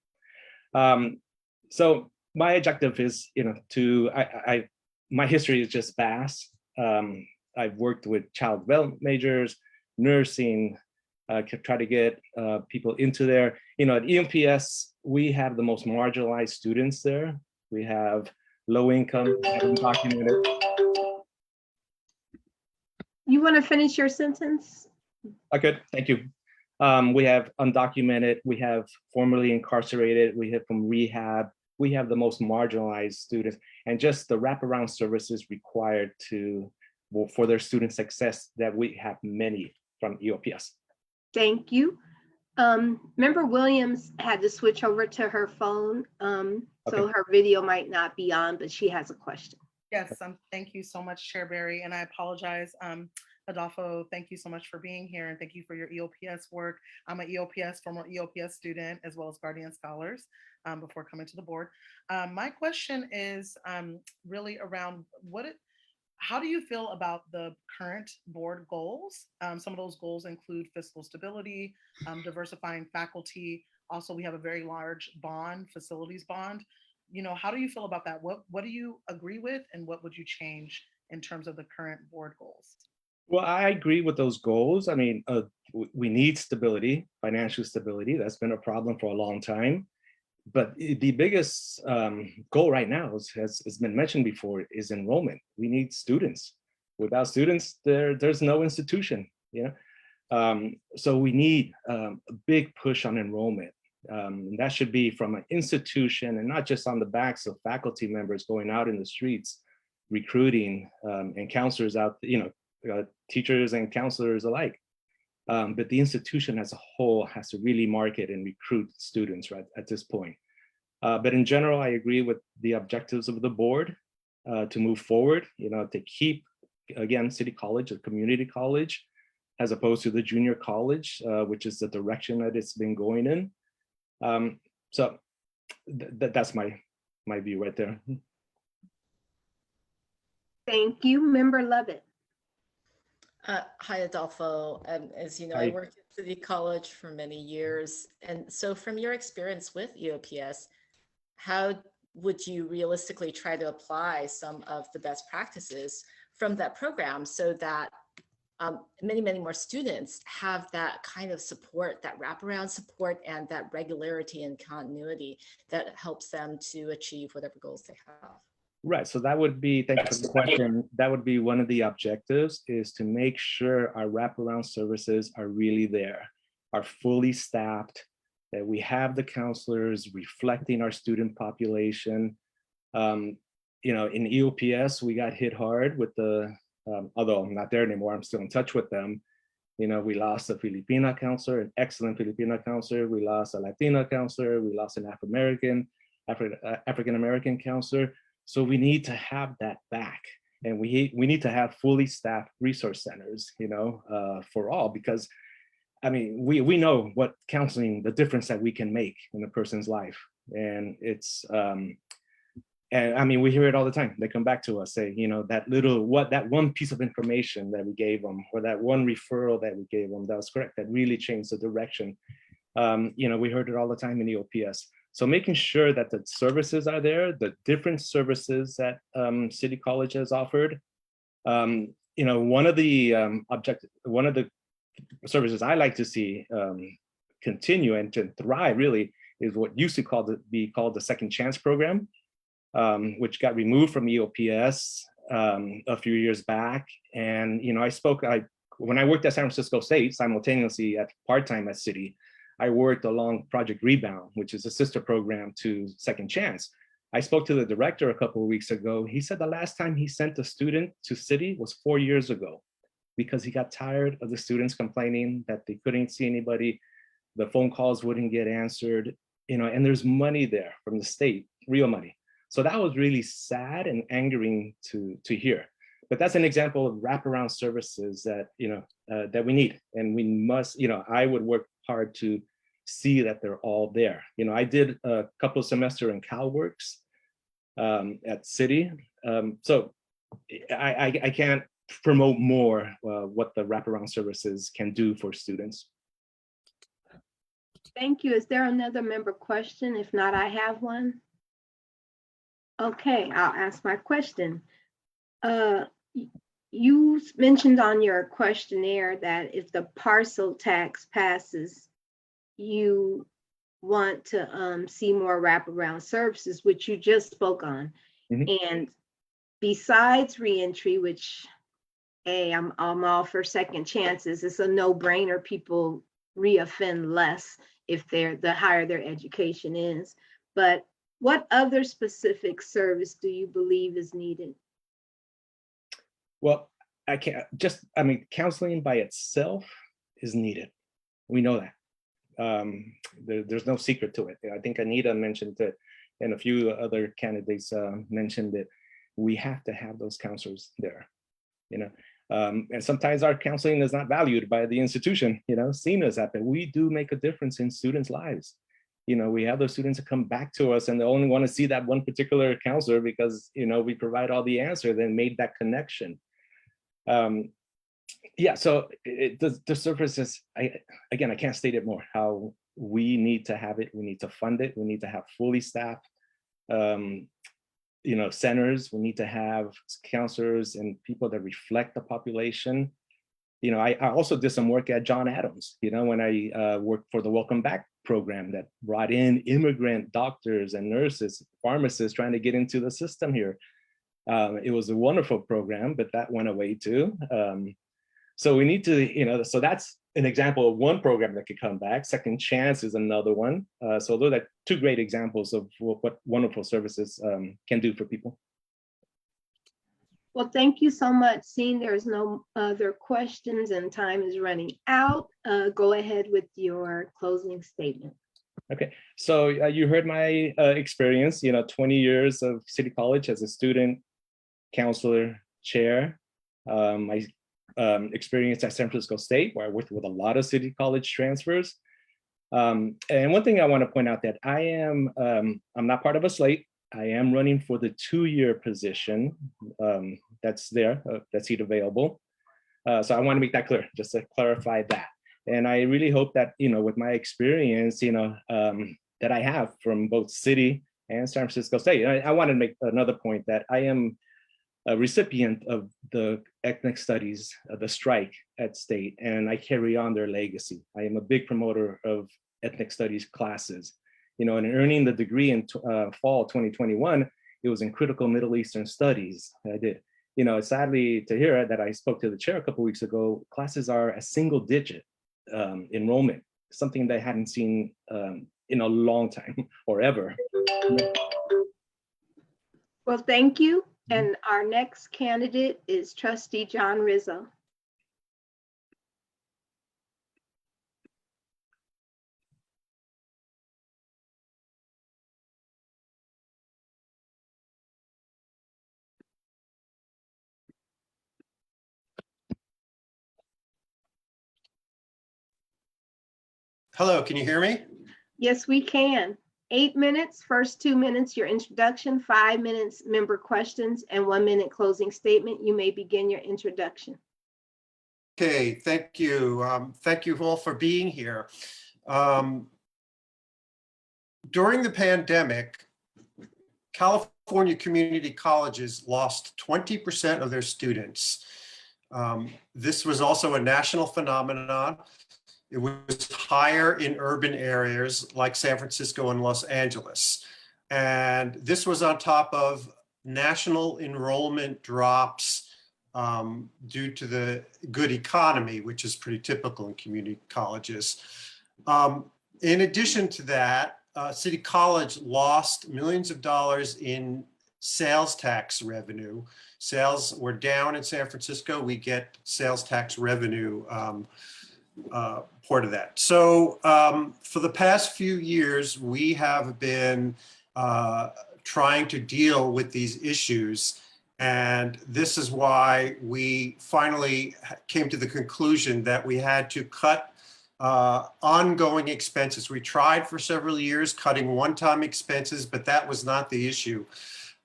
So my objective is, my history is just vast. I've worked with child development majors, nursing, try to get people into there. At EMPS, we have the most marginalized students there. We have low income, undocumented. You want to finish your sentence? I could, thank you. We have undocumented, we have formerly incarcerated, we have from rehab, we have the most marginalized students, and just the wraparound services required for their student success that we have many from EOPS. Thank you. Member Williams had to switch over to her phone, so her video might not be on, but she has a question. Yes, thank you so much, Chair Barry, and I apologize. Adolfo, thank you so much for being here, and thank you for your EOPS work. I'm an former EOPS student, as well as Guardian Scholars, before coming to the board. My question is really around how do you feel about the current board goals? Some of those goals include fiscal stability, diversifying faculty. Also, we have a very large bond, facilities bond. How do you feel about that? What do you agree with, and what would you change in terms of the current board goals? Well, I agree with those goals. I mean, we need stability, financial stability. That's been a problem for a long time. But the biggest goal right now, has been mentioned before, is enrollment. We need students. Without students, there's no institution. So we need a big push on enrollment. That should be from an institution and not just on the backs of faculty members going out in the streets, recruiting and counselors out, teachers and counselors alike. But the institution as a whole has to really market and recruit students right at this point. But in general, I agree with the objectives of the board to move forward, to keep, again, City College a community college, as opposed to the junior college, which is the direction that it's been going in. So that's my view right there. Thank you, Member Lovett. Hi, Adolfo. As you know, Hi. I worked at City College for many years. And so from your experience with EOPS, how would you realistically try to apply some of the best practices from that program so that many, many more students have that kind of support, that wraparound support, and that regularity and continuity that helps them to achieve whatever goals they have? Right, so that would be, thank you for the question. That would be one of the objectives, is to make sure our wraparound services are really there, are fully staffed, that we have the counselors reflecting our student population. In EOPS, we got hit hard with the, although I'm not there anymore, I'm still in touch with them. We lost a Filipina counselor, an excellent Filipina counselor. We lost a Latina counselor. We lost an African-American counselor. So we need to have that back. And we need to have fully staffed resource centers, for all, because we know what counseling, the difference that we can make in a person's life. And it's, we hear it all the time. They come back to us, say, that one piece of information that we gave them, or that one referral that we gave them, that was correct, that really changed the direction. We heard it all the time in the OPS. So making sure that the services are there, the different services that City College has offered. One of the services I like to see continue and to thrive really is what used to be called the Second Chance program, which got removed from EOPS a few years back. And when I worked at San Francisco State simultaneously at part-time at City, I worked along Project Rebound, which is a sister program to Second Chance. I spoke to the director a couple of weeks ago. He said the last time he sent a student to City was 4 years ago, because he got tired of the students complaining that they couldn't see anybody, the phone calls wouldn't get answered, and there's money there from the state, real money. So that was really sad and angering to hear. But that's an example of wraparound services that, that we need. And we must, I would work hard to see that they're all there. I did a couple of semesters in CalWorks at City. So I can't promote more what the wraparound services can do for students. Thank you. Is there another member question? If not, I have one. Okay, I'll ask my question. You mentioned on your questionnaire that if the parcel tax passes, you want to see more wraparound services, which you just spoke on. Mm-hmm. And besides reentry, which I'm all for second chances, it's a no-brainer. People reoffend less if the higher their education is. But what other specific service do you believe is needed? Well, counseling by itself is needed. We know that. There's no secret to it. I think Anita mentioned it, and a few other candidates mentioned it. We have to have those counselors there, and sometimes our counseling is not valued by the institution, seen as that, but we do make a difference in students' lives. We have those students that come back to us and they only want to see that one particular counselor because, we provide all the answers and made that connection. So the services, I can't state it more, how we need to have it. We need to fund it. We need to have fully staffed, centers. We need to have counselors and people that reflect the population. I also did some work at John Adams, when I worked for the Welcome Back program that brought in immigrant doctors and nurses, pharmacists trying to get into the system here. It was a wonderful program, but that went away too. So we need to, so that's an example of one program that could come back. Second Chance is another one. So those are two great examples of what wonderful services can do for people. Well, thank you so much. Seeing there's no other questions and time is running out, go ahead with your closing statement. Okay, so you heard my experience, 20 years of City College as a student, counselor, chair. My experience at San Francisco State, where I worked with a lot of City College transfers. And one thing I want to point out that I'm not part of a slate. I am running for the 2-year position that's there, that seat available. So I want to make that clear, just to clarify that. And I really hope that, with my experience, that I have from both City and San Francisco State. I want to make another point that I am a recipient of the ethnic studies, the strike at State, and I carry on their legacy. I am a big promoter of ethnic studies classes. And earning the degree in fall 2021, it was in critical Middle Eastern studies I did. Sadly to hear that I spoke to the chair a couple of weeks ago, classes are a single digit enrollment. something they hadn't seen in a long time or ever. Well, thank you. And our next candidate is Trustee John Rizzo. Hello, can you hear me? Yes, we can. 8 minutes, first 2 minutes, your introduction, 5 minutes, member questions, and 1 minute closing statement. You may begin your introduction. Okay, thank you. Thank you all for being here. During the pandemic, California community colleges lost 20% of their students. This was also a national phenomenon. It was higher in urban areas like San Francisco and Los Angeles. And this was on top of national enrollment drops due to the good economy, which is pretty typical in community colleges. In addition to that, City College lost millions of dollars in sales tax revenue. Sales were down in San Francisco. We get sales tax revenue part of that. So for the past few years, we have been trying to deal with these issues. And this is why we finally came to the conclusion that we had to cut ongoing expenses. We tried for several years cutting one-time expenses, but that was not the issue.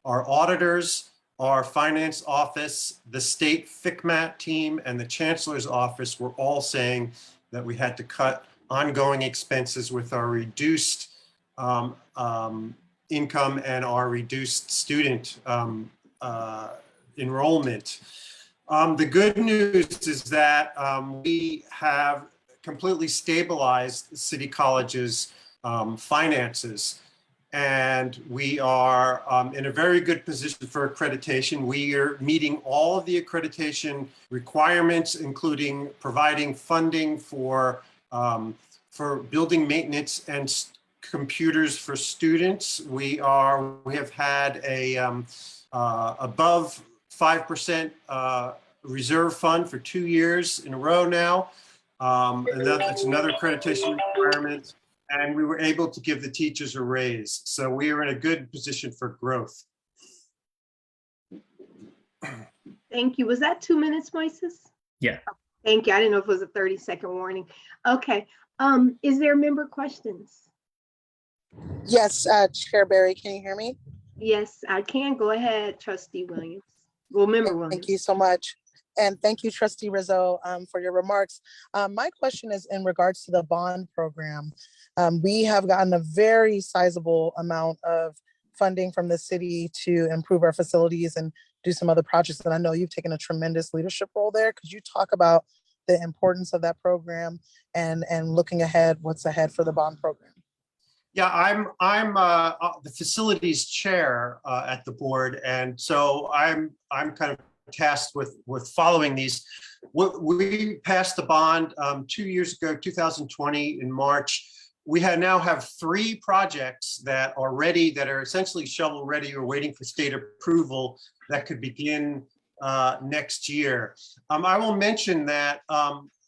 Our auditors, our finance office, the state FICMAT team, and the chancellor's office were all saying that we had to cut ongoing expenses with our reduced income and our reduced student enrollment. The good news is that we have completely stabilized City College's finances, and we are in a very good position for accreditation. We are meeting all of the accreditation requirements, including providing funding for building maintenance and computers for students. We have had a above 5% reserve fund for 2 years in a row now. And that's another accreditation requirement. And we were able to give the teachers a raise. So we are in a good position for growth. Thank you. Was that 2 minutes, Moises? Yeah. Thank you. I didn't know if it was a 30-second warning. Okay. Is there member questions? Yes, Chair Barry, can you hear me? Yes, I can. Go ahead, Trustee Williams. Well, Member Williams. Thank you so much. And thank you, Trustee Rizzo, for your remarks. My question is in regards to the bond program. We have gotten a very sizable amount of funding from the city to improve our facilities and do some other projects. And I know you've taken a tremendous leadership role there. Could you talk about the importance of that program and looking ahead, what's ahead for the bond program? Yeah, I'm the facilities chair at the board, and so I'm kind of tasked with following these. We passed the bond 2 years ago, 2020 in March. We now have 3 projects that are ready, that are essentially shovel ready or waiting for state approval that could begin next year. I will mention that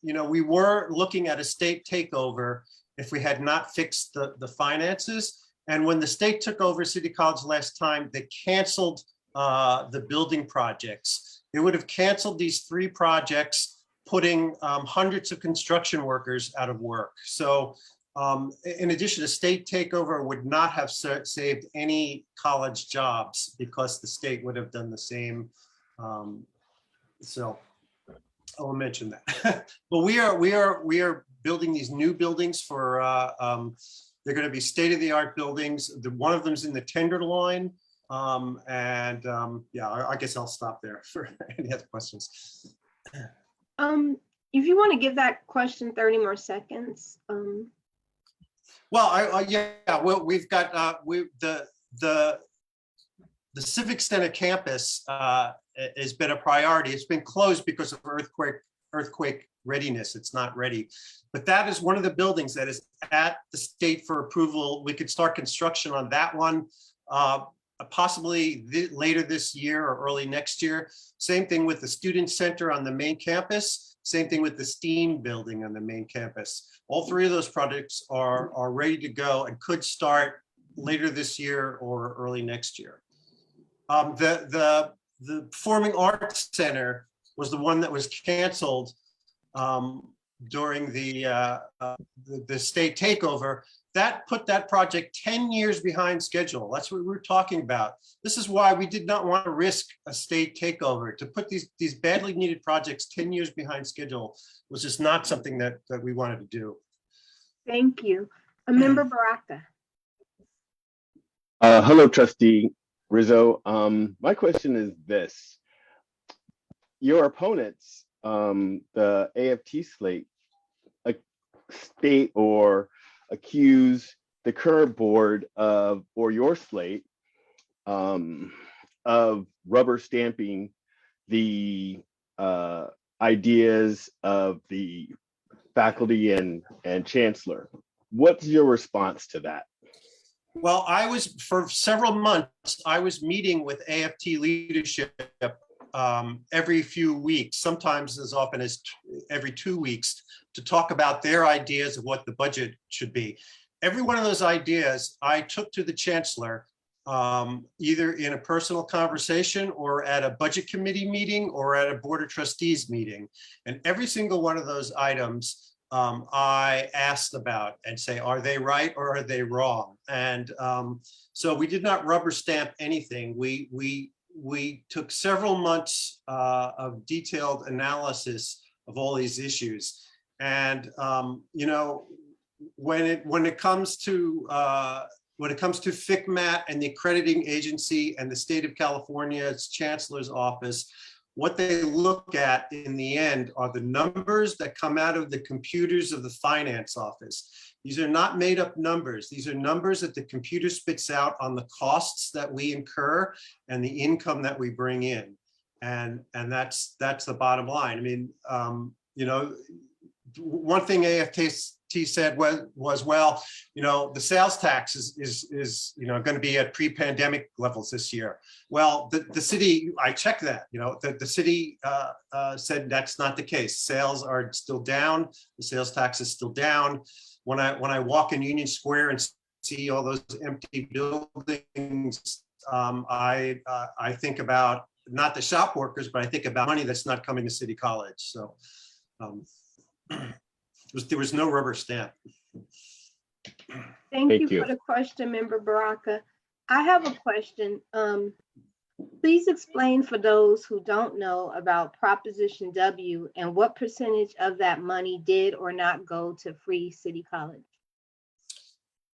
we were looking at a state takeover if we had not fixed the finances. And when the state took over City College last time, they canceled the building projects. They would have canceled these 3 projects, putting hundreds of construction workers out of work. So in addition, a state takeover would not have saved any college jobs because the state would have done the same. So I will mention that. But we are building these new buildings for, they're going to be state-of-the-art buildings. One of them's in the Tenderloin. Yeah, I guess I'll stop there for any other questions. If you want to give that question 30 more seconds. Well, well, we've got the Civic Center campus has been a priority. It's been closed because of earthquake earthquake readiness. It's not ready. But that is one of the buildings that is at the state for approval. We could start construction on that one possibly later this year or early next year. Same thing with the student center on the main campus. Same thing with the STEAM building on the main campus. All three of those projects are ready to go and could start later this year or early next year. The Performing Arts Center was the one that was canceled during the state takeover. That put that project 10 years behind schedule. That's what we were talking about. This is why we did not want to risk a state takeover. To put these badly needed projects 10 years behind schedule was just not something that we wanted to do. Thank you. Member Baraka. Hello, Trustee Rizzo. My question is this. Your opponents, the AFT slate, state or accuse the current board of, or your slate, of rubber stamping the ideas of the faculty and chancellor. What's your response to that? Well, for several months, I was meeting with AFT leadership every few weeks, sometimes as often as every 2 weeks, to talk about their ideas of what the budget should be. Every one of those ideas I took to the chancellor, either in a personal conversation or at a budget committee meeting or at a board of trustees meeting. And every single one of those items I asked about and say, are they right or are they wrong? And so we did not rubber stamp anything. We took several months of detailed analysis of all these issues. And you know, when it comes to FCMAT and the accrediting agency and the state of California's chancellor's office, what they look at in the end are the numbers that come out of the computers of the finance office. These are not made up numbers. These are numbers that the computer spits out on the costs that we incur and the income that we bring in. And that's the bottom line. I mean, you know, one thing AFT said was, well, you know, the sales tax is you know, going to be at pre-pandemic levels this year. Well, the city, I checked that, you know, the city said that's not the case. Sales are still down. The sales tax is still down. When I walk in Union Square and see all those empty buildings, I think about not the shop workers, but I think about money that's not coming to City College. So there was no rubber stamp. Thank you for the question, Member Baraka. I have a question. Please explain for those who don't know about Proposition W and what percentage of that money did or not go to Free City College.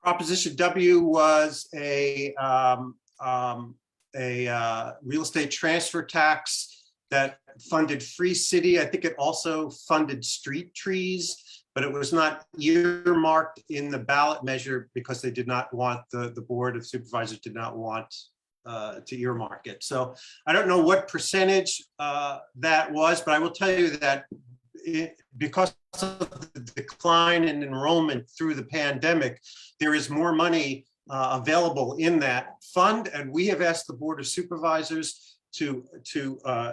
Proposition W was a real estate transfer tax that funded Free City. I think it also funded street trees, but it was not earmarked in the ballot measure because they did not want, the Board of Supervisors did not want to earmark it. So I don't know what percentage that was, but I will tell you that because of the decline in enrollment through the pandemic, there is more money available in that fund. And we have asked the Board of Supervisors to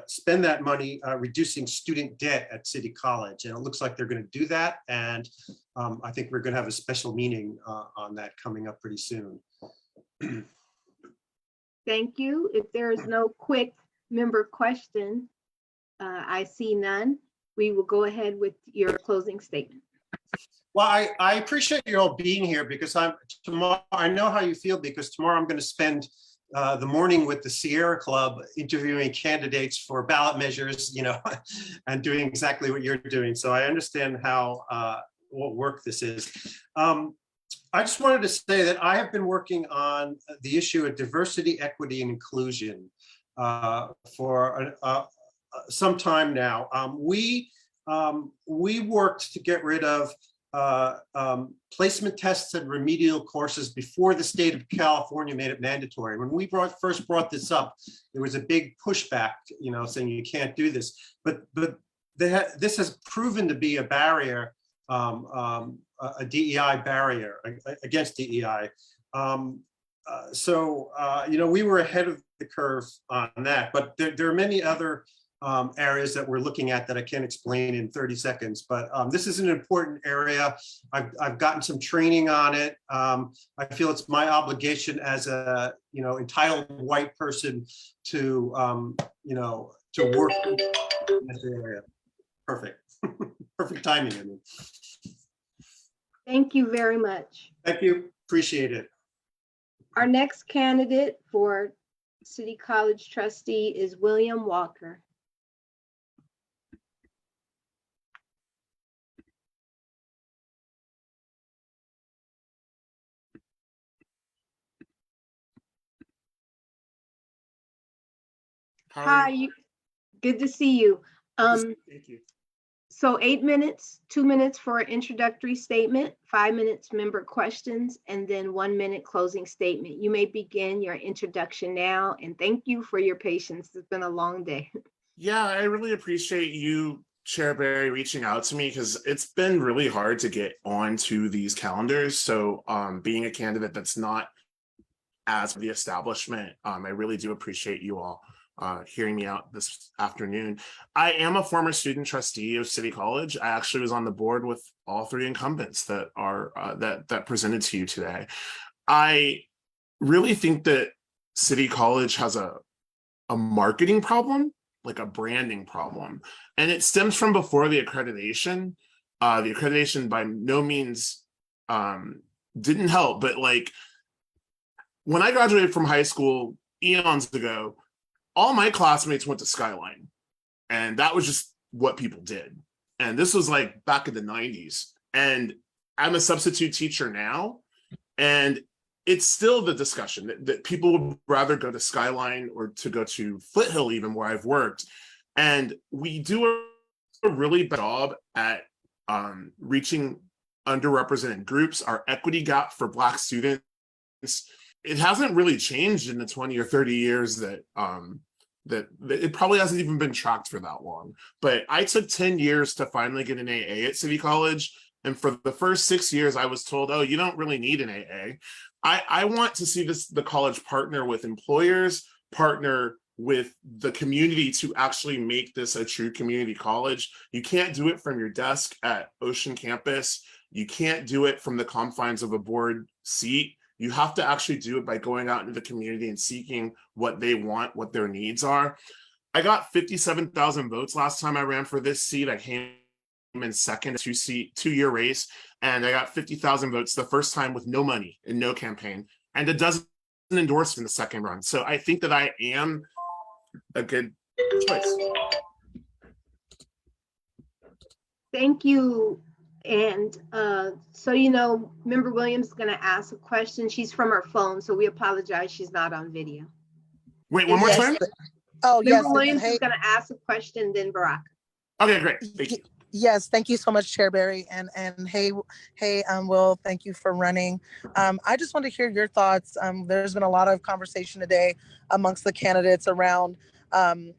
spend that money reducing student debt at City College. And it looks like they're going to do that. And I think we're going to have a special meeting on that coming up pretty soon. Thank you. If there is no quick member question, I see none. We will go ahead with your closing statement. Well, I appreciate you all being here because tomorrow, I know how you feel, because tomorrow I'm going to spend the morning with the Sierra Club interviewing candidates for ballot measures, you know, and doing exactly what you're doing. So I understand how what work this is. I just wanted to say that I have been working on the issue of diversity, equity, and inclusion for some time now. We worked to get rid of placement tests and remedial courses before the state of California made it mandatory. When we first brought this up, there was a big pushback, you know, saying you can't do this. But this has proven to be a barrier, a DEI barrier against DEI. We were ahead of the curve on that, but there are many other areas that we're looking at that I can't explain in 30 seconds, but this is an important area. I've gotten some training on it. I feel it's my obligation as a, entitled white person to, to work in this area. Perfect. Perfect timing. I mean. Thank you very much. Thank you. Appreciate it. Our next candidate for City College trustee is William Walker. Hi, good to see you. Thank you. So 8 minutes, 2 minutes for an introductory statement, 5 minutes member questions, and then 1 minute closing statement. You may begin your introduction now, and thank you for your patience. It's been a long day. Yeah, I really appreciate you, Chair Barry, reaching out to me because it's been really hard to get onto these calendars. So being a candidate that's not as the establishment, I really do appreciate you all hearing me out this afternoon. I am a former student trustee of City College. I actually was on the board with all three incumbents that are that presented to you today. I really think that City College has a marketing problem, like a branding problem, and it stems from before the accreditation. The accreditation by no means didn't help, but like when I graduated from high school eons ago, all my classmates went to Skyline, and that was just what people did. And this was like back in the 90s. And I'm a substitute teacher now, and it's still the discussion that people would rather go to Skyline or to go to Foothill, even where I've worked. And we do a really bad job at reaching underrepresented groups. Our equity gap for Black students, it hasn't really changed in the 20 or 30 years that it probably hasn't even been tracked for that long. But I took 10 years to finally get an AA at City College. And for the first 6 years, I was told, oh, you don't really need an AA. I want to see the college partner with employers, partner with the community to actually make this a true community college. You can't do it from your desk at Ocean Campus. You can't do it from the confines of a board seat. You have to actually do it by going out into the community and seeking what they want, what their needs are. I got 57,000 votes last time I ran for this seat. I came in second, two-year race, and I got 50,000 votes the first time with no money and no campaign, and a dozen endorsed in the second run. So I think that I am a good choice. Thank you. And Member Williams is going to ask a question. She's from her phone, so we apologize. She's not on video. Wait, one more time? Oh, yes. Member Williams is going to ask a question, then Barack. Okay, great. Thank you. Yes, thank you so much, Chair Barry. And hey, Will, thank you for running. I just want to hear your thoughts. There's been a lot of conversation today amongst the candidates around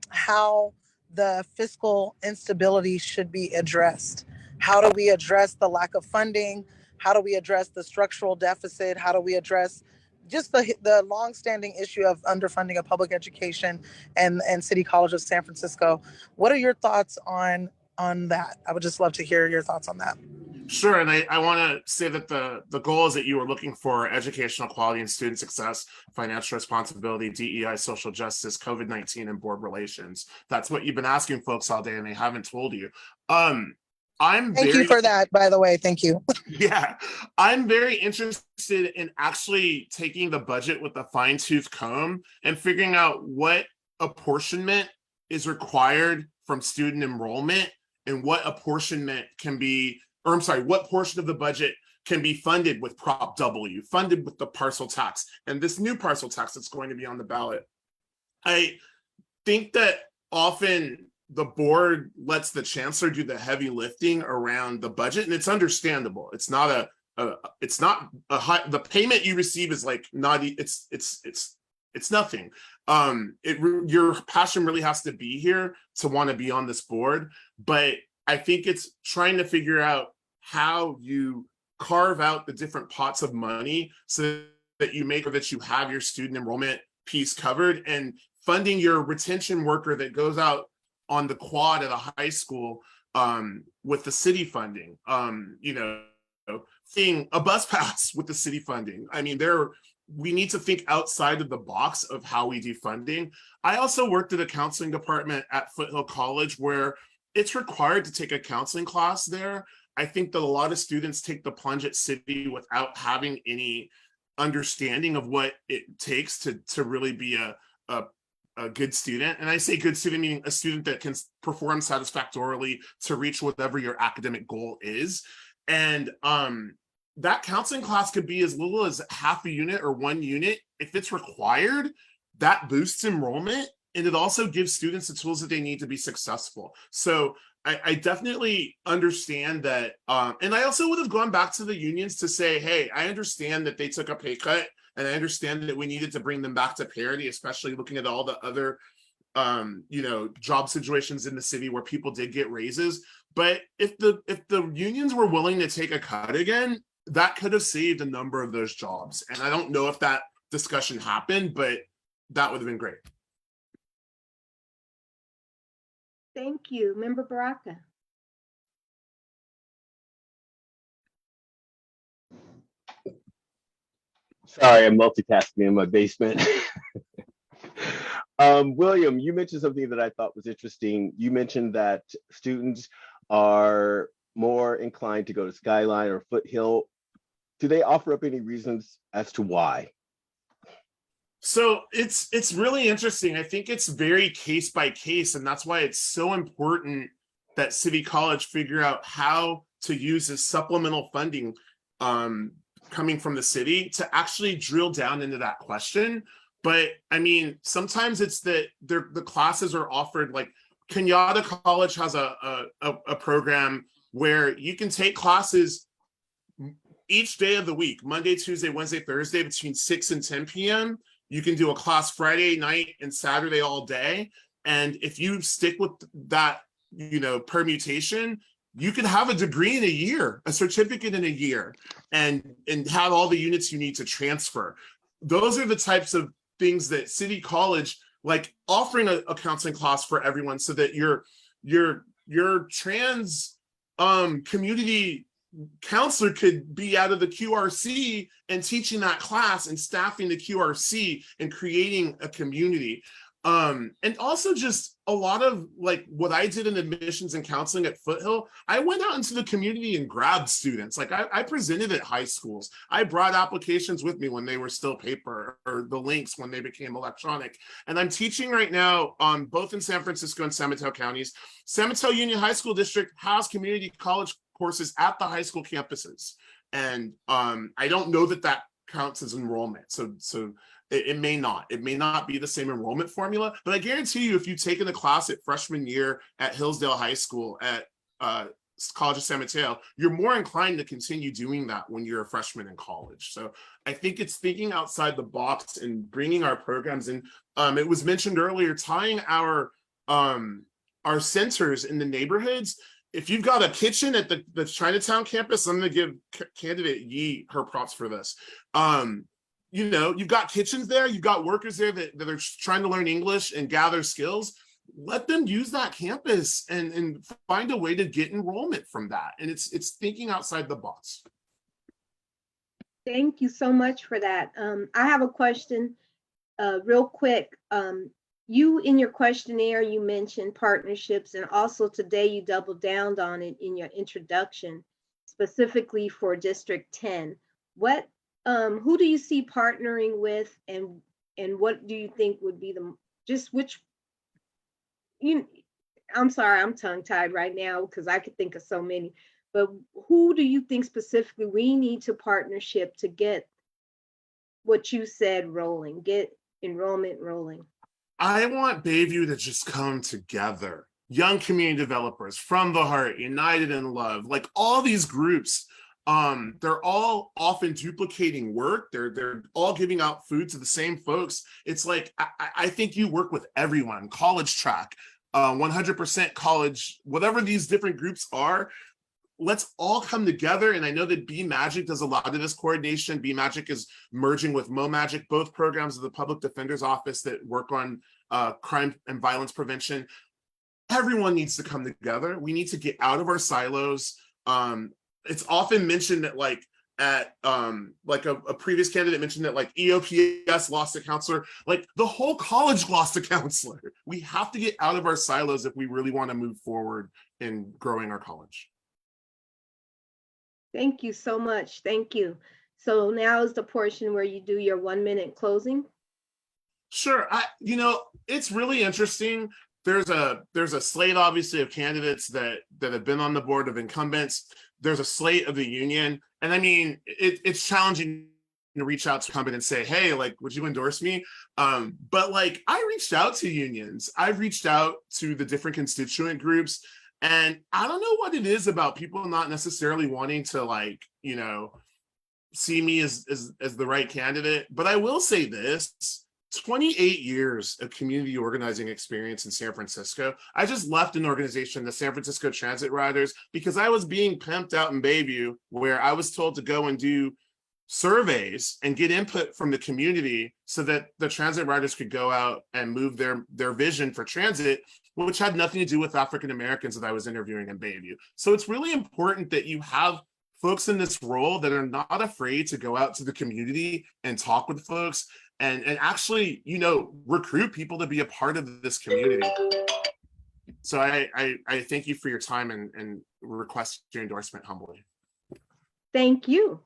how the fiscal instability should be addressed. How do we address the lack of funding? How do we address the structural deficit? How do we address just the longstanding issue of underfunding of public education and City College of San Francisco? What are your thoughts on that? I would just love to hear your thoughts on that. Sure, and I want to say that the goals that you were looking for, educational quality and student success, financial responsibility, DEI, social justice, COVID-19, and board relations. That's what you've been asking folks all day, and they haven't told you. Thank you for that, by the way. Thank you. Yeah, I'm very interested in actually taking the budget with a fine-tooth comb and figuring out what apportionment is required from student enrollment and what apportionment can be, or I'm sorry, what portion of the budget can be funded with Prop W, funded with the parcel tax, and this new parcel tax that's going to be on the ballot. I think that often the board lets the chancellor do the heavy lifting around the budget, and it's understandable. It's not it's not a high, the payment you receive is like not, it's nothing. your passion really has to be here to want to be on this board. But I think it's trying to figure out how you carve out the different pots of money so that you make sure that you have your student enrollment piece covered, and funding your retention worker that goes out on the quad at a high school with the city funding, seeing a bus pass with the city funding. I mean, we need to think outside of the box of how we do funding. I also worked at a counseling department at Foothill College where it's required to take a counseling class there. I think that a lot of students take the plunge at City without having any understanding of what it takes to really be a good student. And I say good student meaning a student that can perform satisfactorily to reach whatever your academic goal is. And that counseling class could be as little as half a unit or 1 unit. If it's required, that boosts enrollment, and it also gives students the tools that they need to be successful. So I definitely understand that. And I also would have gone back to the unions to say, hey, I understand that they took a pay cut, and I understand that we needed to bring them back to parity, especially looking at all the other job situations in the city where people did get raises. But if the unions were willing to take a cut again, that could have saved a number of those jobs. And I don't know if that discussion happened, but that would have been great. Thank you. Member Baraka. Sorry, I'm multitasking in my basement. William, you mentioned something that I thought was interesting. You mentioned that students are more inclined to go to Skyline or Foothill. Do they offer up any reasons as to why? So it's really interesting. I think it's very case by case, and that's why it's so important that City College figure out how to use this supplemental funding coming from the city to actually drill down into that question. But I mean, sometimes it's that the classes are offered, like Kenyatta College has a program where you can take classes each day of the week, Monday, Tuesday, Wednesday, Thursday, between 6 and 10 p.m. You can do a class Friday night and Saturday all day. And if you stick with that, permutation, you can have a degree in a year, a certificate in a year, and have all the units you need to transfer. Those are the types of things that City College, like offering a counseling class for everyone so that your trans community counselor could be out of the QRC and teaching that class and staffing the QRC and creating a community. And also just a lot of like what I did in admissions and counseling at Foothill, I went out into the community and grabbed students. Like I presented at high schools. I brought applications with me when they were still paper, or the links when they became electronic. And I'm teaching right now both in San Francisco and San Mateo counties. San Mateo Union High School District has community college courses at the high school campuses. And I don't know that counts as enrollment. So it may not be the same enrollment formula, but I guarantee you, if you've taken a class at freshman year at Hillsdale High School at College of San Mateo, you're more inclined to continue doing that when you're a freshman in college. So I think it's thinking outside the box and bringing our programs in. It was mentioned earlier, tying our centers in the neighborhoods. If you've got a kitchen at the Chinatown campus, I'm going to give candidate Yee her props for this. You've got kitchens there, you've got workers there that are trying to learn English and gather skills. Let them use that campus and find a way to get enrollment from that. And it's thinking outside the box. Thank you so much for that. I have a question real quick. You, in your questionnaire, you mentioned partnerships, and also today you doubled down on it in your introduction, specifically for District 10. Who do you see partnering with, and what do you think would be I'm sorry, I'm tongue-tied right now because I could think of so many, but who do you think specifically we need to partnership to get what you said rolling, get enrollment rolling? I want Bayview to just come together. Young community developers, From the Heart, United in Love, like all these groups. They're all often duplicating work. They're all giving out food to the same folks. It's like, I think you work with everyone, college track, 100% college, whatever these different groups are, let's all come together. And I know that B Magic does a lot of this coordination. B Magic is merging with Mo Magic, both programs of the Public Defender's Office that work on crime and violence prevention. Everyone needs to come together. We need to get out of our silos. It's often mentioned that like a previous candidate mentioned that like EOPS lost a counselor, like the whole college lost a counselor. We have to get out of our silos if we really want to move forward in growing our college. Thank you so much. Thank you. So now is the portion where you do your 1-minute closing. Sure. It's really interesting. There's a slate, obviously, of candidates that have been on the board of incumbents. There's a slate of the union. And I mean, it's challenging to reach out to incumbent and say, hey, like, would you endorse me? But like, I reached out to unions. I've reached out to the different constituent groups. And I don't know what it is about people not necessarily wanting to like, see me as the right candidate. But I will say this. 28 years of community organizing experience in San Francisco. I just left an organization, the San Francisco Transit Riders, because I was being pimped out in Bayview, where I was told to go and do surveys and get input from the community so that the transit riders could go out and move their vision for transit, which had nothing to do with African Americans that I was interviewing in Bayview. So it's really important that you have folks in this role that are not afraid to go out to the community and talk with folks and actually, recruit people to be a part of this community. So I thank you for your time and request your endorsement humbly. Thank you.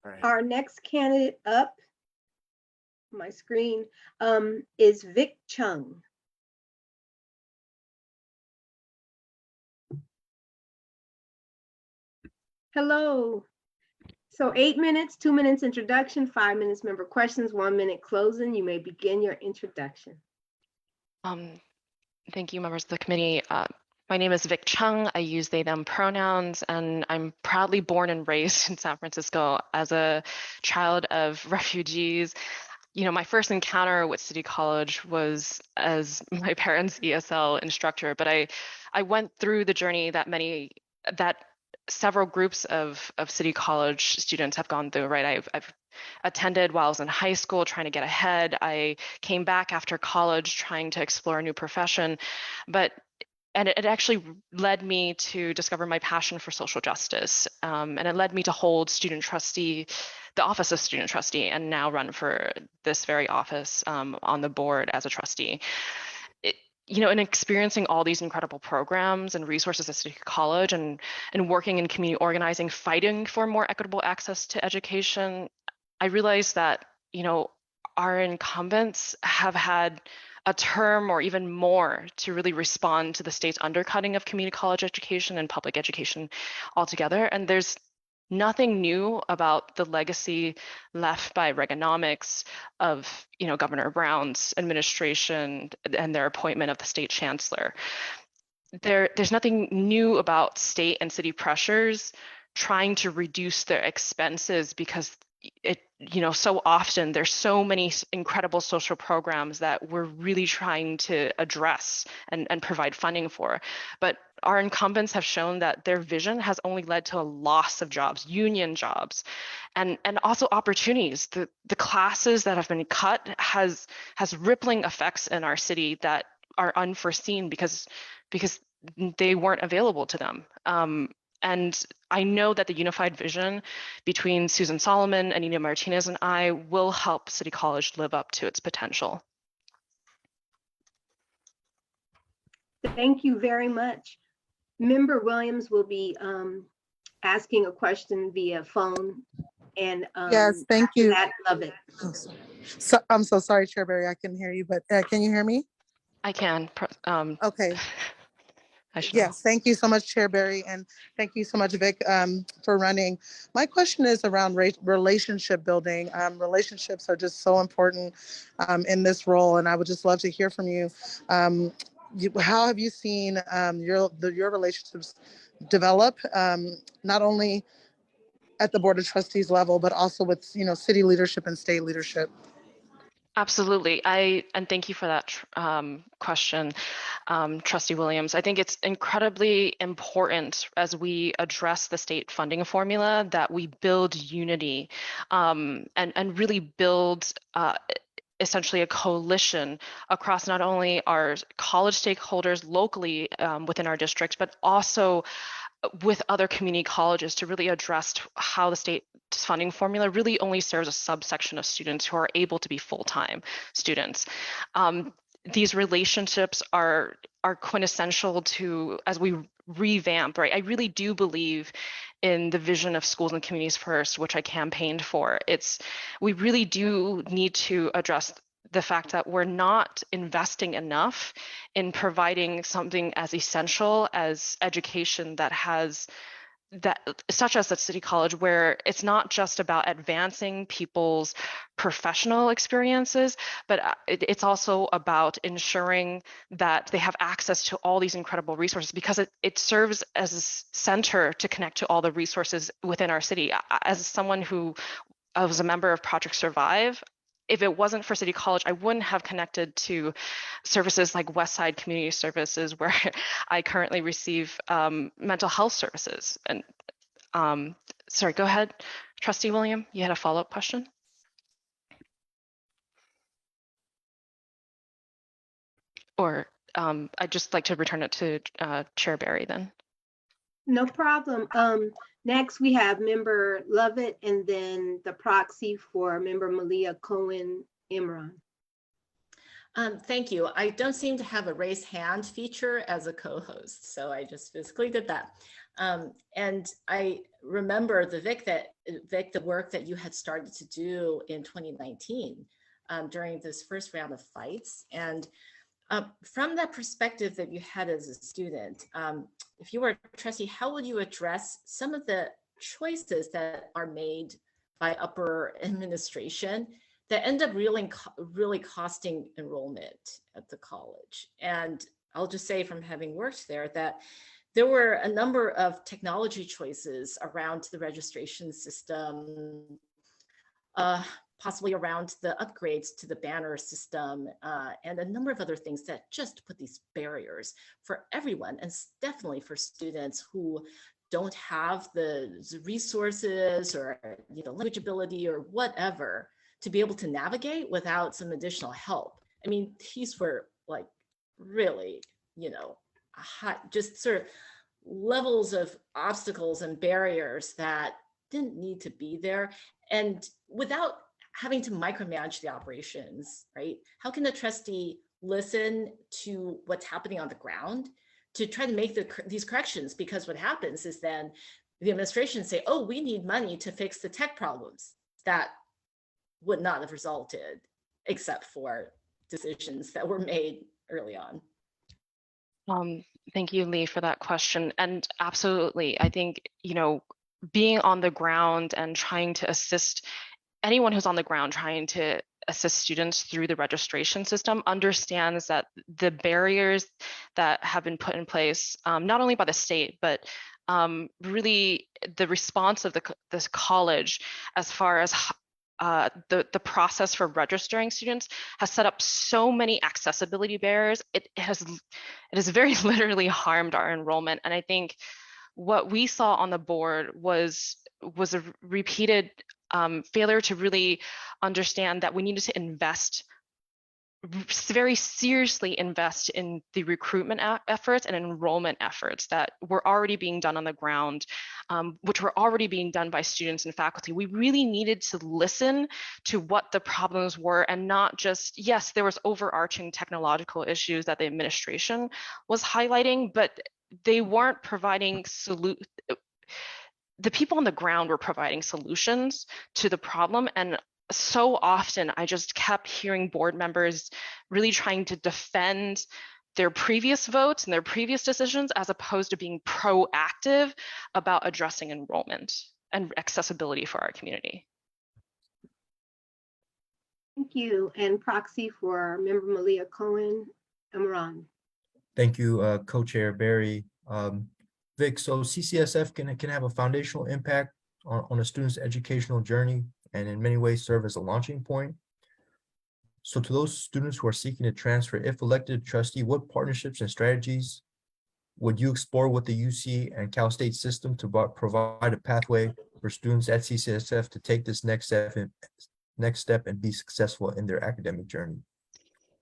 All right. Our next candidate up my screen is Vic Chung. Hello. So 8 minutes, 2 minutes introduction, 5 minutes member questions, 1 minute closing. You may begin your introduction. Thank you, members of the committee. My name is Vic Chung. I use they, them pronouns, and I'm proudly born and raised in San Francisco as a child of refugees. My first encounter with City College was as my parents' ESL instructor, but I went through the journey that several groups of City College students have gone through, right? I've attended while I was in high school trying to get ahead. I came back after college trying to explore a new profession, and it actually led me to discover my passion for social justice. And it led me to hold the office of student trustee, and now run for this very office on the board as a trustee. In experiencing all these incredible programs and resources at City College and working in community organizing, fighting for more equitable access to education, I realized that, our incumbents have had a term or even more to really respond to the state's undercutting of community college education and public education altogether. And there's nothing new about the legacy left by Reaganomics of, Governor Brown's administration and their appointment of the state chancellor. There's nothing new about state and city pressures trying to reduce their expenses because so often there's so many incredible social programs that we're really trying to address and provide funding for. But our incumbents have shown that their vision has only led to a loss of jobs, union jobs, and also opportunities. The classes that have been cut has rippling effects in our city that are unforeseen because they weren't available to them. And I know that the unified vision between Susan Solomon, Anita Martinez, and I will help City College live up to its potential. Thank you very much. Member Williams will be asking a question via phone. And yes, thank you. Love it. So I'm so sorry, Chair Barry, I couldn't hear you, but can you hear me? I can. Okay. Yes, thank you so much, Chair Barry, and thank you so much, Vic, for running. My question is around relationship building. Relationships are just so important in this role, and I would just love to hear from you. How have you seen your relationships develop, not only at the Board of Trustees level, but also with, city leadership and state leadership? Absolutely. And thank you for that question, Trustee Williams. I think it's incredibly important as we address the state funding formula that we build unity and really build essentially a coalition across not only our college stakeholders locally within our districts, but also with other community colleges to really address how the state funding formula really only serves a subsection of students who are able to be full-time students. These relationships are quintessential to as we revamp, right? I really do believe in the vision of schools and communities first, which I campaigned for. We really do need to address the fact that we're not investing enough in providing something as essential as education such as at City College, where it's not just about advancing people's professional experiences, but it's also about ensuring that they have access to all these incredible resources, because it serves as a center to connect to all the resources within our city. As someone who was a member of Project Survive, if it wasn't for City College, I wouldn't have connected to services like Westside Community Services, where I currently receive mental health services. And sorry, go ahead, Trustee William, you had a follow-up question? Or I'd just like to return it to Chair Barry then. No problem. Next, we have Member Lovett and then the proxy for Member Malia Cohen Imran. Thank you. I don't seem to have a raise hand feature as a co-host, so I just physically did that. And I remember Vic, the work that you had started to do in 2019 during this first round of fights. And from that perspective that you had as a student, if you were a trustee, how would you address some of the choices that are made by upper administration that end up really costing enrollment at the college? And I'll just say, from having worked there, that there were a number of technology choices around the registration system, possibly around the upgrades to the banner system, and a number of other things that just put these barriers for everyone, and definitely for students who don't have the resources or language ability or whatever to be able to navigate without some additional help. I mean, these were like really, hot, just sort of levels of obstacles and barriers that didn't need to be there. And without having to micromanage the operations, right? How can the trustee listen to what's happening on the ground to try to make these corrections? Because what happens is then the administration say, oh, we need money to fix the tech problems that would not have resulted except for decisions that were made early on. Thank you, Lee, for that question. And absolutely, I think, being on the ground and trying to assist anyone who's on the ground, trying to assist students through the registration system, understands that the barriers that have been put in place, not only by the state, but really the response of this college as far as the process for registering students has set up so many accessibility barriers. It has very literally harmed our enrollment. And I think what we saw on the board was a repeated failure to really understand that we needed to very seriously invest in the recruitment efforts and enrollment efforts that were already being done on the ground, which were already being done by students and faculty. We really needed to listen to what the problems were, and not just, yes, there was overarching technological issues that the administration was highlighting, but they weren't providing the people on the ground were providing solutions to the problem. And so often I just kept hearing board members really trying to defend their previous votes and their previous decisions, as opposed to being proactive about addressing enrollment and accessibility for our community. Thank you. And proxy for Member Malia Cohen Imran. Thank you, Co-Chair Barry. Vic, so CCSF can have a foundational impact on a student's educational journey and in many ways serve as a launching point. So to those students who are seeking to transfer, if elected trustee, what partnerships and strategies would you explore with the UC and Cal State system to provide a pathway for students at CCSF to take this next step and be successful in their academic journey?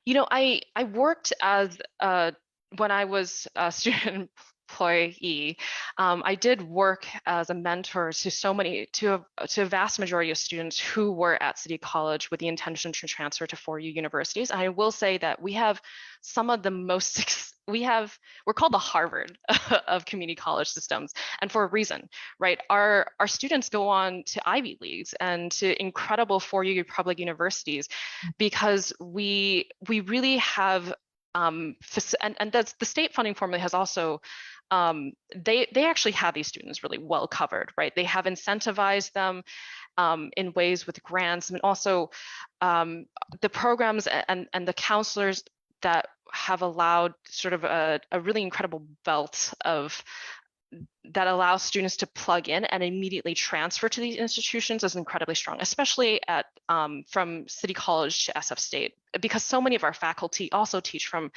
You know, I worked as when I was a student employee, I did work as a mentor to a vast majority of students who were at City College with the intention to transfer to 4U universities. And I will say that we have some of the most, we're called the Harvard of community college systems, and for a reason, right? Our students go on to Ivy Leagues and to incredible 4U public universities because we really have and that's the state funding formula has also they actually have these students really well covered, right? They have incentivized them in ways with grants, and also the programs and the counselors that have allowed sort of a really incredible belt of that allows students to plug in and immediately transfer to these institutions is incredibly strong, especially at from City College to SF State, because so many of our faculty also teach from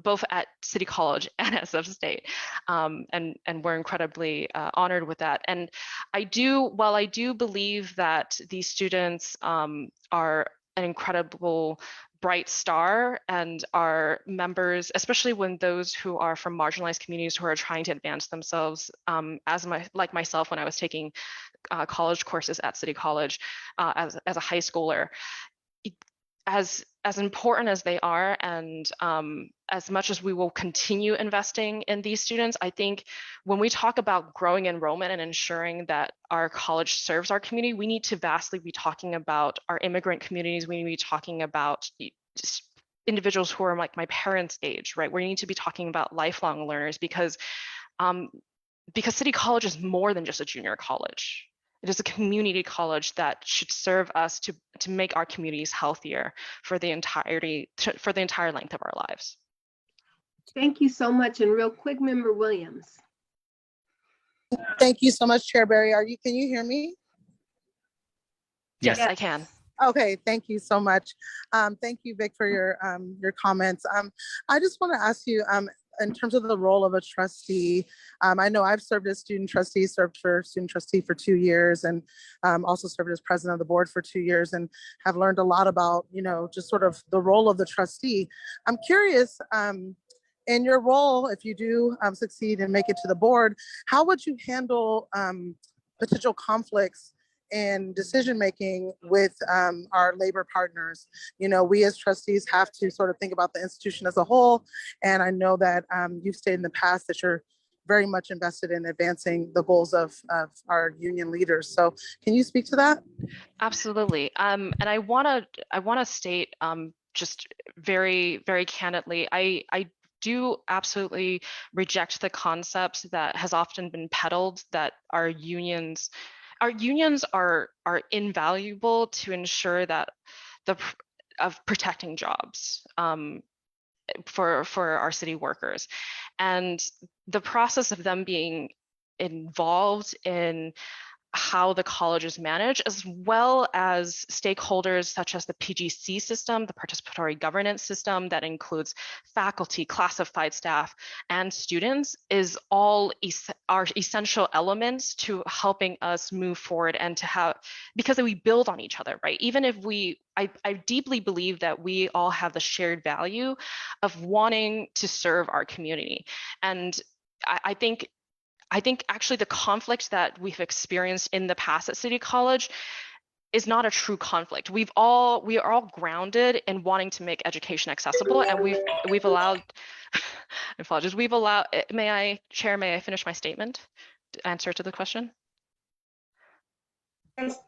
both at City College and SF State, and we're incredibly honored with that. And while I do believe that these students are an incredible bright star and are members, especially when those who are from marginalized communities who are trying to advance themselves, like myself when I was taking college courses at City College as a high schooler. As important as they are, and as much as we will continue investing in these students, I think when we talk about growing enrollment and ensuring that our college serves our community, we need to vastly be talking about our immigrant communities. We need to be talking about just individuals who are like my parents' age, right? We need to be talking about lifelong learners because City College is more than just a junior college. It is a community college that should serve us to make our communities healthier for the entire length of our lives. Thank you so much. And real quick, Member Williams. Thank you so much, Chair Barry. Can you hear me? Yes, I can. Okay, thank you so much. Thank you, Vic, for your comments. I just want to ask you, in terms of the role of a trustee, I know I've served as student trustee, served for student trustee for 2 years, and also served as president of the board for 2 years, and have learned a lot about, just sort of the role of the trustee. I'm curious, in your role, if you do succeed and make it to the board, how would you handle potential conflicts in decision-making with our labor partners? We as trustees have to sort of think about the institution as a whole. And I know that you've stated in the past that you're very much invested in advancing the goals of our union leaders. So can you speak to that? Absolutely. And I wanna state just very, very candidly, I do absolutely reject the concept that has often been peddled that our unions are invaluable to ensure that of protecting jobs for our city workers, and the process of them being involved in how the college is managed, as well as stakeholders such as the PGC system, the participatory governance system that includes faculty, classified staff, and students, is all are essential elements to helping us move forward and to have, because we build on each other, right? Even if I deeply believe that we all have the shared value of wanting to serve our community. And I think actually the conflict that we've experienced in the past at City College is not a true conflict. We are all grounded in wanting to make education accessible, and we've allowed I apologize. May I finish my statement to answer to the question?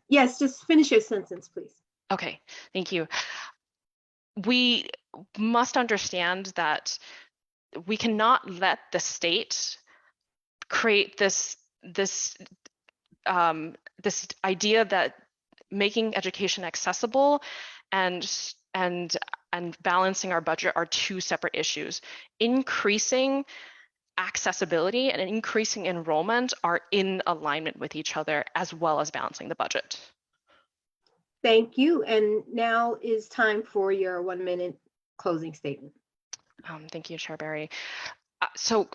Yes, just finish your sentence, please. Okay, thank you. We must understand that we cannot let the state create this idea that making education accessible and balancing our budget are two separate issues. Increasing accessibility and increasing enrollment are in alignment with each other, as well as balancing the budget. Thank you. And now is time for your 1-minute closing statement. Thank you, Chair Barry. So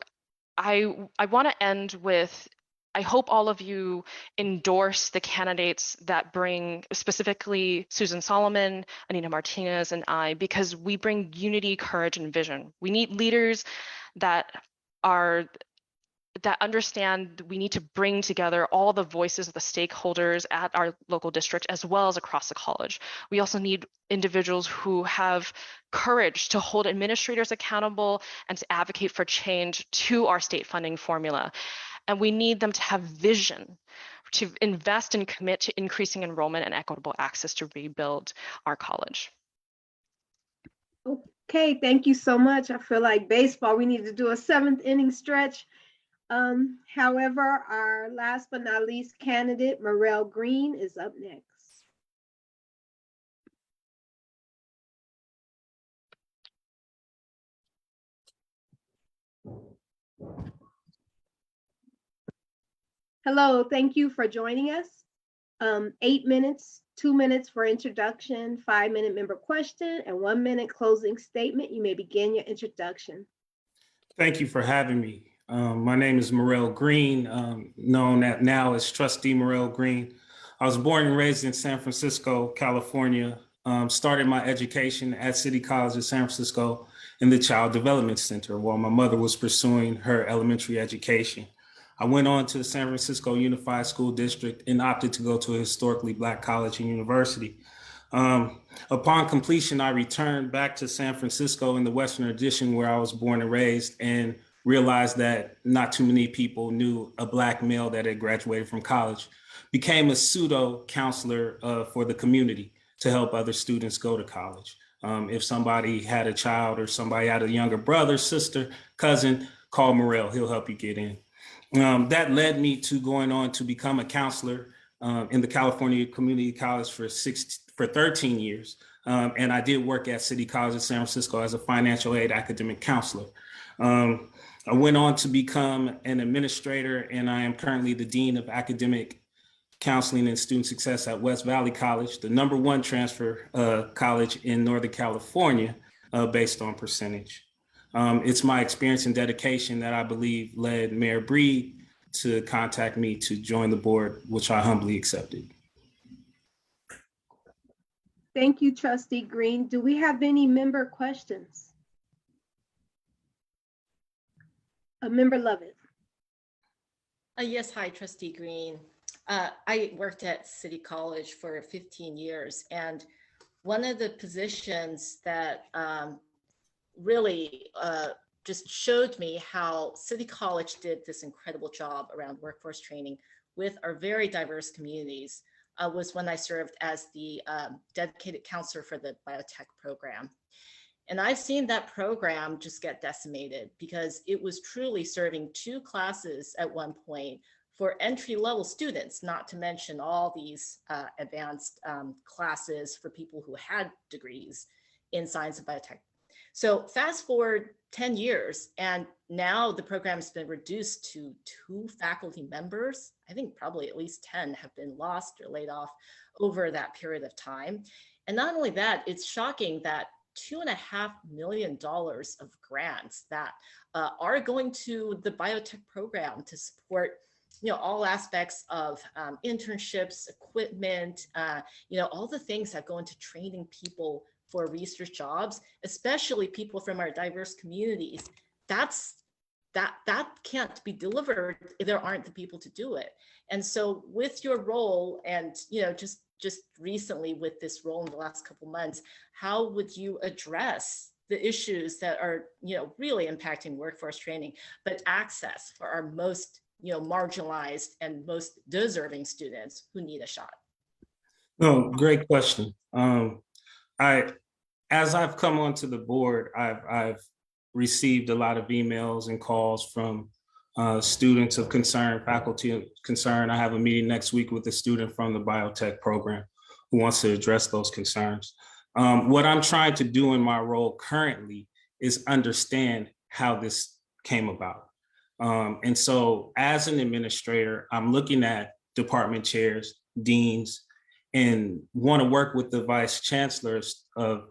I want to end with, I hope all of you endorse the candidates that bring, specifically Susan Solomon, Anita Martinez, and I, because we bring unity, courage, and vision. We need leaders that understand we need to bring together all the voices of the stakeholders at our local district as well as across the college. We also need individuals who have courage to hold administrators accountable and to advocate for change to our state funding formula. And we need them to have vision to invest and commit to increasing enrollment and equitable access to rebuild our college. Okay, thank you so much. I feel like baseball, we need to do a 7th inning stretch. However, our last but not least candidate, Morel Green, is up next. Hello, thank you for joining us. 8 minutes, 2 minutes for introduction, 5-minute member question, and 1-minute closing statement. You may begin your introduction. Thank you for having me. My name is Morel Green, known now as Trustee Morel Green. I was born and raised in San Francisco, California. Started my education at City College of San Francisco in the Child Development Center while my mother was pursuing her elementary education. I went on to the San Francisco Unified School District and opted to go to a historically Black college and university. Upon completion, I returned back to San Francisco in the Western Addition where I was born and raised, and realized that not too many people knew a Black male that had graduated from college. Became a pseudo counselor for the community to help other students go to college. If somebody had a child or somebody had a younger brother, sister, cousin, call Morel, he'll help you get in. That led me to going on to become a counselor in the California Community College for 13 years. And I did work at City College of San Francisco as a financial aid academic counselor. I went on to become an administrator, and I am currently the Dean of Academic Counseling and Student Success at West Valley College, the #1 transfer college in Northern California based on percentage. It's my experience and dedication that I believe led Mayor Breed to contact me to join the board, which I humbly accepted. Thank you, Trustee Green. Do we have any member questions? Member Lovett. Yes, hi, Trustee Green. I worked at City College for 15 years, and one of the positions that really just showed me how City College did this incredible job around workforce training with our very diverse communities was when I served as the dedicated counselor for the biotech program. And I've seen that program just get decimated because it was truly serving 2 classes at one point for entry-level students, not to mention all these advanced classes for people who had degrees in science and biotech. So fast forward 10 years, and now the program has been reduced to 2 faculty members. I think probably at least 10 have been lost or laid off over that period of time. And not only that, it's shocking that $2.5 million of grants that are going to the biotech program to support all aspects of internships, equipment, all the things that go into training people for research jobs, especially people from our diverse communities. That can't be delivered if there aren't the people to do it. And so with your role and just recently with this role in the last couple months, how would you address the issues that are really impacting workforce training, but access for our most marginalized and most deserving students who need a shot? No, great question. As I've come onto the board, I've received a lot of emails and calls from students of concern, faculty of concern. I have a meeting next week with a student from the biotech program who wants to address those concerns. What I'm trying to do in my role currently is understand how this came about. And so as an administrator, I'm looking at department chairs, deans, and want to work with the vice chancellors of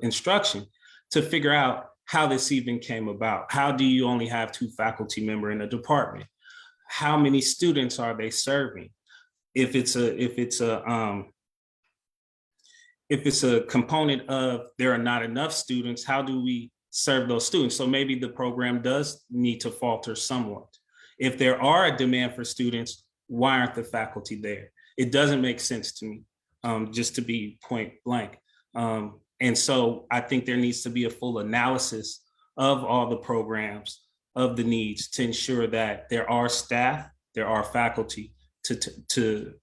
instruction to figure out how this even came about. How do you only have 2 faculty members in a department? How many students are they serving? If it's a component of there are not enough students, how do we serve those students? So maybe the program does need to falter somewhat. If there are a demand for students, why aren't the faculty there? It doesn't make sense to me, just to be point blank. And so I think there needs to be a full analysis of all the programs, of the needs, to ensure that there are staff, there are faculty to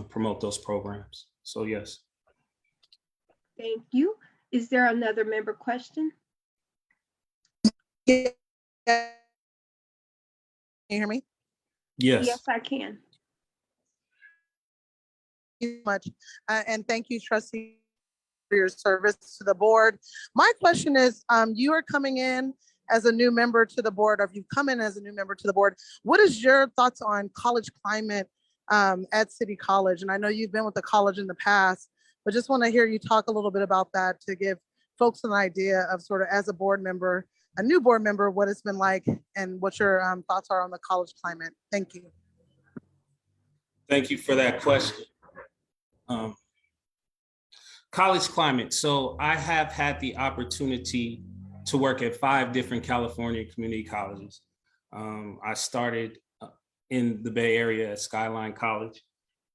promote those programs. So yes. Thank you. Is there another member question? Yeah. Can you hear me? Yes. Yes, I can. Thank you so much. And thank you, trustee, for your service to the board. My question is, you are coming in as a new member to the board, or if you've come in as a new member to the board, what is your thoughts on college climate at City College? And I know you've been with the college in the past, but just want to hear you talk a little bit about that to give folks an idea of sort of as a board member, a new board member, what it's been like and what your thoughts are on the college climate. Thank you. Thank you for that question. College climate. So I have had the opportunity to work at 5 different California community colleges. I started in the Bay Area at Skyline College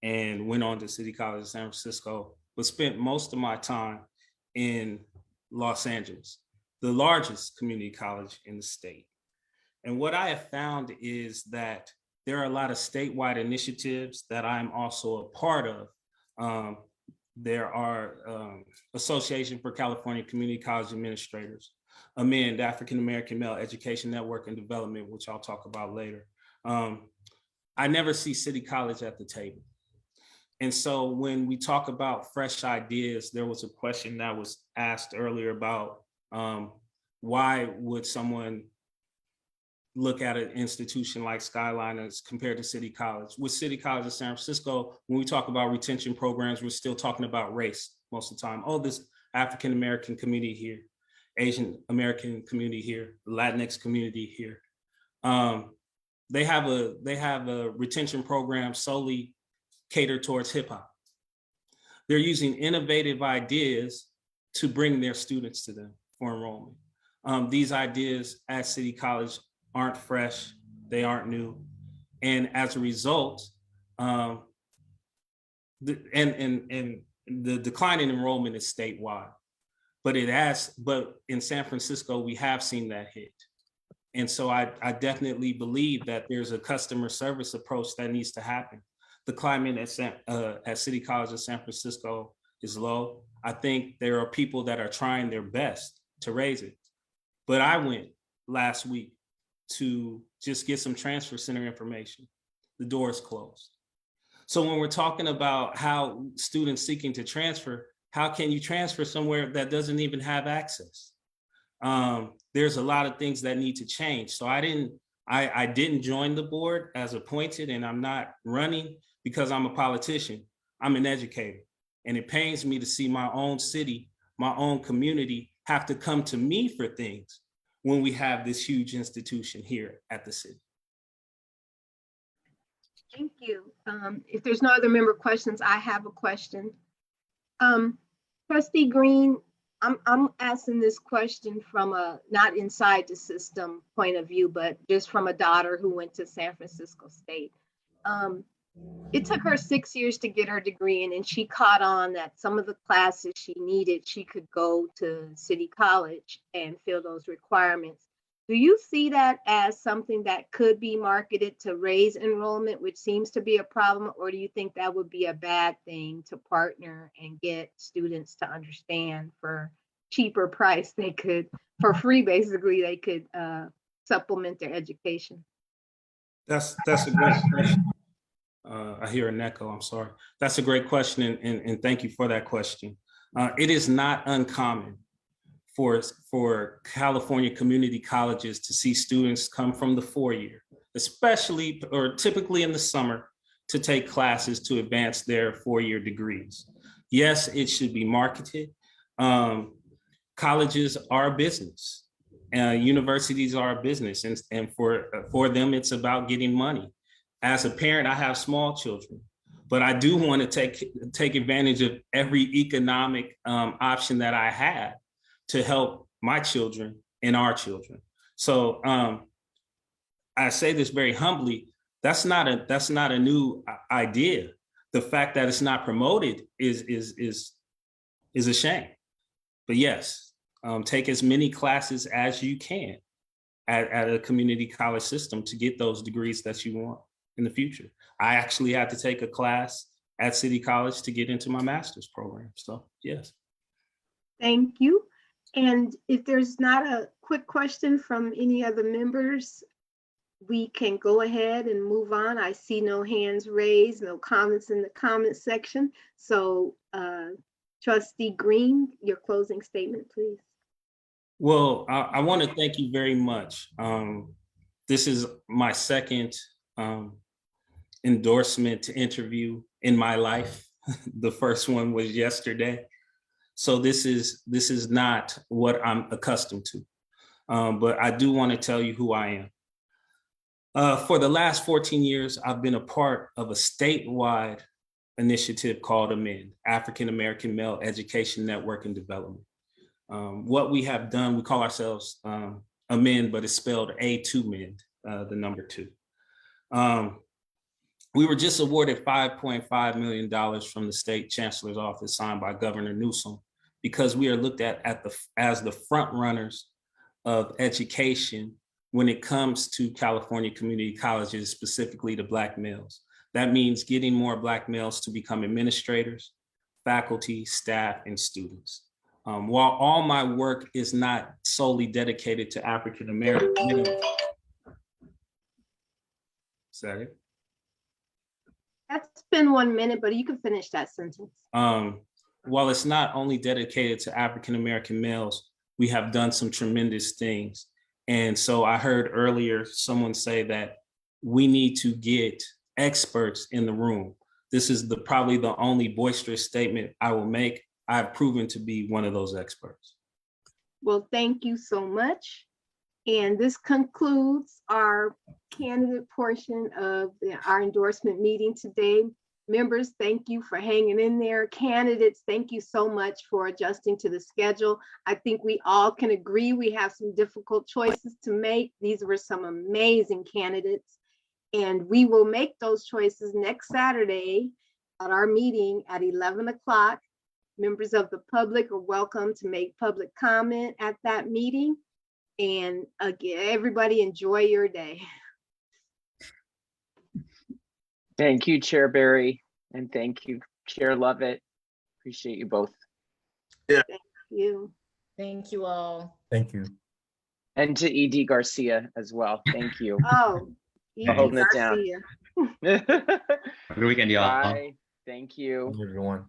and went on to City College of San Francisco, but spent most of my time in Los Angeles, the largest community college in the state. And what I have found is that there are a lot of statewide initiatives that I'm also a part of. There are Association for California Community College Administrators, AMEND, African American Male Education Network and Development, which I'll talk about later. I never see City College at the table. And so when we talk about fresh ideas, there was a question that was asked earlier about why would someone look at an institution like Skyline as compared to City College. With City College of San Francisco, when we talk about retention programs, we're still talking about race most of the time. Oh, this African American community here, Asian American community here, Latinx community here. They have a retention program solely catered towards hip hop. They're using innovative ideas to bring their students to them for enrollment. These ideas at City College aren't fresh, they aren't new. And as a result, the decline in enrollment is statewide, but in San Francisco, we have seen that hit. And so I definitely believe that there's a customer service approach that needs to happen. The climate at City College of San Francisco is low. I think there are people that are trying their best to raise it. But I went last week to just get some transfer center information. The door is closed. So when we're talking about how students seeking to transfer, how can you transfer somewhere that doesn't even have access? There's a lot of things that need to change. So I didn't join the board as appointed, and I'm not running because I'm a politician. I'm an educator. And it pains me to see my own city, my own community have to come to me for things when we have this huge institution here at the city. Thank you. If there's no other member questions, I have a question. Trustee Green, I'm asking this question from a not inside the system point of view, but just from a daughter who went to San Francisco State. It took her 6 years to get her degree, and she caught on that some of the classes she needed, she could go to City College and fill those requirements. Do you see that as something that could be marketed to raise enrollment, which seems to be a problem, or do you think that would be a bad thing to partner and get students to understand for cheaper price they could, for free basically, they could supplement their education? That's a great question. I hear an echo, I'm sorry. That's a great question, and thank you for that question. It is not uncommon for California community colleges to see students come from the 4-year, especially or typically in the summer, to take classes to advance their 4-year degrees. Yes, it should be marketed. Colleges are a business. Universities are a business, and for them, it's about getting money. As a parent, I have small children, but I do want to take advantage of every economic option that I have to help my children and our children. So I say this very humbly. That's not a new idea. The fact that it's not promoted is a shame. But yes, take as many classes as you can at a community college system to get those degrees that you want in the future. I actually had to take a class at City College to get into my master's program. So yes. Thank you. And if there's not a quick question from any other members, we can go ahead and move on. I see no hands raised, no comments in the comment section. So Trustee Green, your closing statement, please. Well, I want to thank you very much. This is my second endorsement interview in my life. The first one was yesterday. So this is not what I'm accustomed to. But I do want to tell you who I am. For the last 14 years, I've been a part of a statewide initiative called AMEND, African American Male Education Network and Development. What we have done, we call ourselves AMEND, but it's spelled A2MEND, the number 2. We were just awarded $5.5 million from the state chancellor's office, signed by Governor Newsom, because we are looked at as the front runners of education when it comes to California community colleges, specifically to Black males. That means getting more Black males to become administrators, faculty, staff, and students. While all my work is not solely dedicated to African American males. Is that it? That's been 1 minute, but you can finish that sentence. While it's not only dedicated to African American males, we have done some tremendous things. And so I heard earlier someone say that we need to get experts in the room. This is probably the only boisterous statement I will make. I've proven to be one of those experts. Well, thank you so much. And this concludes our candidate portion of our endorsement meeting today. Members, thank you for hanging in there. Candidates, thank you so much for adjusting to the schedule. I think we all can agree we have some difficult choices to make. These were some amazing candidates, and we will make those choices next Saturday at our meeting at 11 o'clock. Members of the public are welcome to make public comment at that meeting. And again, everybody enjoy your day. Thank you, Chair Barry, and thank you, Chair Lovett. Appreciate you both. Yeah. Thank you. Thank you all. Thank you. And to ED Garcia as well. Thank you. Oh, for holding it down. Have a good weekend, y'all. Bye. Thank you. Everyone.